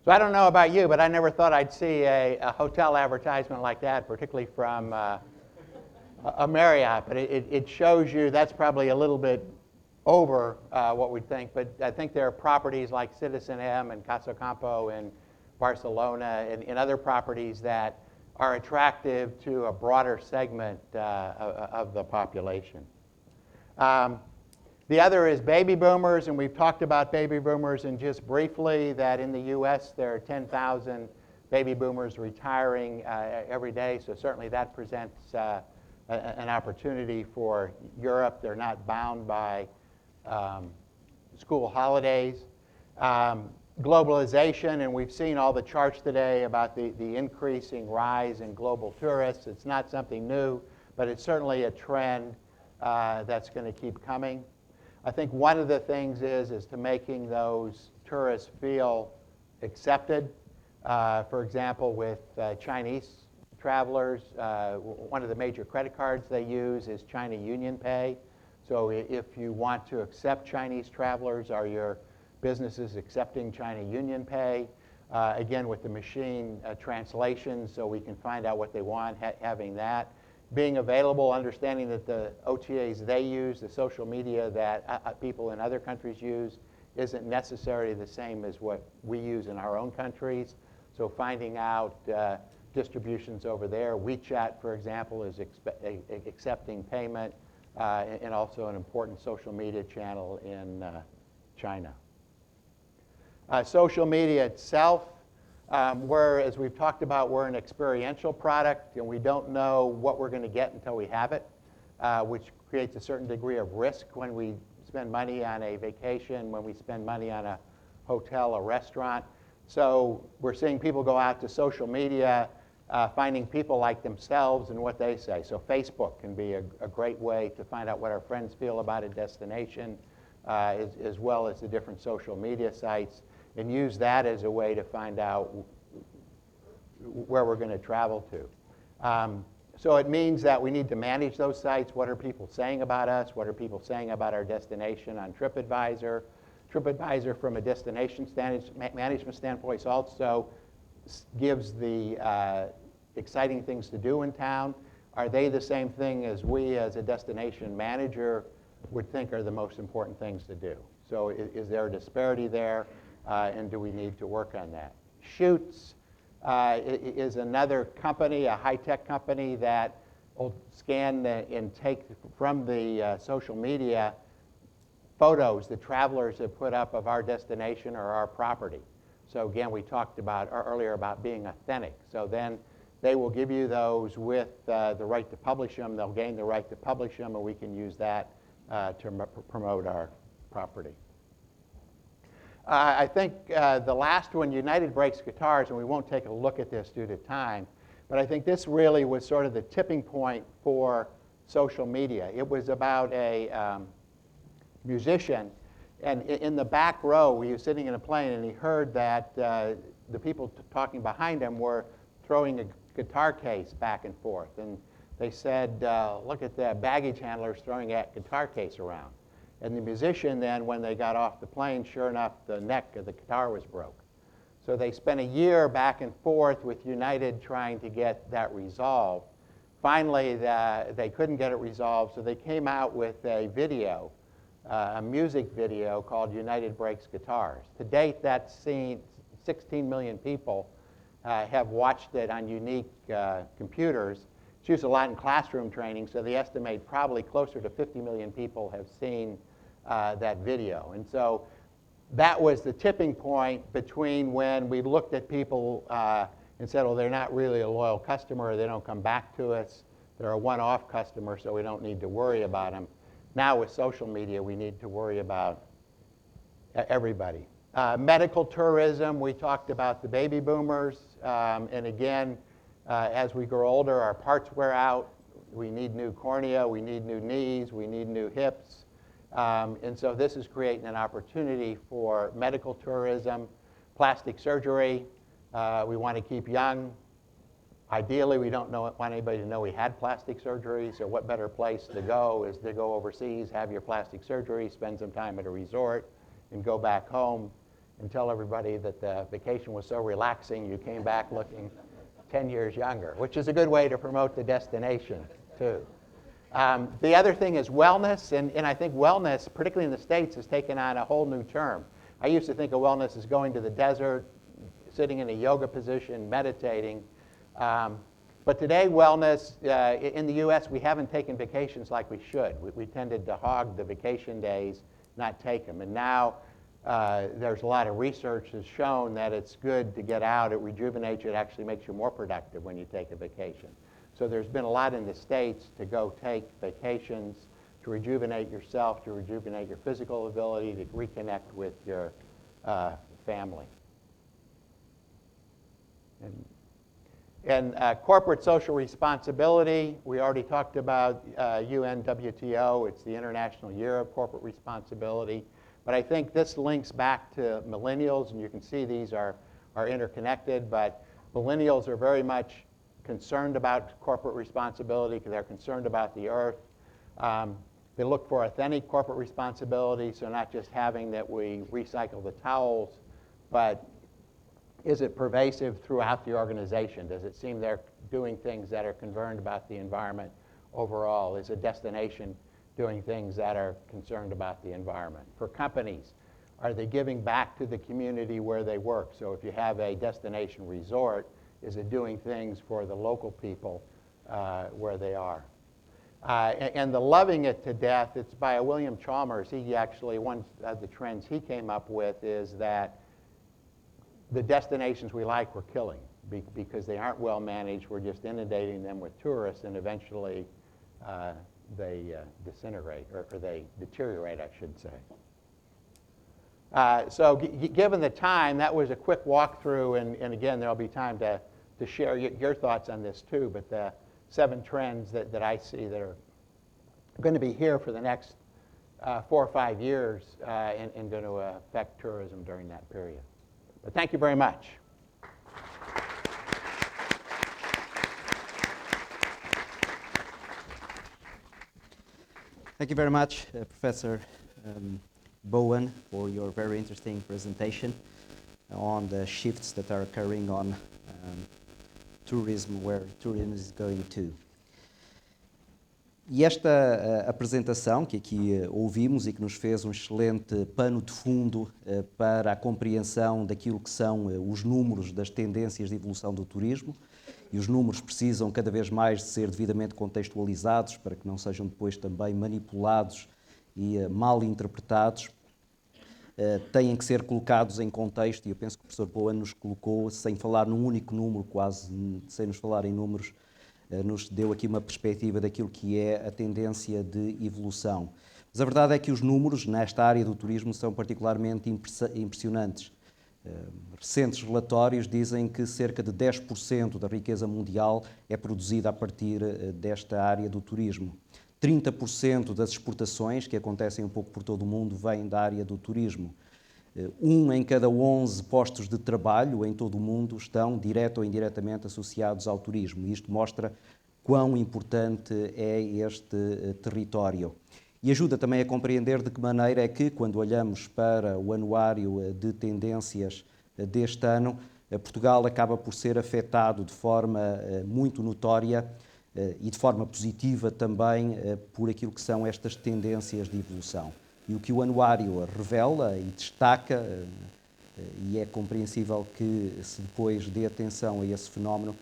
So I don't know about you, but I never thought I'd see a hotel advertisement like that, particularly from a Marriott. But it shows you that's probably a little bit over what we think. But I think there are properties like Citizen M and Casa Campo in Barcelona and other properties that are attractive to a broader segment of the population. The other is baby boomers, and we've talked about baby boomers, and just briefly that in the US there are 10,000 baby boomers retiring every day, so certainly that presents an opportunity for Europe. They're not bound by school holidays. Globalization, and we've seen all the charts today about the increasing rise in global tourists. It's not something new, but it's certainly a trend that's going to keep coming. I think one of the things is to making those tourists feel accepted. For example, with Chinese travelers, one of the major credit cards they use is China Union Pay. So if you want to accept Chinese travelers, are your businesses accepting China Union Pay? Again, with the machine translation, so we can find out what they want, having that. Being available, understanding that the OTAs they use, the social media that people in other countries use, isn't necessarily the same as what we use in our own countries. So finding out distributions over there. WeChat, for example, is accepting payment and also an important social media channel in China. Social media itself, where, as we've talked about, we're an experiential product, and we don't know what we're going to get until we have it, which creates a certain degree of risk when we spend money on a vacation, when we spend money on a hotel, a restaurant. So we're seeing people go out to social media, finding people like themselves and what they say. So Facebook can be a great way to find out what our friends feel about a destination, as well as the different social media sites, and use that as a way to find out where we're going to travel to. So it means that we need to manage those sites. What are people saying about us? What are people saying about our destination on TripAdvisor? TripAdvisor, from a destination management standpoint, also gives the exciting things to do in town. Are they the same thing as we, as a destination manager, would think are the most important things to do? So is there a disparity there, and do we need to work on that? Shoots is another company, a high-tech company that will scan and take from the social media photos that travelers have put up of our destination or our property. So again, we talked about earlier about being authentic. So then they will give you those with the right to publish them. They'll gain the right to publish them, and we can use that to promote our property. I think the last one, United Breaks Guitars, and we won't take a look at this due to time, but I think this really was sort of the tipping point for social media. It was about a musician, and in the back row, he was sitting in a plane, and he heard that the people talking behind him were throwing a guitar case back and forth, and they said, look at the baggage handlers throwing that guitar case around. And the musician then, when they got off the plane, sure enough, the neck of the guitar was broke. So they spent a year back and forth with United trying to get that resolved. Finally, they couldn't get it resolved, so they came out with a video, a music video called United Breaks Guitars. To date, that's seen 16 million people have watched it on unique computers. It's used a lot in classroom training, so they estimate probably closer to 50 million people have seen that video. And so that was the tipping point between when we looked at people and said, well, they're not really a loyal customer, or they don't come back to us. They're a one-off customer, so we don't need to worry about them. Now with social media, we need to worry about everybody. Medical tourism, we talked about the baby boomers. And again, as we grow older, our parts wear out. We need new cornea, we need new knees, we need new hips. And so this is creating an opportunity for medical tourism. Plastic surgery, we want to keep young. Ideally, we don't want anybody to know we had plastic surgery, so what better place to go is to go overseas, have your plastic surgery, spend some time at a resort, and go back home and tell everybody that the vacation was so relaxing you came back looking 10 years younger, which is a good way to promote the destination, too. The other thing is wellness, and I think wellness, particularly in the States, has taken on a whole new term. I used to think of wellness as going to the desert, sitting in a yoga position, meditating. But today, wellness, in the US, we haven't taken vacations like we should. We tended to hog the vacation days, not take them. And now there's a lot of research that's shown that it's good to get out. It rejuvenates you. It actually makes you more productive when you take a vacation. So there's been a lot in the States to go take vacations, to rejuvenate yourself, to rejuvenate your physical ability, to reconnect with your family. And corporate social responsibility, we already talked about UNWTO. It's the International Year of Corporate Responsibility. But I think this links back to millennials, and you can see these are interconnected. But millennials are very much concerned about corporate responsibility because they're concerned about the earth. They look for authentic corporate responsibility, so not just having that we recycle the towels, but is it pervasive throughout the organization? Does it seem they're doing things that are concerned about the environment overall? Is a destination doing things that are concerned about the environment? For companies, are they giving back to the community where they work? So if you have a destination resort, is it doing things for the local people where they are? And the loving it to death, it's by William Chalmers. He actually, one of the trends he came up with is that the destinations we like we're killing because they aren't well managed. We're just inundating them with tourists, and eventually they disintegrate, or they deteriorate, I should say. So given the time, that was a quick walkthrough, and again, there'll be time to share your thoughts on this too, but the 7 trends that I see that are going to be here for the next 4 or 5 years and going to affect tourism during that period. But thank you very much. Thank you very much, Professor Bowen, for your very interesting presentation on the shifts that are occurring on tourism, where tourism is going to. E esta apresentação que aqui ouvimos e que nos fez um excelente pano de fundo para a compreensão daquilo que são os números das tendências de evolução do turismo, e os números precisam cada vez mais de ser devidamente contextualizados para que não sejam depois também manipulados e mal interpretados, têm que ser colocados em contexto, e eu penso que o professor Bowen nos colocou, sem falar num único número, quase sem nos falar em números, nos deu aqui uma perspectiva daquilo que é a tendência de evolução. Mas a verdade é que os números nesta área do turismo são particularmente impressionantes. Recentes relatórios dizem que cerca de 10% da riqueza mundial é produzida a partir desta área do turismo. 30% das exportações, que acontecem um pouco por todo o mundo, vêm da área do turismo. 1 em cada 11 postos de trabalho em todo o mundo estão, direto ou indiretamente, associados ao turismo. E isto mostra quão importante é este território. E ajuda também a compreender de que maneira é que, quando olhamos para o anuário de tendências deste ano, Portugal acaba por ser afetado de forma muito notória e de forma positiva também por aquilo que são estas tendências de evolução. E o que o anuário revela e destaca, e é compreensível que se depois dê atenção a esse fenómeno,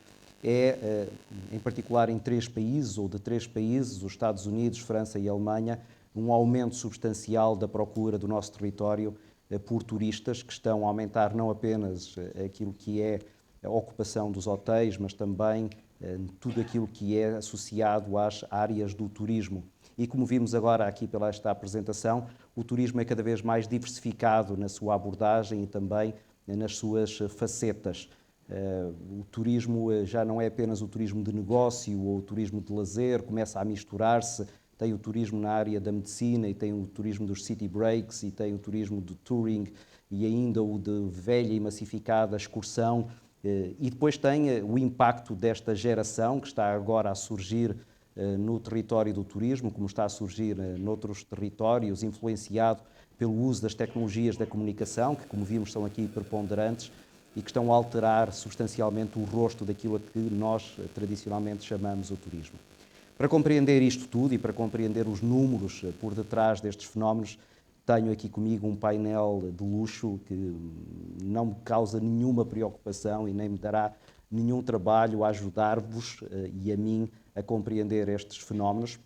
é, em particular em 3 países, ou de 3 países, os Estados Unidos, França e Alemanha, um aumento substancial da procura do nosso território por turistas, que estão a aumentar não apenas aquilo que é a ocupação dos hotéis, mas também tudo aquilo que é associado às áreas do turismo. E como vimos agora aqui pela esta apresentação, o turismo é cada vez mais diversificado na sua abordagem e também nas suas facetas. O turismo já não é apenas o turismo de negócio ou o turismo de lazer, começa a misturar-se. Tem o turismo na área da medicina e tem o turismo dos city breaks e tem o turismo do touring e ainda o de velha e massificada excursão. E depois tem o impacto desta geração que está agora a surgir no território do turismo, como está a surgir noutros territórios, influenciado pelo uso das tecnologias da comunicação, que, como vimos, são aqui preponderantes e que estão a alterar substancialmente o rosto daquilo a que nós tradicionalmente chamamos o turismo. Para compreender isto tudo e para compreender os números por detrás destes fenómenos, tenho aqui comigo um painel de luxo que não me causa nenhuma preocupação e nem me dará nenhum trabalho a ajudar-vos e a mim a compreender estes fenómenos.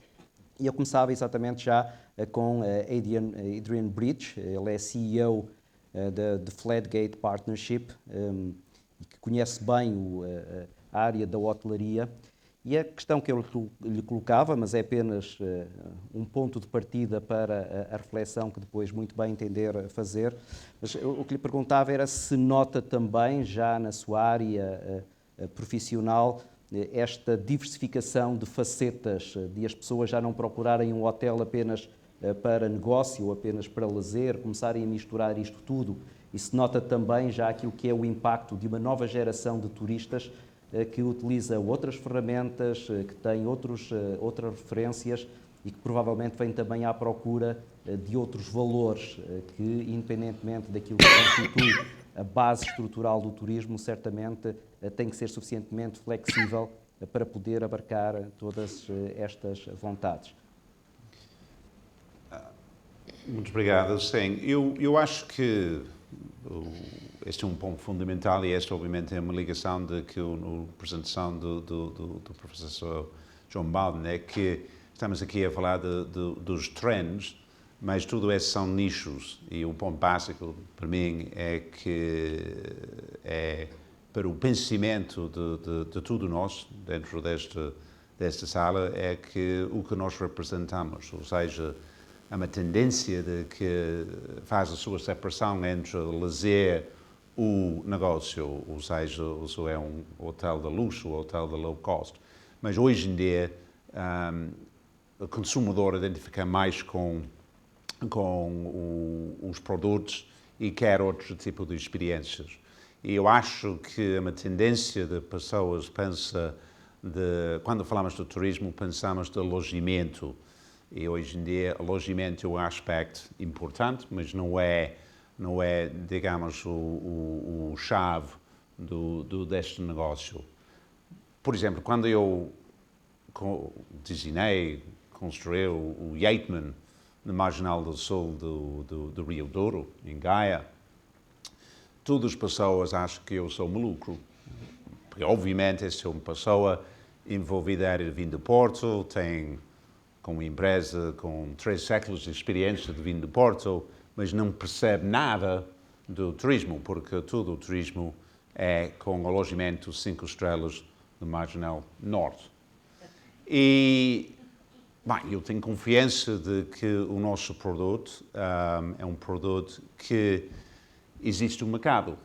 E eu começava exatamente já com Adrian Bridge, ele é CEO da Flatgate Partnership e que conhece bem a área da hotelaria. E a questão que eu lhe colocava, mas é apenas um ponto de partida para a reflexão que depois muito bem entender fazer, mas o que lhe perguntava era se nota também, já na sua área profissional, esta diversificação de facetas, de as pessoas já não procurarem um hotel apenas para negócio ou apenas para lazer, começarem a misturar isto tudo, e se nota também já aquilo que é o impacto de uma nova geração de turistas que utiliza outras ferramentas, que tem outras referências e que provavelmente vem também à procura de outros valores que, independentemente daquilo que constitui a base estrutural do turismo, certamente tem que ser suficientemente flexível para poder abarcar todas estas vontades. Muito obrigado. Sim, eu acho que este é um ponto fundamental e esta obviamente é uma ligação de que a apresentação do professor João Baldwin é que estamos aqui a falar dos trends, mas tudo isso são nichos e o ponto básico para mim é que para o pensamento de tudo nós dentro desta sala é que o que nós representamos, ou seja, há uma tendência de que faz a sua separação entre o lazer e o negócio, ou seja, se é um hotel de luxo ou hotel de low cost. Mas hoje em dia, o consumidor identifica mais com os produtos e quer outro tipo de experiências. E eu acho que é uma tendência de pessoas quando falamos de turismo, pensamos de alojamento. E hoje em dia, alojamento é um aspecto importante, mas não é digamos, o chave deste negócio. Por exemplo, quando eu desenhei, construí o Yeatman na Marginal do Sul do Rio Douro, em Gaia, todas as pessoas acham que eu sou maluco. Porque, obviamente, eu sou uma pessoa envolvida na área de vinho do Porto, tem com uma empresa com 3 séculos de experiência de vinho do Porto, mas não percebe nada do turismo, porque todo o turismo é com alojamento 5 estrelas no Marginal Norte. E, bem, eu tenho confiança de que o nosso produto é um produto que existe um mercado.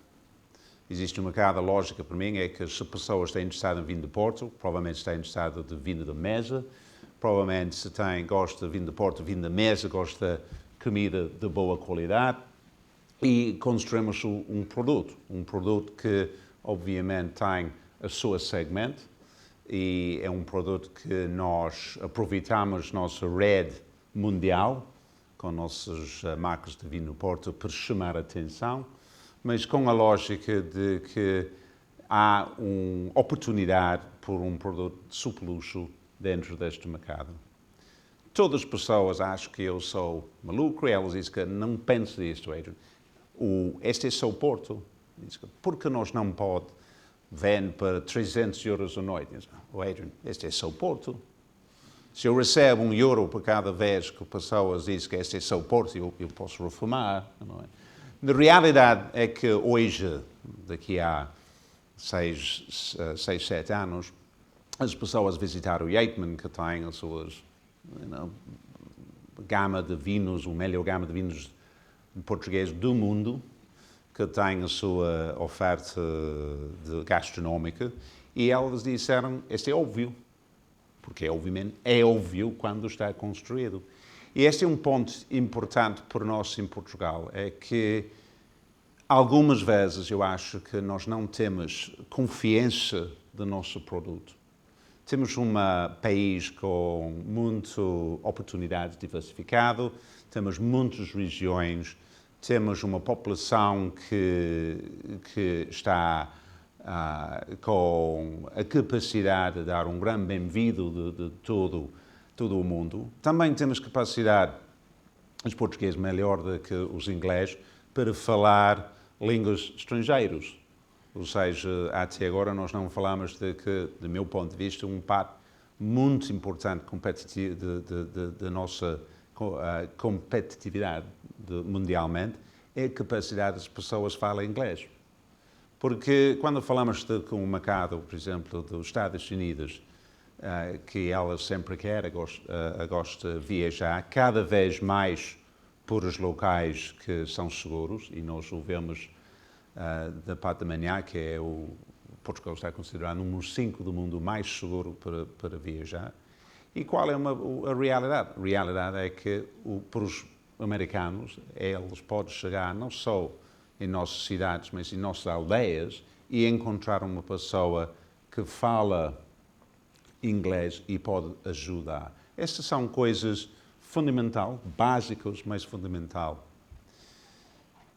Existe um mercado, a lógica para mim é que se as pessoas estão interessadas em vinho do Porto, provavelmente estão interessadas de vinho da mesa, provavelmente se gosta de vinho do Porto, vinho da mesa, gosta de comida de boa qualidade e construímos um produto que obviamente tem o seu segmento e é um produto que nós aproveitamos nossa rede mundial com nossas marcas de vinho do Porto para chamar a atenção, mas com a lógica de que há uma oportunidade por um produto de super luxo dentro deste mercado. Todas as pessoas acham que eu sou maluco, elas dizem que não penso isto, Adrian. Este é só o Porto. Por que nós não pode vender para 300 euros a noite? Adrian, este é só o Porto. Se eu recebo €1 por cada vez que pessoas dizem que este é só o Porto, eu posso reformar. Não é? Na realidade é que hoje, daqui a 6, 7 anos, as pessoas visitaram o Yeatman, que tem a sua gama de vinhos, a melhor gama de vinhos portugueses do mundo, que tem a sua oferta gastronómica, e elas disseram, este é óbvio, porque obviamente é óbvio quando está construído. E este é um ponto importante para nós em Portugal, é que algumas vezes eu acho que nós não temos confiança do nosso produto. Temos um país com muita oportunidade diversificada, temos muitas regiões, temos uma população que está com a capacidade de dar um grande bem-vindo de todo o mundo. Também temos capacidade, os portugueses melhor do que os ingleses, para falar línguas estrangeiras. Ou seja, até agora nós não falamos de que, do meu ponto de vista, um parte muito importante da nossa competitividade mundialmente é a capacidade das pessoas falarem inglês. Porque quando falamos com o mercado, por exemplo, dos Estados Unidos, que ela sempre quer, gosta de viajar, cada vez mais por os locais que são seguros, e nós o vemos da parte da manhã, que é Portugal está considerado o número 5 do mundo mais seguro para viajar. E qual é a realidade? A realidade é que, para os americanos, eles podem chegar não só em nossas cidades, mas em nossas aldeias, e encontrar uma pessoa que fala inglês e pode ajudar. Estas são coisas fundamentais, básicas, mas fundamental.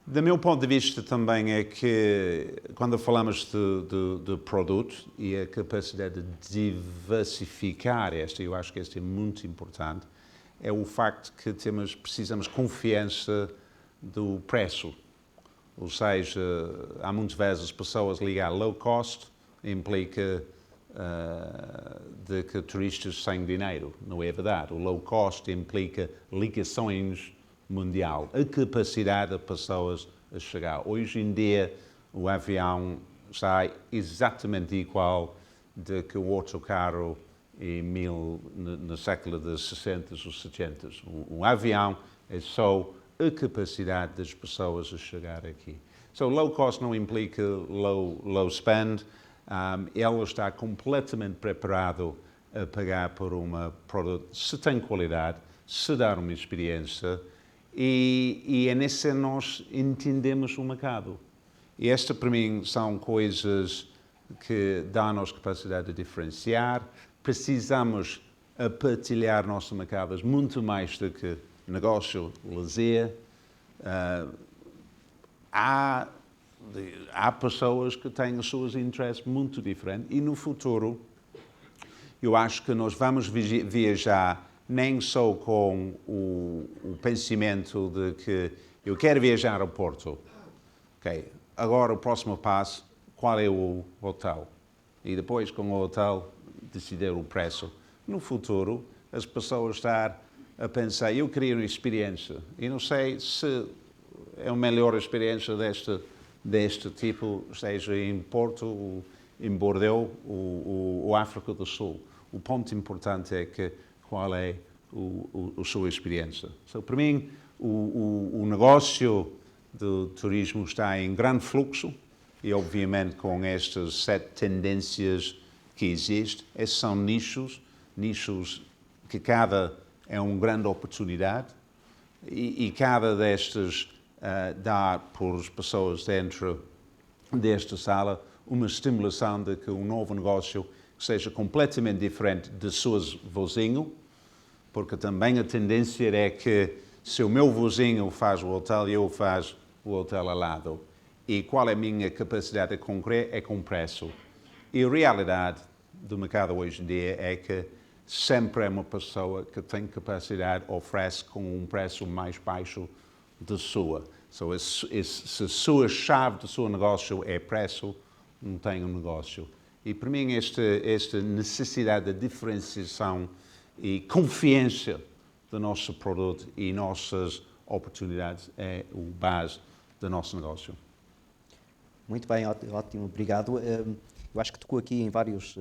Do meu ponto de vista também é que, quando falamos de produto e a capacidade de diversificar eu acho que este é muito importante, é o facto que precisamos confiança do preço. Ou seja, há muitas vezes as pessoas ligam low cost, implica de que turistas sem dinheiro. Não é verdade. O low cost implica ligações mundial, a capacidade de pessoas a chegar. Hoje em dia, o avião está exatamente igual de que o autocarro no século de 60 ou 70. Um avião é só a capacidade das pessoas a chegar aqui. So, low cost não implica low spend. Ele está completamente preparado a pagar por um produto se tem qualidade, se dar uma experiência, e é nesse que nós entendemos o mercado. E esta, para mim, são coisas que dão-nos capacidade de diferenciar. Precisamos partilhar nossos mercados muito mais do que negócio, lazer. Há pessoas que têm os seus interesses muito diferentes e no futuro eu acho que nós vamos viajar nem só com o pensamento de que eu quero viajar ao Porto. Okay. Agora o próximo passo, qual é o hotel? E depois com o hotel decidir o preço. No futuro as pessoas estão a pensar, eu queria uma experiência e não sei se é a melhor experiência deste tipo, seja em Porto, em Bordeaux ou África do Sul. O ponto importante é que qual é a sua experiência. So, para mim, o negócio do turismo está em grande fluxo e, obviamente, com estas 7 tendências que existem, esses são nichos que cada é uma grande oportunidade e cada destes dá para as pessoas dentro desta sala uma estimulação de que um novo negócio seja completamente diferente de seus vizinhos, porque também a tendência é que se o meu vizinho faz o hotel, eu faço o hotel ao lado. E qual é a minha capacidade de concorrer? É com preço. E a realidade do mercado hoje em dia é que sempre é uma pessoa que tem capacidade, oferece com um preço mais baixo da sua. So, se a sua chave do seu negócio é preço, não tem um negócio. E para mim esta necessidade de diferenciação e confiança do nosso produto e nossas oportunidades é o base do nosso negócio. Muito bem, ótimo, obrigado. Eu acho que tocou aqui em vários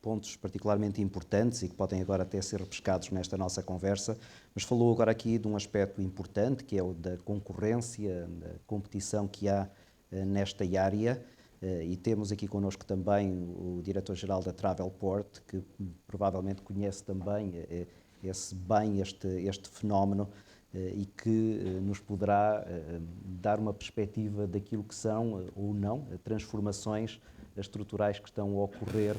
pontos particularmente importantes e que podem agora até ser repescados nesta nossa conversa, mas falou agora aqui de um aspecto importante, que é o da concorrência, da competição que há nesta área, e temos aqui connosco também o diretor-geral da Travelport, que provavelmente conhece também este fenómeno e que nos poderá dar uma perspectiva daquilo que são ou não transformações estruturais que estão a ocorrer,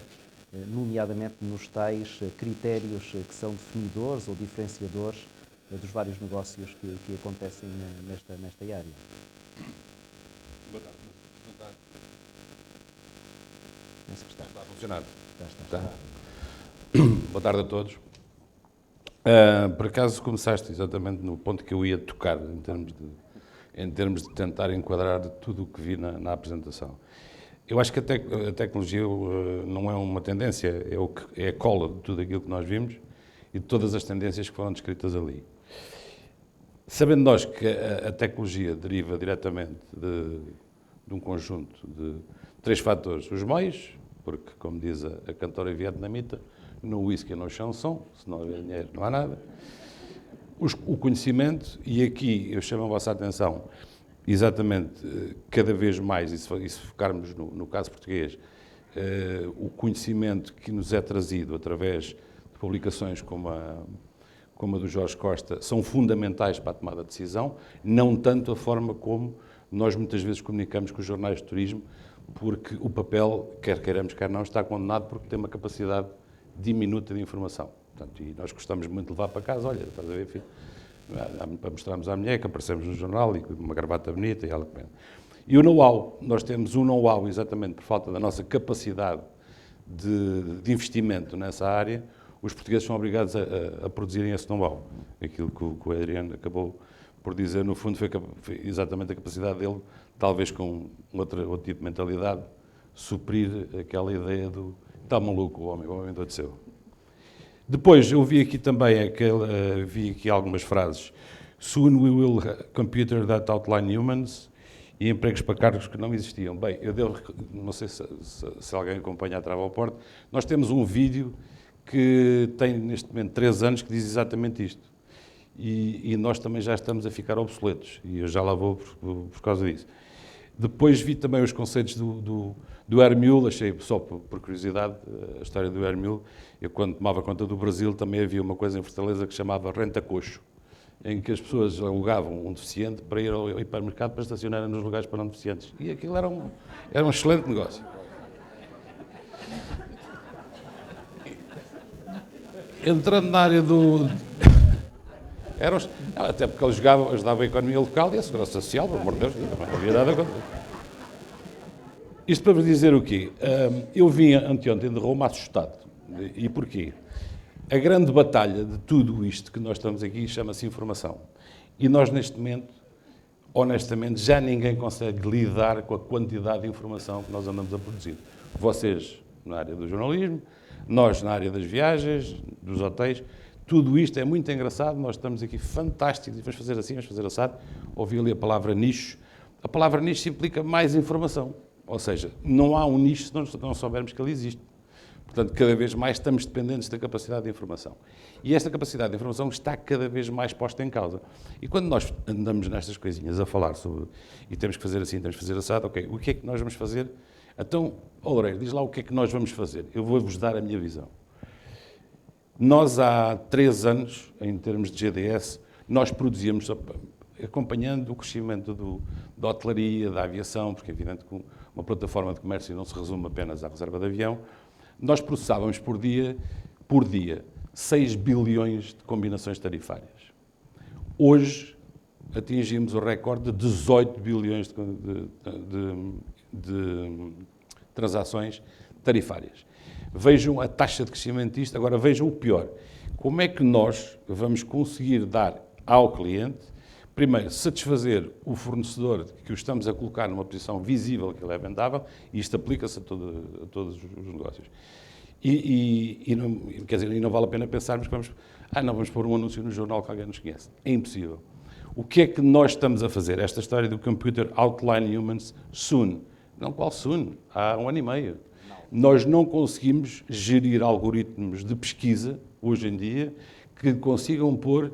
nomeadamente nos tais critérios que são definidores ou diferenciadores dos vários negócios que acontecem nesta área. Boa tarde. Penso que está. Está a funcionar. Já está. Boa tarde a todos. Por acaso começaste exatamente no ponto que eu ia tocar, em termos de tentar enquadrar tudo o que vi na apresentação. Eu acho que a tecnologia não é uma tendência, é a cola de tudo aquilo que nós vimos e de todas as tendências que foram descritas ali. Sabendo nós que a tecnologia deriva diretamente de um conjunto de 3 fatores. Os meios, porque, como diz a cantora vietnamita, no whisky não chanson, se não houver dinheiro não há nada. O conhecimento, e aqui eu chamo a vossa atenção, exatamente, cada vez mais, e se focarmos no caso português, o conhecimento que nos é trazido através de publicações como a do Jorge Costa, são fundamentais para a tomada de decisão, não tanto a forma como nós muitas vezes comunicamos com os jornais de turismo, porque o papel, quer queiramos, quer não, está condenado porque tem uma capacidade diminuta de informação. Portanto, e nós gostamos muito de levar para casa, olha, estás a ver, filho, para mostrarmos à mulher que aparecemos no jornal e com uma gravata bonita e ela comendo. E o know-how, nós temos um know-how exatamente por falta da nossa capacidade de investimento nessa área, os portugueses são obrigados a produzirem esse know-how. Aquilo que o Adriano acabou por dizer, no fundo, foi exatamente a capacidade dele, talvez com outro tipo de mentalidade, suprir aquela ideia do está maluco o homem endoideceu. Depois, eu vi aqui também vi aqui algumas frases. Soon we will computer that outline humans e empregos para cargos que não existiam. Bem, não sei se alguém acompanha a Travelport, nós temos um vídeo que tem neste momento 3 anos que diz exatamente isto. E nós também já estamos a ficar obsoletos. E eu já lá vou por causa disso. Depois vi também os conceitos do Hermule, achei só por curiosidade a história do Hermule. Eu, quando tomava conta do Brasil, também havia uma coisa em Fortaleza que se chamava renta-coxo, em que as pessoas alugavam um deficiente para ir ao hipermercado para estacionar nos lugares para não deficientes. E aquilo era um excelente negócio. Entrando na área até porque eles ajudavam a economia local e a segurança social, pelo amor de Deus, não havia nada contra. Isto para vos dizer o quê? Eu vim anteontem de Roma assustado. E porquê? A grande batalha de tudo isto que nós estamos aqui chama-se informação. E nós, neste momento, honestamente, já ninguém consegue lidar com a quantidade de informação que nós andamos a produzir. Vocês na área do jornalismo, nós na área das viagens, dos hotéis, tudo isto é muito engraçado, nós estamos aqui fantásticos, e vamos fazer assim, vamos fazer assado. Ouvi ali a palavra nicho. A palavra nicho implica mais informação. Ou seja, não há um nicho se não soubermos que ele existe. Portanto, cada vez mais estamos dependentes da capacidade de informação. E esta capacidade de informação está cada vez mais posta em causa. E quando nós andamos nestas coisinhas a falar sobre, e temos que fazer assim, temos que fazer assado, ok, o que é que nós vamos fazer? Então, Loureiro, diz lá o que é que nós vamos fazer. Eu vou-vos dar a minha visão. Nós, há 3 anos, em termos de GDS, nós produzíamos, acompanhando o crescimento da hotelaria, da aviação, porque é evidente que uma plataforma de comércio não se resume apenas à reserva de avião, nós processávamos por dia 6 bilhões de combinações tarifárias. Hoje, atingimos o recorde de 18 bilhões de transações tarifárias. Vejam a taxa de crescimento disto, agora vejam o pior. Como é que nós vamos conseguir dar ao cliente, primeiro, satisfazer o fornecedor que o estamos a colocar numa posição visível que ele é vendável, e isto aplica-se a todos os negócios. E não vale a pena pensarmos que vamos pôr um anúncio no jornal que alguém nos conhece. É impossível. O que é que nós estamos a fazer? Esta história do Computer Outline Humans soon. Não, qual soon? Há 1 ano e meio. Nós não conseguimos gerir algoritmos de pesquisa, hoje em dia, que consigam pôr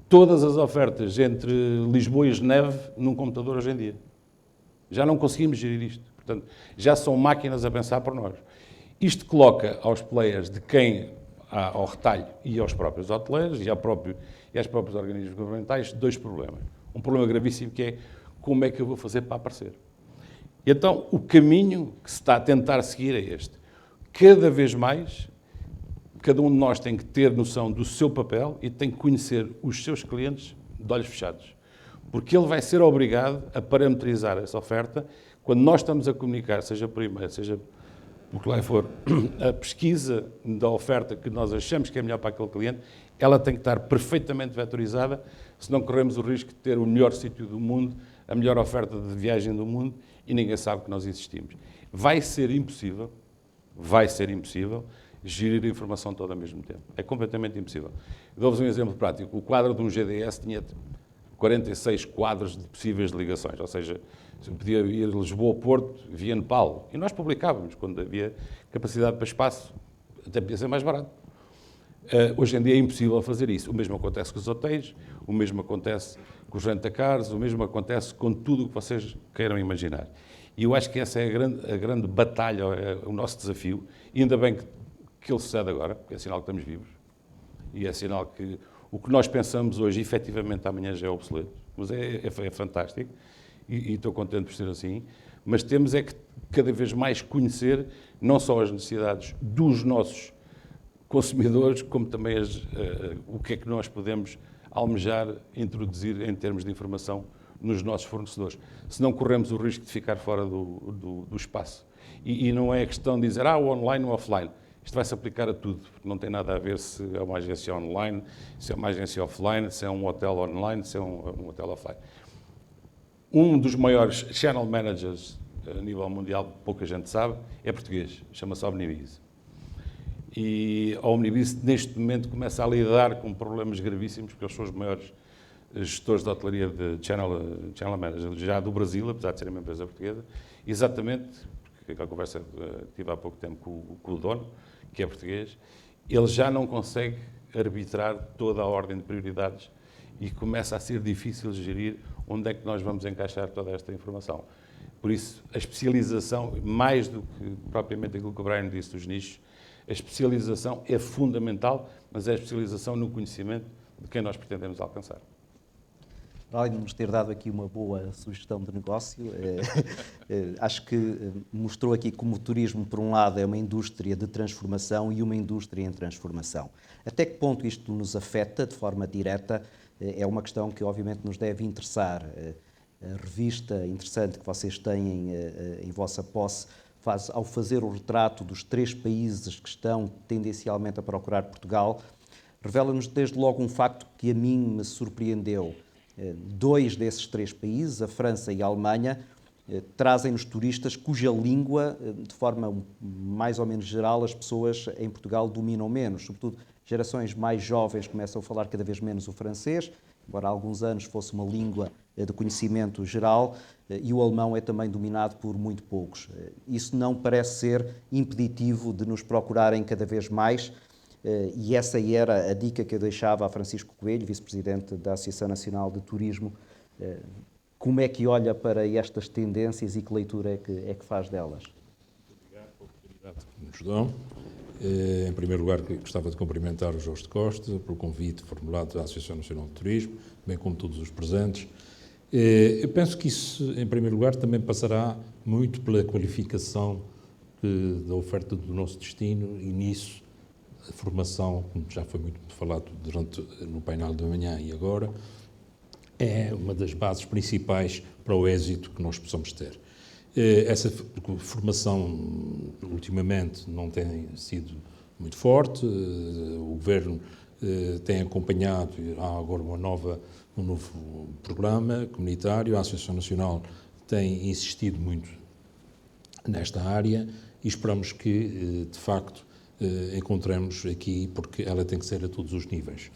todas as ofertas entre Lisboa e Geneve num computador hoje em dia. Já não conseguimos gerir isto. Portanto, já são máquinas a pensar por nós. Isto coloca aos players de quem, ao retalho e aos próprios hoteleiros e aos próprios organismos governamentais, 2 problemas. Um problema gravíssimo que é como é que eu vou fazer para aparecer. E então, o caminho que se está a tentar seguir é este. Cada vez mais, cada um de nós tem que ter noção do seu papel e tem que conhecer os seus clientes de olhos fechados. Porque ele vai ser obrigado a parametrizar essa oferta quando nós estamos a comunicar, seja por e-mail, seja o que lá for, a pesquisa da oferta que nós achamos que é melhor para aquele cliente, ela tem que estar perfeitamente vetorizada, senão corremos o risco de ter o melhor sítio do mundo, a melhor oferta de viagem do mundo e ninguém sabe que nós existimos. Vai ser impossível gerir a informação toda ao mesmo tempo. É completamente impossível. Dou-vos um exemplo prático. O quadro de um GDS tinha 46 quadros de possíveis ligações, ou seja, se eu podia ir de Lisboa ao Porto, via Nepal. E nós publicávamos, quando havia capacidade para espaço, até podia ser mais barato. Hoje em dia é impossível fazer isso. O mesmo acontece com os hotéis, o mesmo acontece com os rent-a-cars, o mesmo acontece com tudo o que vocês queiram imaginar. E eu acho que essa é a grande batalha, é o nosso desafio, e ainda bem que ele sucede agora, porque é sinal que estamos vivos, e é sinal que o que nós pensamos hoje, efetivamente, amanhã já é obsoleto. Mas é fantástico, e estou contente por ser assim, mas temos é que cada vez mais conhecer não só as necessidades dos nossos consumidores, como também o que é que nós podemos almejar, introduzir em termos de informação nos nossos fornecedores. Senão corremos o risco de ficar fora do espaço. E não é questão de dizer, o online ou o offline. Isto vai-se aplicar a tudo, porque não tem nada a ver se é uma agência online, se é uma agência offline, se é um hotel online, se é um hotel offline. Um dos maiores channel managers a nível mundial, pouca gente sabe, é português, chama-se Omnibiz. E a Omnibiz, neste momento, começa a lidar com problemas gravíssimos, porque eles são os maiores gestores de hotelaria de channel managers, já do Brasil, apesar de ser uma empresa portuguesa, exatamente, porque a conversa tive há pouco tempo com o dono, que é português, ele já não consegue arbitrar toda a ordem de prioridades e começa a ser difícil gerir onde é que nós vamos encaixar toda esta informação. Por isso, a especialização, mais do que propriamente aquilo que o Brian disse dos nichos, a especialização é fundamental, mas é a especialização no conhecimento de quem nós pretendemos alcançar. Além de nos ter dado aqui uma boa sugestão de negócio, acho que mostrou aqui como o turismo, por um lado, é uma indústria de transformação e uma indústria em transformação. Até que ponto isto nos afeta de forma direta é uma questão que, obviamente, nos deve interessar. A revista interessante que vocês têm em vossa posse faz, ao fazer o retrato dos 3 países que estão tendencialmente a procurar Portugal, revela-nos desde logo um facto que a mim me surpreendeu. 2 desses 3 países, a França e a Alemanha, trazem-nos turistas cuja língua, de forma mais ou menos geral, as pessoas em Portugal dominam menos. Sobretudo, gerações mais jovens começam a falar cada vez menos o francês, embora há alguns anos fosse uma língua de conhecimento geral, e o alemão é também dominado por muito poucos. Isso não parece ser impeditivo de nos procurarem cada vez mais, e essa era a dica que eu deixava a Francisco Coelho, vice-presidente da Associação Nacional de Turismo. Como é que olha para estas tendências e que leitura é que faz delas? Obrigado pela oportunidade que nos dão. Em primeiro lugar, gostava de cumprimentar o Jorge de Costa pelo convite formulado à Associação Nacional de Turismo, bem como todos os presentes. Eu penso que isso, em primeiro lugar, também passará muito pela qualificação da oferta do nosso destino e nisso a formação, como já foi muito falado no painel de manhã e agora, é uma das bases principais para o êxito que nós possamos ter. Essa formação, ultimamente, não tem sido muito forte. O Governo tem acompanhado, há agora um novo programa comunitário. A Associação Nacional tem insistido muito nesta área e esperamos que, de facto, encontremos aqui, porque ela tem que ser a todos os níveis.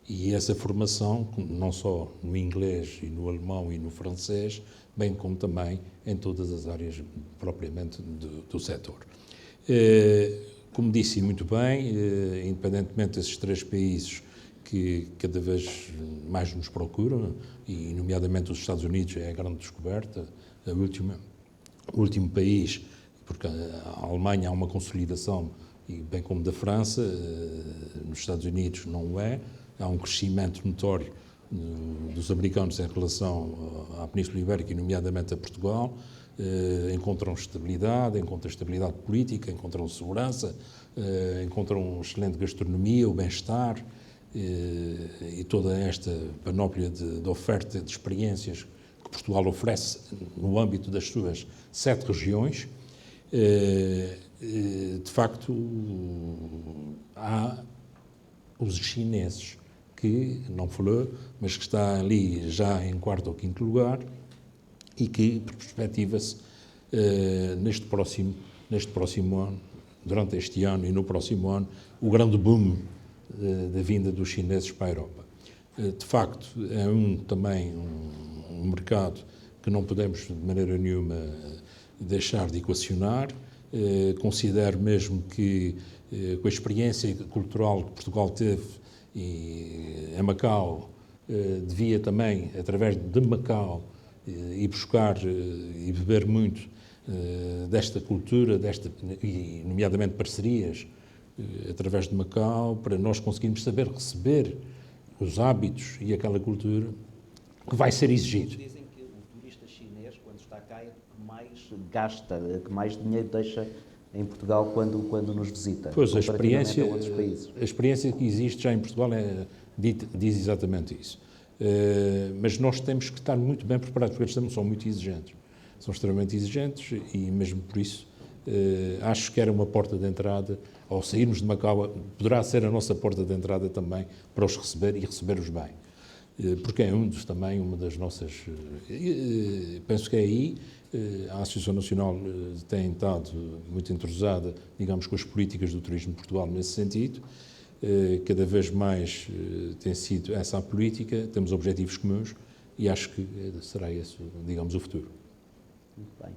E essa formação, não só no inglês e no alemão e no francês, bem como também em todas as áreas propriamente do setor. Como disse muito bem, independentemente desses 3 países que cada vez mais nos procuram, e nomeadamente os Estados Unidos é a grande descoberta, o último país, porque a Alemanha há uma consolidação, e bem como da França, nos Estados Unidos não o é. Há um crescimento notório dos americanos em relação à Península Ibérica, e nomeadamente a Portugal. Encontram estabilidade política, encontram segurança, encontram excelente gastronomia, o bem-estar e toda esta panóplia de oferta de experiências que Portugal oferece no âmbito das suas 7 regiões. De facto, há os chineses, que não falou, mas que está ali já em quarto ou quinto lugar e que perspectiva-se neste próximo ano, durante este ano e no próximo ano, o grande boom da vinda dos chineses para a Europa. De facto, é também um mercado que não podemos de maneira nenhuma deixar de equacionar. Considero mesmo que, com a experiência cultural que Portugal teve em Macau, devia também, através de Macau, ir buscar e beber muito desta cultura, e nomeadamente parcerias através de Macau, para nós conseguirmos saber receber os hábitos e aquela cultura que vai ser exigido. Dizem que o turista chinês, quando está cá, é que mais gasta, que mais dinheiro deixa em Portugal quando nos visita, pois, comparativamente a outros países. A experiência que existe já em Portugal diz exatamente isso. Mas nós temos que estar muito bem preparados, porque eles são muito exigentes. São extremamente exigentes e, mesmo por isso, acho que era uma porta de entrada, ao sairmos de Macau, poderá ser a nossa porta de entrada também para os receber e receber-os bem. Porque é também uma das nossas... penso que é aí, a Associação Nacional tem estado muito entrosada, digamos, com as políticas do turismo de Portugal nesse sentido. Cada vez mais tem sido essa a política, temos objetivos comuns e acho que será esse, digamos, o futuro. Muito bem.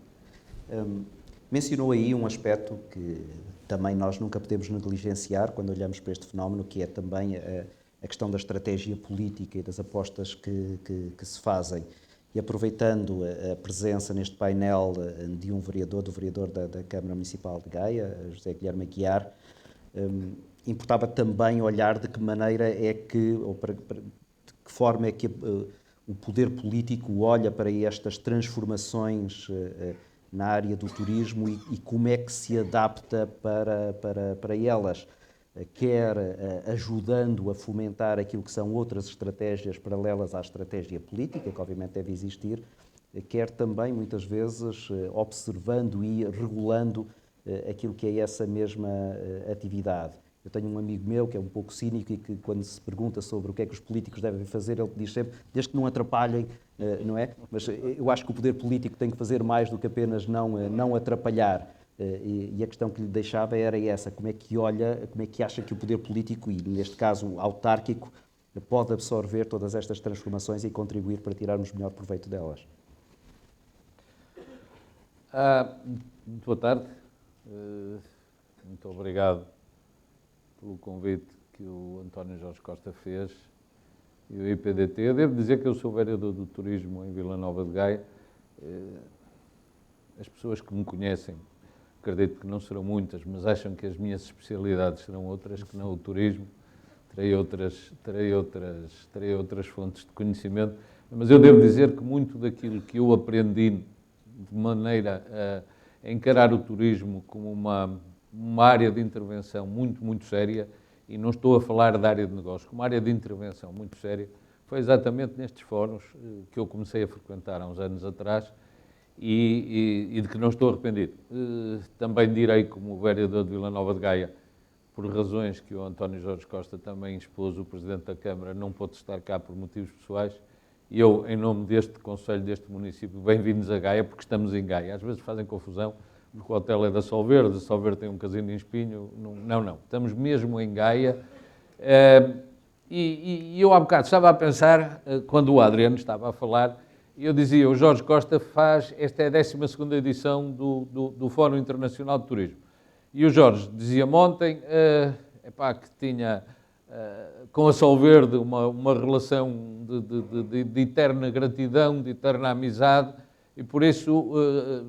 Mencionou aí um aspecto que também nós nunca podemos negligenciar quando olhamos para este fenómeno, que é também a questão da estratégia política e das apostas que se fazem. E aproveitando a presença neste painel de um vereador, do vereador da Câmara Municipal de Gaia, José Guilherme Aguiar, importava também olhar de que maneira é que, ou de que forma é que o poder político olha para estas transformações na área do turismo e como é que se adapta para elas, quer ajudando a fomentar aquilo que são outras estratégias paralelas à estratégia política, que obviamente deve existir, quer também, muitas vezes, observando e regulando aquilo que é essa mesma atividade. Eu tenho um amigo meu que é um pouco cínico e que, quando se pergunta sobre o que é que os políticos devem fazer, ele diz sempre, desde que não atrapalhem, não é? Mas eu acho que o poder político tem que fazer mais do que apenas não atrapalhar. E a questão que lhe deixava era essa, como é que olha, como é que acha que o poder político, e neste caso autárquico, pode absorver todas estas transformações e contribuir para tirarmos melhor proveito delas? Muito boa tarde. Muito obrigado pelo convite que o António Jorge Costa fez e o IPDT. Eu devo dizer que eu sou vereador do turismo em Vila Nova de Gaia. As pessoas que me conhecem, acredito que não serão muitas, mas acham que as minhas especialidades serão outras, que não o turismo. Terei outras fontes de conhecimento, mas eu devo dizer que muito daquilo que eu aprendi de maneira a encarar o turismo como uma área de intervenção muito séria, e não estou a falar da área de negócio, como uma área de intervenção muito séria, foi exatamente nestes fóruns que eu comecei a frequentar há uns anos atrás e de que não estou arrependido. Também direi, como vereador de Vila Nova de Gaia, por razões que o António Jorge Costa também expôs, o Presidente da Câmara não pôde estar cá por motivos pessoais, e eu, em nome deste Conselho, deste município, bem-vindos a Gaia, porque estamos em Gaia. Às vezes fazem confusão, porque o hotel é da Solverde, a Solverde tem um casino em Espinho. Não. Estamos mesmo em Gaia. E eu há bocado estava a pensar, quando o Adriano estava a falar, eu dizia, o Jorge Costa esta é a 12ª edição do Fórum Internacional de Turismo. E o Jorge dizia-me ontem que tinha com a Solverde uma relação de eterna gratidão, de eterna amizade, e por isso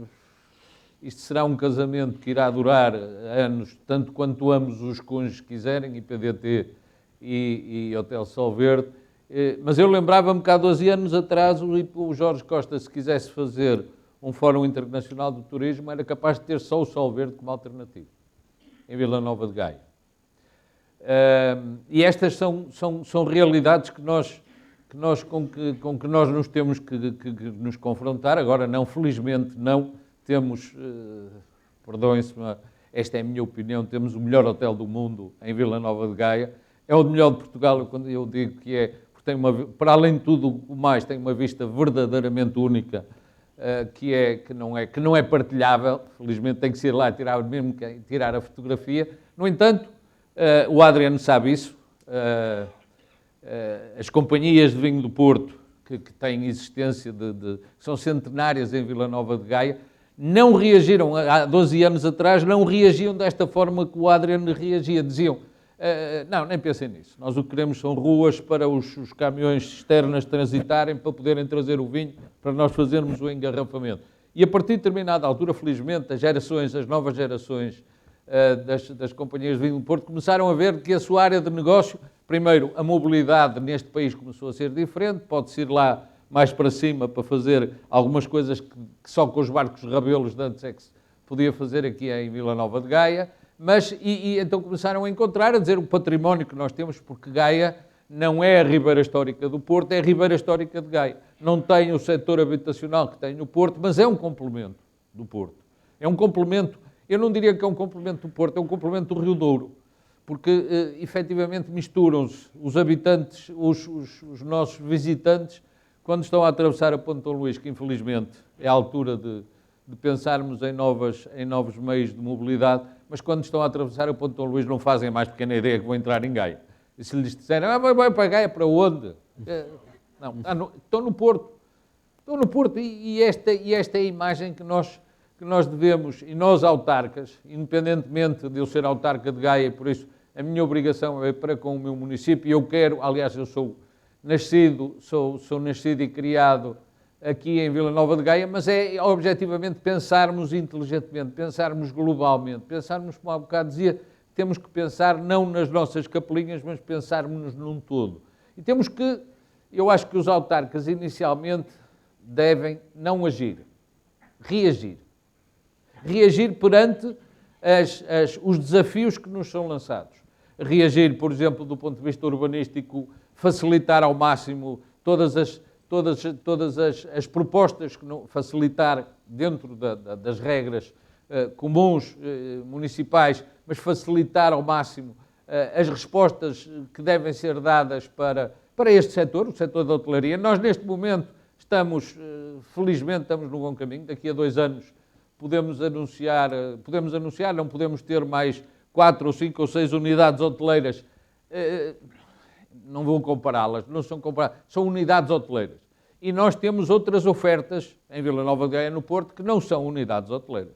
isto será um casamento que irá durar anos, tanto quanto ambos os cônjuges quiserem, IPDT e Hotel Solverde. Mas eu lembrava-me que há 12 anos atrás o Jorge Costa, se quisesse fazer um Fórum Internacional do Turismo, era capaz de ter só o Solverde como alternativa, em Vila Nova de Gaia. E estas são realidades com que nós nos temos que nos confrontar. Agora, não, felizmente, não temos, perdoem-se esta é a minha opinião, temos o melhor hotel do mundo em Vila Nova de Gaia, é o melhor de Portugal, quando eu digo que é, porque tem para além de tudo o mais, tem uma vista verdadeiramente única, que não é partilhável, felizmente tem que ser lá tirar a fotografia. No entanto, o Adriano sabe isso, as companhias de vinho do Porto, que têm existência, que são centenárias em Vila Nova de Gaia, não reagiram, há 12 anos atrás, não reagiam desta forma que o Adriano reagia. Diziam, não, nem pensem nisso. Nós o que queremos são ruas para os caminhões externas transitarem, para poderem trazer o vinho, para nós fazermos o engarrafamento. E a partir de determinada altura, felizmente, as novas gerações das companhias de vinho do Porto começaram a ver que a sua área de negócio, primeiro, a mobilidade neste país começou a ser diferente, pode-se ir lá mais para cima para fazer algumas coisas que só com os barcos rabelos de antes é que se podia fazer aqui em Vila Nova de Gaia, mas então começaram a encontrar, a dizer o património que nós temos, porque Gaia não é a Ribeira Histórica do Porto, é a Ribeira Histórica de Gaia. Não tem o setor habitacional que tem no Porto, mas é um complemento do Porto. É um complemento, eu não diria que é um complemento do Porto, é um complemento do Rio Douro, porque efetivamente misturam-se os habitantes, os nossos visitantes, quando estão a atravessar a Ponte Dom Luís, que infelizmente é a altura de pensarmos em novos meios de mobilidade, mas quando estão a atravessar a Ponte Dom Luís não fazem a mais pequena ideia que vão entrar em Gaia. E se lhes disserem, vai para Gaia, para onde? Não, estão no Porto. Estão no Porto e esta é a imagem que nós devemos, e nós autarcas, independentemente de eu ser autarca de Gaia, e por isso a minha obrigação é para com o meu município, e eu quero, aliás, eu sou nascido e criado aqui em Vila Nova de Gaia, mas é objetivamente pensarmos inteligentemente, pensarmos globalmente, pensarmos, como há bocado dizia, temos que pensar não nas nossas capelinhas, mas pensarmos num todo. E temos que, eu acho que os autarcas inicialmente devem não agir, reagir. Reagir perante os desafios que nos são lançados. Reagir, por exemplo, do ponto de vista urbanístico, facilitar ao máximo todas as propostas, facilitar dentro das regras comuns municipais, mas facilitar ao máximo as respostas que devem ser dadas para este setor, o setor da hotelaria. Nós, neste momento, felizmente, estamos no bom caminho. Daqui a 2 anos podemos anunciar, não podemos ter mais 4 ou 5 ou 6 unidades hoteleiras. Não vou compará-las, não são comparáveis, são unidades hoteleiras. E nós temos outras ofertas em Vila Nova de Gaia, no Porto, que não são unidades hoteleiras,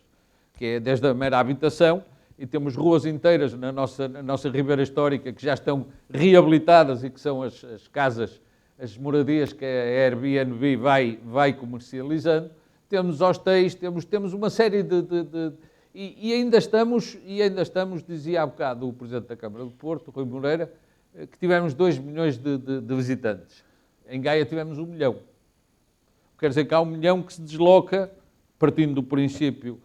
que é desde a mera habitação, e temos ruas inteiras na nossa Ribeira Histórica que já estão reabilitadas e que são as casas, as moradias que a Airbnb vai comercializando. Temos hostéis, temos uma série e ainda estamos, dizia há bocado o Presidente da Câmara do Porto, Rui Moreira, que tivemos 2 milhões de visitantes. Em Gaia tivemos 1 milhão. Quer dizer que há 1 milhão que se desloca, partindo do princípio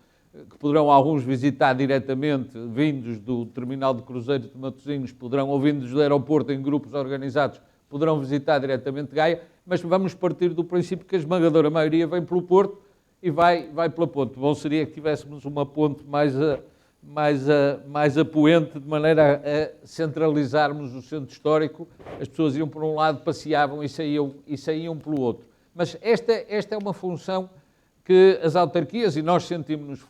que poderão alguns visitar diretamente, vindos do terminal de cruzeiros de Matosinhos, ou vindos do aeroporto em grupos organizados, poderão visitar diretamente Gaia, mas vamos partir do princípio que a esmagadora maioria vem pelo Porto e vai pela ponte. Bom seria que tivéssemos uma ponte mais apoente, de maneira a centralizarmos o centro histórico. As pessoas iam por um lado, passeavam e saíam pelo outro. Mas esta é uma função que as autarquias, e nós sentimos-nos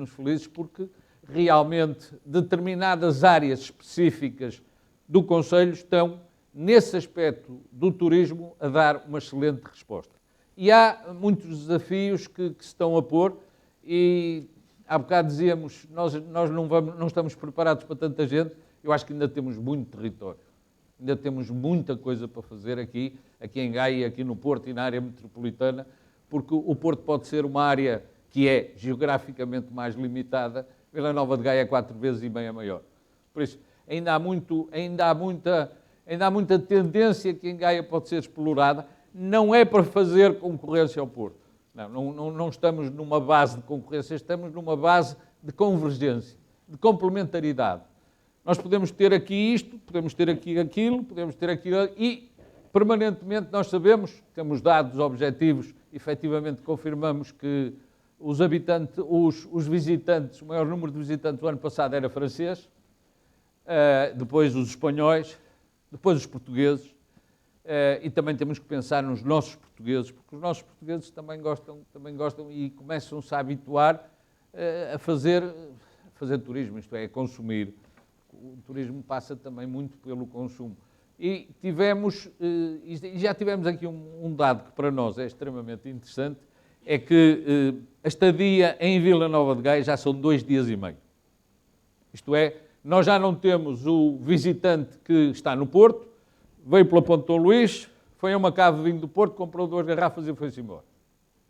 felizes porque realmente determinadas áreas específicas do Conselho estão, nesse aspecto do turismo, a dar uma excelente resposta. E há muitos desafios que se estão a pôr, e há bocado dizíamos, nós não estamos preparados para tanta gente. Eu acho que ainda temos muito território, ainda temos muita coisa para fazer aqui em Gaia, aqui no Porto e na área metropolitana, porque o Porto pode ser uma área que é geograficamente mais limitada. Vila Nova de Gaia é 4 vezes e meia maior. Por isso, ainda há muita tendência que em Gaia pode ser explorada. Não é para fazer concorrência ao Porto. Não estamos numa base de concorrência, estamos numa base de convergência, de complementaridade. Nós podemos ter aqui isto, podemos ter aqui aquilo, podemos ter aquilo, e permanentemente nós sabemos, temos dados objetivos, efetivamente confirmamos que os visitantes, o maior número de visitantes do ano passado era francês, depois os espanhóis, depois os portugueses, e também temos que pensar nos nossos portugueses, porque os nossos portugueses também gostam e começam-se a habituar a fazer turismo, isto é, a consumir. O turismo passa também muito pelo consumo. E já tivemos aqui um dado que para nós é extremamente interessante, é que a estadia em Vila Nova de Gaia já são 2 dias e meio. Isto é, nós já não temos o visitante que está no Porto, veio pela Ponte Dom Luís, foi a uma cave de vinho do Porto, comprou 2 garrafas e foi-se embora.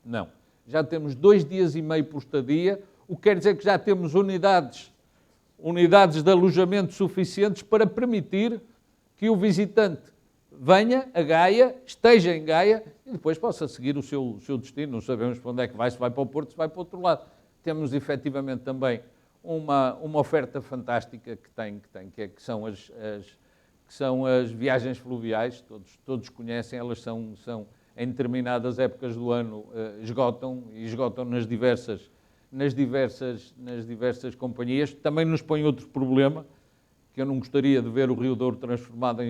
Não. Já temos 2 dias e meio por estadia, o que quer dizer que já temos unidades de alojamento suficientes para permitir que o visitante venha a Gaia, esteja em Gaia e depois possa seguir o seu destino. Não sabemos para onde é que vai, se vai para o Porto, se vai para o outro lado. Temos efetivamente também uma oferta fantástica que são as viagens fluviais, todos conhecem, elas são em determinadas épocas do ano esgotam nas diversas companhias. Também nos põe outro problema, que eu não gostaria de ver o Rio Douro transformado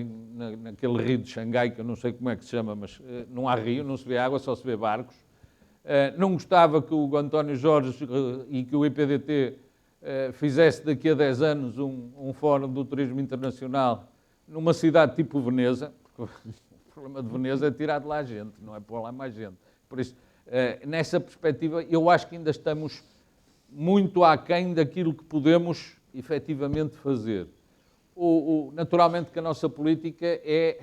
naquele rio de Xangai, que eu não sei como é que se chama, mas não há rio, não se vê água, só se vê barcos. Não gostava que o António Jorge e que o IPDT fizesse daqui a 10 anos um fórum do turismo internacional numa cidade tipo Veneza, porque o problema de Veneza é tirar de lá gente, não é pôr lá mais gente. Por isso, nessa perspectiva, eu acho que ainda estamos muito aquém daquilo que podemos efetivamente fazer. Naturalmente que a nossa política é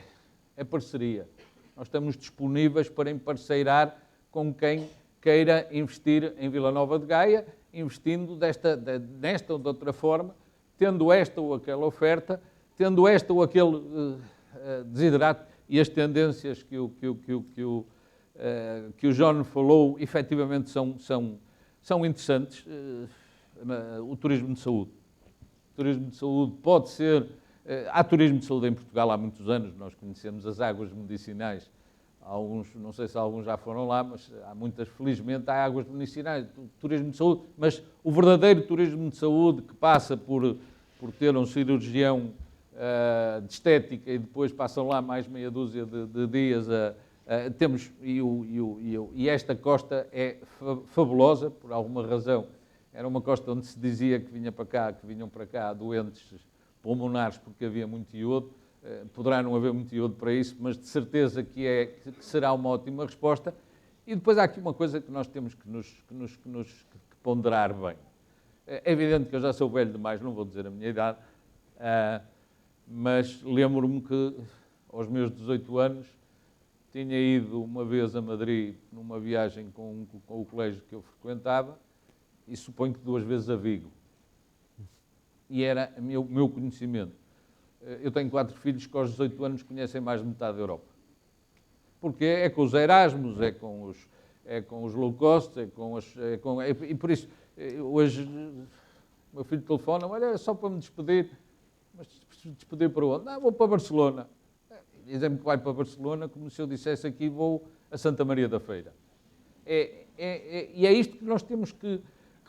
parceria. Nós estamos disponíveis para emparceirar com quem queira investir em Vila Nova de Gaia, investindo nesta ou de outra forma, tendo esta ou aquela oferta, tendo esta ou aquele desidrato e as tendências que o João falou, efetivamente são interessantes. O turismo de saúde. O turismo de saúde pode ser... Há turismo de saúde em Portugal há muitos anos, nós conhecemos as águas medicinais. Alguns, não sei se alguns já foram lá, mas há muitas, felizmente, há águas medicinais, turismo de saúde, mas o verdadeiro turismo de saúde que passa por ter um cirurgião de estética e depois passam lá mais meia dúzia de dias temos, e esta costa é fabulosa, por alguma razão. Era uma costa onde se dizia que vinham para cá doentes pulmonares porque havia muito iodo. Poderá não haver muito iodo para isso, mas de certeza que será uma ótima resposta. E depois há aqui uma coisa que nós temos que ponderar bem. É evidente que eu já sou velho demais, não vou dizer a minha idade, mas lembro-me que aos meus 18 anos tinha ido uma vez a Madrid numa viagem com o colégio que eu frequentava e suponho que 2 vezes a Vigo. E era o meu conhecimento. Eu tenho 4 filhos que aos 18 anos conhecem mais de metade da Europa. Porque é com os Erasmus, é com os low cost, e por isso, hoje, o meu filho telefona, olha, é só para me despedir. Mas despedir para onde? Não, vou para Barcelona. Dizem-me que vai para Barcelona, como se eu dissesse aqui, vou a Santa Maria da Feira. E é isto que nós temos que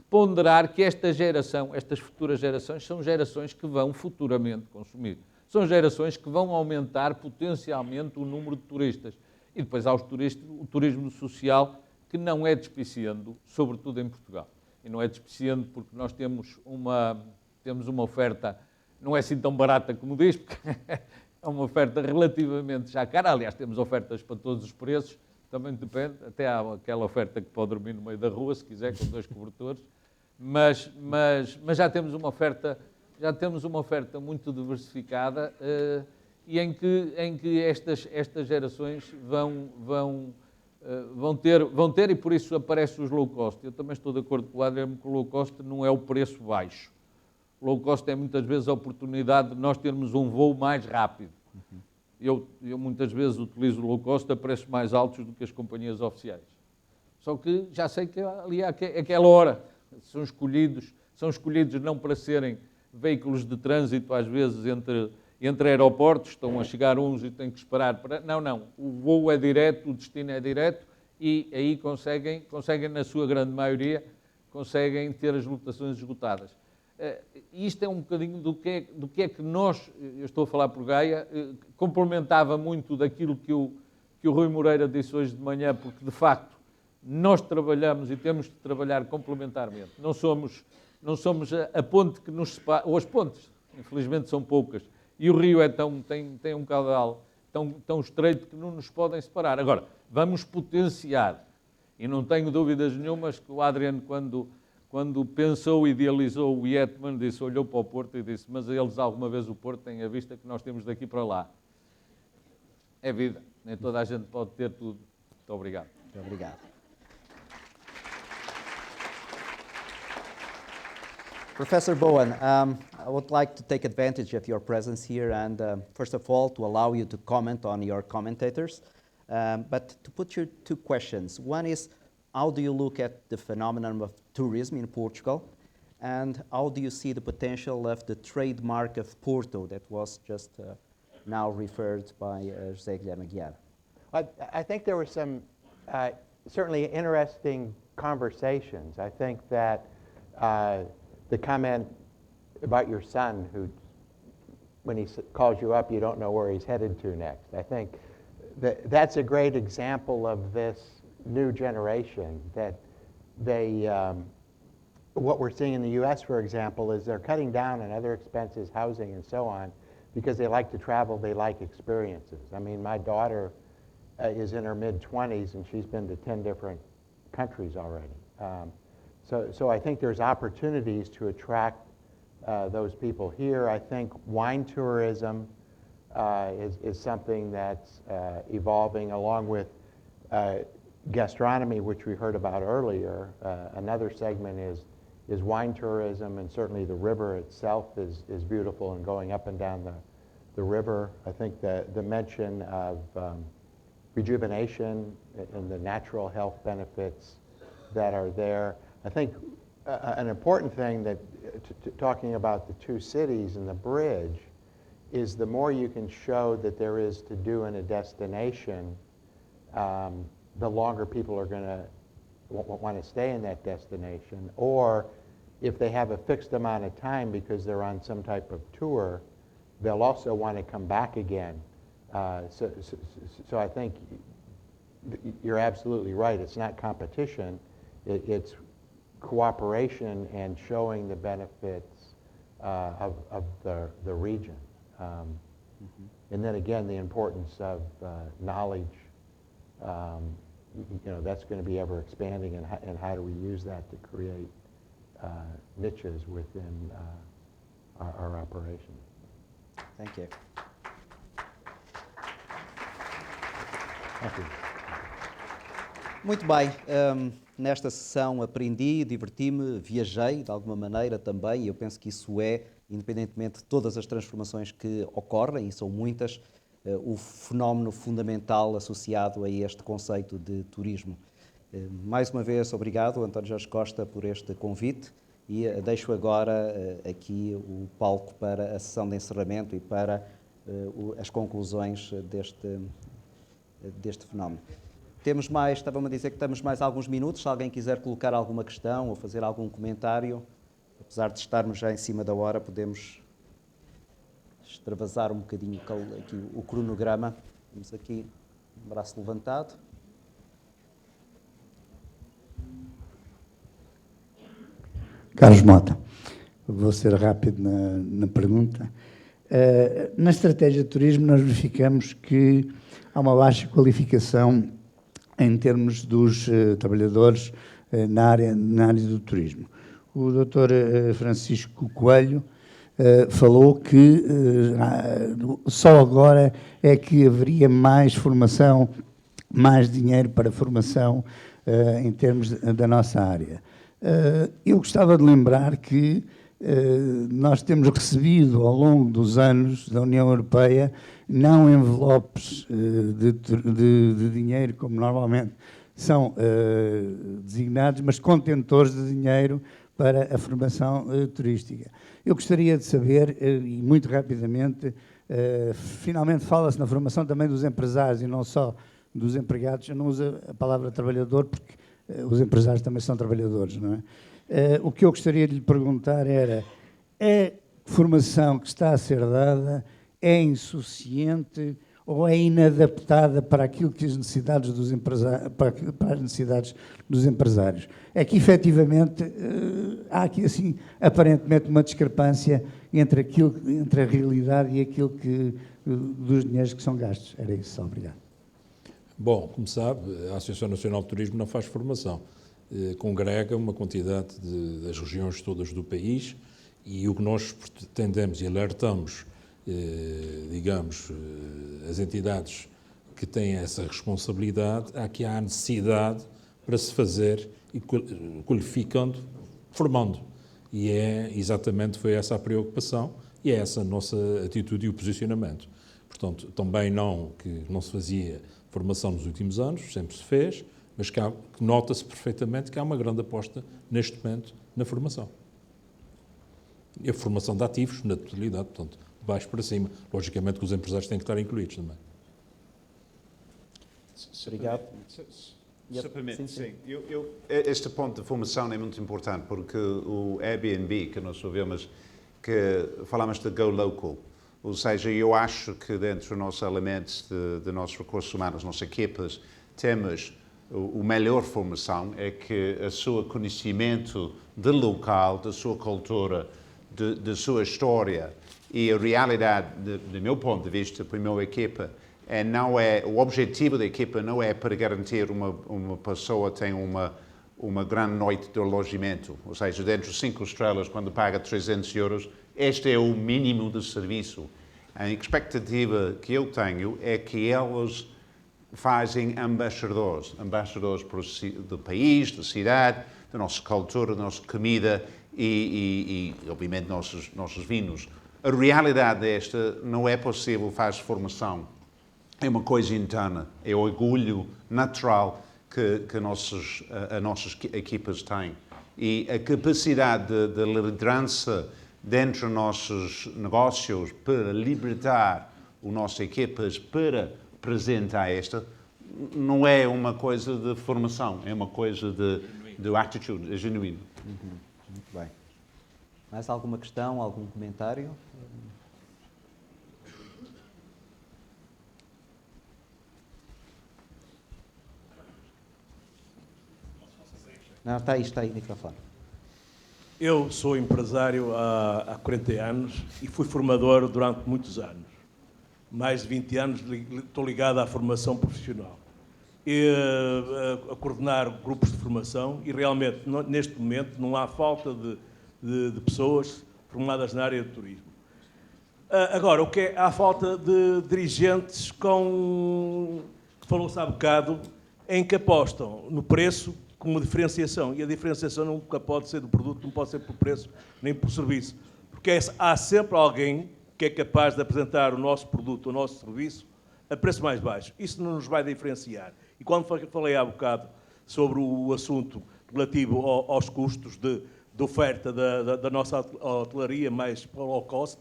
ponderar, que esta geração, estas futuras gerações, são gerações que vão futuramente consumir. São gerações que vão aumentar potencialmente o número de turistas. E depois há o turismo social, que não é despiciando, sobretudo em Portugal. E não é despiciando porque nós temos uma oferta, não é assim tão barata como diz, porque é uma oferta relativamente já cara. Aliás, temos ofertas para todos os preços, também depende, até há aquela oferta que pode dormir no meio da rua, se quiser, com 2 cobertores, mas já temos uma oferta muito diversificada e em que estas gerações vão ter, e por isso aparecem os low cost. Eu também estou de acordo com o Adriano que o low cost não é o preço baixo. O low cost é muitas vezes a oportunidade de nós termos um voo mais rápido. Eu muitas vezes utilizo o low cost a preços mais altos do que as companhias oficiais. Só que já sei que ali há aquela hora são escolhidos não para serem veículos de trânsito, às vezes entre aeroportos, estão a chegar uns e têm que esperar para... Não, o voo é direto, o destino é direto e aí conseguem na sua grande maioria, conseguem ter as lotações esgotadas. Isto é um bocadinho do que é que nós, eu estou a falar por Gaia, complementava muito daquilo que o Rui Moreira disse hoje de manhã, porque de facto nós trabalhamos e temos de trabalhar complementarmente. Não somos a ponte que nos separa, ou as pontes, infelizmente são poucas, e o rio tem um caudal tão estreito que não nos podem separar. Agora, vamos potenciar, e não tenho dúvidas nenhumas que o Adriano, quando pensou e idealizou o Yetman, olhou para o Porto e disse, mas eles alguma vez o Porto têm a vista que nós temos daqui para lá. É vida, nem toda a gente pode ter tudo. Muito obrigado. Muito obrigado. Professor Bowen, I would like to take advantage of your presence here and first of all to allow you to comment on your commentators, but to put you two questions. One is, how do you look at the phenomenon of tourism in Portugal, and how do you see the potential of the trademark of Porto that was just now referred by José Guilherme Aguiar? I think there were some certainly interesting conversations. I think that the comment about your son, who, when he calls you up, you don't know where he's headed to next. I think that's a great example of this new generation, that they, what we're seeing in the US, for example, is they're cutting down on other expenses, housing and so on, because they like to travel, they like experiences. I mean, my daughter is in her mid-20s and she's been to 10 different countries already. So I think there's opportunities to attract those people here. I think wine tourism is something that's evolving, along with gastronomy, which we heard about earlier. Another segment is wine tourism, and certainly the river itself is beautiful, and going up and down the river. I think the mention of rejuvenation and the natural health benefits that are there. I think an important thing that, talking about the two cities and the bridge, is the more you can show that there is to do in a destination, the longer people are going to want to stay in that destination. Or if they have a fixed amount of time because they're on some type of tour, they'll also want to come back again. So I think you're absolutely right. It's not competition. It's cooperation and showing the benefits of the region. And then again, the importance of knowledge. That's going to be ever expanding, and how do we use that to create niches within our operation. Thank you. Thank you. Muito bem, nesta sessão aprendi, diverti-me, viajei de alguma maneira também, e eu penso que isso é, independentemente de todas as transformações que ocorrem, e são muitas, o fenómeno fundamental associado a este conceito de turismo. Mais uma vez, obrigado, António Jorge Costa, por este convite, e deixo agora aqui o palco para a sessão de encerramento e para as conclusões deste fenómeno. Estava-me a dizer que temos mais alguns minutos, se alguém quiser colocar alguma questão ou fazer algum comentário, apesar de estarmos já em cima da hora, podemos extravasar um bocadinho aqui o cronograma. Temos aqui um braço levantado. Carlos Mota, vou ser rápido na pergunta. Na estratégia de turismo nós verificamos que há uma baixa qualificação em termos dos trabalhadores na área do turismo. O Dr. Francisco Coelho falou que só agora é que haveria mais formação, mais dinheiro para formação em termos da nossa área. Eu gostava de lembrar que nós temos recebido ao longo dos anos da União Europeia não envelopes de dinheiro, como normalmente são designados, mas contentores de dinheiro para a formação turística. Eu gostaria de saber, e muito rapidamente, finalmente fala-se na formação também dos empresários e não só dos empregados. Eu não uso a palavra trabalhador porque os empresários também são trabalhadores, não é? O que eu gostaria de lhe perguntar era, a formação que está a ser dada é insuficiente ou é inadaptada para aquilo que as necessidades dos empresários, para as necessidades dos empresários? É que, efetivamente, há aqui, assim, aparentemente, uma discrepância entre a realidade e aquilo dos dinheiros que são gastos. Era isso, obrigado. Bom, como sabe, a Associação Nacional de Turismo não faz formação. Congrega uma quantidade das regiões todas do país e o que nós pretendemos e alertamos, digamos, as entidades que têm essa responsabilidade, que há necessidade para se fazer e qualificando, formando. E foi essa a preocupação e é essa a nossa atitude e o posicionamento. Portanto, também que não se fazia formação nos últimos anos, sempre se fez, mas que nota-se perfeitamente que há uma grande aposta neste momento na formação. E a formação de ativos, na totalidade, portanto, de baixo para cima. Logicamente que os empresários têm que estar incluídos também. Obrigado. Se permite, sim. Este ponto de formação é muito importante, porque o Airbnb, que nós ouvimos, que falamos de Go Local, ou seja, eu acho que dentro dos nossos elementos de nossos recursos humanos, nossas equipas, temos o melhor formação, é que o seu conhecimento do local, da sua cultura, da sua história e a realidade, do meu ponto de vista, para a minha equipa, o objetivo da equipa não é para garantir uma pessoa tem uma grande noite de alojamento, ou seja, dentro de 5 estrelas, quando paga 300 euros, este é o mínimo de serviço. A expectativa que eu tenho é que eles fazem embaixadores do país, da cidade, da nossa cultura, da nossa comida e obviamente, nossos vinhos. A realidade desta não é possível fazer formação. É uma coisa interna, é o orgulho natural que as nossas equipas têm. E a capacidade de liderança dentro dos nossos negócios para libertar as nossas equipas para apresentar não é uma coisa de formação, é uma coisa de attitude, é genuíno. Muito bem. Mais alguma questão, algum comentário? Não, está aí o microfone. Eu sou empresário há 40 anos e fui formador durante muitos anos. Mais de 20 anos estou ligado à formação profissional. A coordenar grupos de formação e realmente, neste momento, não há falta de pessoas formadas na área de turismo. Agora, há falta de dirigentes que falou-se há bocado, em que apostam no preço como diferenciação. E a diferenciação nunca pode ser do produto, não pode ser por preço nem por serviço. Porque há sempre alguém que é capaz de apresentar o nosso produto, o nosso serviço, a preço mais baixo. Isso não nos vai diferenciar. E quando falei há bocado sobre o assunto relativo aos custos de oferta da nossa hotelaria mais low cost,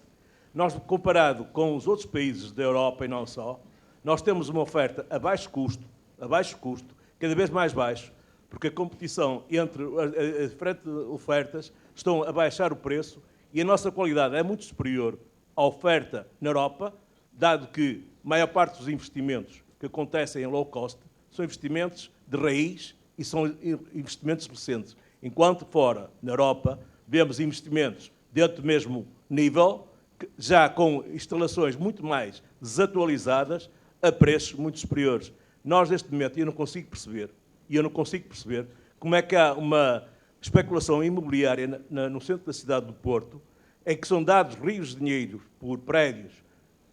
nós, comparado com os outros países da Europa e não só, nós temos uma oferta a baixo custo, cada vez mais baixo, porque a competição entre as diferentes ofertas estão a baixar o preço e a nossa qualidade é muito superior à oferta na Europa, dado que a maior parte dos investimentos que acontecem em low cost são investimentos de raiz e são investimentos recentes. Enquanto fora, na Europa, vemos investimentos dentro do mesmo nível, já com instalações muito mais desatualizadas, a preços muito superiores. Nós, neste momento, eu não consigo perceber como é que há uma especulação imobiliária no centro da cidade do Porto, em que são dados rios de dinheiro por prédios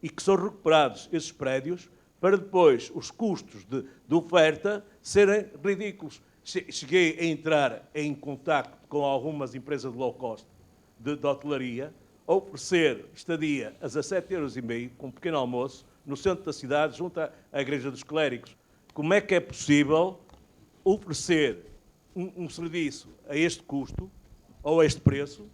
e que são recuperados esses prédios para depois os custos de oferta serem ridículos. Cheguei a entrar em contacto com algumas empresas de low cost de hotelaria, a oferecer estadia a 17,5 € com um pequeno almoço no centro da cidade, junto à Igreja dos Clérigos. Como é que é possível oferecer um serviço a este custo ou a este preço,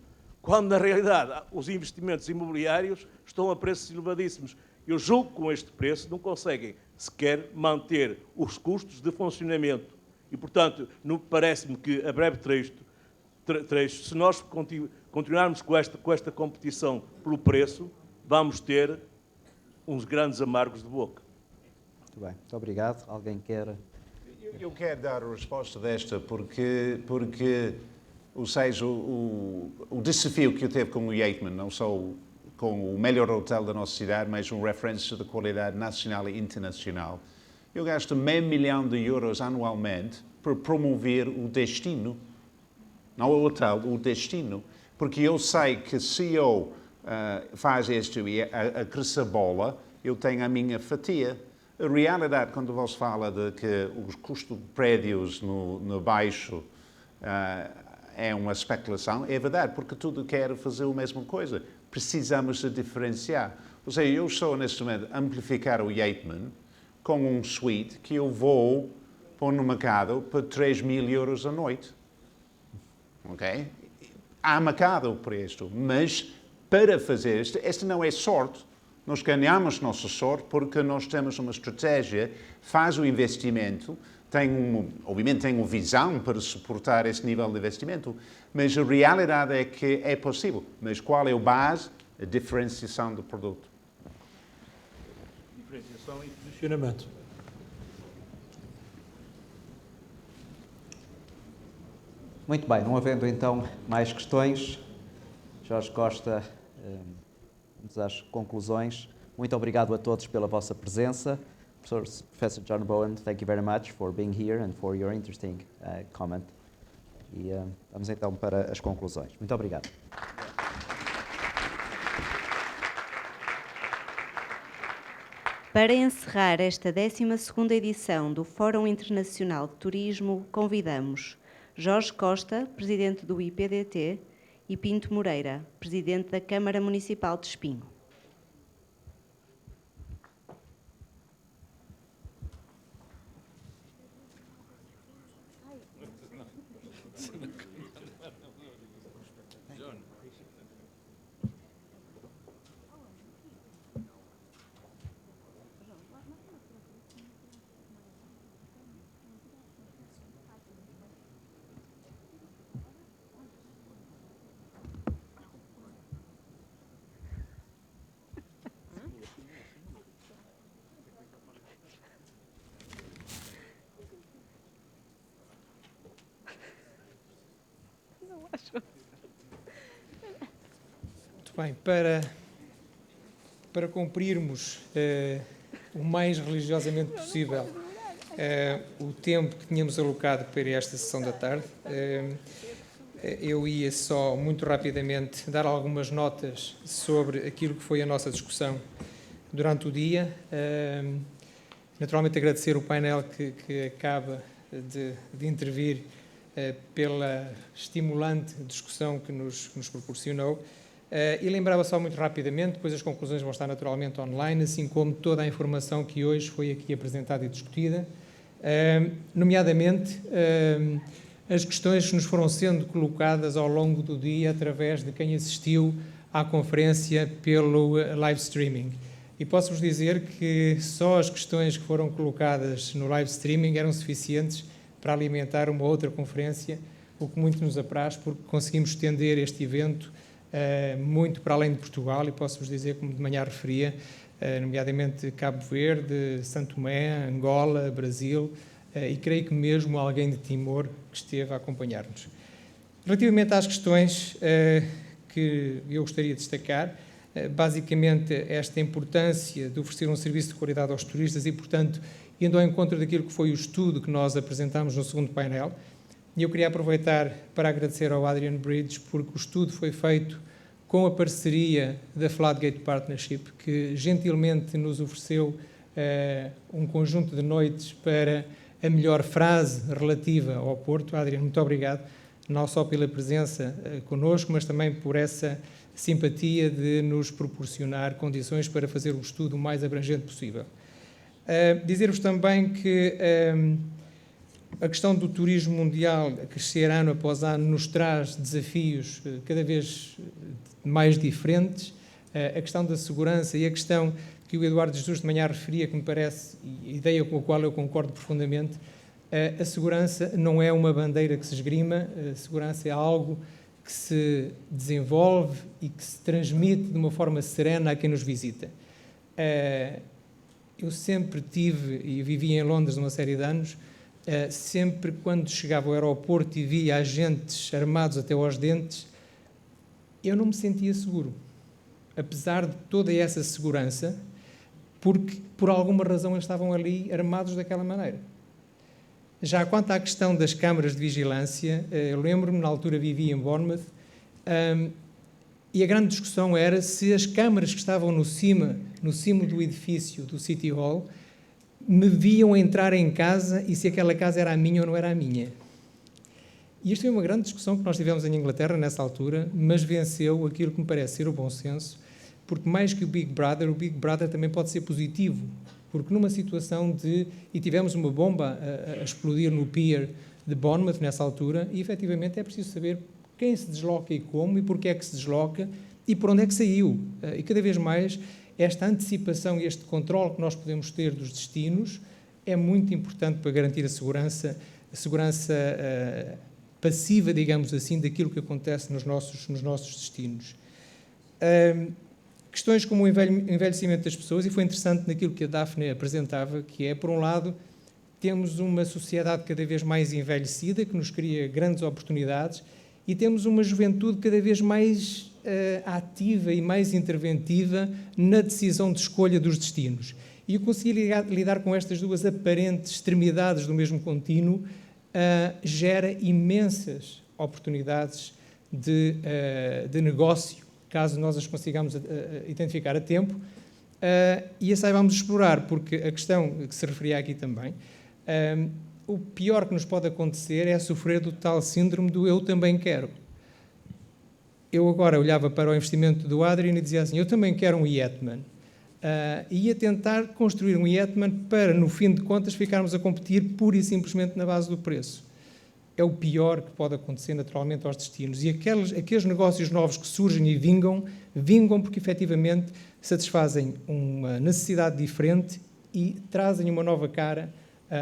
quando na realidade os investimentos imobiliários estão a preços elevadíssimos? Eu julgo que com este preço não conseguem se quer manter os custos de funcionamento. E, portanto, parece-me que, a breve trecho, se nós continuarmos com esta competição pelo preço, vamos ter uns grandes amargos de boca. Muito bem, muito obrigado. Alguém quer... Eu quero dar a resposta desta porque ou seja, o desafio que eu tive com o Yateman, não só com o melhor hotel da nossa cidade, mas uma referência de qualidade nacional e internacional. Eu gasto meio milhão de euros anualmente para promover o destino, não o hotel, o destino, porque eu sei que se eu faz isto e crescer a bola, eu tenho a minha fatia. A realidade, quando você fala de que os custos de prédios no baixo é uma especulação, é verdade, porque tudo quer fazer a mesma coisa. Precisamos de diferenciar. Ou seja, eu estou neste momento a amplificar o Yateman com um suite que eu vou pôr no mercado por 3.000 euros a noite. Ok? Há mercado para isto, mas para fazer isto, esta não é sorte. Nós ganhamos nossa sorte porque nós temos uma estratégia, faz o investimento, obviamente tem uma visão para suportar esse nível de investimento, mas a realidade é que é possível. Mas qual é a base? A diferenciação do produto. Diferenciação e posicionamento. Muito bem, não havendo então mais questões, Jorge Costa, vamos às conclusões. Muito obrigado a todos pela vossa presença. Professor John Bowen, thank you very much for being here and for your interesting comment. E vamos então para as conclusões. Muito obrigado. Para encerrar esta 12ª edição do Fórum Internacional de Turismo, convidamos Jorge Costa, Presidente do IPDT, e Pinto Moreira, Presidente da Câmara Municipal de Espinho. Muito bem, para cumprirmos o mais religiosamente possível o tempo que tínhamos alocado para esta sessão da tarde, eu ia só muito rapidamente dar algumas notas sobre aquilo que foi a nossa discussão durante o dia. Naturalmente agradecer o painel que acaba de intervir pela estimulante discussão que nos proporcionou. E lembrava só muito rapidamente, depois as conclusões vão estar naturalmente online, assim como toda a informação que hoje foi aqui apresentada e discutida, nomeadamente as questões que nos foram sendo colocadas ao longo do dia através de quem assistiu à conferência pelo live streaming. E posso-vos dizer que só as questões que foram colocadas no live streaming eram suficientes para alimentar uma outra conferência, o que muito nos apraz, porque conseguimos estender este evento muito para além de Portugal, e posso-vos dizer, como de manhã referia, nomeadamente Cabo Verde, Santo Tomé, Angola, Brasil, e creio que mesmo alguém de Timor que esteve a acompanhar-nos. Relativamente às questões que eu gostaria de destacar, basicamente esta importância de oferecer um serviço de qualidade aos turistas e, portanto, indo ao encontro daquilo que foi o estudo que nós apresentámos no segundo painel. E eu queria aproveitar para agradecer ao Adrian Bridge, porque o estudo foi feito com a parceria da Floodgate Partnership, que gentilmente nos ofereceu um conjunto de noites para a melhor frase relativa ao Porto. Adrian, muito obrigado, não só pela presença connosco, mas também por essa simpatia de nos proporcionar condições para fazer o estudo o mais abrangente possível. Dizer-vos também que a questão do turismo mundial, a crescer ano após ano, nos traz desafios cada vez mais diferentes. A questão da segurança e a questão que o Eduardo Jesus de manhã referia, que me parece, e a ideia com a qual eu concordo profundamente, a segurança não é uma bandeira que se esgrima, a segurança é algo que se desenvolve e que se transmite de uma forma serena a quem nos visita. Eu sempre tive, e vivi em Londres uma série de anos, sempre quando chegava ao aeroporto e via agentes armados até aos dentes, eu não me sentia seguro. Apesar de toda essa segurança, porque por alguma razão eles estavam ali armados daquela maneira. Já quanto à questão das câmaras de vigilância, eu lembro-me, na altura vivia em Bournemouth, e a grande discussão era se as câmaras que estavam no cimo do edifício do City Hall me viam entrar em casa e se aquela casa era a minha ou não era a minha. E isto foi uma grande discussão que nós tivemos em Inglaterra nessa altura, mas venceu aquilo que me parece ser o bom senso, porque mais que o Big Brother também pode ser positivo, porque numa situação e tivemos uma bomba a explodir no pier de Bournemouth nessa altura, e efetivamente é preciso saber quem se desloca e como, e porquê é que se desloca, e por onde é que saiu. E cada vez mais esta antecipação e este controle que nós podemos ter dos destinos é muito importante para garantir a segurança passiva, digamos assim, daquilo que acontece nos nossos destinos. Questões como o envelhecimento das pessoas, e foi interessante naquilo que a Daphne apresentava, que é, por um lado, temos uma sociedade cada vez mais envelhecida, que nos cria grandes oportunidades, e temos uma juventude cada vez mais ativa e mais interventiva na decisão de escolha dos destinos. E eu consegui lidar com estas duas aparentes extremidades do mesmo contínuo, gera imensas oportunidades de negócio, caso nós as consigamos identificar a tempo, e a saibamos explorar, porque a questão que se referia aqui também, o pior que nos pode acontecer é sofrer do tal síndrome do eu também quero. Eu agora olhava para o investimento do Adrian e dizia assim, eu também quero um Yetman. E ia tentar construir um Yetman para, no fim de contas, ficarmos a competir pura e simplesmente na base do preço. É o pior que pode acontecer naturalmente aos destinos. E aqueles negócios novos que surgem e vingam porque efetivamente satisfazem uma necessidade diferente e trazem uma nova cara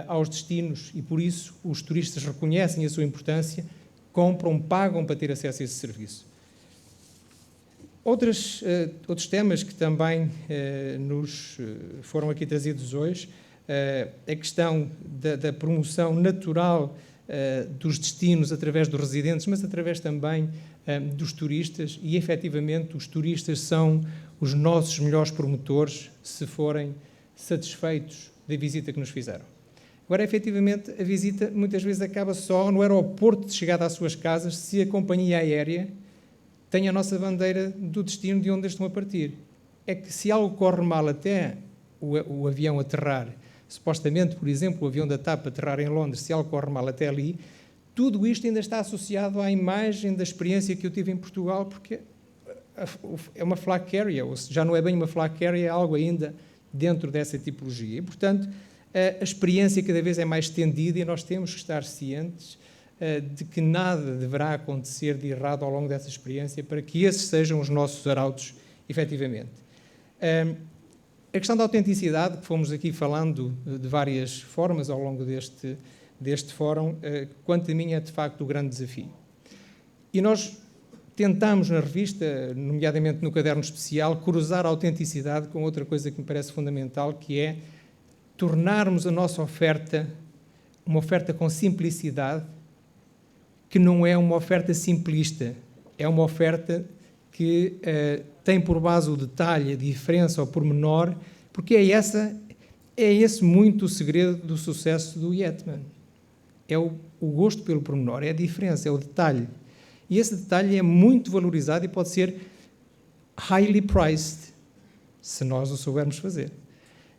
aos destinos, e por isso os turistas reconhecem a sua importância, compram, pagam para ter acesso a esse serviço. Outros temas que também nos foram aqui trazidos hoje, a questão da promoção natural dos destinos através dos residentes, mas através também dos turistas, e efetivamente os turistas são os nossos melhores promotores se forem satisfeitos da visita que nos fizeram. Agora, efetivamente, a visita muitas vezes acaba só no aeroporto de chegada às suas casas, se a companhia aérea tem a nossa bandeira do destino de onde estão a partir. É que se algo corre mal até o avião aterrar, supostamente, por exemplo, o avião da TAP aterrar em Londres, se algo corre mal até ali, tudo isto ainda está associado à imagem da experiência que eu tive em Portugal, porque é uma flag carrier, ou se já não é bem uma flag carrier, é algo ainda dentro dessa tipologia. E, portanto, a experiência cada vez é mais estendida e nós temos que estar cientes de que nada deverá acontecer de errado ao longo dessa experiência para que esses sejam os nossos arautos, efetivamente. A questão da autenticidade, que fomos aqui falando de várias formas ao longo deste fórum, quanto a mim é de facto o grande desafio. E nós tentamos na revista, nomeadamente no caderno especial, cruzar a autenticidade com outra coisa que me parece fundamental, que é tornarmos a nossa oferta uma oferta com simplicidade, que não é uma oferta simplista, é uma oferta que tem por base o detalhe, a diferença, o pormenor, porque é esse muito o segredo do sucesso do Yetman. É o gosto pelo pormenor, é a diferença, é o detalhe. E esse detalhe é muito valorizado e pode ser highly priced, se nós o soubermos fazer.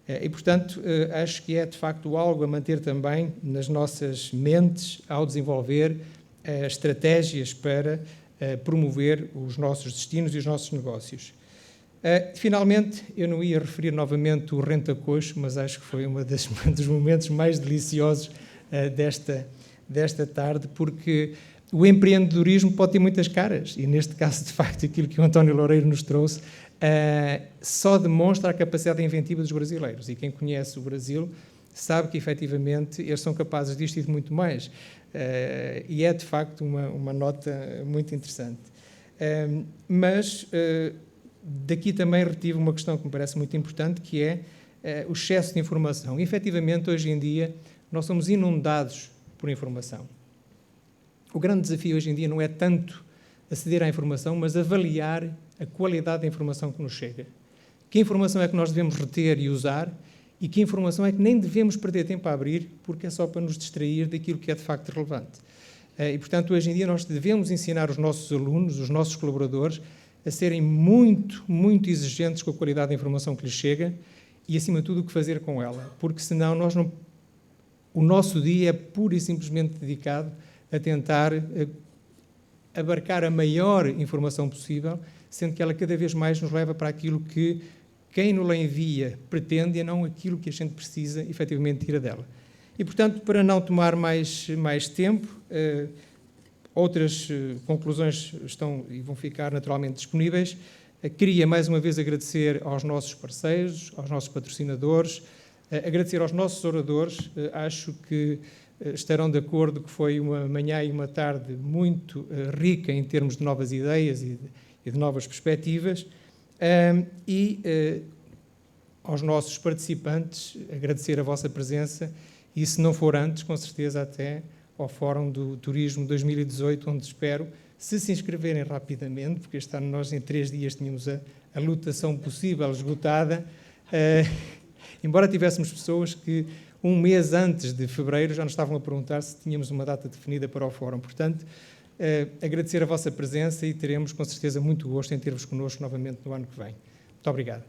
E, portanto, acho que é, de facto, algo a manter também nas nossas mentes ao desenvolver estratégias para promover os nossos destinos e os nossos negócios. Finalmente, eu não ia referir novamente o renta-coxo, mas acho que foi um dos momentos mais deliciosos desta tarde, porque o empreendedorismo pode ter muitas caras, e neste caso, de facto, aquilo que o António Loureiro nos trouxe só demonstra a capacidade inventiva dos brasileiros. E quem conhece o Brasil sabe que, efetivamente, eles são capazes disto e de muito mais. E é, de facto, uma nota muito interessante. Mas daqui também retive uma questão que me parece muito importante, que é o excesso de informação. E, efetivamente, hoje em dia, nós somos inundados por informação. O grande desafio hoje em dia não é tanto aceder à informação, mas avaliar a qualidade da informação que nos chega. Que informação é que nós devemos reter e usar e que informação é que nem devemos perder tempo a abrir, porque é só para nos distrair daquilo que é de facto relevante. E, portanto, hoje em dia nós devemos ensinar os nossos alunos, os nossos colaboradores, a serem muito, muito exigentes com a qualidade da informação que lhes chega e, acima de tudo, o que fazer com ela, porque senão o nosso dia é pura e simplesmente dedicado a tentar abarcar a maior informação possível, sendo que ela cada vez mais nos leva para aquilo que quem nos la envia pretende e não aquilo que a gente precisa, efetivamente, tira dela. E, portanto, para não tomar mais tempo, outras conclusões estão e vão ficar naturalmente disponíveis. Queria, mais uma vez, agradecer aos nossos parceiros, aos nossos patrocinadores, agradecer aos nossos oradores. Acho que estarão de acordo que foi uma manhã e uma tarde muito rica em termos de novas ideias e de novas perspectivas. Aos nossos participantes, agradecer a vossa presença e, se não for antes, com certeza até ao Fórum do Turismo 2018, onde espero, se inscreverem rapidamente, porque este ano nós em 3 dias tínhamos a lotação possível esgotada, embora tivéssemos pessoas que um mês antes de fevereiro já nos estavam a perguntar se tínhamos uma data definida para o Fórum. Portanto, agradecer a vossa presença e teremos com certeza muito gosto em ter-vos connosco novamente no ano que vem. Muito obrigado.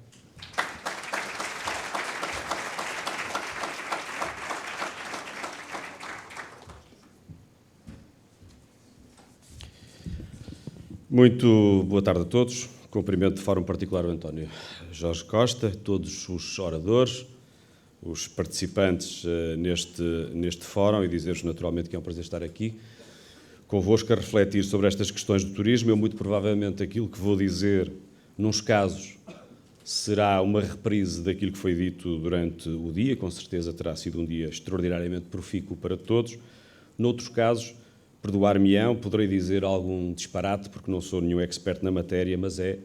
Muito boa tarde a todos. Cumprimento de forma particular o António Jorge Costa, todos os oradores, os participantes neste fórum e dizer-vos naturalmente que é um prazer estar aqui convosco a refletir sobre estas questões do turismo. Eu, muito provavelmente, aquilo que vou dizer, nos casos, será uma reprise daquilo que foi dito durante o dia, com certeza terá sido um dia extraordinariamente profícuo para todos. Noutros casos, perdoar-me-ão, poderei dizer algum disparate, porque não sou nenhum expert na matéria, mas é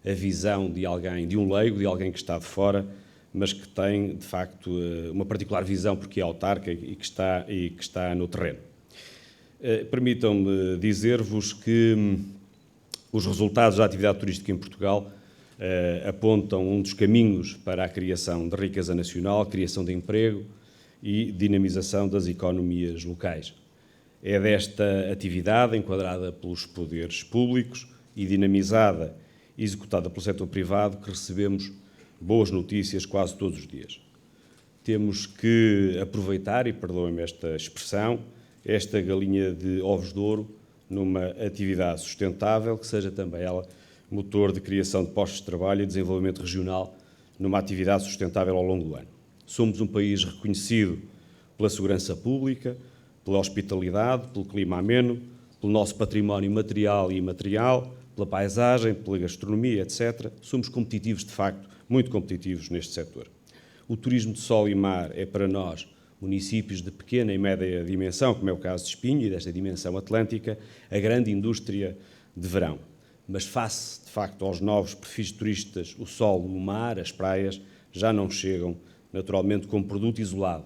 a visão de alguém, de um leigo, de alguém que está de fora, mas que tem, de facto, uma particular visão, porque é autarca e que está no terreno. Permitam-me dizer-vos que os resultados da atividade turística em Portugal apontam um dos caminhos para a criação de riqueza nacional, criação de emprego e dinamização das economias locais. É desta atividade, enquadrada pelos poderes públicos e dinamizada e executada pelo setor privado, que recebemos boas notícias quase todos os dias. Temos que aproveitar, e perdoem-me esta expressão, esta galinha de ovos de ouro numa atividade sustentável, que seja também ela motor de criação de postos de trabalho e desenvolvimento regional numa atividade sustentável ao longo do ano. Somos um país reconhecido pela segurança pública, pela hospitalidade, pelo clima ameno, pelo nosso património material e imaterial, pela paisagem, pela gastronomia, etc. Somos competitivos, de facto, muito competitivos neste setor. O turismo de sol e mar é para nós, municípios de pequena e média dimensão, como é o caso de Espinho e desta dimensão atlântica, a grande indústria de verão. Mas face, de facto, aos novos perfis de turistas, o sol, o mar, as praias, já não chegam, naturalmente, como produto isolado.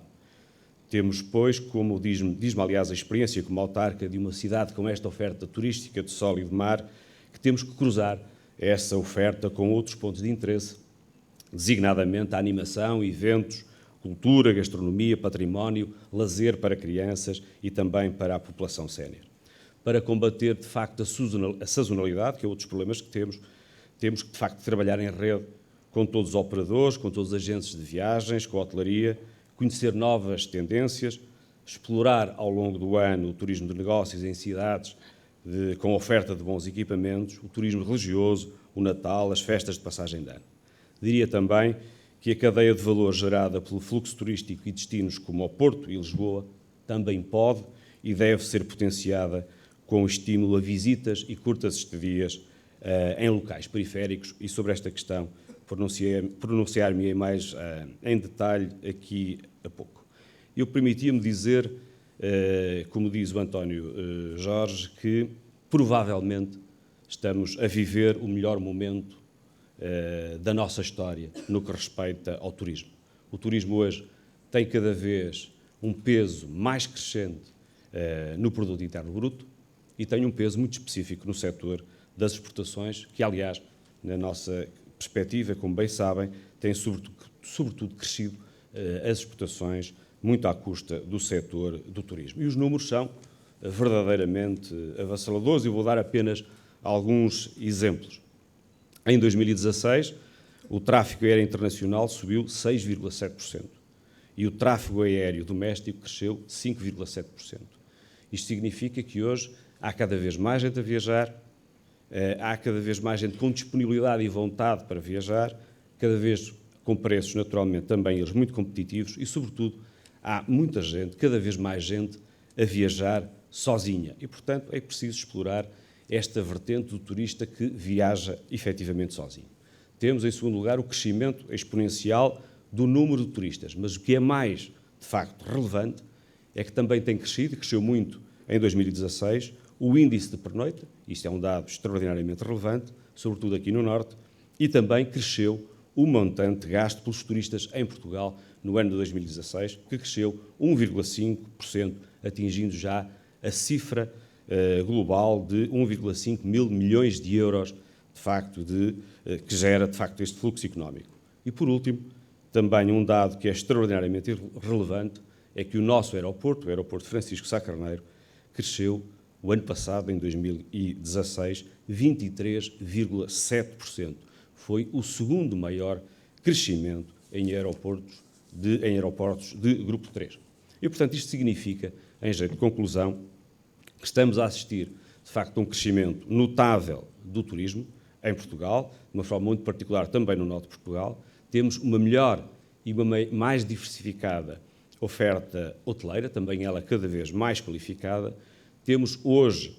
Temos, pois, como diz-me aliás a experiência como autarca de uma cidade com esta oferta turística de sol e de mar, que temos que cruzar essa oferta com outros pontos de interesse, designadamente a animação, eventos, cultura, gastronomia, património, lazer para crianças e também para a população sénior. Para combater, de facto, a sazonalidade, que é outros problemas que temos que, de facto, trabalhar em rede com todos os operadores, com todos os agentes de viagens, com a hotelaria, conhecer novas tendências, explorar ao longo do ano o turismo de negócios em cidades com oferta de bons equipamentos, o turismo religioso, o Natal, as festas de passagem de ano. Diria também que a cadeia de valor gerada pelo fluxo turístico e destinos como o Porto e Lisboa também pode e deve ser potenciada com estímulo a visitas e curtas estadias em locais periféricos, e sobre esta questão pronunciar-me mais em detalhe aqui a pouco. Eu permitia-me dizer, como diz o António Jorge, que provavelmente estamos a viver o melhor momento da nossa história no que respeita ao turismo. O turismo hoje tem cada vez um peso mais crescente no produto interno bruto e tem um peso muito específico no setor das exportações, que, aliás, na nossa perspectiva, como bem sabem, tem sobretudo crescido as exportações muito à custa do setor do turismo. E os números são verdadeiramente avassaladores, e vou dar apenas alguns exemplos. Em 2016, o tráfego aéreo internacional subiu 6,7% e o tráfego aéreo doméstico cresceu 5,7%. Isto significa que hoje há cada vez mais gente a viajar, há cada vez mais gente com disponibilidade e vontade para viajar, cada vez com preços, naturalmente, também eles muito competitivos e, sobretudo, há muita gente, cada vez mais gente, a viajar sozinha. E, portanto, é preciso explorar esta vertente do turista que viaja efetivamente sozinho. Temos, em segundo lugar, o crescimento exponencial do número de turistas, mas o que é mais, de facto, relevante é que também tem crescido, e cresceu muito em 2016, o índice de pernoita, isto é um dado extraordinariamente relevante, sobretudo aqui no Norte, e também cresceu o montante gasto pelos turistas em Portugal no ano de 2016, que cresceu 1,5%, atingindo já a cifra global de 1,5 mil milhões de euros, de facto, que gera, de facto, este fluxo económico. E, por último, também um dado que é extraordinariamente relevante é que o nosso aeroporto, o aeroporto Francisco Sá Carneiro, cresceu o ano passado, em 2016, 23,7%. Foi o segundo maior crescimento em aeroportos de grupo 3. E, portanto, isto significa, em jeito de conclusão, que estamos a assistir, de facto, a um crescimento notável do turismo em Portugal, de uma forma muito particular também no norte de Portugal. Temos uma melhor e uma mais diversificada oferta hoteleira, também ela cada vez mais qualificada. Temos hoje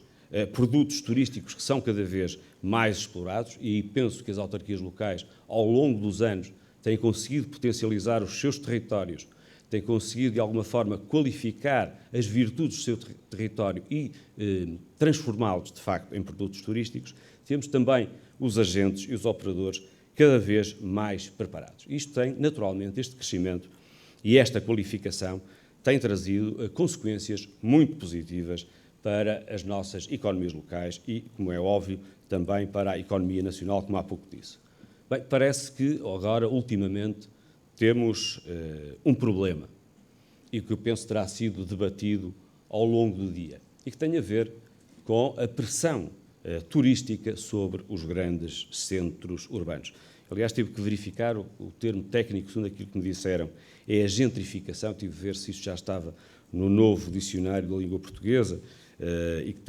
produtos turísticos que são cada vez mais explorados e penso que as autarquias locais, ao longo dos anos, têm conseguido potencializar os seus territórios, têm conseguido, de alguma forma, qualificar as virtudes do seu território e transformá-los, de facto, em produtos turísticos. Temos também os agentes e os operadores cada vez mais preparados. Isto tem, naturalmente, este crescimento e esta qualificação tem trazido consequências muito positivas para as nossas economias locais e, como é óbvio, também para a economia nacional, como há pouco disse. Bem, parece que agora, ultimamente, temos um problema e que eu penso terá sido debatido ao longo do dia e que tem a ver com a pressão turística sobre os grandes centros urbanos. Aliás, tive que verificar o termo técnico, segundo aquilo que me disseram, é a gentrificação. Tive que ver se isto já estava no novo dicionário da língua portuguesa e que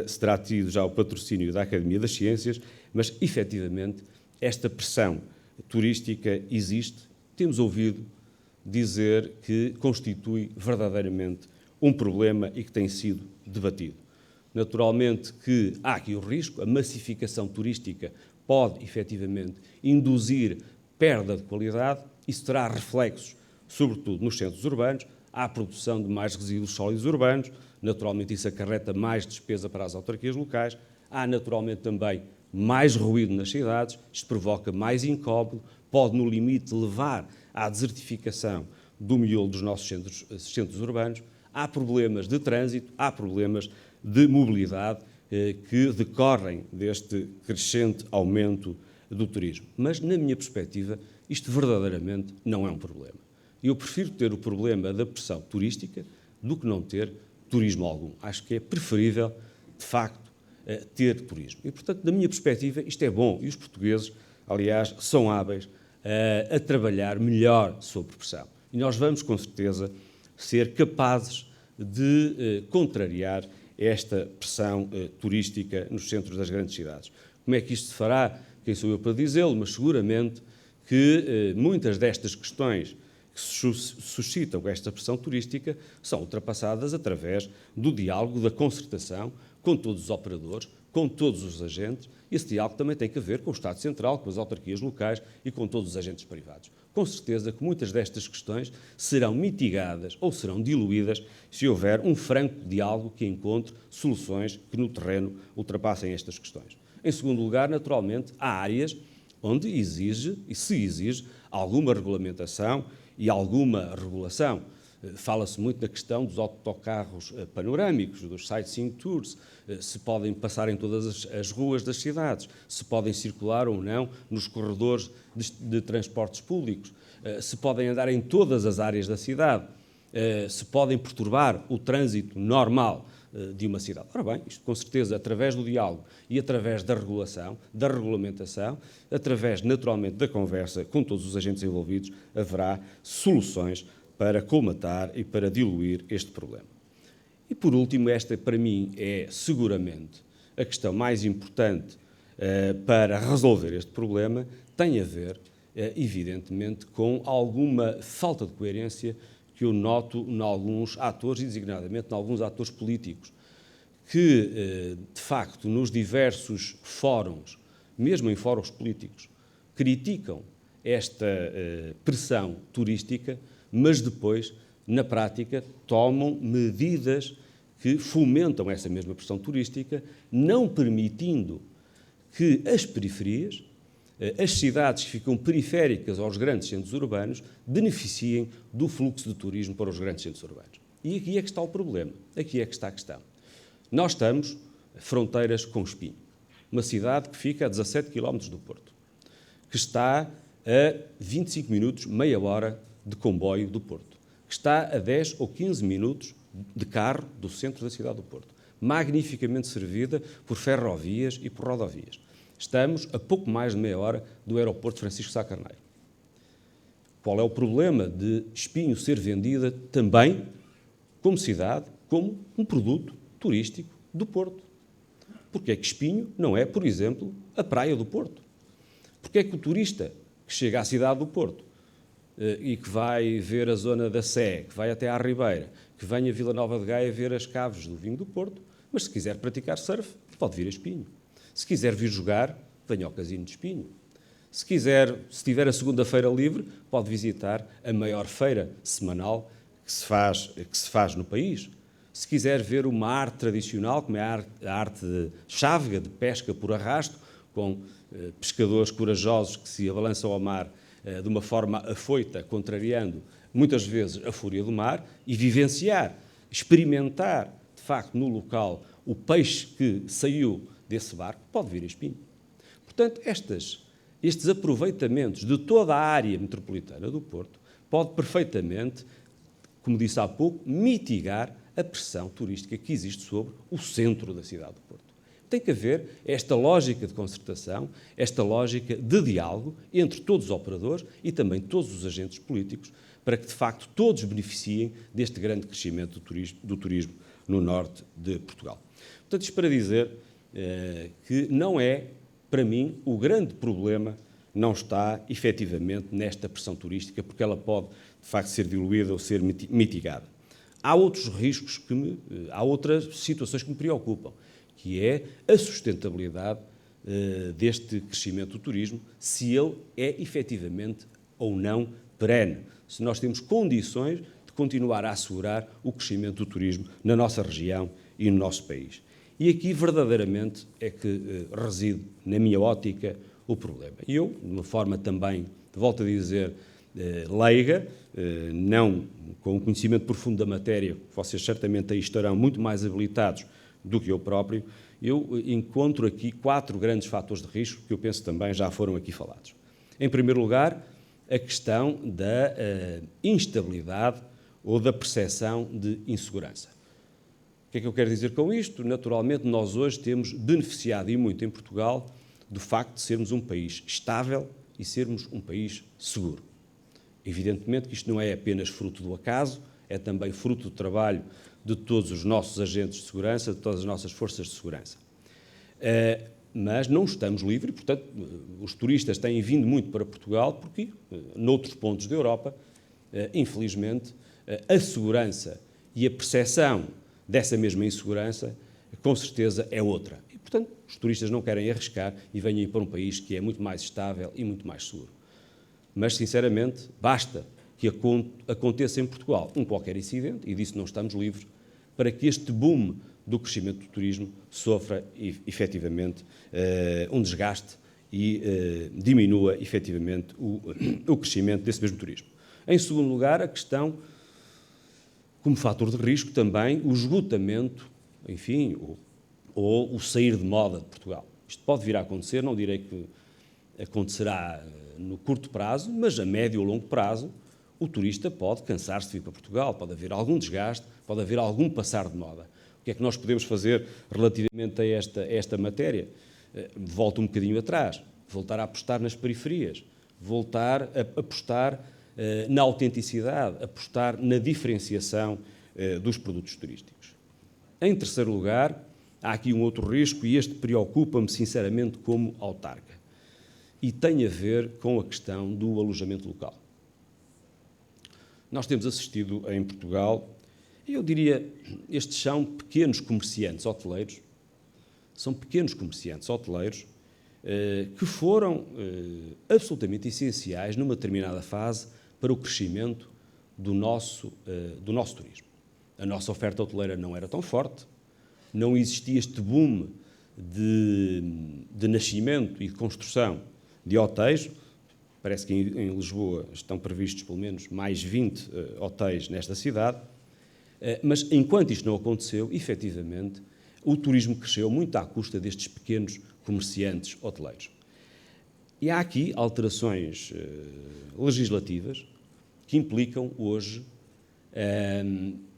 se terá tido já o patrocínio da Academia das Ciências, mas, efetivamente, esta pressão turística existe. Temos ouvido dizer que constitui verdadeiramente um problema e que tem sido debatido. Naturalmente que há aqui o risco, a massificação turística pode, efetivamente, induzir perda de qualidade. Isso terá reflexos, sobretudo nos centros urbanos. Há a produção de mais resíduos sólidos urbanos, naturalmente isso acarreta mais despesa para as autarquias locais. Há, naturalmente, também mais ruído nas cidades, isto provoca mais incómodo, pode, no limite, levar à desertificação do miolo dos nossos centros urbanos. Há problemas de trânsito, há problemas de mobilidade que decorrem deste crescente aumento do turismo. Mas, na minha perspectiva, isto verdadeiramente não é um problema. Eu prefiro ter o problema da pressão turística do que não ter turismo algum. Acho que é preferível, de facto, ter turismo. E, portanto, da minha perspectiva, isto é bom. E os portugueses, aliás, são hábeis a trabalhar melhor sob pressão. E nós vamos, com certeza, ser capazes de contrariar esta pressão turística nos centros das grandes cidades. Como é que isto se fará? Quem sou eu para dizê-lo? Mas seguramente que muitas destas questões que suscitam esta pressão turística são ultrapassadas através do diálogo, da concertação com todos os operadores, com todos os agentes. Esse diálogo também tem que ver com o Estado Central, com as autarquias locais e com todos os agentes privados. Com certeza que muitas destas questões serão mitigadas ou serão diluídas se houver um franco diálogo que encontre soluções que no terreno ultrapassem estas questões. Em segundo lugar, naturalmente, há áreas onde se exige alguma regulamentação e alguma regulação. Fala-se muito da questão dos autocarros panorâmicos, dos sightseeing tours, se podem passar em todas as ruas das cidades, se podem circular ou não nos corredores de transportes públicos, se podem andar em todas as áreas da cidade, se podem perturbar o trânsito normal de uma cidade. Ora bem, isto com certeza, através do diálogo e através da regulação, da regulamentação, através naturalmente da conversa com todos os agentes envolvidos, haverá soluções para colmatar e para diluir este problema. E por último, esta para mim é seguramente a questão mais importante para resolver este problema, tem a ver, evidentemente, com alguma falta de coerência que eu noto em alguns atores, e designadamente em alguns atores políticos, que, de facto, nos diversos fóruns, mesmo em fóruns políticos, criticam esta pressão turística, mas depois, na prática, tomam medidas que fomentam essa mesma pressão turística, não permitindo que as periferias, as cidades que ficam periféricas aos grandes centros urbanos, beneficiem do fluxo de turismo para os grandes centros urbanos. E aqui é que está o problema, aqui é que está a questão. Nós estamos fronteiras com Espinho, uma cidade que fica a 17 km do Porto, que está a 25 minutos, meia hora de comboio do Porto, que está a 10 ou 15 minutos de carro do centro da cidade do Porto, magnificamente servida por ferrovias e por rodovias. Estamos a pouco mais de meia hora do aeroporto Francisco Sá Carneiro. Qual é o problema de Espinho ser vendida também como cidade, como um produto turístico do Porto? Porque é que Espinho não é, por exemplo, a praia do Porto? Porque é que o turista que chega à cidade do Porto e que vai ver a zona da Sé, que vai até à Ribeira, que vem a Vila Nova de Gaia ver as caves do vinho do Porto, mas se quiser praticar surf, pode vir a Espinho. Se quiser vir jogar, venha ao Casino de Espinho. Se tiver a segunda-feira livre, pode visitar a maior feira semanal que se faz no país. Se quiser ver uma arte tradicional, como é a arte chávega, de pesca por arrasto, com pescadores corajosos que se abalançam ao mar de uma forma afoita, contrariando muitas vezes a fúria do mar, e vivenciar, experimentar, de facto, no local, o peixe que saiu desse barco, pode vir a Espinho. Portanto, estes aproveitamentos de toda a área metropolitana do Porto pode perfeitamente, como disse há pouco, mitigar a pressão turística que existe sobre o centro da cidade do Porto. Tem que haver esta lógica de concertação, esta lógica de diálogo entre todos os operadores e também todos os agentes políticos, para que, de facto, todos beneficiem deste grande crescimento do turismo no norte de Portugal. Portanto, isto para dizer que não é, para mim, o grande problema não está, efetivamente, nesta pressão turística, porque ela pode, de facto, ser diluída ou ser mitigada. Há outros riscos, há outras situações que me preocupam, que é a sustentabilidade deste crescimento do turismo, se ele é, efetivamente, ou não perene, se nós temos condições de continuar a assegurar o crescimento do turismo na nossa região e no nosso país. E aqui, verdadeiramente, é que reside, na minha ótica, o problema. E eu, de uma forma também, volto a dizer, leiga, não com o conhecimento profundo da matéria, vocês certamente aí estarão muito mais habilitados do que eu próprio, eu encontro aqui 4 grandes fatores de risco que eu penso também já foram aqui falados. Em primeiro lugar, a questão da instabilidade ou da percepção de insegurança. O que é que eu quero dizer com isto? Naturalmente, nós hoje temos beneficiado e muito em Portugal do facto de sermos um país estável e sermos um país seguro. Evidentemente que isto não é apenas fruto do acaso, é também fruto do trabalho de todos os nossos agentes de segurança, de todas as nossas forças de segurança. Mas não estamos livres, portanto, os turistas têm vindo muito para Portugal porque, noutros pontos da Europa, infelizmente, a segurança e a percepção dessa mesma insegurança, com certeza, é outra. E, portanto, os turistas não querem arriscar e vêm ir para um país que é muito mais estável e muito mais seguro. Mas, sinceramente, basta que aconteça em Portugal um qualquer incidente, e disso não estamos livres, para que este boom do crescimento do turismo sofra, efetivamente, um desgaste e diminua, efetivamente, o crescimento desse mesmo turismo. Em segundo lugar, a questão, como fator de risco, também o esgotamento, enfim, ou o sair de moda de Portugal. Isto pode vir a acontecer, não direi que acontecerá no curto prazo, mas a médio ou longo prazo, o turista pode cansar-se de vir para Portugal, pode haver algum desgaste, pode haver algum passar de moda. O que é que nós podemos fazer relativamente a esta matéria? Volto um bocadinho atrás, voltar a apostar nas periferias, voltar a apostar na autenticidade, apostar na diferenciação dos produtos turísticos. Em terceiro lugar, há aqui um outro risco, e este preocupa-me sinceramente como autarca, e tem a ver com a questão do alojamento local. Nós temos assistido em Portugal, eu diria, estes são pequenos comerciantes hoteleiros, que foram absolutamente essenciais numa determinada fase para o crescimento do nosso turismo. A nossa oferta hoteleira não era tão forte, não existia este boom de nascimento e de construção de hotéis. Parece que em Lisboa estão previstos pelo menos mais 20 hotéis nesta cidade, mas enquanto isto não aconteceu, efetivamente, o turismo cresceu muito à custa destes pequenos comerciantes hoteleiros. E há aqui alterações legislativas que implicam hoje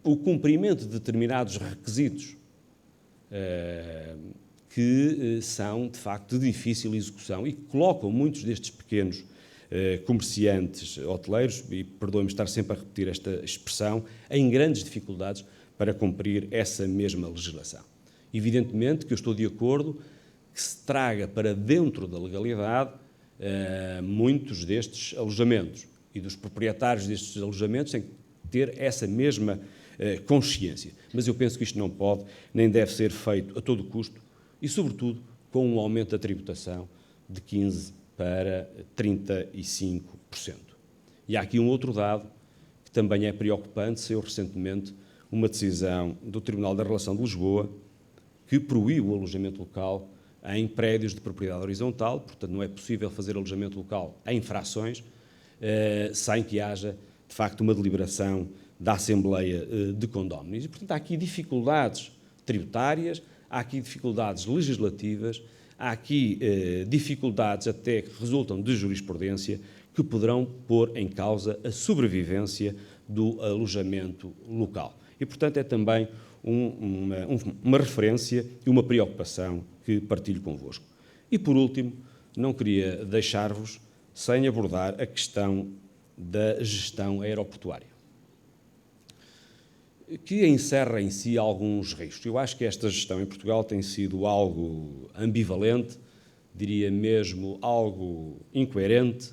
o cumprimento de determinados requisitos que são, de facto, de difícil execução e que colocam muitos destes pequenos comerciantes hoteleiros, e perdoem-me estar sempre a repetir esta expressão, em grandes dificuldades para cumprir essa mesma legislação. Evidentemente que eu estou de acordo que se traga para dentro da legalidade muitos destes alojamentos, e dos proprietários destes alojamentos têm que ter essa mesma consciência. Mas eu penso que isto não pode nem deve ser feito a todo custo e, sobretudo, com um aumento da tributação de 15% para 35%. E há aqui um outro dado que também é preocupante. Saiu recentemente uma decisão do Tribunal da Relação de Lisboa que proibiu o alojamento local em prédios de propriedade horizontal. Portanto, não é possível fazer alojamento local em frações sem que haja, de facto, uma deliberação da Assembleia de Condóminos. E, portanto, há aqui dificuldades tributárias, há aqui dificuldades legislativas, há aqui dificuldades até que resultam de jurisprudência que poderão pôr em causa a sobrevivência do alojamento local. E, portanto, é também uma referência e uma preocupação que partilho convosco. E, por último, não queria deixar-vos sem abordar a questão da gestão aeroportuária, que encerra em si alguns riscos. Eu acho que esta gestão em Portugal tem sido algo ambivalente, diria mesmo algo incoerente,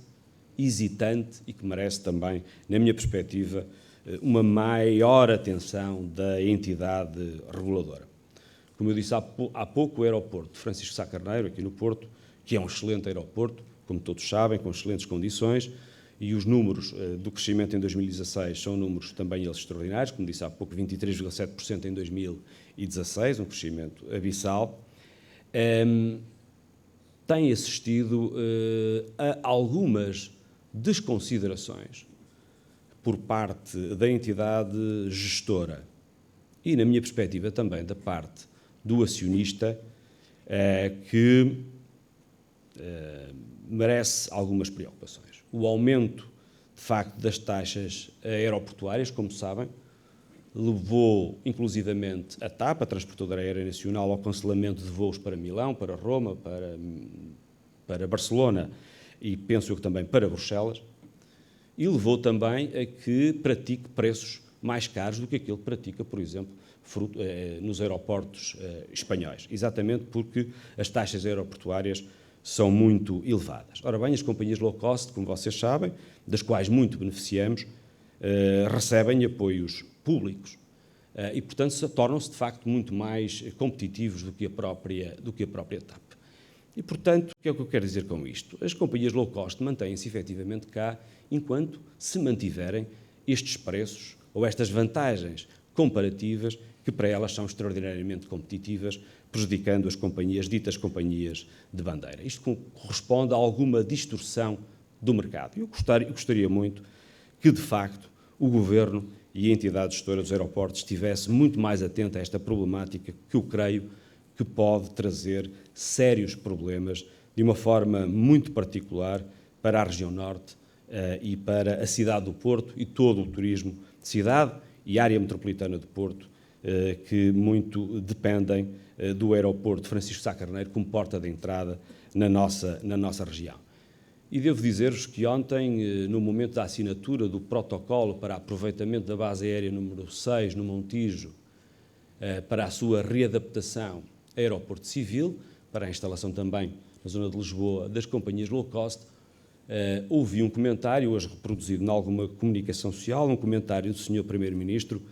hesitante e que merece também, na minha perspectiva, uma maior atenção da entidade reguladora. Como eu disse há pouco, o aeroporto de Francisco Sá Carneiro, aqui no Porto, que é um excelente aeroporto, como todos sabem, com excelentes condições, e os números do crescimento em 2016 são números também eles extraordinários, como disse há pouco, 23,7% em 2016, um crescimento abissal, tem assistido a algumas desconsiderações por parte da entidade gestora e, na minha perspectiva, também da parte do acionista, que merece algumas preocupações. O aumento, de facto, das taxas aeroportuárias, como sabem, levou, inclusivamente, a TAP, a Transportadora Aérea Nacional, ao cancelamento de voos para Milão, para Roma, para Barcelona e, penso eu, que também para Bruxelas, e levou também a que pratique preços mais caros do que aquele que pratica, por exemplo, nos aeroportos espanhóis, exatamente porque as taxas aeroportuárias são muito elevadas. Ora bem, as companhias low cost, como vocês sabem, das quais muito beneficiamos, recebem apoios públicos e, portanto, tornam-se de facto muito mais competitivos do que a própria TAP. E, portanto, o que é que eu quero dizer com isto? As companhias low cost mantêm-se efetivamente cá enquanto se mantiverem estes preços ou estas vantagens comparativas que para elas são extraordinariamente competitivas, prejudicando as companhias, ditas companhias de bandeira. Isto corresponde a alguma distorção do mercado. Eu gostaria muito que, de facto, o Governo e a entidade gestora dos aeroportos estivesse muito mais atenta a esta problemática que eu creio que pode trazer sérios problemas de uma forma muito particular para a região norte e para a cidade do Porto e todo o turismo de cidade e área metropolitana do Porto, que muito dependem do aeroporto Francisco Sá Carneiro como porta de entrada na nossa região. E devo dizer-vos que ontem, no momento da assinatura do protocolo para aproveitamento da base aérea número 6, no Montijo, para a sua readaptação a aeroporto civil, para a instalação também na zona de Lisboa das companhias low cost, ouvi um comentário, hoje reproduzido em alguma comunicação social, um comentário do Sr. Primeiro-Ministro,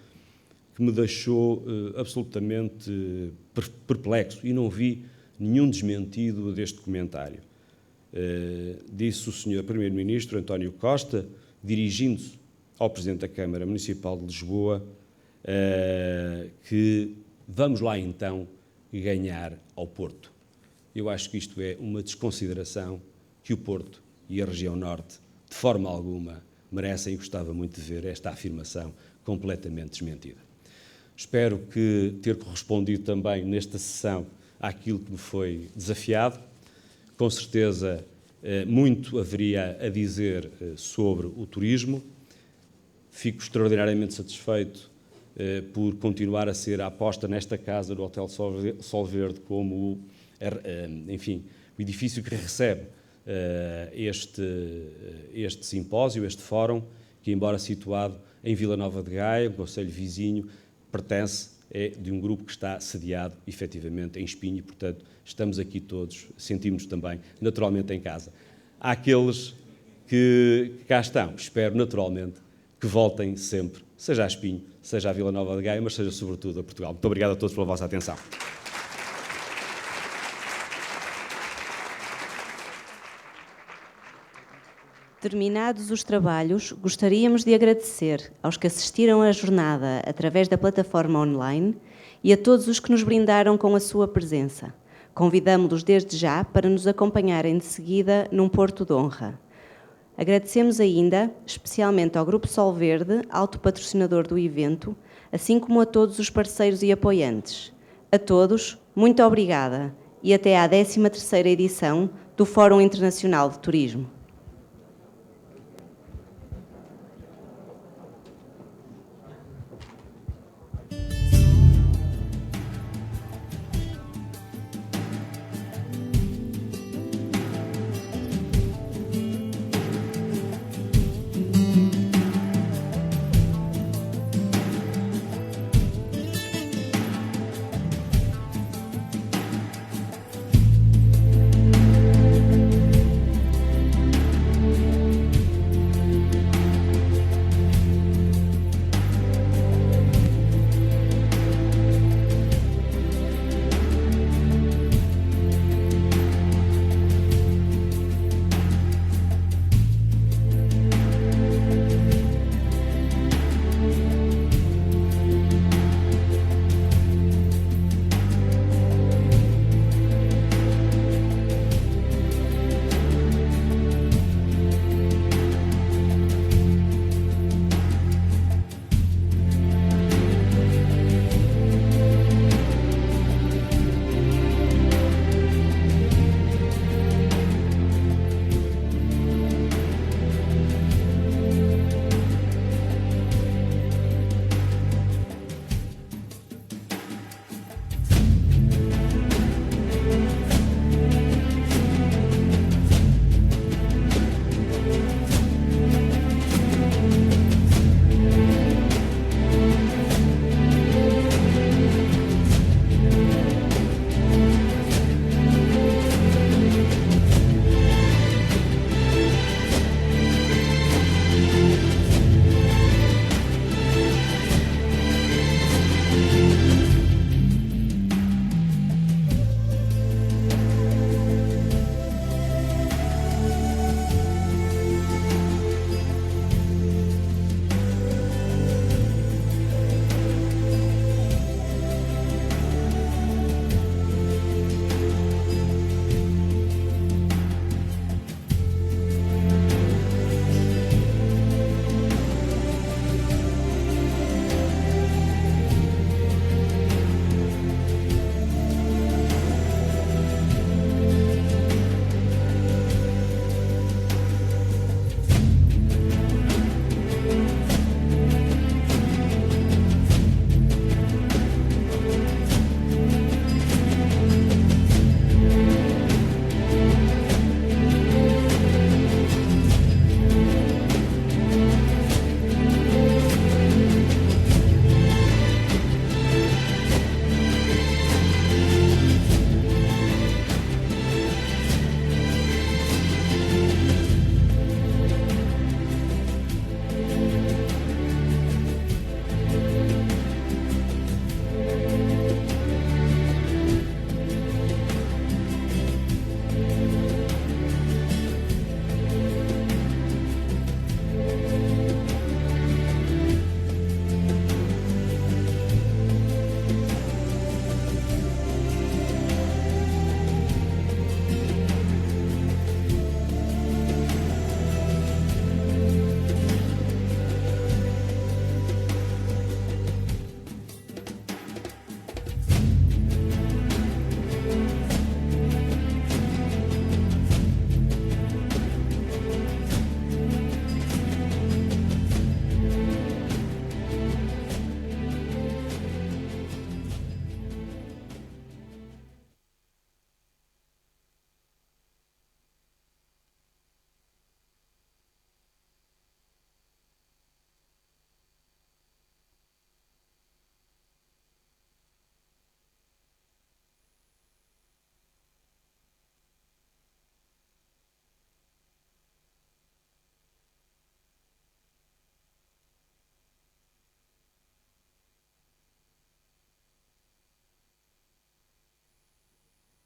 que me deixou absolutamente perplexo e não vi nenhum desmentido deste comentário. Disse o Sr. Primeiro-Ministro, António Costa, dirigindo-se ao Presidente da Câmara Municipal de Lisboa, que vamos lá então ganhar ao Porto. Eu acho que isto é uma desconsideração que o Porto e a região norte, de forma alguma, merecem, e gostava muito de ver esta afirmação completamente desmentida. Espero ter correspondido também nesta sessão àquilo que me foi desafiado. Com certeza, muito haveria a dizer sobre o turismo. Fico extraordinariamente satisfeito por continuar a ser a aposta nesta casa do Hotel Sol Verde como, enfim, o edifício que recebe este simpósio, este fórum, que, embora situado em Vila Nova de Gaia, um concelho vizinho, pertence de um grupo que está sediado, efetivamente, em Espinho e, portanto, estamos aqui todos, sentimos-nos também, naturalmente, em casa. Há aqueles que cá estão, espero, naturalmente, que voltem sempre, seja a Espinho, seja a Vila Nova de Gaia, mas seja, sobretudo, a Portugal. Muito obrigado a todos pela vossa atenção. Terminados os trabalhos, gostaríamos de agradecer aos que assistiram à jornada através da plataforma online e a todos os que nos brindaram com a sua presença. Convidamo-los desde já para nos acompanharem de seguida num Porto de Honra. Agradecemos ainda, especialmente ao Grupo Sol Verde, autopatrocinador do evento, assim como a todos os parceiros e apoiantes. A todos, muito obrigada e até à 13ª edição do Fórum Internacional de Turismo.